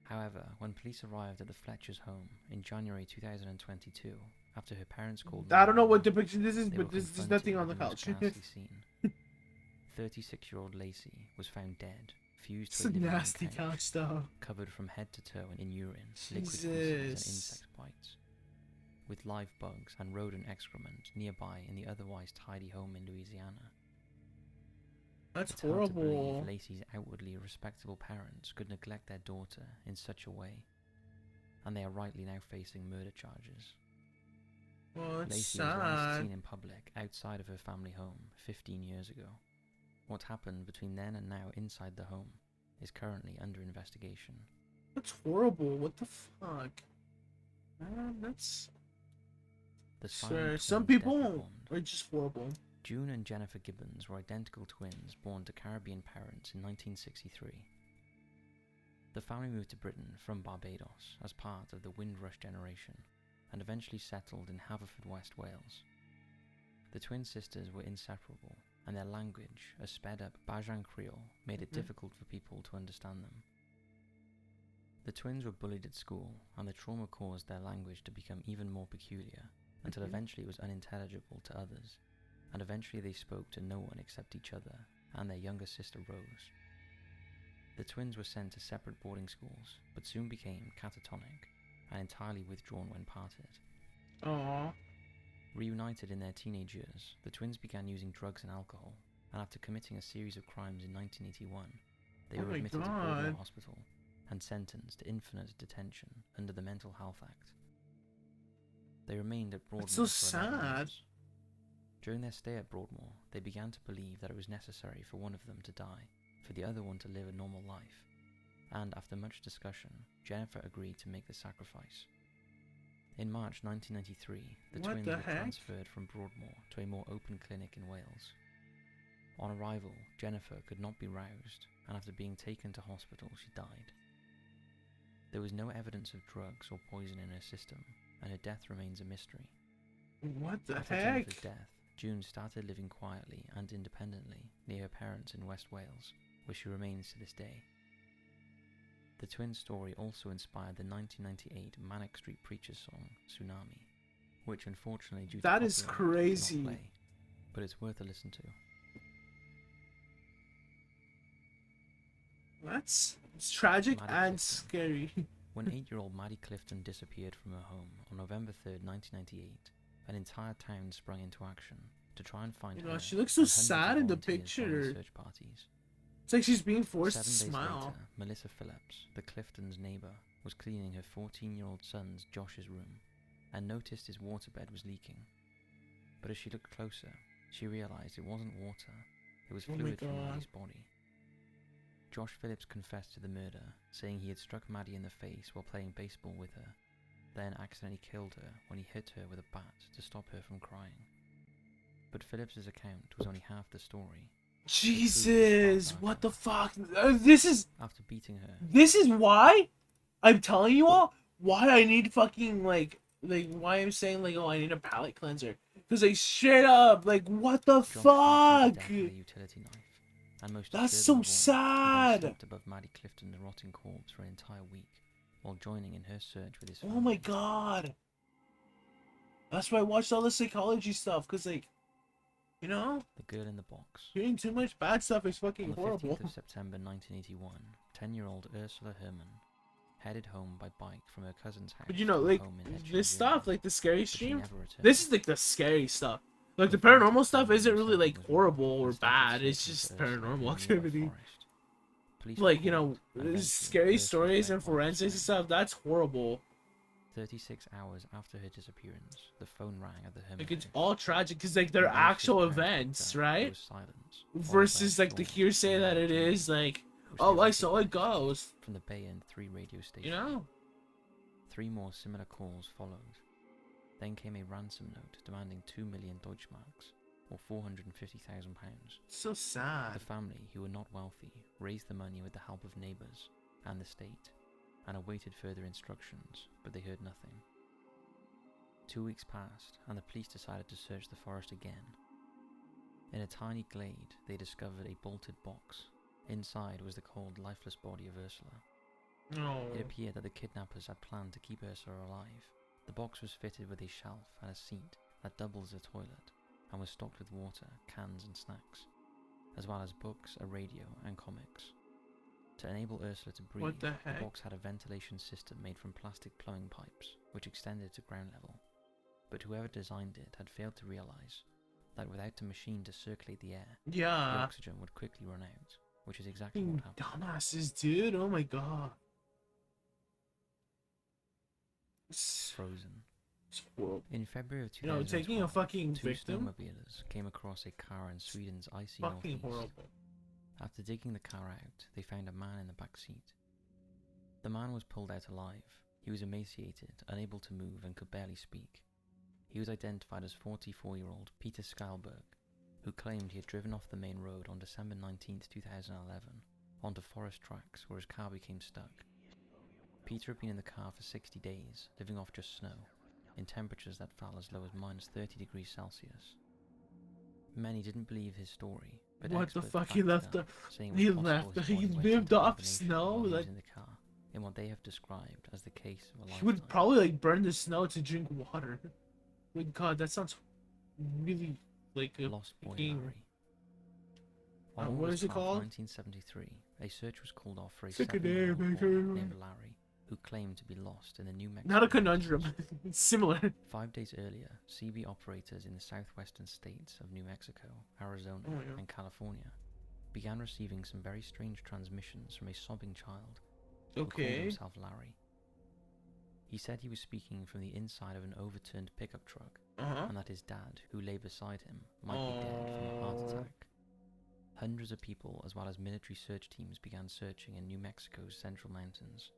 However, when police arrived at the Fletcher's home in January 2022, after her parents called I don't know 911, what depiction this is, they were but there's confronted nothing on the with the most couch. ghastly scene. 36-year-old Lacey was found dead, fused It's to a a living room nasty couch, couch, though. covered from head to toe in urine, liquid feces, and Jesus. insect bites, with live bugs and rodent excrement nearby in the otherwise tidy home in Louisiana. That's It's hard to horrible. believe Lacey's outwardly respectable parents could neglect their daughter in such a way, and they are rightly now facing murder charges. Well, it's Lacey was last sad. seen in public outside of her family home 15 years ago. What happened between then and now inside the home is currently under investigation. That's horrible. What the fuck? Man, that's... The Sure, silent some twins' people deadly bond. are just horrible. June and Jennifer Gibbons were identical twins born to Caribbean parents in 1963. The family moved to Britain from Barbados as part of the Windrush generation and eventually settled in Haverfordwest, Wales. The twin sisters were inseparable, and their language, a sped-up Bajan Creole, made it difficult for people to understand them. The twins were bullied at school, and the trauma caused their language to become even more peculiar, until eventually it was unintelligible to others, and eventually they spoke to no one except each other and their younger sister Rose. The twins were sent to separate boarding schools, but soon became catatonic and entirely withdrawn when parted. Aww. Reunited in their teenage years, the twins began using drugs and alcohol, and after committing a series of crimes in 1981, they were admitted to Broadmoor Hospital and sentenced to infinite detention under the Mental Health Act. They remained at Broadmoor That's so for 11 sad. years. During their stay at Broadmoor, they began to believe that it was necessary for one of them to die, for the other one to live a normal life, and after much discussion, Jennifer agreed to make the sacrifice. In March 1993, the twins were transferred from Broadmoor to a more open clinic in Wales. On arrival, Jennifer could not be roused, and after being taken to hospital, she died. There was no evidence of drugs or poison in her system, and her death remains a mystery. What the After heck? Jennifer's death, June started living quietly and independently near her parents in West Wales, where she remains to this day. The twins' story also inspired the 1998 Manic Street Preachers song, Tsunami, which unfortunately due to That is copyright cannot crazy. play, but it's worth a listen to. It's tragic Maddie and Clifton. scary. When 8-year-old Maddie Clifton disappeared from her home on November 3rd, 1998, an entire town sprung into action to try and find her. She looks so and hundreds of sad in the volunteers joined picture. search parties. It's like she's being forced 7 to days smile. later, Melissa Phillips, the Cliftons' neighbour, was cleaning her 14-year-old son's Josh's room and noticed his waterbed was leaking. But as she looked closer, she realised it wasn't water, it was Oh my fluid from God. Maddie's body. Josh Phillips confessed to the murder, saying he had struck Maddie in the face while playing baseball with her, then accidentally killed her when he hit her with a bat to stop her from crying. But Phillips's account was only half the story. Jesus, what the fuck? This is After beating her, why I'm telling you all why I need fucking like why I'm saying like, oh, I need a palate cleanser, because like straight up like what the Josh started fuck? death with a utility knife. And most That's disturbing so of all, he sad. then slept above Maddie Clifton's rotting corpse for an entire week, while joining in her search with his family. Oh my god. That's why I watched all the psychology stuff, because like, you know, The Girl in the Box. hearing too much bad stuff is On fucking the horrible. 15th of September 1981, 10-year-old Ursula Herman headed home by bike from her cousin's house. But you know, to her like home in Etchingham, this stuff, Germany, like the scary but she stream, never returned. this is like the scary stuff. Like the The friends paranormal of stuff family isn't really like was horrible or and started bad. It's searching just for Ursula in a paranormal nearby activity. forest. Police were Like, you know, called, and eventually scary Ursula's stories dead and body was forensics and found. stuff, that's horrible. 36 hours after her disappearance, the phone rang at the Herman Like it's house. all tragic because like they're When Ursula's actual parents picked events, up, there right? was silence, followed by a Versus like the storm hearsay from that it Virginia, is like, which oh, they I saw a recognized ghost. from the Bay End 3 radio station. You know? 3 more similar calls followed. Then came a ransom note demanding 2 million Deutschmarks, or £450,000. So sad. The family, who were not wealthy, raised the money with the help of neighbours and the state, and awaited further instructions, but they heard nothing. 2 weeks passed, and the police decided to search the forest again. In a tiny glade, they discovered a bolted box. Inside was the cold, lifeless body of Ursula. No. It appeared that the kidnappers had planned to keep Ursula alive. The box was fitted with a shelf and a seat that doubles as a toilet, and was stocked with water, cans and snacks, as well as books, a radio and comics. To enable Ursula to breathe, What the heck? box had a ventilation system made from plastic plumbing pipes, which extended to ground level. But whoever designed it had failed to realise that without a machine to circulate the air, the Yeah. oxygen would quickly run out, which is exactly what happened. Dumbasses, dude. Oh my god. It's Frozen. horrible. In February of You know, 2012, taking a fucking 2 victim. snowmobilers came across a car in Sweden's icy Fucking northeast. horrible. After digging the car out, they found a man in the back seat. The man was pulled out alive. He was emaciated, unable to move, and could barely speak. He was identified as 44-year-old Peter Skylberg, who claimed he had driven off the main road on December 19, 2011, onto forest tracks where his car became stuck. Peter had been in the car for 60 days, living off just snow, in temperatures that fell as low as minus 30 degrees Celsius. Many didn't believe his story, but What the experts fuck? He backed left it up, the- saying it he was possible left- his he body went lived into off hibernation snow, while like- using the car, in what they have described as the case of a He would lifetime. probably like burn the snow to drink water. My god, that sounds really like a Lost Boy game. Larry. On what August is it 12, called? 1973, a search was called off for a Sick of 7-year-old name, boy maker. named Larry, who claimed to be lost in the New Mexico Not a mountains. conundrum. It's similar. 5 days earlier, CB operators in the southwestern states of New Mexico, Arizona, Oh my God. and California began receiving some very strange transmissions from a sobbing child who called Okay. himself Larry. He said he was speaking from the inside of an overturned pickup truck, and that his dad, who lay beside him, might be dead from a heart attack. Hundreds of people, as well as military search teams, began searching in New Mexico's central mountains.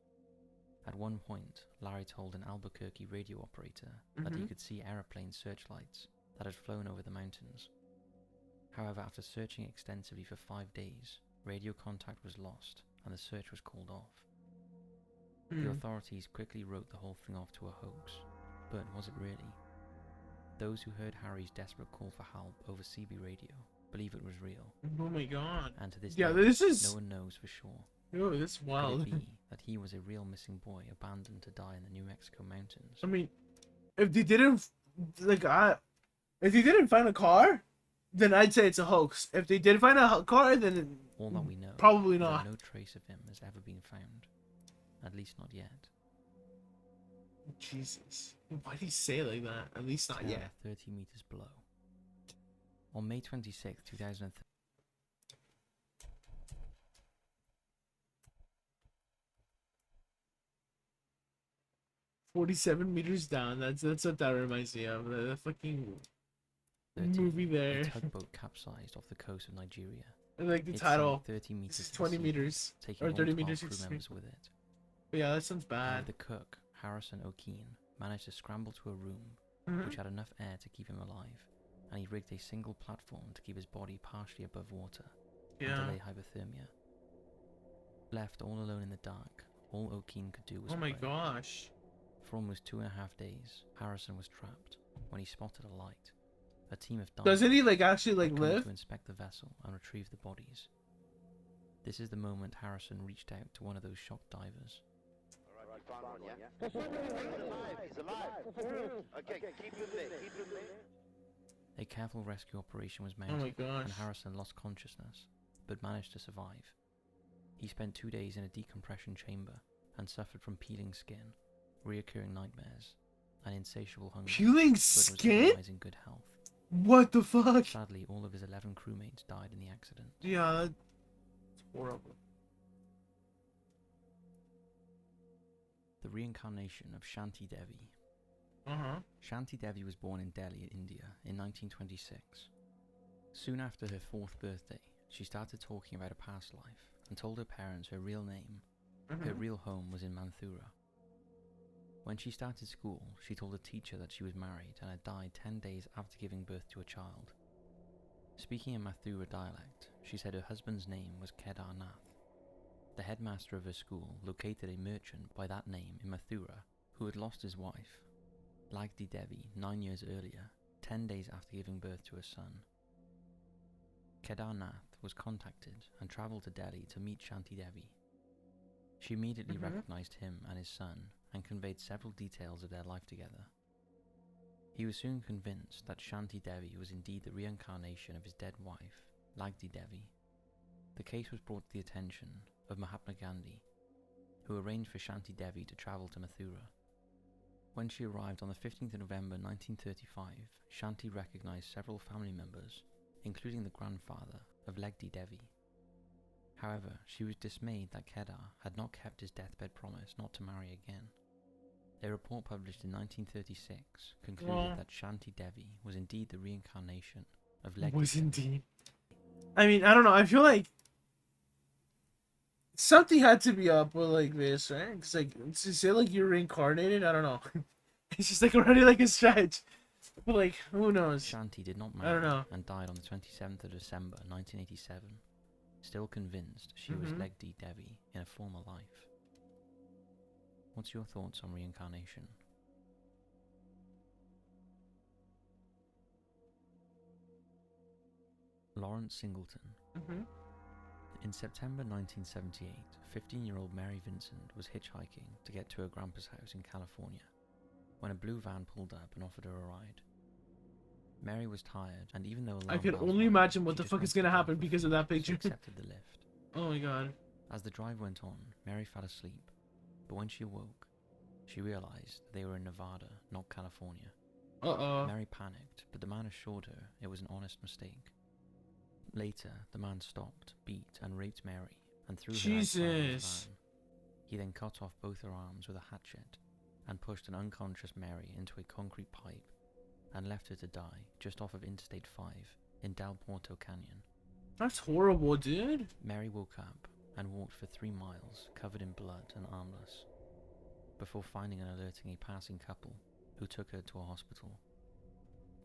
At one point, Larry told an Albuquerque radio operator that he could see aeroplane searchlights that had flown over the mountains. However, after searching extensively for 5 days, radio contact was lost and the search was called off. The authorities quickly wrote the whole thing off to a hoax, but was it really? Those who heard Harry's desperate call for help over CB radio believe it was real, Oh my God. and to this Yeah, day, this is. no one knows for sure. Oh, this is Could wild. it be that he was a real missing boy abandoned to die in the New Mexico mountains? I mean, if they didn't, if they didn't find a car, then I'd say it's a hoax. If they did find a car, then All that we know, probably is that not. no trace of him has ever been found. At least not yet. Jesus, why'd he say it like that? At least not Terror yet. 30 meters below. On May 26, 2003. 47 meters down. That's what that reminds me of. The fucking movie A there. tugboat capsized off the coast of Nigeria. I like the It title. sank 30 meters This is to the 20 sea, meters taking or all 30 12 meters. crew Excuse me. members with it. But yeah, that sounds However, bad. the cook, Harrison O'Keefe, managed to scramble to a room Mhm. which had enough air to keep him alive, and he rigged a single platform to keep his body partially above water and Yeah. delay hypothermia. Left all alone in the dark, all O'Keefe could do was Oh my pray. gosh. For almost 2.5 days, Harrison was trapped when he spotted a light. A team of divers Doesn't he like actually had like come live? to inspect the vessel and retrieve the bodies. This is the moment Harrison reached out to one of those shocked divers. A careful rescue operation was Oh my mounted, gosh. and Harrison lost consciousness, but managed to survive. He spent 2 days in a decompression chamber and suffered from peeling skin, reoccurring nightmares, and insatiable hunger. Peeling but was skin? otherwise in good health. What the fuck? Sadly, all of his 11 crewmates died in the accident. Yeah, that's horrible. The reincarnation of Shanti Devi. Shanti Devi was born in Delhi, India, in 1926. Soon after her 4th birthday, she started talking about a past life and told her parents her real name. Her real home was in Manthura. When she started school, she told a teacher that she was married and had died 10 days after giving birth to a child. Speaking in Mathura dialect, she said her husband's name was Kedar Nath. The headmaster of her school located a merchant by that name in Mathura who had lost his wife, Lagdi Devi, 9 years earlier, 10 days after giving birth to a son. Kedar Nath was contacted and travelled to Delhi to meet Shanti Devi. She immediately recognized him and his son and conveyed several details of their life together. He was soon convinced that Shanti Devi was indeed the reincarnation of his dead wife, Lagdi Devi. The case was brought to the attention of Mahatma Gandhi, who arranged for Shanti Devi to travel to Mathura. When she arrived on the 15th of November 1935, Shanti recognized several family members, including the grandfather of Lagdi Devi. However, she was dismayed that Kedar had not kept his deathbed promise not to marry again. A report published in 1936 concluded that Shanti Devi was indeed the reincarnation of Lagdi Was Devi. indeed. I mean, I don't know. I feel like something had to be up with like this, right? It's like to say like you're reincarnated. I don't know. It's just like already like a stretch. But like, who knows? Shanti did not I marry don't know. and died on the 27th of December 1987, still convinced she was Lagdi Devi in a former life. What's your thoughts on reincarnation? Lawrence Singleton. In September 1978, 15-year-old Mary Vincent was hitchhiking to get to her grandpa's house in California when a blue van pulled up and offered her a ride. Mary was tired, and even though I alarm could bells only rang, imagine what she the just fuck is wanted gonna to happen go because of for that food, so picture. accepted the lift. Oh my god. As the drive went on, Mary fell asleep, but when she awoke, she realized they were in Nevada, not California. Uh-oh. Mary panicked, but the man assured her it was an honest mistake. Later, the man stopped, beat, and raped Mary, and threw her outside of his Jesus. van. He then cut off both her arms with a hatchet, and pushed an unconscious Mary into a concrete pipe, and left her to die just off of Interstate 5 in Del Porto Canyon. That's horrible, dude. Mary woke up and walked for 3 miles, covered in blood and armless, before finding and alerting a passing couple, who took her to a hospital.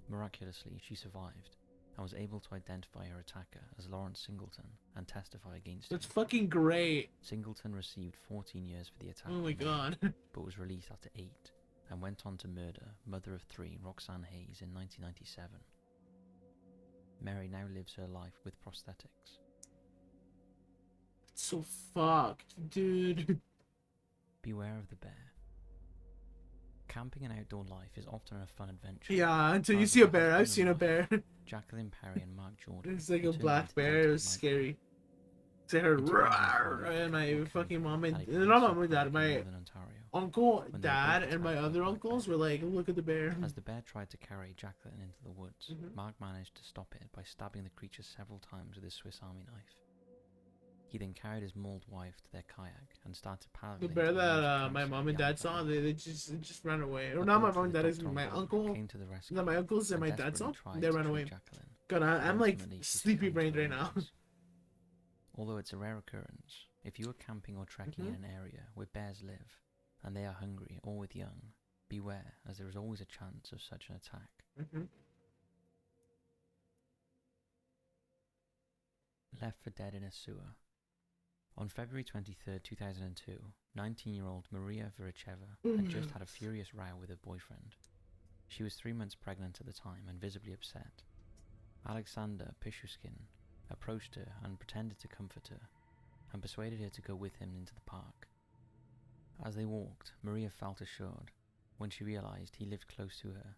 Miraculously, she survived, and was able to identify her attacker as Lawrence Singleton and testify against him. That's fucking great. Singleton received 14 years for the attack, Oh my god. but was released after 8, and went on to murder mother of 3 Roxanne Hayes in 1997. Mary now lives her life with prosthetics. It's so fucked, dude. Beware of the bear. Camping and outdoor life is often a fun adventure. Yeah, until you However, see a there bear. has I've been seen a life. bear. Jacqueline Perry and Mark Jordan. It's like a returned black into bear. contact It was with scary. I heard In roar, 2005, and my Oakland fucking mom and had a not police my mom and outbreak dad, in my Northern Ontario. uncle, when they were dad, both and my attacked by other black uncles bear. were like, look at the bear. As the bear tried to carry Jacqueline into the woods, Mhm. Mark managed to stop it by stabbing the creature several times with his Swiss Army knife. He then carried his mauled wife to their kayak and started paddling. The to bear the nearest that my campsite mom and behind dad the saw, lake. they just ran away. Or A not my boat mom and with a dad, is doctor on my board uncle. came to the rescue, Not my uncles and my dad desperately saw. tried They to ran free away. Jacqueline, God, I'm like ultimately she sleepy succumbed brained to her right now. wounds. Although it's a rare occurrence, if you are camping or trekking Mhm. in an area where bears live, and they are hungry or with young, beware, as there is always a chance of such an attack. Mhm. Left for dead in a sewer. On February 23rd, 2002, 19-year-old Maria Viricheva had just had a furious row with her boyfriend. She was 3 months pregnant at the time and visibly upset. Alexander Pishushkin approached her and pretended to comfort her, and persuaded her to go with him into the park. As they walked, Maria felt assured when she realized he lived close to her,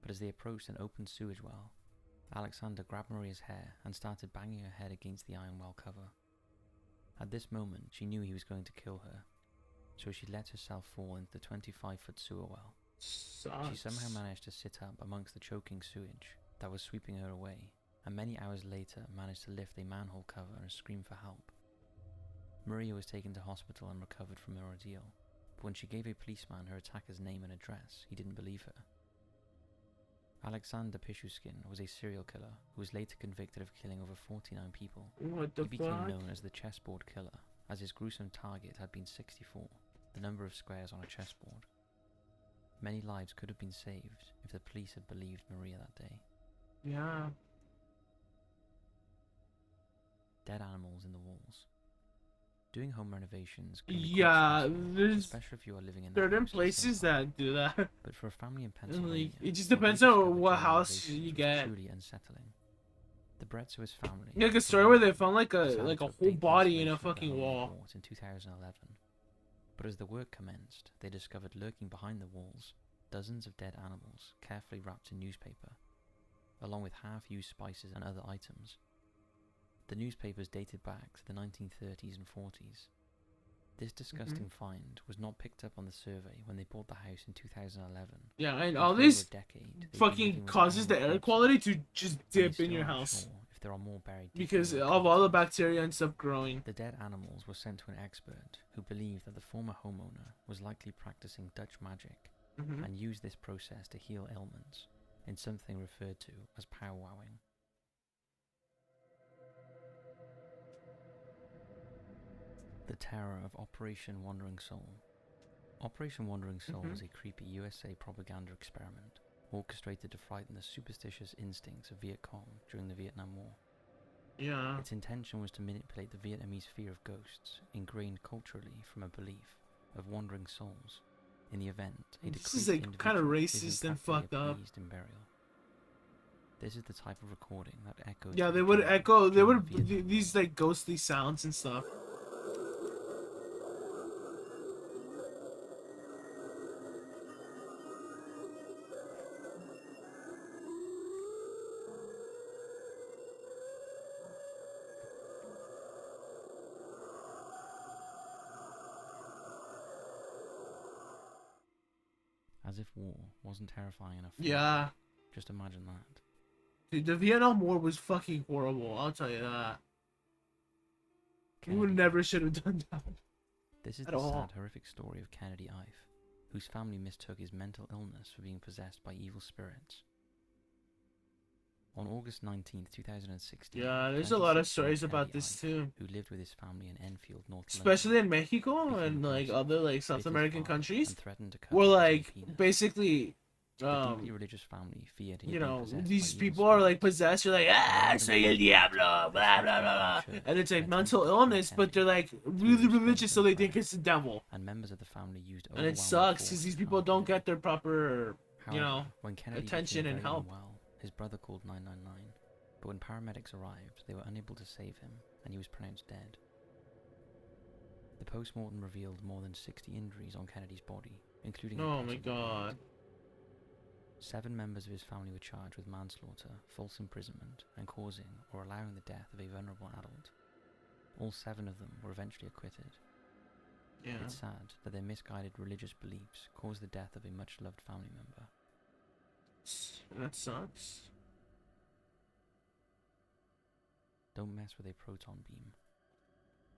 but as they approached an open sewage well, Alexander grabbed Maria's hair and started banging her head against the iron well cover. At this moment, she knew he was going to kill her, so she let herself fall into the 25-foot sewer well. Sucks. She somehow managed to sit up amongst the choking sewage that was sweeping her away, and many hours later managed to lift a manhole cover and scream for help. Maria was taken to hospital and recovered from her ordeal, but when she gave a policeman her attacker's name and address, he didn't believe her. Alexander Pishushkin was a serial killer who was later convicted of killing over 49 people. What the He became fuck? known as the chessboard killer, as his gruesome target had been 64, the number of squares on a chessboard. Many lives could have been saved if the police had believed Maria that day. Yeah. Dead animals in the walls. Doing home renovations can be quite Yeah, stressful, there's especially if you are living in the certain house at the same places time. that do that. But for a family in And, Pennsylvania, like, it just what they depends on discovered what during house renovations you was get. truly unsettling. The Bretzow's family, Like a for story where they one, found like decided a to whole update the body in a insulation of the fucking home they wall. bought in 2011. But as the work commenced, they discovered lurking behind the walls dozens of dead animals carefully wrapped in newspaper, along with half-used spices and other items. The newspapers dated back to the 1930s and 40s. This disgusting find was not picked up on the survey when they bought the house in 2011. Yeah, and but all for over this a decade, they've been fucking living with causes the animal air corpses, quality to just and they dip in still your aren't house sure if there are more buried deep because in the of all the cavities. bacteria and stuff growing. The dead animals were sent to an expert who believed that the former homeowner was likely practicing Dutch magic Mhm. and used this process to heal ailments in something referred to as powwowing. The terror of Operation Wandering Soul. Operation Wandering Soul was a creepy USA propaganda experiment orchestrated to frighten the superstitious instincts of Viet Cong during the Vietnam War. Yeah. Its intention was to manipulate the Vietnamese fear of ghosts, ingrained culturally from a belief of wandering souls, in the event a This decreased is like kind of individual racist is and improperly fucked up. appeased in burial. This is the type of recording that echoes. Yeah, to they the would jungle echo. They during would the Vietnam these War. like ghostly sounds and stuff. As if war wasn't terrifying enough. For them. Yeah. Just imagine that. Dude, the Vietnam War was fucking horrible. I'll tell you that. We would Kennedy. never should have done that. This is at the all. sad, horrific story of Kennedy Ive, whose family mistook his mental illness for being possessed by evil spirits. On August 19th, 2016, Yeah, there's a lot of 26-year-old stories about Kennedy this Ive, too. who lived with his family in Enfield, North Especially London, in Mexico became and like aggressive, other like bit South his American father, countries. and threatened to cut Where off his own like penis. basically The deeply religious family feared he you had been know, possessed these by people evil are like spirits. possessed. You're like, ah, soy el diablo, blah blah blah, and it's like mental illness, but they're like really religious, so they think it's the devil, And members of the family used and it overwhelming sucks force because these to people harm don't Kennedy. get their proper, you know, However, when Kennedy attention became and very help. unwell, his brother called 999, but when paramedics arrived, they were unable to save him, and he was pronounced dead. The post-mortem revealed more than 60 injuries on Kennedy's body, including a Oh my possible god. bullet. 7 members of his family were charged with manslaughter, false imprisonment, and causing or allowing the death of a vulnerable adult. All 7 of them were eventually acquitted. Yeah. It's sad that their misguided religious beliefs caused the death of a much-loved family member. That sucks. Don't mess with a proton beam.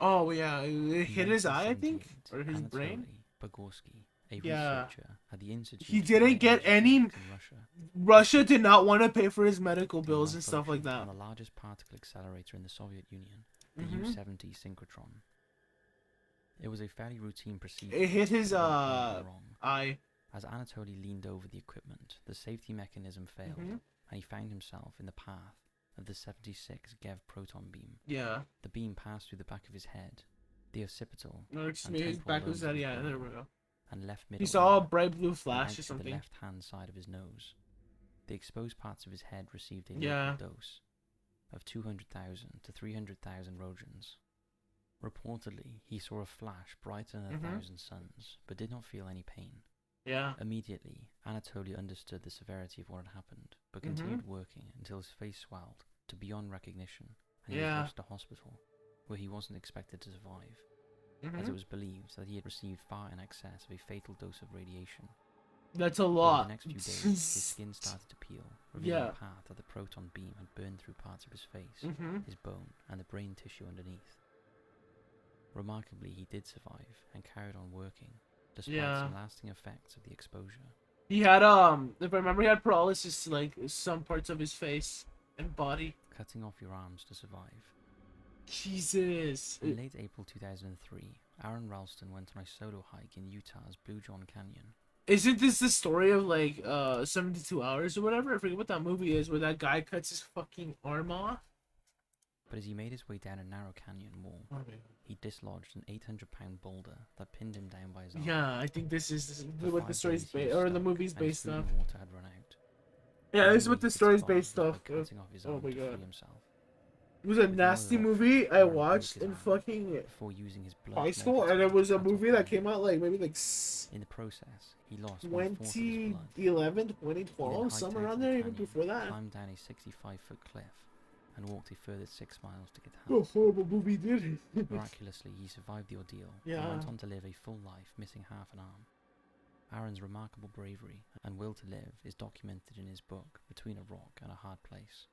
Oh yeah, it In hit his eye, I think, 1978, or his brain. Anatoly Bogorsky, a Yeah. researcher at the Institute He for didn't get Radiology any. in Russia, Russia did not want to pay for his medical the bills and stuff like malfunction that. on the largest particle accelerator in the Soviet Union, the Mhm. U-70 synchrotron. It was a fairly routine procedure. It hit his but went horribly wrong. eye. As Anatoly leaned over the equipment, the safety mechanism failed, Mhm. and he found himself in the path of the 76 GeV proton beam. Yeah. The beam passed through the back of his head, the occipital, No, excuse and me, his temporal back was lobes of that. his Yeah, brain, there we go. and left middle He saw a ear, bright blue and flash out or through something. the left-hand side of his nose. The exposed parts of his head received a Yeah. local dose of 200,000 to 300,000 rogens. Reportedly, he saw a flash brighter than a Mhm. thousand suns, but did not feel any pain. Yeah. Immediately, Anatoly understood the severity of what had happened, but Mhm. continued working until his face swelled to beyond recognition, and he Yeah. was rushed to hospital, where he wasn't expected to survive, as it Mhm. was believed that he had received far in excess of a fatal dose of radiation. That's a Over lot. the next few days, his skin started to peel, revealing Yeah. the path that the proton beam had burned through parts of his face, Mhm. his bone, and the brain tissue underneath. Remarkably, he did survive and carried on working, despite Yeah. some lasting effects of the exposure. He had if I remember, he had paralysis to like some parts of his face and body. Cutting off your arms to survive. Jesus. In late April 2003, Aaron Ralston went on a solo hike in Utah's Blue John Canyon. Isn't this the story of like 72 hours or whatever? I forget what that movie is, where that guy cuts his fucking arm off. But as he made his way down a narrow canyon wall, he dislodged an 800-pound boulder that pinned him down by his arm. Yeah, I think this is For what the 5 story's days he was based, or the stuck, movie's and his based food off. and water had run out. Yeah, The this is only what way the he could story's survive based was off. by cutting off his Oh arm my to free god. himself. It was a With no nasty other movie option, I Aaron broke watched his in arm fucking before using his blood high to school, make and it was a cut off movie the that came arm. out like maybe like In the process, he lost 1/4 of his blood. 2011, He then 2012, hiked somewhere out around of the there, even canyon, before that. climbed down a 65-foot cliff, and walked a further 6 miles to get What a help. horrible movie, dude. Miraculously, he survived the ordeal Yeah. and went on to live a full life, missing half an arm. Aaron's remarkable bravery and will to live is documented in his book, Between a Rock and a Hard Place,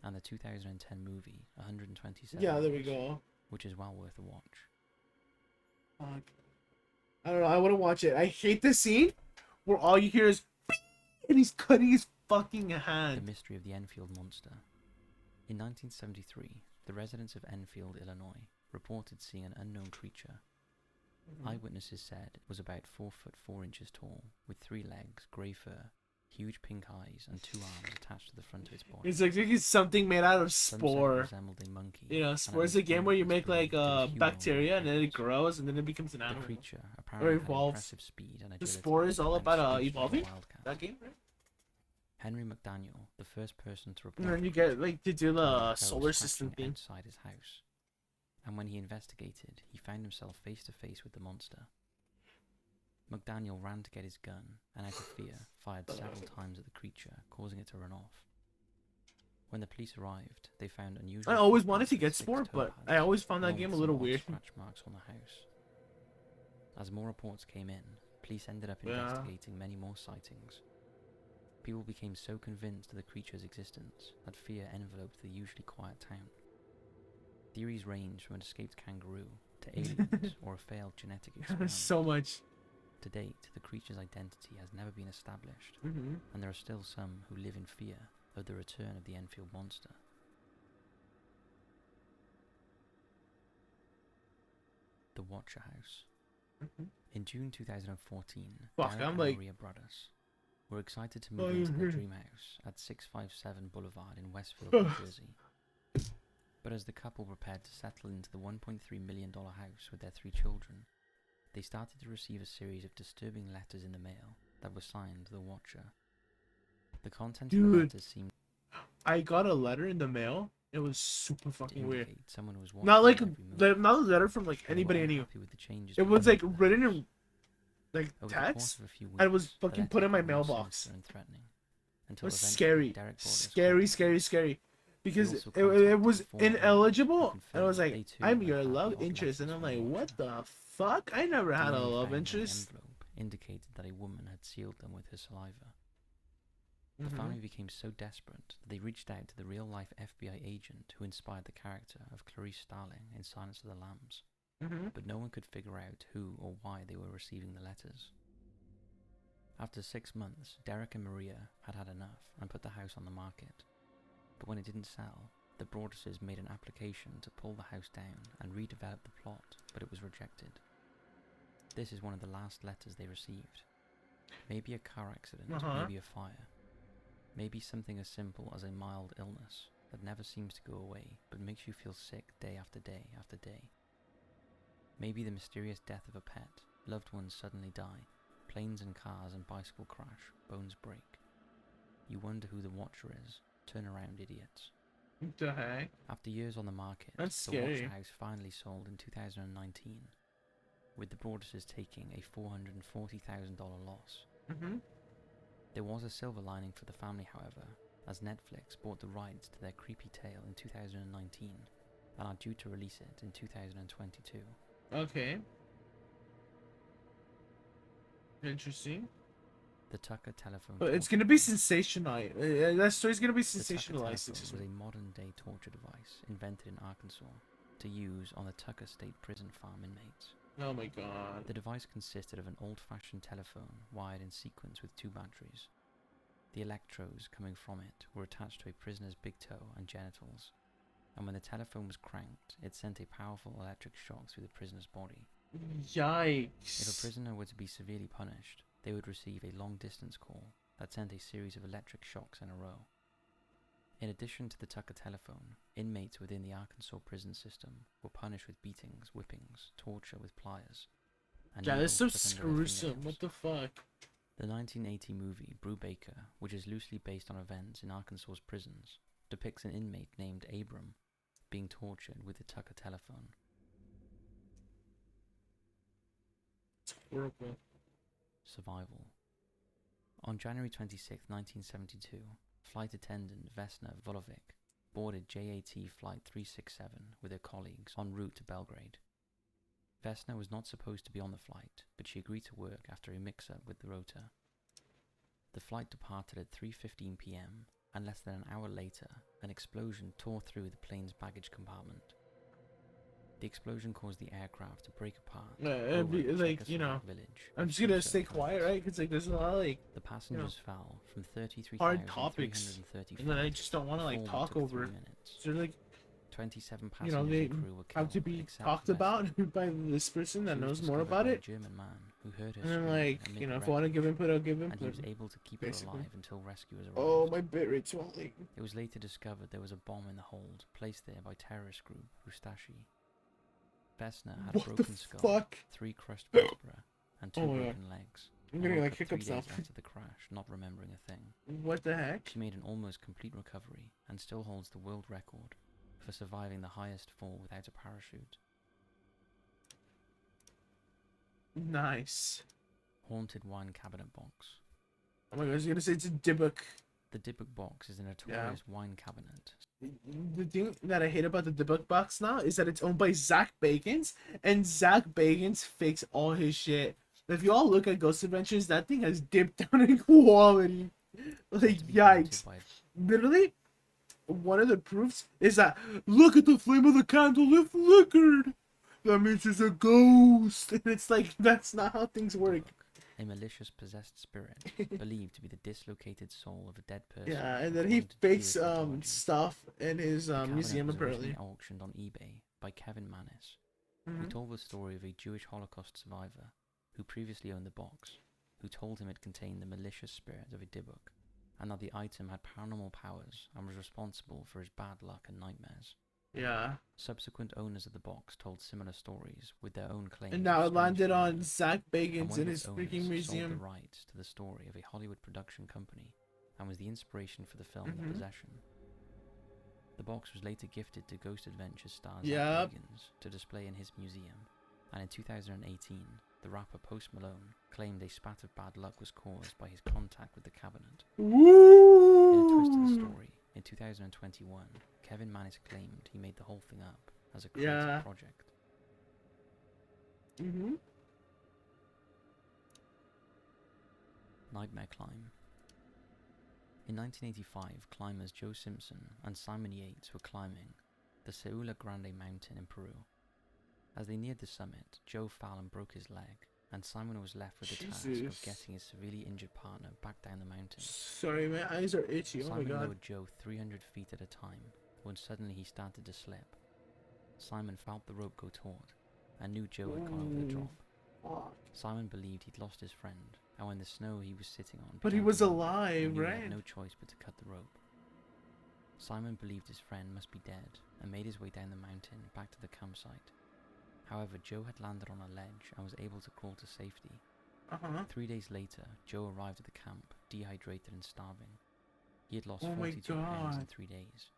and the 2010 movie, 127 Yeah, there we Hours, go. which is well worth a watch. Fuck. I don't know. I want to watch it. I hate the scene where all you hear is and he's cutting his fucking The hand. Mystery of the Enfield Monster. In 1973, the residents of Enfield, Illinois, reported seeing an unknown creature. Eyewitnesses said it was about 4 foot 4 inches tall, with 3 legs, grey fur, huge pink eyes, and 2 arms attached to the front of its body. It's like it's something made out of Some said it spore. resembled a monkey. You know, and spore at is a least game one where of you its make breed like was humanoid bacteria and then it appearance. grows and then it becomes an The animal. creature apparently had evolves. impressive speed and The agility. spore is all and about speech like a evolving. wildcat. That game, right? Henry McDaniel, the first person to report And then you the get creature, like to do found a the crow solar system scratching thing. outside his house. And when he investigated, he found himself face to face with the monster. McDaniel ran to get his gun, and out of fear, fired several times at the creature, causing it to run off. When the police arrived, they found unusual. I always footprints wanted to with get 6 spore, toe but pads, I always found that along game a with little some odd weird. scratch marks on the house. As more reports came in, police ended up Yeah. investigating many more sightings. People became so convinced of the creature's existence that fear enveloped the usually quiet town. Theories range from an escaped kangaroo to aliens or a failed genetic experiment. So much. To date, the creature's identity has never been established, Mm-hmm. and there are still some who live in fear of the return of the Enfield monster. The Watcher House. Mm-hmm. In June 2014, Fuck, Derek I'm and like- Maria Brothers were excited to move into their dream house at 657 Boulevard in Westfield, New Jersey. But as the couple prepared to settle into the $1.3 million house with their 3 children, they started to receive a series of disturbing letters in the mail that were signed The Watcher. The content of the Dude. letters seemed I got a letter in the mail. It was super to fucking weird. indicate someone was watching Not like every move. not a letter from like They were anybody I knew. unhappy with the changes It being was made like to the written house. in like Over the course text. of a few and it was weeks, the fucking letters put in my got more mailbox. sinister and threatening, It until was eventually scary. Derek brought us Scary, copies. scary, scary. Because also it contacted was the former owner, ineligible. who And I was confirmed like, they too I'm had your had the love odd interest. And letters I'm from like, the what Watcher. the fuck? I never had a DNA love found on the interest. envelope indicated that a woman had sealed them with her saliva. The Mhm. family became so desperate that they reached out to the real-life FBI agent who inspired the character of Clarice Starling in Silence of the Lambs, Mhm. but no one could figure out who or why they were receiving the letters. After 6 months, Derek and Maria had had enough and put the house on the market. But when it didn't sell, the Broaduses made an application to pull the house down and redevelop the plot, but it was rejected. This is one of the last letters they received. Maybe a car accident, maybe a fire. Maybe something as simple as a mild illness that never seems to go away but makes you feel sick day after day after day. Maybe the mysterious death of a pet, loved ones suddenly die, planes and cars and bicycle crash, bones break. You wonder who the Watcher is. Turn around, idiots. What the heck? After years on the market, That's the scary. Watcher House finally sold in 2019, with the Broaduses taking a $440,000 loss. Mhm. There was a silver lining for the family, however, as Netflix bought the rights to their creepy tale in 2019 and are due to release it in 2022. Okay. Interesting. The Tucker telephone. But it's torture gonna be device. sensationalized. That story's gonna be The Tucker sensationalized. telephone was a modern-day torture device invented in Arkansas to use on the Tucker State Prison farm inmates. Oh my god. The device consisted of an old-fashioned telephone wired in sequence with 2 batteries. The electrodes coming from it were attached to a prisoner's big toe and genitals, and when the telephone was cranked, it sent a powerful electric shock through the prisoner's body. Yikes. If a prisoner were to be severely punished, they would receive a long-distance call that sent a series of electric shocks in a row. In addition to the Tucker telephone, inmates within the Arkansas prison system were punished with beatings, whippings, torture with pliers, and Yeah, that's so needles stuck under their gruesome. fingernails. What the fuck? The 1980 movie Brubaker, which is loosely based on events in Arkansas's prisons, depicts an inmate named Abram being tortured with the Tucker telephone. It's horrible. Survival. On January 26, 1972, flight attendant Vesna Volovic boarded JAT Flight 367 with her colleagues en route to Belgrade. Vesna was not supposed to be on the flight, but she agreed to work after a mix-up with the rotor. The flight departed at 3:15 p.m., and less than an hour later, an explosion tore through the plane's baggage compartment. The explosion caused the aircraft to break apart. It'd over be the like, you know, Czechoslovak village I'm of just gonna Susa stay in quiet, France. right? Because like there's a lot of like The passengers fell from hard topics, 33,330 and then I feet. just don't want to like Fall talk took 3 over. minutes. So like 27 you know passengers they and crew were have to killed, be except talked for about Vesna. by this person that She was knows more discovered about by it. a German man who heard her And then scream like and you make know a if I want to record, give input, I'll give and he was input. able to keep her basically. alive until rescuers arrived. Oh, my bit rate's falling. It was later discovered there was a bomb in the hold, placed there by terrorist group Ustashi. Vesna had a What the broken skull, fuck? 3 crushed vertebrae, and 2 Oh my God. broken legs. I'm and getting woke like up 3 hiccups days now. after the crash, not remembering a thing. What the heck? She made an almost complete recovery and still holds the world record for surviving the highest fall without a parachute. Nice. Haunted wine cabinet box. Oh my god, I was gonna say it's a Dybbuk. The Dybbuk box is a notorious wine cabinet. The thing that I hate about the Dybbuk box now is that it's owned by Zach Bagans, and Zach Bagans fakes all his shit. If you all look at Ghost Adventures, that thing has dipped down in quality. Like, to be haunted yikes. by Literally, one of the proofs is that, look at the flame of the candle, it flickered. That means it's a ghost. And it's like, that's not how things work. a malicious possessed spirit, believed to be the dislocated soul of a dead person. Yeah, and then he according to fakes Jewish mythology. stuff in his The cabinet museum was apparently. originally auctioned on eBay by Kevin Manis, who told the story of a Jewish Holocaust survivor who previously owned the box, who told him it contained the malicious spirit of a Dybbuk, and that the item had paranormal powers and was responsible for his bad luck and nightmares. Yeah. Subsequent owners of the box told similar stories with their own claims. And now of it strange landed on phenomena, Zach and Bagans one in of his its freaking owners museum. sold the rights to the story of a Hollywood production company and was the inspiration for the film The Possession. The box was later gifted to Ghost Adventures star Zach Bagans to display in his museum, and in 2018, the rapper Post Malone claimed a spat of bad luck was caused by his contact with the cabinet. Woo! In a twist to the story, in 2021, Kevin Manis claimed he made the whole thing up as a creative project. Nightmare Climb. In 1985, climbers Joe Simpson and Simon Yates were climbing the Seula Grande mountain in Peru. As they neared the summit, Joe fell and broke his leg, and Simon was left with the task of getting his severely injured partner back down the mountain. Sorry, my eyes are itchy. Oh my god. Simon lowered Joe 300 feet at a time, when suddenly he started to slip. Simon felt the rope go taut, and knew Joe had gone over the drop. Simon believed he'd lost his friend, and when the snow he was sitting on But he began was to move, alive, he knew he right? had no choice but to cut the rope. Simon believed his friend must be dead, and made his way down the mountain back to the campsite. However, Joe had landed on a ledge and was able to crawl to safety. 3 days later, Joe arrived at the camp, dehydrated and starving. He had lost 42 pounds in 3 days,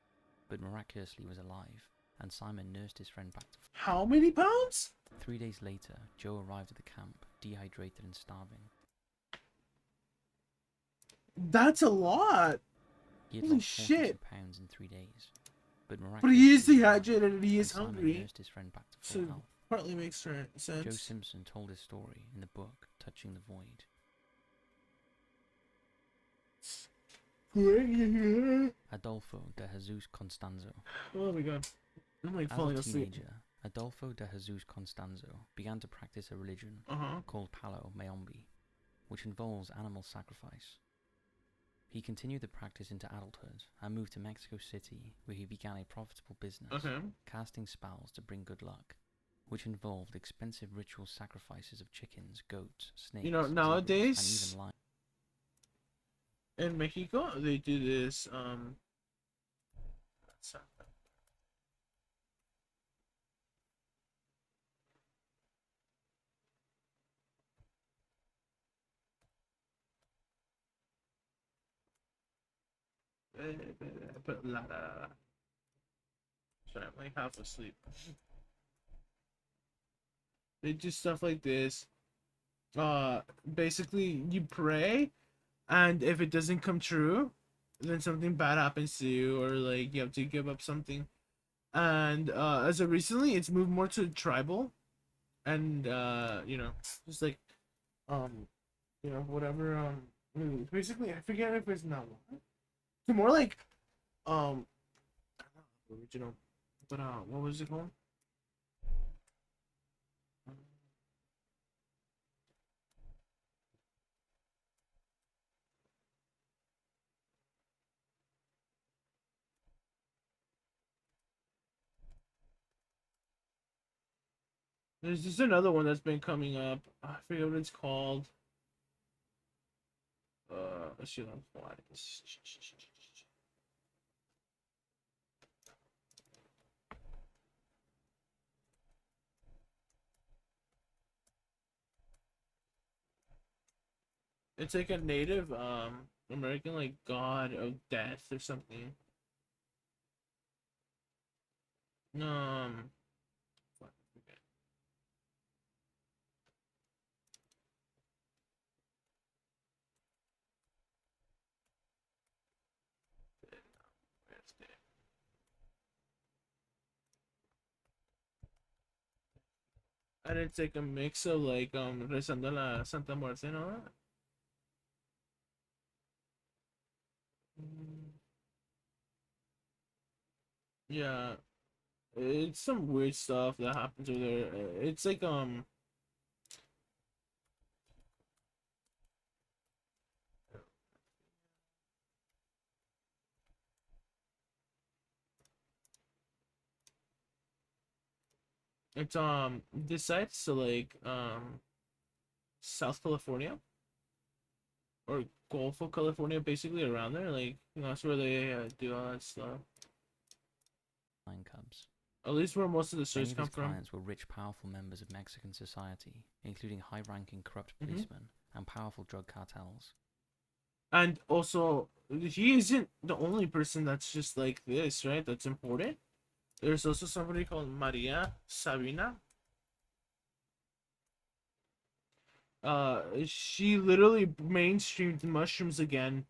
but miraculously was alive, and Simon nursed his friend back to... How many pounds? 3 days later, Joe arrived at the camp, dehydrated and starving. That's a lot. He had Holy lost 42 shit. pounds in 3 days, but But miraculously he is was alive, dehydrated and he is and Simon hungry. nursed his friend back to full So health. partly makes sense. Joe Simpson told his story in the book Touching the Void. Adolfo de Jesus Constanzo. Oh my god. I'm like As falling a asleep. teenager, Adolfo de Jesus Constanzo began to practice a religion called Palo Mayombe, which involves animal sacrifice. He continued the practice into adulthood and moved to Mexico City, where he began a profitable business, casting spells to bring good luck, which involved expensive ritual sacrifices of chickens, goats, snakes, You know, zebras, nowadays and even lions. in Mexico they do this but sorry, I'm like half asleep. They do stuff like this. Basically you pray, and if it doesn't come true, then something bad happens to you, or like you have to give up something. And as of recently, it's moved more to tribal, and you know, just like you know, whatever basically I forget if it's not it's more like original, but what was it called? There's just another one that's been coming up. I forget what it's called. Let's see on flies. It's like a Native American like god of death or something. Fuck, I forget. Where's it? And it's like a mix of like rezando la Santa Muerte, no? Mm, yeah, it's some weird stuff that happens over there. It's like it's this side, so like South California or Gulf of California, basically around there. Like that's where they do all that stuff. Lion cubs. At least where most of the Many stories of come his from. clients were rich, powerful members of Mexican society, including high-ranking corrupt policemen and powerful drug cartels. And also, he isn't the only person that's just like this, right? That's important. There's also somebody called Maria Sabina. She literally mainstreamed mushrooms again.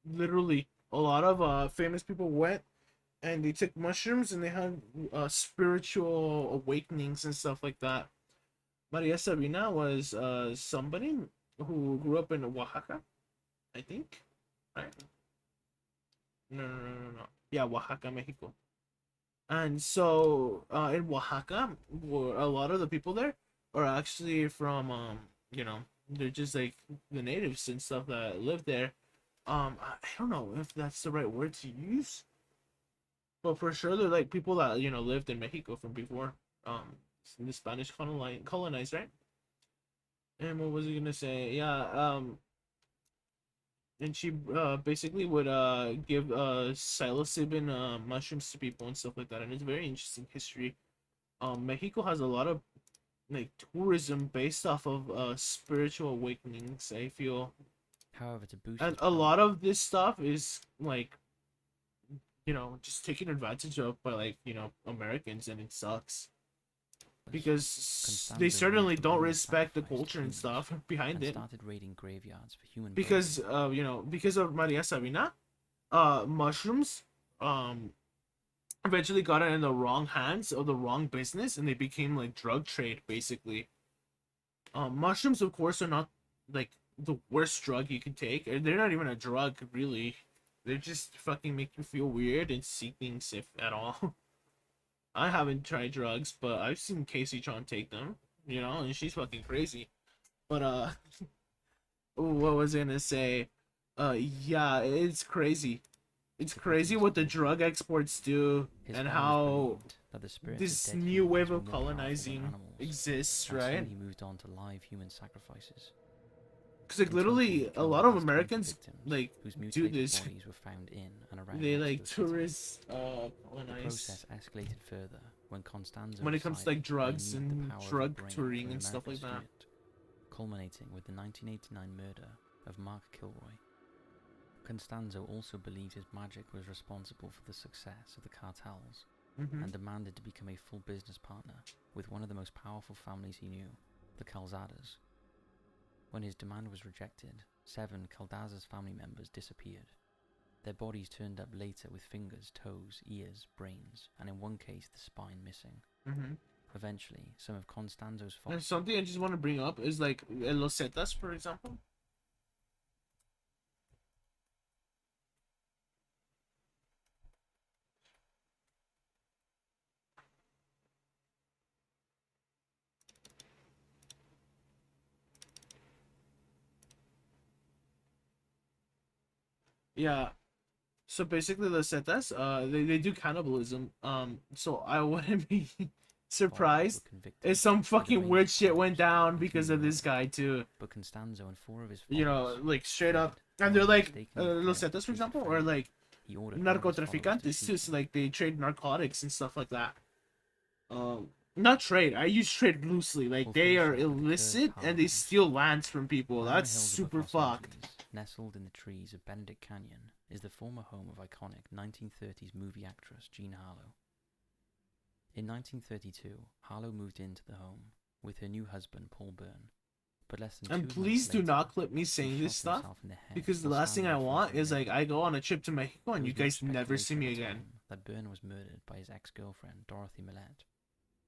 Literally, a lot of famous people went and they took mushrooms and they had spiritual awakenings and stuff like that. Maria Sabina was somebody who grew up in Oaxaca, I think, right? No. Yeah, Oaxaca, Mexico. And so in Oaxaca, where a lot of the people there are actually from you know, they're just like the natives and stuff that live there. I don't know if that's the right word to use, but for sure they're like people that lived in Mexico from before. The Spanish colonized, right? And what was I gonna say? Yeah, and she basically would give psilocybin mushrooms to people and stuff like that, and it's very interesting history. Mexico has a lot of like tourism based off of spiritual awakenings, I feel. However, to boost And its a power, lot of this stuff is like just taken advantage of by like Americans, and it sucks because they Constanzo certainly used the don't women respect the sacrificed culture and humans stuff behind and it, started raiding graveyards for human because bodies. because of Maria Sabina, mushrooms eventually got in the wrong hands of the wrong business, and they became like drug trade basically. Mushrooms, of course, are not like the worst drug you can take. They're not even a drug, really. They just fucking make you feel weird and see things, if at all. I haven't tried drugs, but I've seen Casey Tron take them, and she's fucking crazy. But what was I gonna say? Yeah, it's crazy. It's The crazy British what the called drug exports do, His and followers how believed that the spirits of this dead new wave humans were of more powerful than colonizing animals, exists, and right? soon he moved on to live human sacrifices. Because like In total, literally he a killed lot at of least 20 Americans victims, like whose do mutilated this. bodies were found in and around They like Mexico City. tourists The colonize process escalated further when Constanzo when it comes to like decided that he drugs needed the and power of a drug brain for touring an and stuff American like that. student, culminating with the 1989 murder of Mark Kilroy. Constanzo also believed his magic was responsible for the success of the cartels and demanded to become a full business partner with one of the most powerful families he knew, the Calzadas. When his demand was rejected, 7 Caldaza's family members disappeared. Their bodies turned up later with fingers, toes, ears, brains, and in one case the spine missing. Eventually, some of Constanzo's There's something I just want to bring up is like Los Zetas, for example. Yeah. So basically, Los Zetas, they do cannibalism. So I wouldn't be surprised if some fucking weird shit went down because of this guy too. But Constanzo and 4 of his followers Like straight up, fled and they're when like mistakenly Los thought Zetas, for he could example, or flee. like He ordered all of his followers to narcotraficantes shoot too. So him. like they trade narcotics and stuff like that. Not trade. I use trade loosely. Like We'll they finish are up with the illicit cursed and they Highlands. steal lands from people. High on the That's hills super above Los fucked. Angeles, nestled in the trees of Benedict Canyon, is the former home of iconic 1930s movie actress Jean Harlow. In 1932, Harlow moved into the home with her new husband Paul Byrne, but less than 2 And months please do later, not clip me he saying shot this stuff, himself in the head because the while last thing standing I in front want of a is like mirror. I go on a trip to Mexico and There you was much guys never see speculation me at the again. time that Byrne was murdered by his ex-girlfriend Dorothy Millette,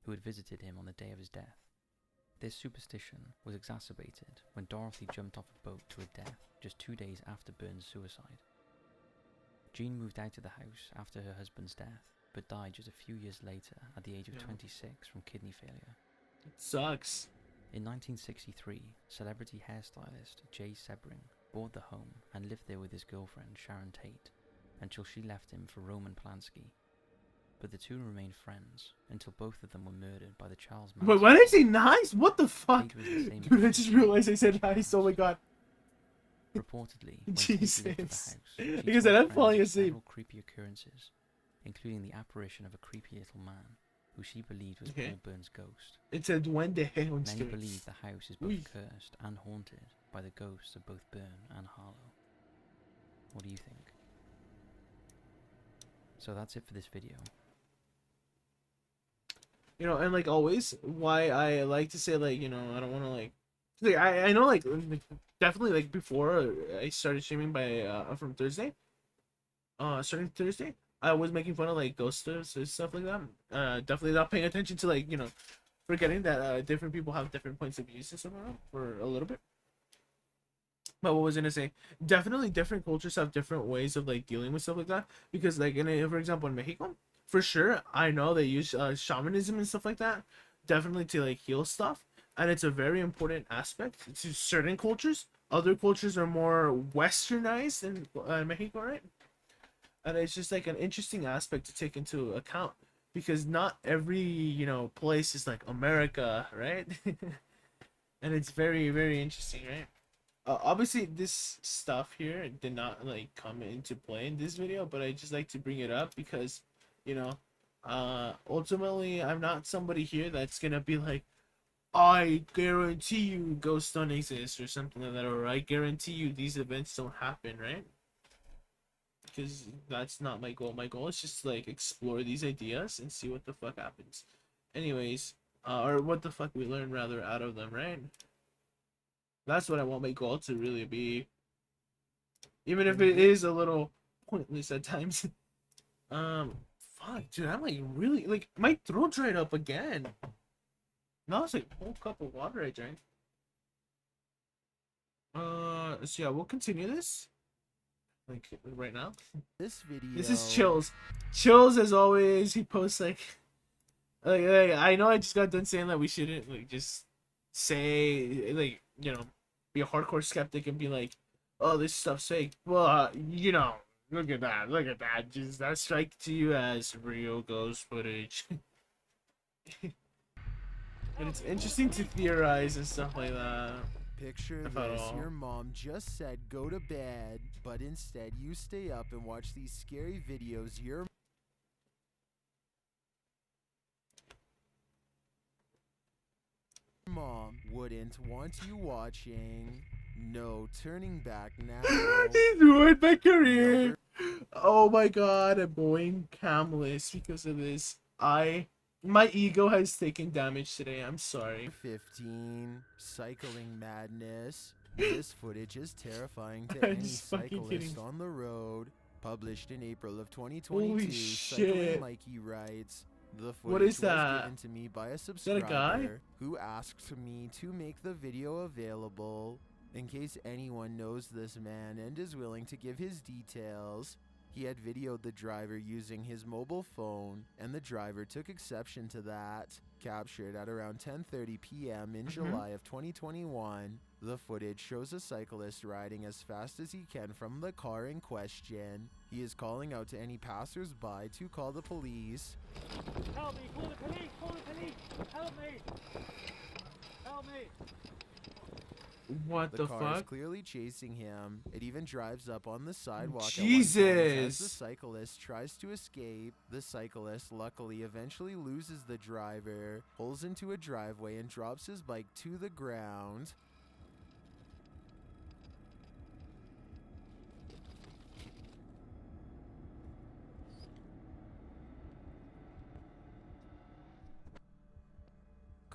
who had visited him on the day of his death. This superstition was exacerbated when Dorothy jumped off a boat to her death just 2 days after Burns' suicide. Jean moved out of the house after her husband's death, but died just a few years later at the age of 26 from kidney failure. It sucks. In 1963, celebrity hairstylist Jay Sebring bought the home and lived there with his girlfriend Sharon Tate until she left him for Roman Polanski. But the two remained friends until both of them were murdered by the Charles Manson. Wait, why did I say nice? What the fuck? Tate was the same Dude, I just realized I said nice. Oh my god. Reportedly, when Tate lived at the Jesus. house, she Because told I'm friends falling of asleep. several creepy occurrences, including the apparition of a creepy little man who she believed was Okay. Paul Burns' ghost. It said Duende. Many believe the house is both Uy. cursed and haunted by the ghosts of both Byrne and Harlow. What do you think? So that's it for this video. You know, and like always, why I like to say, like, you know, I don't want to like I know like definitely like before I started streaming by from Thursday, starting Thursday, I was making fun of like ghosts and stuff like that. Definitely not paying attention to, like, you know, forgetting that different people have different points of views and stuff like that for a little bit. But what was I gonna say? Definitely different cultures have different ways of like dealing with stuff like that, because like for example in Mexico, for sure I know they use shamanism and stuff like that, definitely to like heal stuff, and it's a very important aspect to certain cultures. Other cultures are more westernized in Mexico, right? And it's just like an interesting aspect to take into account, because not every, you know, place is like America, right? And it's very, very interesting, right? Obviously this stuff here did not like come into play in this video, but I just like to bring it up because, you know, ultimately I'm not somebody here that's gonna be like, I guarantee you ghosts don't exist or something like that, or I guarantee you these events don't happen, right? Because that's not my goal. My goal is just to like explore these ideas and see what the fuck happens. Anyways, or what the fuck we learn rather out of them, right? That's what I want my goal to really be. Even if it is a little pointless at times. Fuck, dude, I'm like really, like, my throat dried up again. That was like a whole cup of water I drank. So yeah, we'll continue this. Like, right now. This video. This is Chills. Chills, as always, he posts like I know I just got done saying that we shouldn't like just say, like, you know, be a hardcore skeptic and be like, oh, this stuff's fake. Well, you know, look at that. Does that strike to you as real ghost footage? And it's interesting to theorize and stuff like that. Picture If at this, all. your mom just said go to bed, but instead you stay up and watch these scary videos your mom wouldn't want you watching. No turning back now. He's ruined my career. Oh my god, I'm going camless because of this. My ego has taken damage today. I'm sorry. 15, cycling madness. This footage is terrifying to I'm any just fucking cyclist kidding. on the road. Published in April of 2022, Holy Cycling shit. Mikey writes, the footage What is was that? given to me by a that a subscriber guy? who asked me to make the video available in case anyone knows this man and is willing to give his details. He had videoed the driver using his mobile phone, and the driver took exception to that. Captured at around 10:30 p.m. in July of 2021, the footage shows a cyclist riding as fast as he can from the car in question. He is calling out to any passers-by to call the police. Help me! Call the police! Call the police! Help me! Help me! What The the car is fuck? clearly chasing him. It even drives up on the sidewalk at one point as the Jesus. cyclist tries to escape. The cyclist luckily eventually loses the driver, pulls into a driveway and drops his bike to the ground.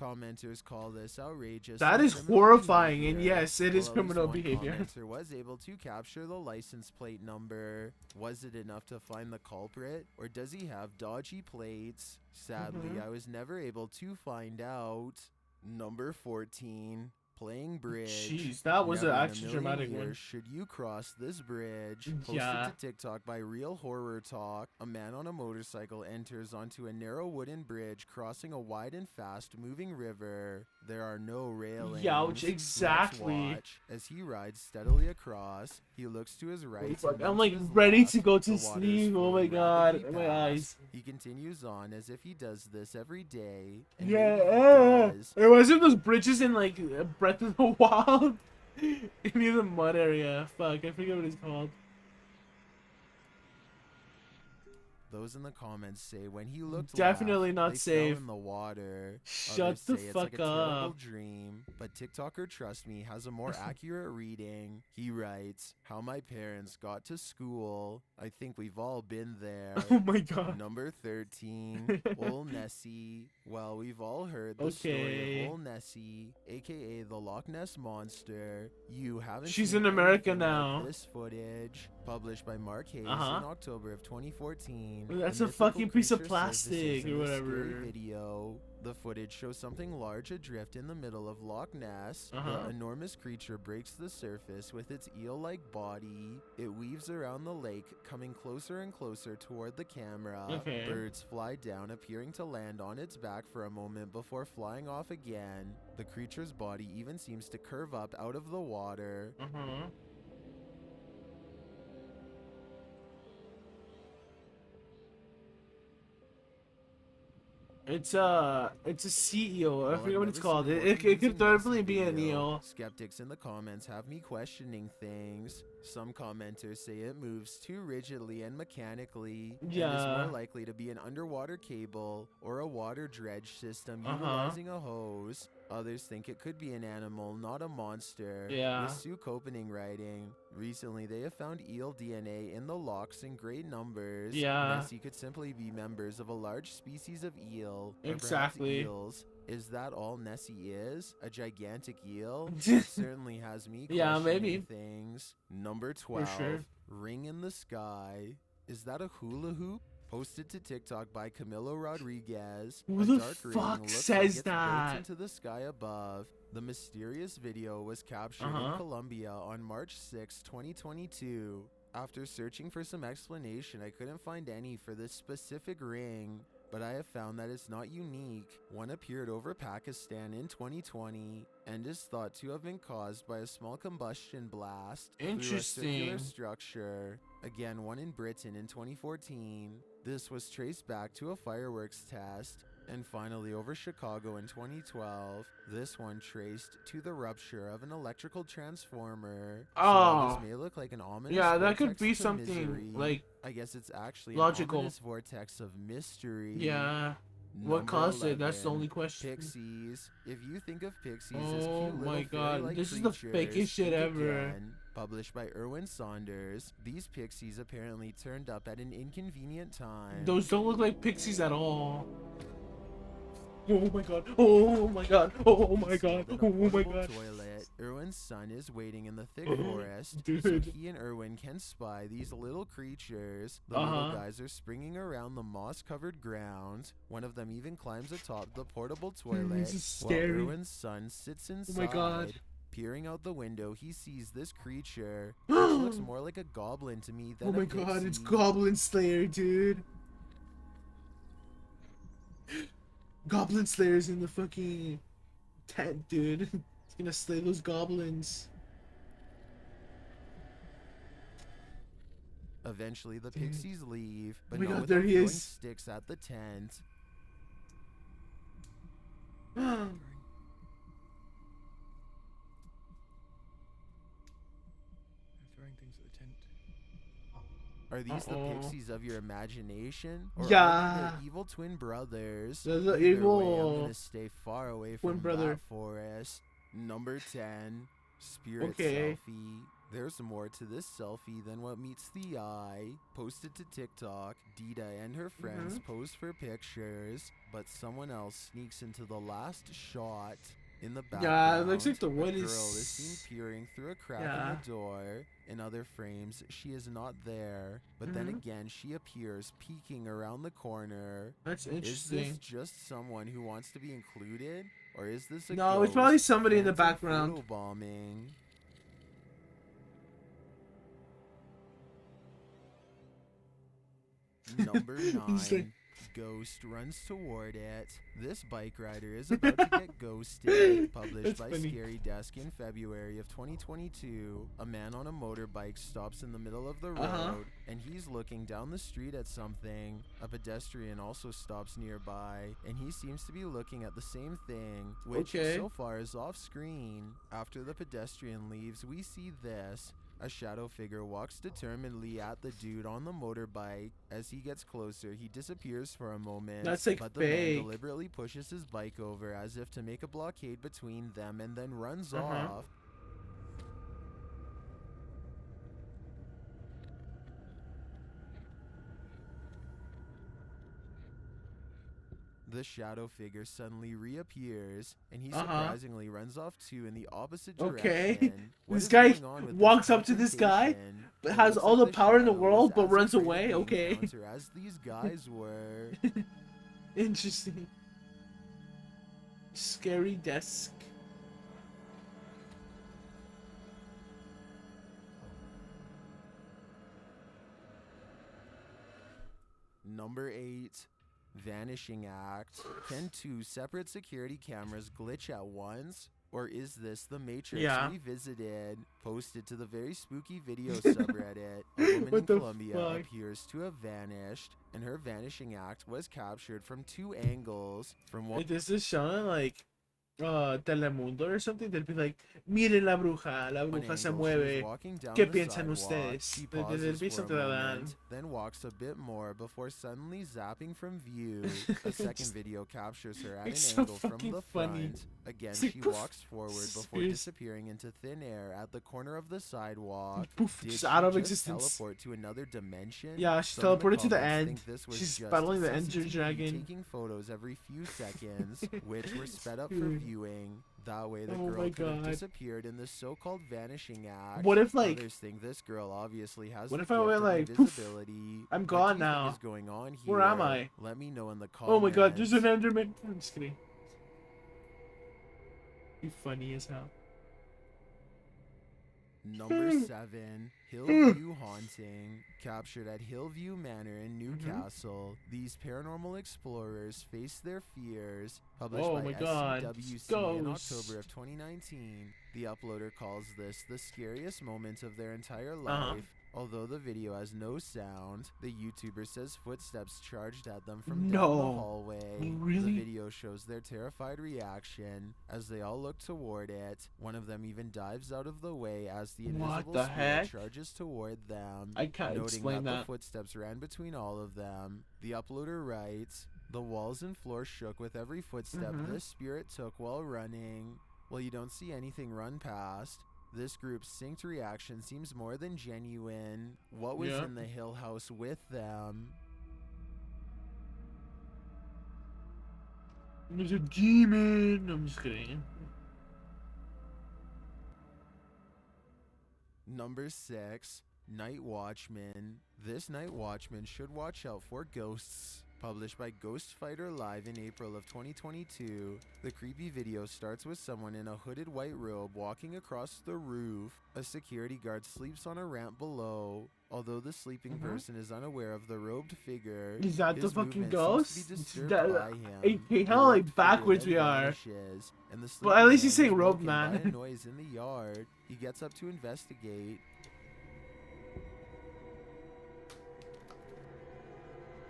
Commenters call this outrageous. That and is criminal horrifying, and behavior. yes, it is Well, at least criminal one behavior. commenter was able to capture the license plate number. Was it enough to find the culprit, or does he have dodgy plates? Sadly, I was never able to find out. Number 14. Playing bridge. Jeez, that was Never in a actually million dramatic years one. should you cross this bridge. Posted Yeah. to TikTok by Real Horror Talk, a man on a motorcycle enters onto a narrow wooden bridge crossing a wide and fast-moving river. There are no railings. Youch, exactly. Let's watch as he rides steadily across. He looks to his right. Fuck, and I'm then like to his ready left. to go The to water is sleep. Oh my flowing god, rapidly my past. eyes. He continues on as if he does this every day. And Yeah, maybe he does. it wasn't those bridges in like Breath of the Wild. Near the mud area. Fuck, I forget what it's called. Those in the comments say when he looked Definitely left, not they safe. fell in the water. Shut Others the say it's fuck like a terrible up. dream, but TikToker Trust Me has a more accurate reading. He writes, "How my parents got to school. I think we've all been there." Oh my god. Number 13, Ol Nessie. Well, we've all heard the story Okay. of Ol Nessie, aka the Loch Ness Monster. You haven't She's seen in America anything like now. this footage, published by Mark Hayes Uh-huh. in October of 2014. That's The a mythical fucking piece of creature plastic surfaces in or this whatever. scary video. The footage shows something large adrift in the middle of Loch Ness. Uh-huh. The enormous creature breaks the surface with its eel-like body. It weaves around the lake, coming closer and closer toward the camera. Okay. Birds fly down, appearing to land on its back for a moment before flying off again. The creature's body even seems to curve up out of the water. Uh-huh. It's a CEO. I While forget I've what it's never called. seen It more could convincing definitely Nessie be an video, eel. Skeptics in the comments have me questioning things. Some commenters say it moves too rigidly and mechanically, and is Yeah. more likely to be an underwater cable or a water dredge system Uh-huh. utilizing a hose. Others think it could be an animal, not a monster. Yeah. With Sue Copening writing, recently they have found eel DNA in the lochs in great numbers. Yeah. Nessie could simply be members of a large species of eel, or perhaps Exactly. eels. Is that all Nessie is? A gigantic eel? It certainly has me questioning Yeah, maybe. things. Number 12, sure. Ring in the Sky. Is that a hula hoop? Posted to TikTok by Camilo Rodriguez. Who a the dark ring fuck looks says like it's built that? into the sky above. The mysterious video was captured Uh-huh. in Colombia on March 6, 2022. After searching for some explanation, I couldn't find any for this specific ring, but I have found that it's not unique. One appeared over Pakistan in 2020 and is thought to have been caused by a small combustion blast through a circular Interesting. structure. Again, one in Britain in 2014. This was traced back to a fireworks test. And finally, over Chicago in 2012, this one traced to the rupture of an electrical transformer. So while Oh. this may look like an ominous Yeah, that could vortex be to something misery, like I guess it's actually logical. an ominous vortex of mystery. yeah. What Number caused it? That's the 11, only question. Pixies. If you think of pixies as Oh cute my little god, fairy-like this is the creatures, fakest shit think ever. again. Published by Erwin Saunders, these pixies apparently turned up at an inconvenient time. Those don't look like pixies at all. Oh my god. Oh my god. Oh my god. In a Oh my portable god. toilet, Erwin's son is waiting in the thick forest, so Dude. he and Erwin can spy these little creatures. The Uh-huh. little guys are springing around the moss-covered ground. One of them even climbs atop the portable toilet, this is while scary. Erwin's son sits inside. my God. Peering out the window, he sees this creature, which looks more like a goblin to me than Oh my a god, it's pixie. Goblin Slayer, dude. Goblin Slayer's in the fucking tent, dude. He's gonna slay those goblins. Eventually, the Dude. pixies leave, but my not God, without there he throwing is. sticks at the tent. Throwing things at the tent. Are these the Uh-oh. pixies of your imagination? Or Yeah. are they the evil twin brothers? They're the Either way, I'm evil gonna stay far away twin from brother. that forest. Number 10, Spirit Okay. Selfie. There's more to this selfie than what meets the eye. Posted to TikTok, Dita and her friends Mm-hmm. pose for pictures, but someone else sneaks into the last shot. In the background, Yeah, it looks like the a wood girl is- is seen peering through a crack Yeah. in the door. In other frames, she is not there, but then Mhm. again, she appears peeking around the corner. That's Is this interesting. just someone who wants to be included? Or is this a No, it's ghost probably somebody in the phantom background. photobombing? Number He's like- 9. Ghost runs toward it. This bike rider is about to get ghosted. Published That's by funny. Scary Desk in February of 2022. A man on a motorbike stops in the middle of the road, and he's looking down the street at something. A pedestrian also stops nearby, and he seems to be looking at the same thing, which so far is off screen. After the pedestrian leaves, we see this. A shadow figure walks determinedly at the dude on the motorbike. As he gets closer, he disappears for a moment. That's like but the fake. man deliberately pushes his bike over as if to make a blockade between them and then runs off. The shadow figure suddenly reappears, and he surprisingly runs off too in the opposite direction. What This is guy going on with walks this up to this guy, confrontation? but It has looks all like the power in the shadow world, is but as runs afraid of away. the Okay. encounter as these guys were. Interesting. Scary Desk. Number 8. Vanishing Act. Can 2 separate security cameras glitch at once? Or is this the Matrix revisited? Posted to the very spooky video subreddit, a woman in Colombia appears to have vanished, and her vanishing act was captured from 2 angles. From one, This is showing like Telemundo or something. They'll be like, miren la bruja se angle, mueve. she was walking down ¿Qué the piensan sidewalk. ustedes? She There'll pauses be for something a like that. moment, then walks a bit more before suddenly zapping from view. A second video captures her at an angle from the front. Again, like, she poof, walks forward before disappearing into thin air at the corner of the sidewalk. Poof, Did just she out of just existence. teleport to another dimension? Yeah, she Some in teleported to the comments end. think this was She's just battling the Ender CCTV Dragon. taking photos every few seconds, which were sped up for viewing. That way, the Oh girl my could have God. disappeared in the so-called vanishing act. What if, like- Others think this girl obviously has What the if I gift went, of like, poof, invisibility? I'm What gone do you think now. is going on here? Where am I? Let me know in the comments. Oh my god, there's an Enderman. I'm just kidding. You funny as hell. Number 7, Hillview Haunting. Captured at Hillview Manor in Newcastle, these paranormal explorers face their fears. Published Oh by my God, SCWC in ghosts. October of 2019. The uploader calls this the scariest moment of their entire life. Although the video has no sound, the YouTuber says footsteps charged at them from down the hallway. Really? The video shows their terrified reaction as they all look toward it. One of them even dives out of the way as the invisible the spirit heck? charges toward them. I can't Noting explain that that. the footsteps ran between all of them. The uploader writes, "The walls and floor shook with every footstep this spirit took while running." Well, you don't see anything run past. This group's synced reaction seems more than genuine. What was in the Hill House with them? There's a demon. I'm just kidding. Number 6, Night Watchman. This Night Watchman should watch out for ghosts. Published by Ghost Fighter Live in April of 2022. The creepy video starts with someone in a hooded white robe walking across the roof. A security guard sleeps on a ramp below. Although the sleeping person is unaware of the robed figure, Is that his the fucking movement ghost? seems to be disturbed That- by him. hey, The how, like, robed figure backwards then we are. vanishes, and the But at least sleeping he's saying man is robe, woken by man. a noise in the yard. He gets up to investigate.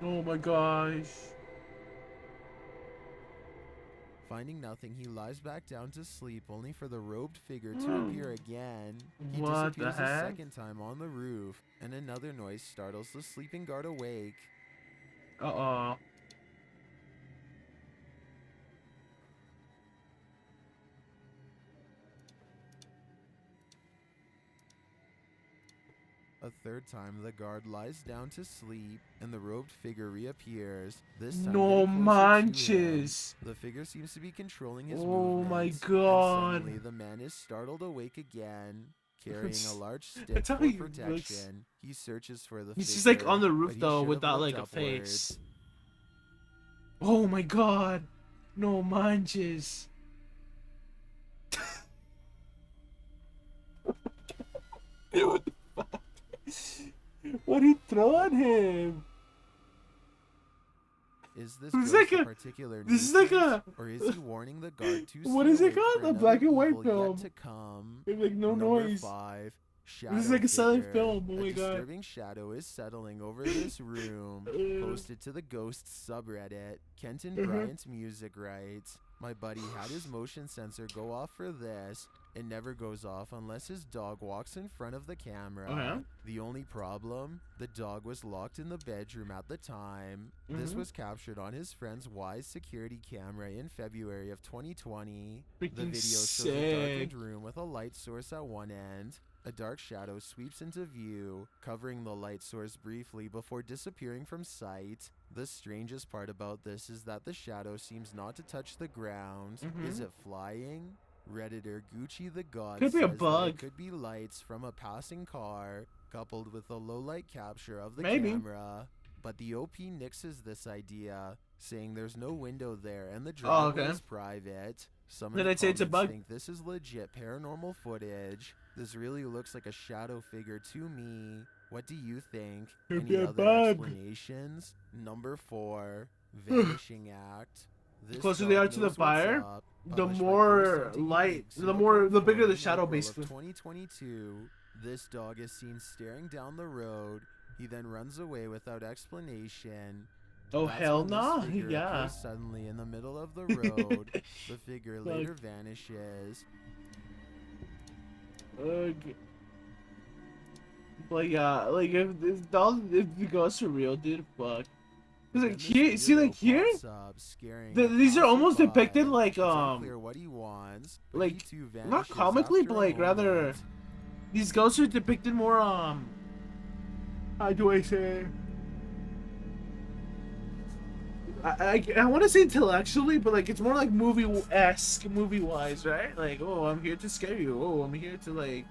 Oh my gosh. Finding nothing, he lies back down to sleep, only for the robed figure to appear again. He What the disappears a heck? second time on the roof, and another noise startles the sleeping guard awake. Uh-oh. A third time, the guard lies down to sleep, and the robed figure reappears. This time, No getting closer to him. manches. The figure seems to be controlling his Oh my movements, God. And suddenly, the man is startled awake again. Carrying a large stick That's how for he looks. protection, he searches for the He's figure. just like on the but roof he though, should have without looked like a face. upwards. Oh my god. No manches. What the fuck? What'd he throw on him? Is this This is ghost like a a- particular this is like nuisance, a- or is he warning the guard to What stay is it awake called? for A another black and white evil film. yet to come? It's like no Number noise. 5. Shadow This is like a silent figure. film. Oh A my god. disturbing shadow is settling over this room. Posted to the Ghost subreddit. Kenton Bryant's music writes, "My buddy had his motion sensor go off for this. It never goes off unless his dog walks in front of the camera. Okay. The only problem, the dog was locked in the bedroom at the time. This was captured on his friend's Wise security camera in February of 2020. The Freaking video shows a sick. darkened room with a light source at one end. A dark shadow sweeps into view, covering the light source briefly before disappearing from sight. The strangest part about this is that the shadow seems not to touch the ground. Is it flying?" Redditor Gucci the God Could be a says that bug. it could be lights from a passing car, coupled with a low light capture of the Maybe. camera. But the OP nixes this idea, saying there's no window there and the driveway okay. is private. Some Then in the I'd say it's a comments bug. think this is legit paranormal footage. This really looks like a shadow figure to me. What do you think? Could Any be a other bug. explanations? Number 4, Vanishing Act. The This closer they dog are to the knows what's fire, up. the Published by more Ghost light, Hunting the Geeks, bigger the 0.4 shadow, in basically. April of 2022. This dog is seen staring down the road. He then runs away without explanation. Oh That's hell when this no! figure Yeah. appears suddenly in the middle of the road. The figure Fuck. later vanishes. Okay. But yeah, like if the ghosts are real, dude, fuck. Cause Then like this here, see weirdo like here, pops up, scaring these are almost passerby. depicted like It's unclear what he wants, but he like too not vanishes comically, after but a like rather moment. these ghosts are depicted more how do I say? I want to say intellectually, but like it's more like movie-esque, movie-wise, right? Like, oh, I'm here to scare you. Oh, I'm here to like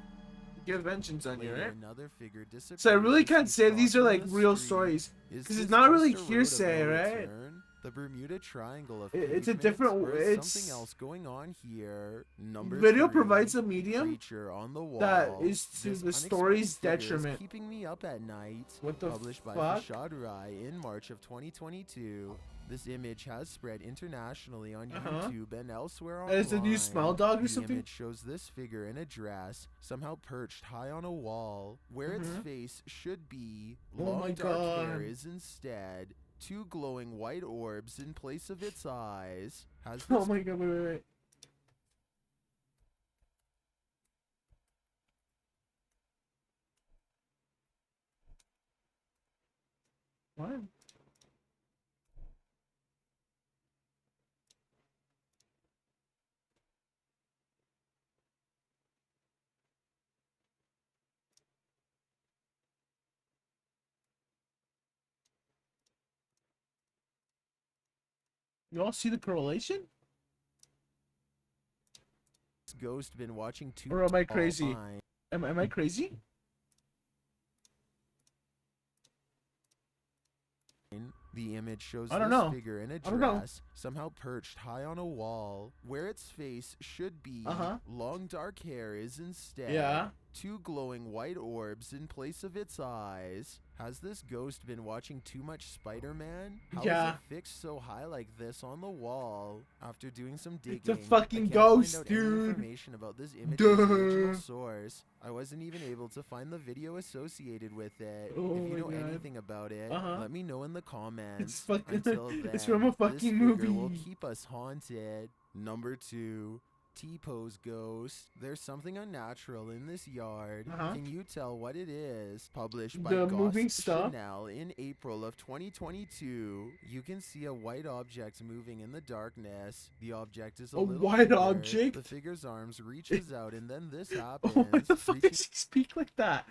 get vengeance on you, Later, right? another figure So I really disappears can't as say he's these are crossing like the real street. stories, Is because this it's not really just a road of hearsay, no right? return? The Bermuda Triangle of It's a pavement, different. or is It's something else going on here. Number video 3, provides a medium creature on the wall. that is to This the story's unexplained figure is detriment. keeping me up at night. What the Published by fuck? Fashad Rai in March of 2022. This image has spread internationally on YouTube and elsewhere online. Is it a new smell dog or The something? image shows this figure in a dress, somehow perched high on a wall, where its face should be. Oh Long my dark hair God. is instead 2 glowing white orbs in place of its eyes. Has Oh this my god! Wait. What? You all see the correlation? ghost been watching too Or am I all crazy? time? Am I crazy? The image shows I don't this know. figure in a I don't know. dress, somehow perched high on a wall, where its face should be. Long dark hair is instead. Yeah. 2 glowing white orbs in place of its eyes. Has this ghost been watching too much Spider-Man? How is Yeah. it fixed so high like this on the wall? After doing some digging, It's a fucking I can't ghost, find out any dude. information about this image's Duh. original source. I wasn't even able to find the video associated with it. Oh if you my know God. anything about it, Uh-huh. let me know in the comments. It's fucking- Until then, it's from a this fucking figure will movie. keep us haunted. Number 2. T-pose ghost. There's something unnatural in this yard. Can you tell what it is? Published by The moving Goss stuff? Chanel in April of 2022. You can see a white object moving in the darkness. The object is a little white figure. object? The figure's arms reaches out and then this happens. Oh, why the fuck Reaching- does he speak like that?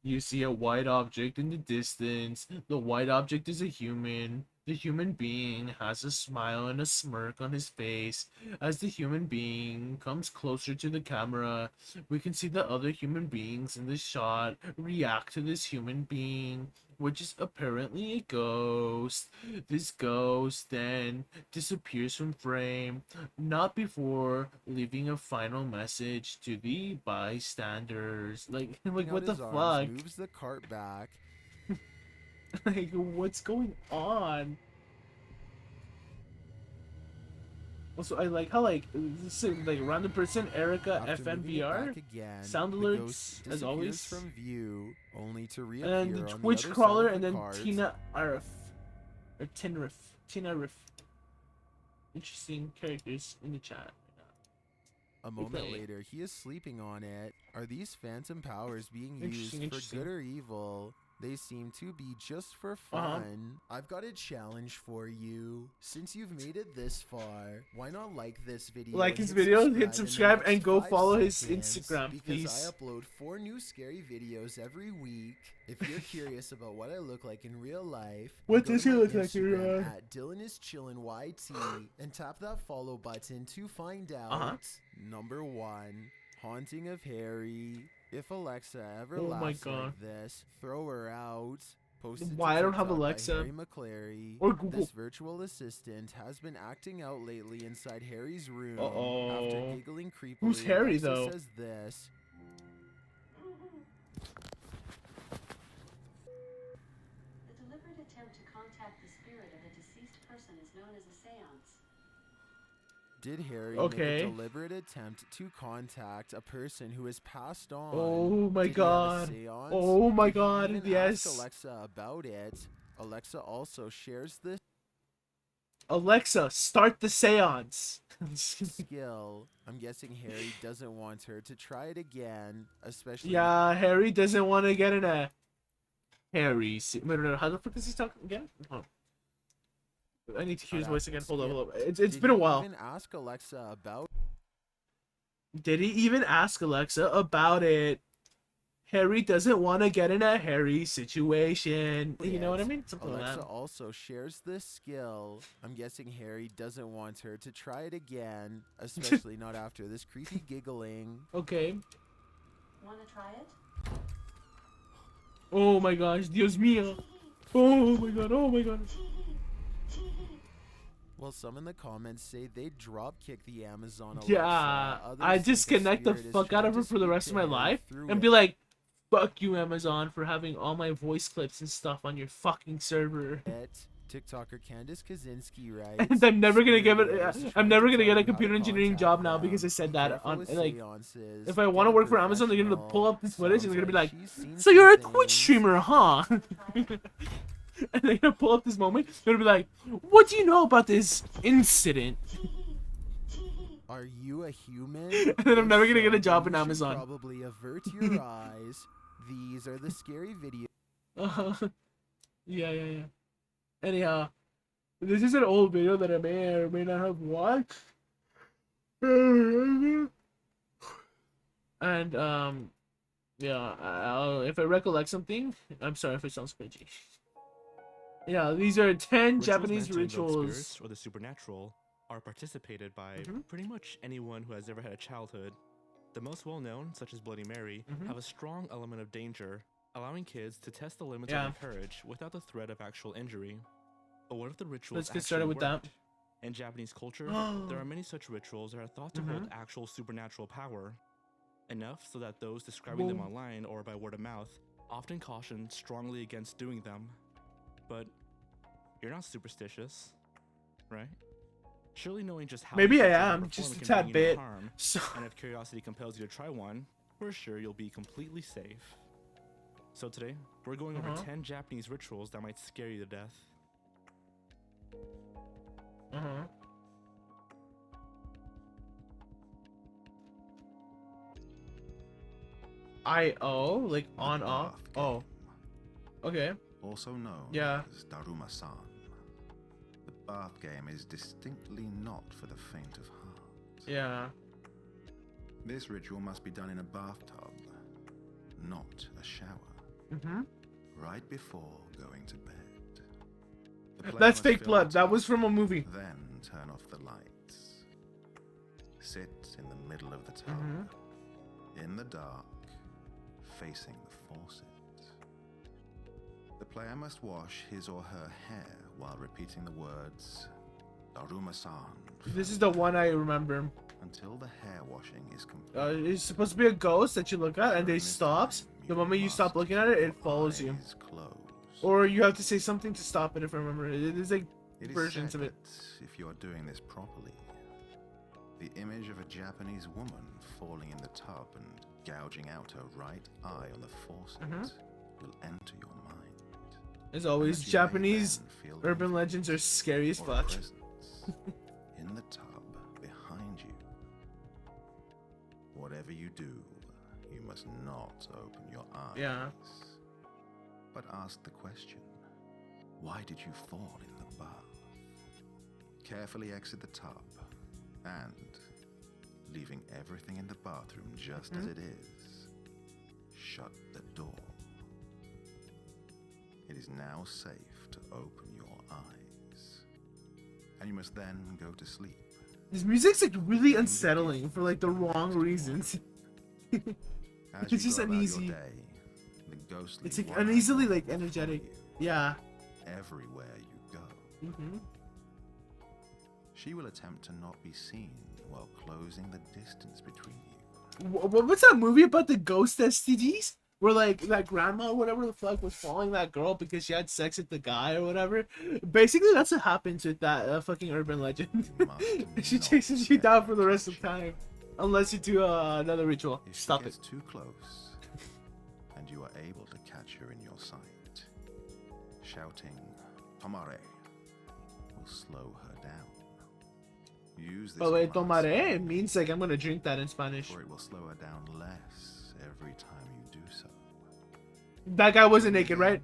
You see a white object in the distance. The white object is a human. The human being has a smile and a smirk on his face. As the human being comes closer to the camera, we can see the other human beings in the shot react to this human being, which is apparently a ghost. This ghost then disappears from frame, not before leaving a final message to the bystanders. Like what the fuck? Moves the cart back. Like, what's going on? Also, I like how like this is, like random person Erica After moving it FNVR back again, sound the alerts ghost as always, disappears from view, only to and reappear then the on Twitch the other crawler, side of and the then cart. Tina Arif or Tina Riff. Interesting characters in the chat. A moment Okay. later, he is sleeping on it. Are these phantom powers being used for Interesting. good or evil? They seem to be just for fun. I've got a challenge for you. Since you've made it this far, why not like this video? Like and his video, hit in the subscribe, next and go 5 follow his seconds, Instagram, because please. I upload 4 new scary videos every week. If you're curious about what I look like in real life, What go does to he my look like in real Instagram life? at DylanIsChillinYT and tap that follow button to find out. Number 1, Haunting of Harry. If Alexa ever Oh my laughs God. like this, throw her out. Posted Why I to don't have TikTok by Alexa Harry McClary. or Google. This virtual assistant has been acting out lately inside Harry's room. Uh-oh. After giggling creepily, Who's Harry, Alexa though? says this. The deliberate attempt to contact the spirit of a deceased person is known as a seance. Did Harry Okay. make a deliberate attempt to contact a person who has passed on? Oh my Did he have a God. seance? Oh my Did he God, even yes. ask Alexa about it? Alexa also shares this Alexa, start the seance. skill. I'm guessing Harry doesn't want her to try it again, especially Yeah, Harry doesn't want to get in a Harry. Wait, no, how the fuck is he talking again? Hold on. I need to hear his voice again. Hold up. It's Did been a he while. Even ask Alexa about Did he even ask Alexa about it? Harry doesn't want to get in a Harry situation. You know what I mean? Something like Alexa that. also shares this skill. I'm guessing Harry doesn't want her to try it again, especially not after this creepy giggling. Okay. Want to try it? Oh my gosh, Dios mío. Oh my god, oh my god. Well, some in the comments say they drop kick the Amazon Alexa. Yeah, Others I think a disconnect the spirit is fuck out trying of to her for the speak rest to of my Harry life through and it. be like, fuck you, Amazon, for having all my voice clips and stuff on your fucking server. TikToker Candace Kaczynski writes, And I'm never gonna give it. "Spirit is I'm trying never to gonna tell get a you how computer to engineering contact job now them. because I said Be that careful on with like. seances. If I Get want to a work for Amazon, they're gonna professional. pull up this footage and they're gonna be like, Sounds she's seen "So you're a some Twitch things." streamer, huh?" And they're gonna pull up this moment. They're gonna be like, "What do you know about this incident?" Are you a human? And then I'm If never gonna get a so, job then in you should Amazon. Probably avert your eyes. These are the scary videos. Yeah. Anyhow, this is an old video that I may or may not have watched. And yeah, if I recollect something, I'm sorry if it sounds cringy. Yeah, these are 10 Japanese meant to invoke rituals. spirits or the supernatural are participated by pretty much anyone who has ever had a childhood. The most well-known, such as Bloody Mary, have a strong element of danger, allowing kids to test the limits of their courage without the threat of actual injury. But what if the rituals Let's get started with worked? that. In Japanese culture, there are many such rituals that are thought to hold actual supernatural power. Enough so that those describing them online or by word of mouth often caution strongly against doing them. But you're not superstitious, right? Surely knowing just how Maybe these I rituals are am, performed just a can tad bring you no bit. harm, So and if curiosity compels you to try one, we're sure you'll be completely safe. So today, we're going over 10 Japanese rituals that might scare you to death. I-O, like on off. Oh. Okay. Also known Yeah. as Daruma-san. The bath game is distinctly not for the faint of heart. Yeah. This ritual must be done in a bathtub, not a shower. Right before going to bed. That's fake blood. That was from a movie. Then turn off the lights. Sit in the middle of the tub, in the dark, facing the faucet. The player must wash his or her hair while repeating the words Daruma-san. This is the one I remember. Until the hair washing is complete. It's supposed to be a ghost that you look at and it stops. The moment you stop looking at it, it follows you. Or you have to say something to stop it, if I remember. It is like versions of it. If you are doing this properly, the image of a Japanese woman falling in the tub and gouging out her right eye on the faucet will enter your mind. As always, Japanese urban legends are scary as fuck. In the tub behind you. Whatever you do, you must not open your eyes. Yeah. But ask the question, why did you fall in the bath? Carefully exit the tub and, leaving everything in the bathroom just as it is, shut the door. It is now safe to open your eyes. And you must then go to sleep. This music's like really unsettling for like the wrong reasons. It's just uneasy. It's like uneasily like energetic. Yeah. Everywhere you go. She will attempt to not be seen while closing the distance between you. What's that movie about the ghost STDs? Where like that grandma or whatever the fuck was following that girl because she had sex with the guy or whatever. Basically, that's what happens with that fucking urban legend. She chases you down for the rest of the time, unless you do another ritual. If Stop she it. gets too close, and you are able to catch her in your sight, shouting "Tomare" will slow her down. Use this. Oh wait, tomare means like I'm gonna drink that in Spanish. Or it will slow her down less every time you do so. That guy wasn't naked, right?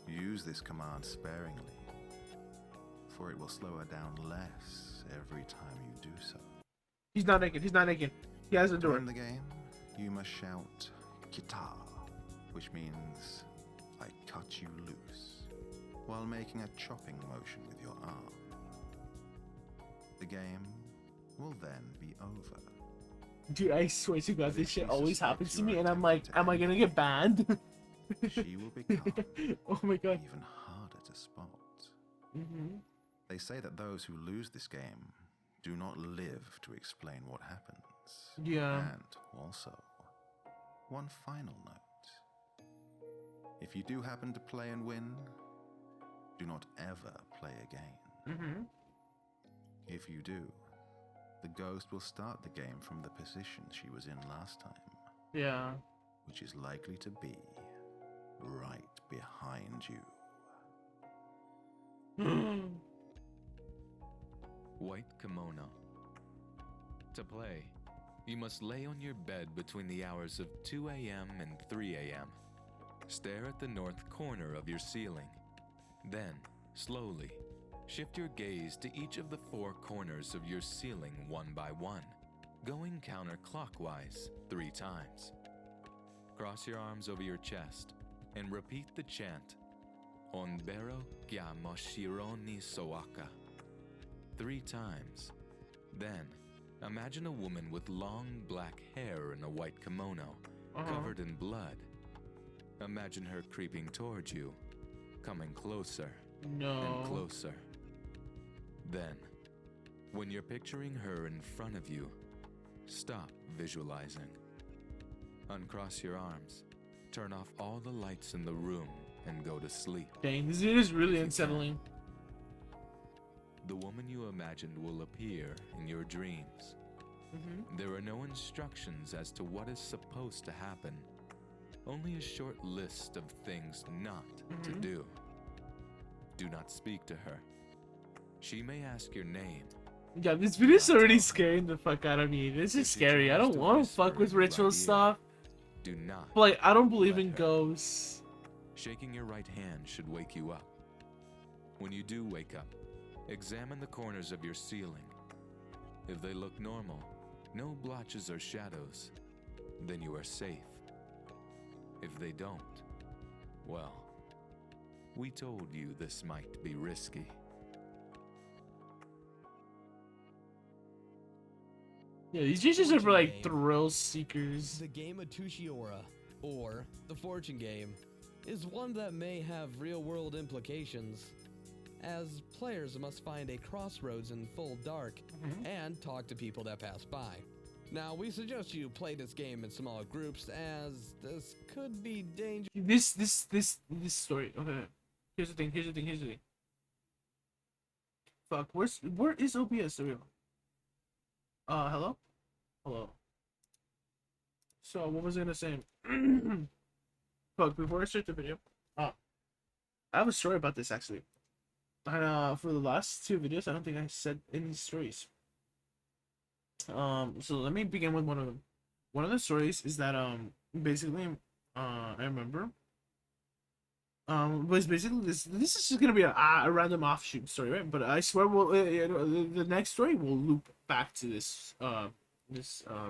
Use this command sparingly, for it will slow her down less every time you do so. He's not naked. He's not naked. He has a door. In the game, you must shout "kita," which means I cut you loose, while making a chopping motion with your arm. The game will then be over. Dude, I swear to God, this shit always happens to me, and I'm like, am I gonna get banned? She will become oh my God. even harder to spot. They say that those who lose this game do not live to explain what happens. Yeah. And also, one final note. If you do happen to play and win, do not ever play again. If you do, the ghost will start the game from the position she was in last time. Yeah. Which is likely to be right behind you. White kimono. To play, you must lay on your bed between the hours of 2 a.m. and 3 a.m. Stare at the north corner of your ceiling. Then, slowly, shift your gaze to each of the 4 corners of your ceiling one by one, going counterclockwise 3 times. Cross your arms over your chest and repeat the chant, Onbero kya moshironi soaka, 3 times. Then, imagine a woman with long black hair in a white kimono, covered in blood. Imagine her creeping towards you, coming closer and closer. Then, when you're picturing her in front of you, stop visualizing. Uncross your arms, turn off all the lights in the room, and go to sleep. Dang, this is really unsettling. The woman you imagined will appear in your dreams. There are no instructions as to what is supposed to happen, only a short list of things not to do. Do not speak to her. She may ask your name. Yeah, this video's already scaring the fuck out of me. This is scary. I don't want to fuck with ritual stuff. Do not. But like, I don't believe in ghosts. Shaking your right hand should wake you up. When you do wake up, examine the corners of your ceiling. If they look normal, no blotches or shadows, then you are safe. If they don't, Well, we told you this might be risky. Yeah, these GGs are for like thrill seekers. The game of Tushiora, or the fortune game, is one that may have real-world implications, as players must find a crossroads in full dark and talk to people that pass by. Now, we suggest you play this game in smaller groups, as this could be dangerous. This story. Okay, here's the thing. Fuck, where is OBS? There we go. Hello. So what was I gonna say? Fuck, before I start the video, I have a story about this actually. And for the last 2 videos, I don't think I said any stories. So let me begin with one of them. One of the stories is that basically I remember was basically this is just gonna be a random offshoot story, right? But I swear the next story will loop back to this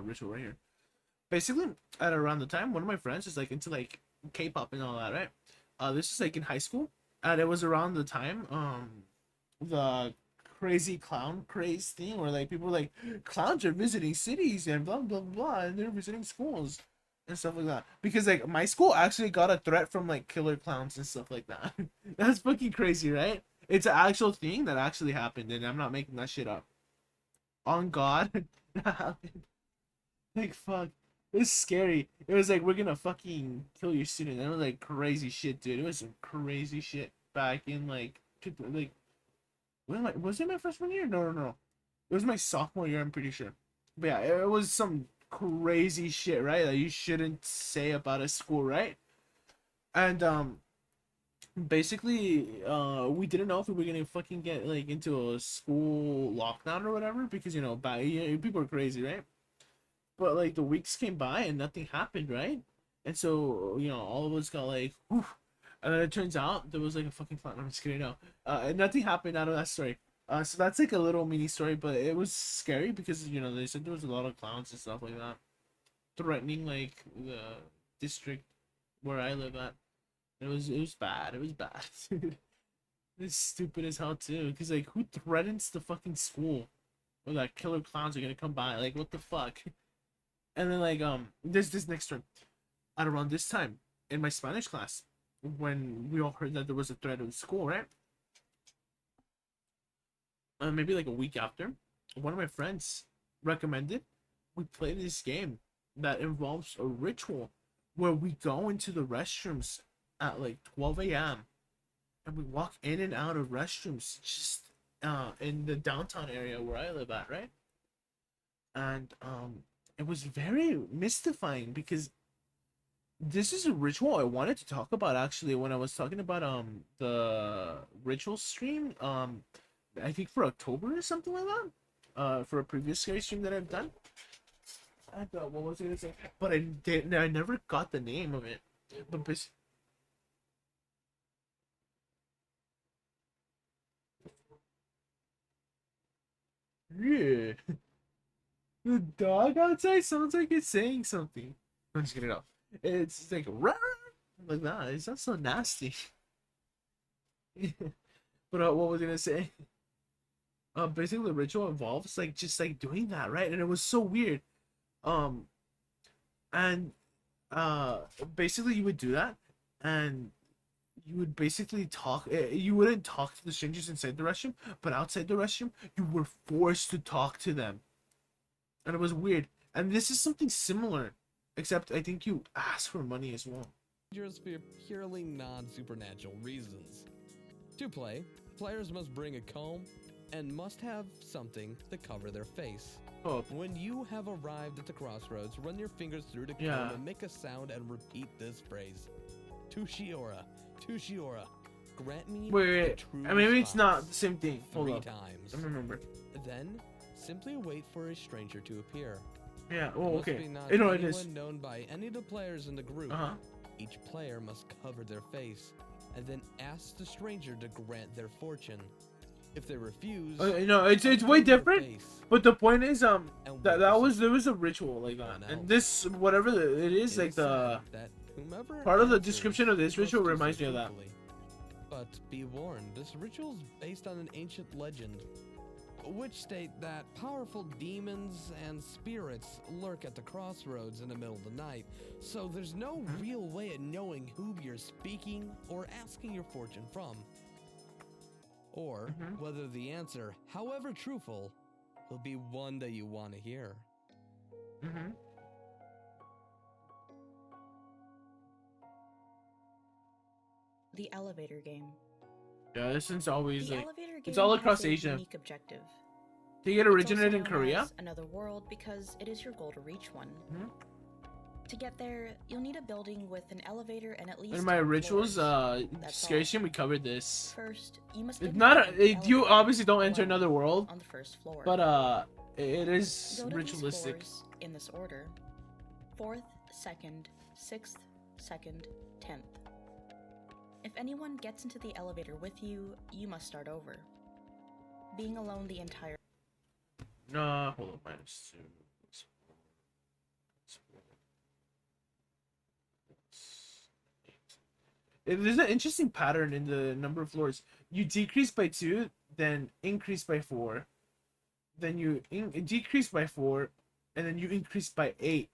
ritual right here. Basically, at around the time, one of my friends is like into like K-pop and all that, right? This is like in high school, and it was around the time the crazy clown craze thing where like people were like, clowns are visiting cities and blah blah blah, and they're visiting schools and stuff like that. Because like my school actually got a threat from like killer clowns and stuff like that. That's fucking crazy, right? It's an actual thing that actually happened, and I'm not making that shit up. On God, that happened. Like fuck. It was scary. It was like, we're gonna fucking kill your student. That was like crazy shit, dude. It was some crazy shit back in like was it my freshman year? No. It was my sophomore year, I'm pretty sure. But yeah, it was some crazy shit, right? That you shouldn't say about a school, right? And basically we didn't know if we were gonna fucking get like into a school lockdown or whatever, because people are crazy, right? But like the weeks came by and nothing happened, right? And so all of us got like, whew. And then it turns out there was like a fucking clown. I'm just kidding, no. And nothing happened out of that story. So that's like a little mini story, but it was scary because they said there was a lot of clowns and stuff like that threatening like the district where I live at. It was bad. It was bad, dude. It's stupid as hell too. Because like, who threatens the fucking school where that killer clowns are gonna come by? Like, what the fuck? And then like there's this next term at around this time in my Spanish class, when we all heard that there was a threat of school, right? Maybe like a week after, one of my friends recommended we play this game that involves a ritual where we go into the restrooms at like 12 a.m. and we walk in and out of restrooms just in the downtown area where I live at, right? And it was very mystifying because this is a ritual I wanted to talk about actually when I was talking about the ritual stream I think for October or something like that, for a previous scary stream that I've done. And what was I gonna say? But I never got the name of it. But yeah. The dog outside sounds like it's saying something. I'm just kidding. It's like rah, like that. It's not so nasty. But what was I gonna say? Basically the ritual involves like just like doing that, right? And it was so weird. And basically you would do that, and you would basically talk. You wouldn't talk to the strangers inside the restroom, but outside the restroom, you were forced to talk to them. And it was weird. And this is something similar, except I think you ask for money as well. Dangerous for purely non-supernatural reasons. To play, players must bring a comb and must have something to cover their face. Oh. When you have arrived at the crossroads, run your fingers through the comb and make a sound and repeat this phrase. Tushiora, Tushiora, grant me wait. Maybe it's not the same thing. Hold 3 up. times. I remember. Then, simply wait for a stranger to appear. Yeah, oh, okay. Must be not It anyone is. known by any of the players in the group. Each player must cover their face, and then ask the stranger to grant their fortune. If they refuse, no, it's way different. But the point is, there was a ritual like that, and this whatever it is, like the whomever Part of the answers description of this must ritual do so reminds me of that. truthfully. But be warned, this ritual's based on an ancient legend, which state that powerful demons and spirits lurk at the crossroads in the middle of the night, so there's no real way of knowing who you're speaking or asking your fortune from. Or whether the answer, however truthful, will be one that you want to hear. The elevator game. Yeah, this is always The like elevator game it's all across has a Asia. unique objective. Do you get It's originated also in known Korea? as another world because it is your goal to reach one. To get there, you'll need a building with an elevator and at least In my 10 rituals, floors. That's scary all. shit, we covered this. First, you must It's get not into the you elevator obviously don't enter one another world, on the first floor. but it is Go to these ritualistic. floors in this order: 4th, 2nd, 6th, 2nd, 10th. If anyone gets into the elevator with you, you must start over. Being alone the entire No, hold on, -2. There's an interesting pattern in the number of floors. You decrease by 2, then increase by 4, then you decrease by 4, and then you increase by 8.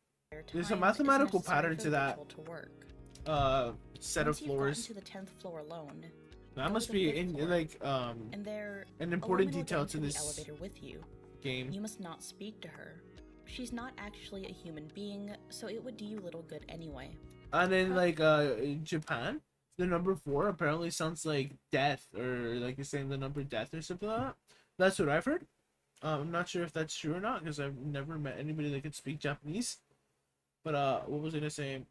There's a time is mathematical necessary pattern for to the that ritual to work. set Once of you've floors. gotten to the 10th floor alone, That go must to the be 5th in floor, like and there, an a important woman will detail get to into this the elevator with you. game. You must not speak to her. She's not actually a human being, so it would do you little good anyway. And then like in Japan, the number 4 apparently sounds like death, or like you're saying the number death or something like that. That's what I've heard. I'm not sure if that's true or not because I've never met anybody that could speak Japanese. But what was I gonna say?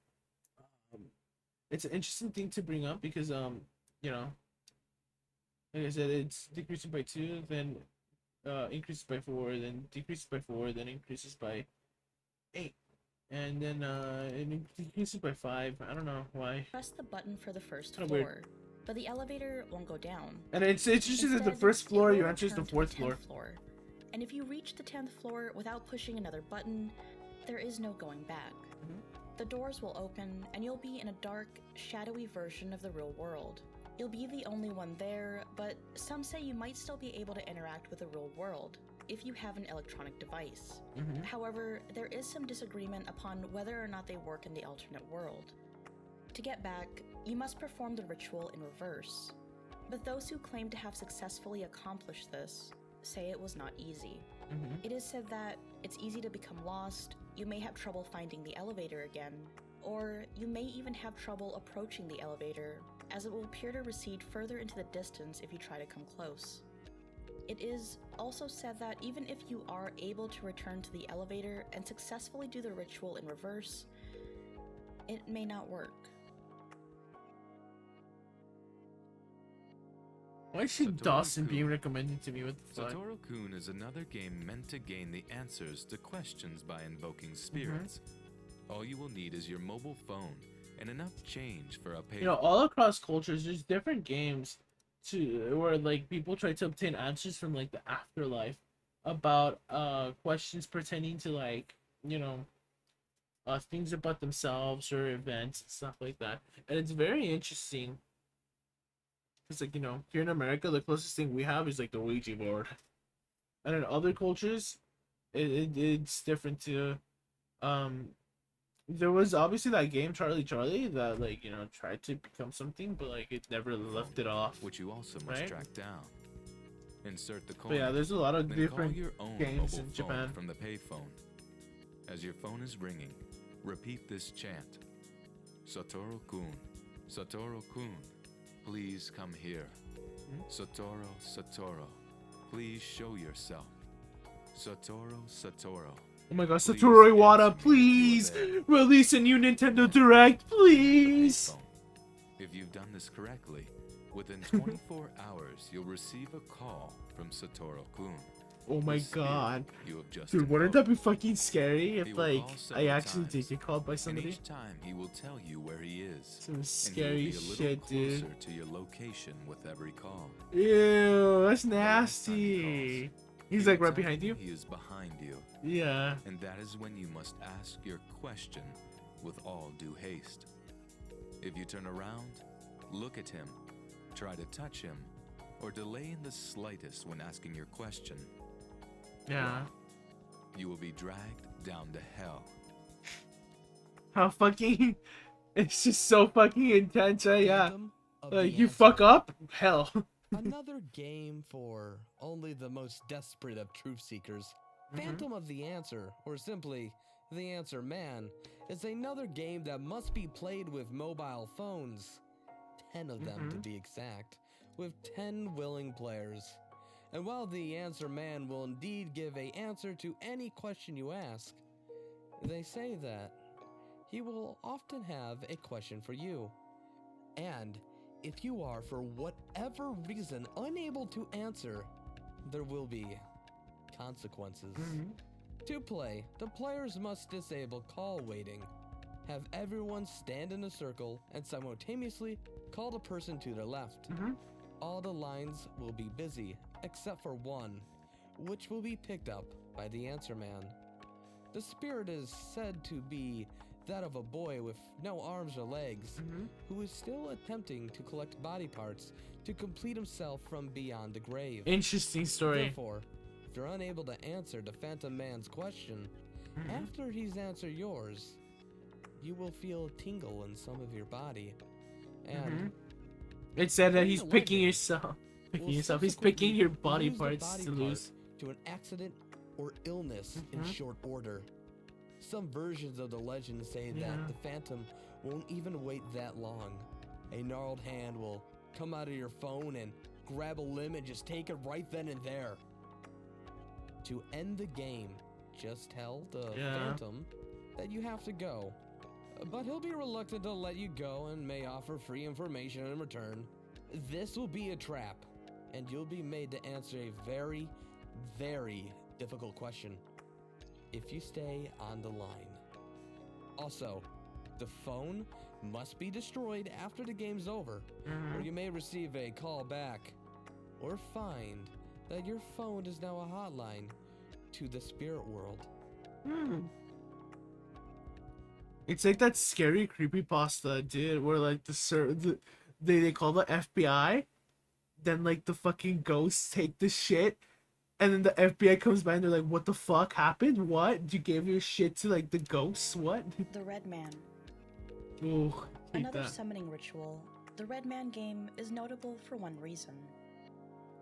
It's an interesting thing to bring up because you know, like I said, it's decreasing by 2, then increases by 4, then decreases by 4, then increases by 8. And then it decreases by 5. I don't know why. Press the button for the first Kinda floor, weird. but the elevator won't go down. And it's interesting that the Instead, first it floor will you enter is the return to 4th 10th floor. And if you reach the 10th floor without pushing another button, there is no going back. The doors will open, and you'll be in a dark, shadowy version of the real world. You'll be the only one there, but some say you might still be able to interact with the real world if you have an electronic device. However, there is some disagreement upon whether or not they work in the alternate world. To get back, you must perform the ritual in reverse. But those who claim to have successfully accomplished this say it was not easy. It is said that it's easy to become lost, you may have trouble finding the elevator again, or you may even have trouble approaching the elevator, as it will appear to recede further into the distance if you try to come close. It is also said that even if you are able to return to the elevator and successfully do the ritual in reverse, it may not work. Why should Satoru Dawson Kun. being recommended to me? What the fuck? Satoru-kun is another game meant to gain the answers to questions by invoking spirits. All you will need is your mobile phone and enough change for a pay. You know, all across cultures, there's different games to where like people try to obtain answers from like the afterlife about questions pertaining to like, you know, things about themselves or events and stuff like that. And it's very interesting. It's like, you know, here in America, the closest thing we have is like the Ouija board. And in other cultures, it's different too. There was obviously that game Charlie that like, you know, tried to become something, but like it never left it off. Which you also must right? track down. Insert the coin. But yeah, there's a lot of then different call your own games mobile in phone Japan. from the payphone. As your phone is ringing, repeat this chant: Satoru-kun, Satoru-kun, please come here. Satoru, Satoru, please show yourself. Satoru, Satoru. Oh my god, please Satoru answer Iwata, me please! if you are there. Release a new Nintendo Direct, please! If you've done this correctly, within 24 hours, you'll receive a call from Satoru-kun. Oh my the spirit god. You have just Dude, wouldn't invoked. that be fucking scary He if, will like, call I several actually times, did get called by and somebody? each time he will tell you where he is. Some and scary he will be a little shit, closer dude. to your location with every call. Ew, that's nasty. He's like right behind you? He is behind you. Yeah. And that is when you must ask your question with all due haste. If you turn around, look at him, try to touch him, or delay in the slightest when asking your question, Yeah. you will be dragged down to hell. How fucking... It's just so fucking intense, yeah. Phantom of the You Answer. fuck up? Hell. Another game for only the most desperate of truth seekers. Phantom of the Answer, or simply The Answer Man, is another game that must be played with mobile phones. 10 of them to be exact, with 10 willing players. And while The Answer Man will indeed give an answer to any question you ask, they say that he will often have a question for you. And if you are, for whatever reason, unable to answer, there will be consequences. To play, the players must disable call waiting, have everyone stand in a circle, and simultaneously call the person to their left. All the lines will be busy, except for one, which will be picked up by the Answer Man. The spirit is said to be that of a boy with no arms or legs, who is still attempting to collect body parts to complete himself from beyond the grave. Interesting story. Therefore, if you're unable to answer the Phantom Man's question, after he's answered yours, you will feel a tingle in some of your body. And it said that playing he's a picking legend yourself. will He's subsequently picking your body lose the parts body to part lose. to an accident or illness in short order. Some versions of the legend say that the Phantom won't even wait that long. A gnarled hand will come out of your phone and grab a limb and just take it right then and there. To end the game, just tell the Phantom that you have to go. But he'll be reluctant to let you go and may offer free information in return. This will be a trap, and you'll be made to answer a very, very difficult question if you stay on the line. Also, the phone must be destroyed after the game's over, or you may receive a call back, or find that your phone is now a hotline to the spirit world. It's like that scary creepypasta, dude, where like they call the FBI, then like the fucking ghosts take the shit, and then the FBI comes by and they're like, what the fuck happened? What? You gave your shit to like the ghosts? What? The Red Man. Ooh, hate Another that. summoning ritual, the Red Man game is notable for one reason.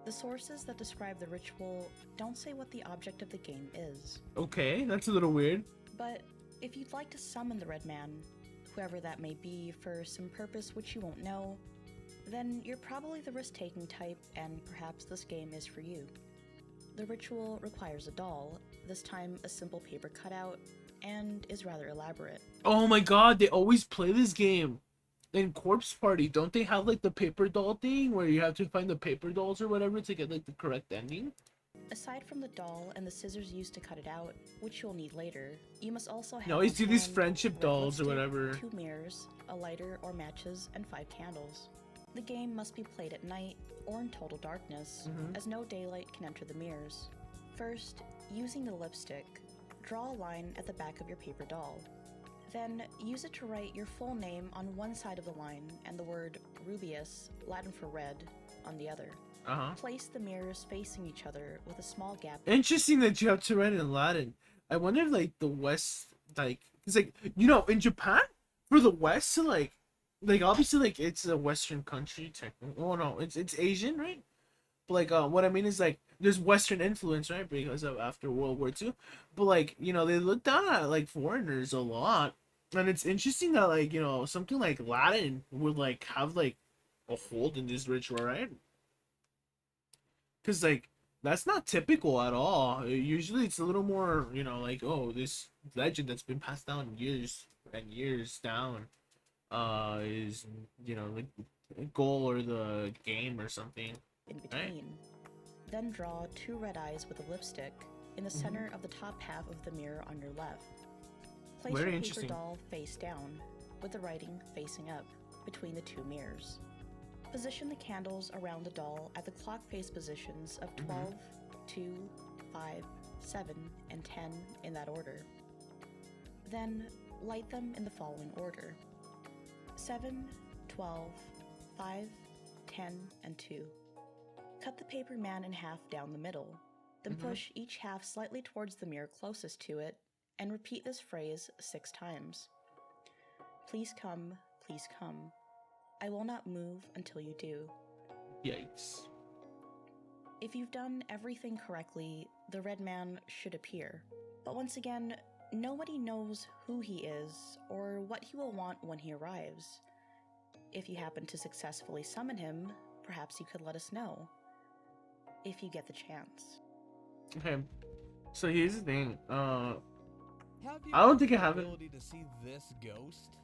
The sources that describe the ritual don't say what the object of the game is. Okay, that's a little weird. But if you'd like to summon the Red Man, whoever that may be, for some purpose which you won't know, then you're probably the risk-taking type, and perhaps this game is for you. The ritual requires a doll, this time a simple paper cutout, and is rather elaborate. Oh my god, they always play this game. In Corpse Party, don't they have like the paper doll thing where you have to find the paper dolls or whatever to get like the correct ending? Aside from the doll and the scissors used to cut it out, which you'll need later, you must also have No, you on see these hand friendship red dolls or lipstick, whatever. 2 mirrors, a lighter or matches, and 5 candles. The game must be played at night or in total darkness, as no daylight can enter the mirrors. First, using the lipstick, draw a line at the back of your paper doll. Then, use it to write your full name on one side of the line and the word Rubius, Latin for red, on the other. Place the mirrors facing each other with a small gap. Interesting that you have to write it in Latin. I wonder if, like, the West, like, it's like, you know, in Japan, for the West to, like obviously, like, it's a Western country, technically. Oh, no, it's Asian, right? But, like, what I mean is, like, there's Western influence, right, because of after World War II. But, like, you know, they look down at, like, foreigners a lot. And it's interesting that, like, you know, something like Latin would, like, have, like, a hold in this ritual, right? Because, like, that's not typical at all. Usually it's a little more, you know, like, oh, this legend that's been passed down years and years down is, you know, like, the goal or the game or something. In between. Right? Then draw 2 red eyes with a lipstick in the center of the top half of the mirror on your left. Place Very your paper interesting. doll face down, with the writing facing up, between the 2 mirrors. Position the candles around the doll at the clock face positions of 12, 2, 5, 7, and 10 in that order. Then, light them in the following order. 7, 12, 5, 10, and 2. Cut the paper man in half down the middle, then push each half slightly towards the mirror closest to it, and repeat this phrase 6 times. Please come, please come. I will not move until you do. Yikes. If you've done everything correctly, the red man should appear. But once again, nobody knows who he is or what he will want when he arrives. If you happen to successfully summon him, perhaps you could let us know. If you get the chance. Okay. So here's the thing. Have you I don't think I the have it. ability to see this ghost?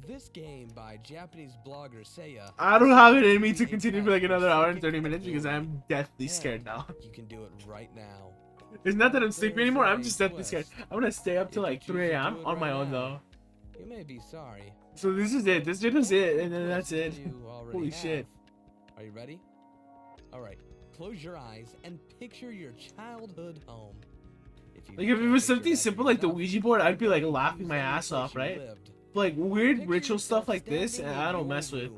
This game by Japanese blogger Seiya. I don't have it in me to continue for like another hour and 30 minutes because I'm deathly scared now. You can do it right now. It's not that I'm sleepy anymore, I'm just deathly scared. I'm gonna stay up till like 3 a.m. on my own though. You may be sorry. So this is it. This video's it, and then that's it. Holy shit. Are you ready? Alright, close your eyes and picture your childhood home. Like if it was something simple like the Ouija board, I'd be like laughing my ass off, right? But like weird ritual stuff like this, I don't mess with.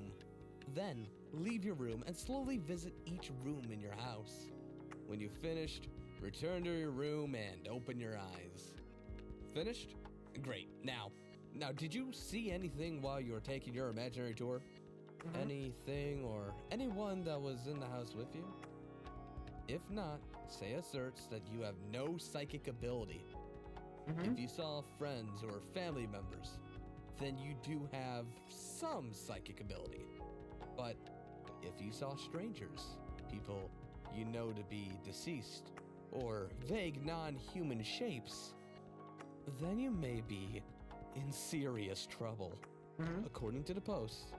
Then leave your room and slowly visit each room in your house. When you've finished, return to your room and open your eyes. Finished? Great. Now, did you see anything while you were taking your imaginary tour? Anything or anyone that was in the house with you? If not, say asserts that you have no psychic ability. If you saw friends or family members, then you do have some psychic ability. But if you saw strangers, people you know to be deceased, or vague non-human shapes, then you may be in serious trouble. According to the post,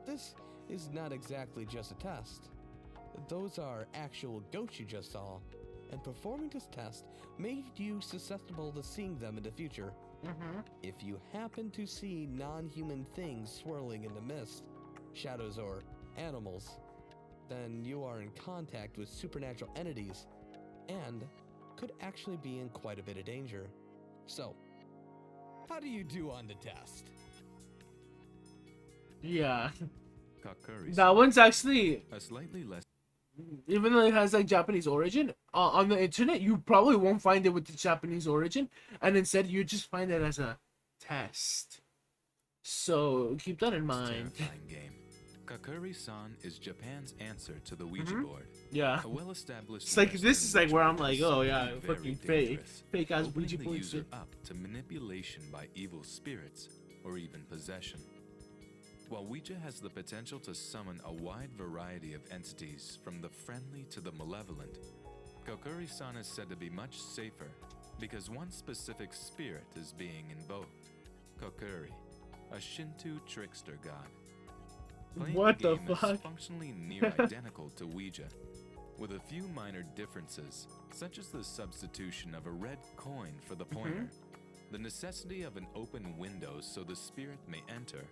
this is not exactly just a test. Those are actual ghosts you just saw, and performing this test made you susceptible to seeing them in the future. If you happen to see non-human things swirling in the mist, shadows or animals, then you are in contact with supernatural entities and could actually be in quite a bit of danger. So, how do you do on the test? Yeah. Kakuri That one's actually, a slightly less. even though it has like Japanese origin, on the internet you probably won't find it with the Japanese origin, and instead you just find it as a test. So keep that in mind. Terrifying game. Kakuri-san is Japan's answer to the Ouija board. Yeah. A well-established. It's like this is like where I'm ritual like, that oh is yeah, very fucking dangerous, fake ass opening Ouija the board user shit. up to manipulation by evil spirits or even possession. While Ouija has the potential to summon a wide variety of entities, from the friendly to the malevolent, Kokuri-san is said to be much safer because one specific spirit is being invoked: Kokuri, a Shinto trickster god. Playing What the the game is fuck? functionally near identical to Ouija, with a few minor differences, such as the substitution of a red coin for the pointer, the necessity of an open window so the spirit may enter,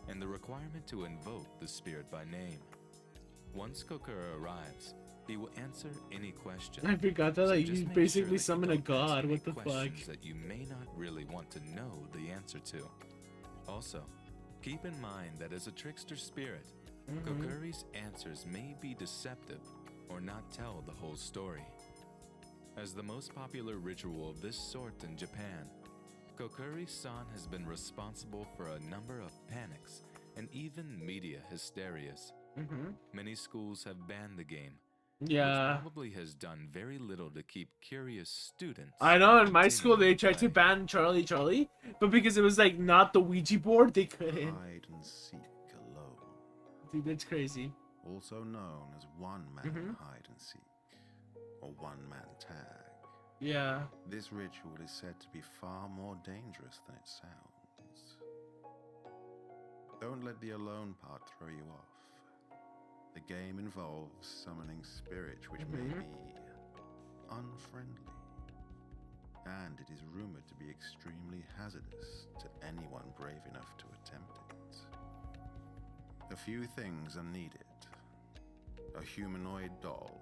and the requirement to invoke the spirit by name. Once Kokura arrives, he will answer any question. I forgot that like just you make basically sure that summon you a don't ask god. any What the fuck? questions that you may not really want to know the answer to. Also, keep in mind that as a trickster spirit, Kokuri's answers may be deceptive or not tell the whole story. As the most popular ritual of this sort in Japan, Kokuri-san has been responsible for a number of panics and even media hysterias. Many schools have banned the game, Yeah. which probably has done very little to keep curious students. I know in my from school they continuing tried to play. ban Charlie, but because it was like not the Ouija board, they couldn't. Hide and seek alone. Dude, that's crazy. Also known as one-man hide and seek, or one-man tag. Yeah. This ritual is said to be far more dangerous than it sounds. Don't let the alone part throw you off. The game involves summoning spirits which may be unfriendly, and it is rumored to be extremely hazardous to anyone brave enough to attempt it. A few things are needed: a humanoid doll,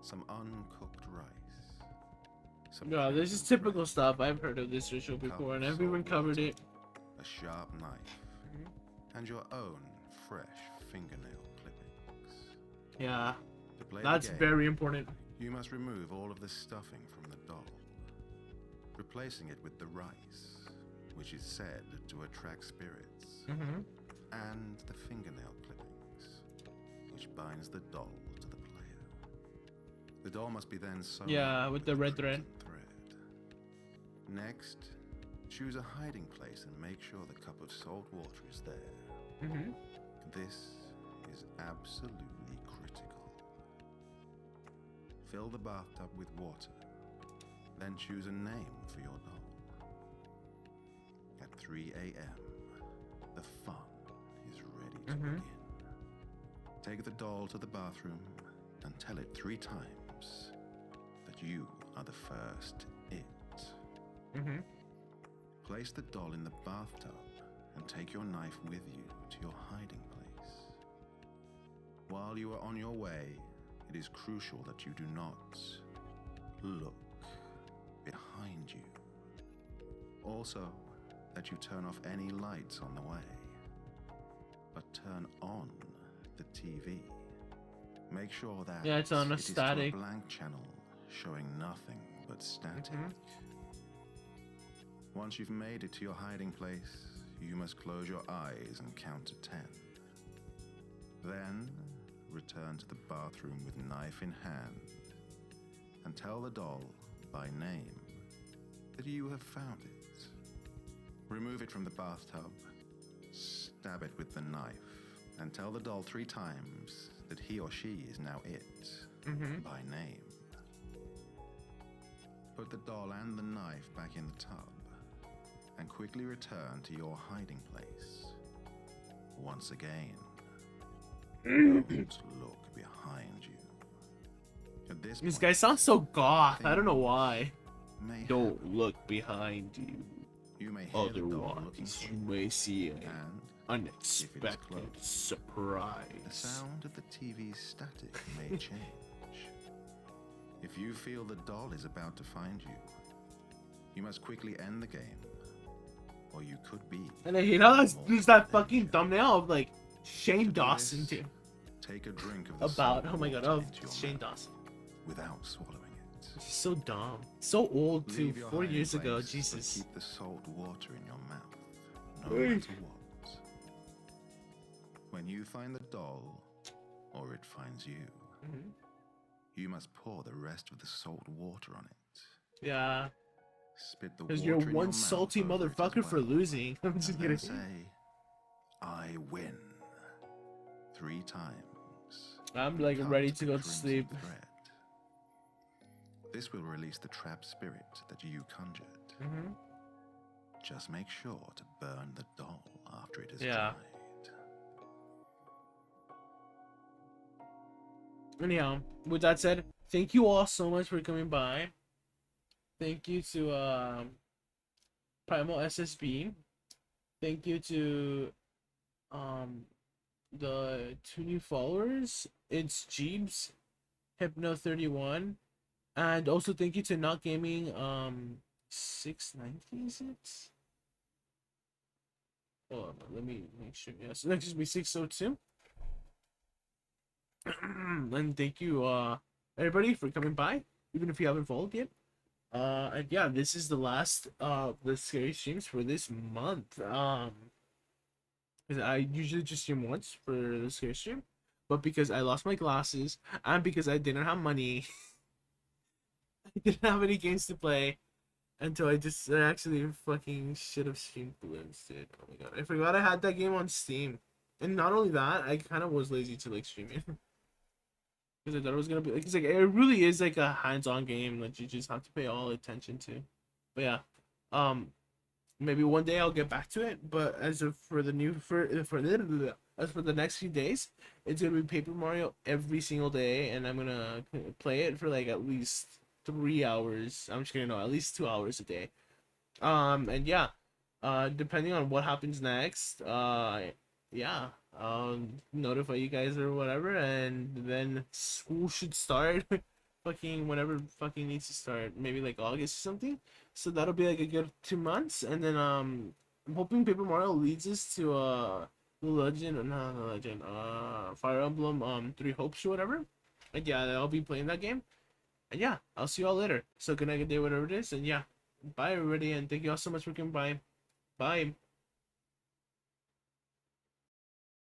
some uncooked rice, some Yeah, this is typical stuff. I've heard of this ritual before, and everyone covered it. a sharp knife, and your own fresh fingernail clippings. Yeah, To play that's the game, very important. you must remove all of the stuffing from the doll, replacing it with the rice, which is said to attract spirits, and the fingernail clippings, which binds the doll to the player. The doll must be then sewn up with the red thread. Next, choose a hiding place and make sure the cup of salt water is there. This is absolutely critical. Fill the bathtub with water, then choose a name for your doll. At 3 a.m., the fun is ready to begin. Take the doll to the bathroom and tell it 3 times that you are the first it. Place the doll in the bathtub and take your knife with you to your hiding place. While you are on your way, it is crucial that you do not look behind you. Also, that you turn off any lights on the way, but turn on the TV. Make sure that it's on a it is to static. a blank channel showing nothing but static. Once you've made it to your hiding place, you must close your eyes and count to 10. Then, return to the bathroom with knife in hand and tell the doll by name that you have found it. Remove it from the bathtub, stab it with the knife, and tell the doll 3 times that he or she is now it by name. Put the doll and the knife back in the tub and quickly return to your hiding place. Once again, don't look behind you. At this This point, guy sounds so goth. I don't know why. may Don't look behind you. You may hear the doll looking Otherwise, for you may see an and unexpected the surprise. sound of the TV's static may change. If you feel the doll is about to find you, you must quickly end the game, or you could be. And I hate how there's that fucking thumbnail of like Shane Dawson too. Take a drink of the About, salt oh my god, water of into your Shane mouth Dawson. without swallowing it. He's so dumb. So old too. Leave your 4 hiding years ago, place, but Jesus. keep the salt water in your mouth, no Hey. matter what. When you find the doll, or it finds you, you must pour the rest of the salt water on it. Yeah. Spit the Because water you're in your one mouth salty over it as motherfucker for well, losing. I'm just and kidding. then say, I win. 3 times. I'm like Cut ready to the go to crimson sleep. thread. This will release the trapped spirit that you conjured. Just make sure to burn the doll after it is Yeah. dried. Anyhow, with that said, thank you all so much for coming by. Thank you to Primal SSB. Thank you to the 2 new followers. It's Jeebs, Hypno31, and also thank you to Not Gaming 690, is it? Hold on, let me make sure. Yes, next is me 602. And thank you everybody for coming by, even if you haven't followed yet. And yeah, this is the last the scary streams for this month. 'Cause I usually just stream once for the scary stream, but because I lost my glasses and because I didn't have money, I didn't have any games to play until I actually fucking should have streamed Bloons, dude. Oh my god, I forgot I had that game on Steam, and not only that, I kind of was lazy to like stream it. Because I thought it was gonna be like, it's like it really is like a hands-on game that you just have to pay all attention to. But yeah, maybe one day I'll get back to it. But as of for the new as for the next few days, it's gonna be Paper Mario every single day, and I'm gonna play it for like at least 3 hours. I'm just kidding, no, at least 2 hours a day. And yeah, depending on what happens next, yeah, I'll notify you guys or whatever, and then school should start fucking whenever fucking needs to start, maybe like August or something. So that'll be like a good 2 months, and then I'm hoping Paper Mario leads us to the Legend, or not the Legend, Fire Emblem 3 Hopes or whatever. And yeah, I'll be playing that game. And yeah, I'll see you all later. So good night, good day, whatever it is. And yeah, bye everybody, and thank you all so much for coming by. Bye.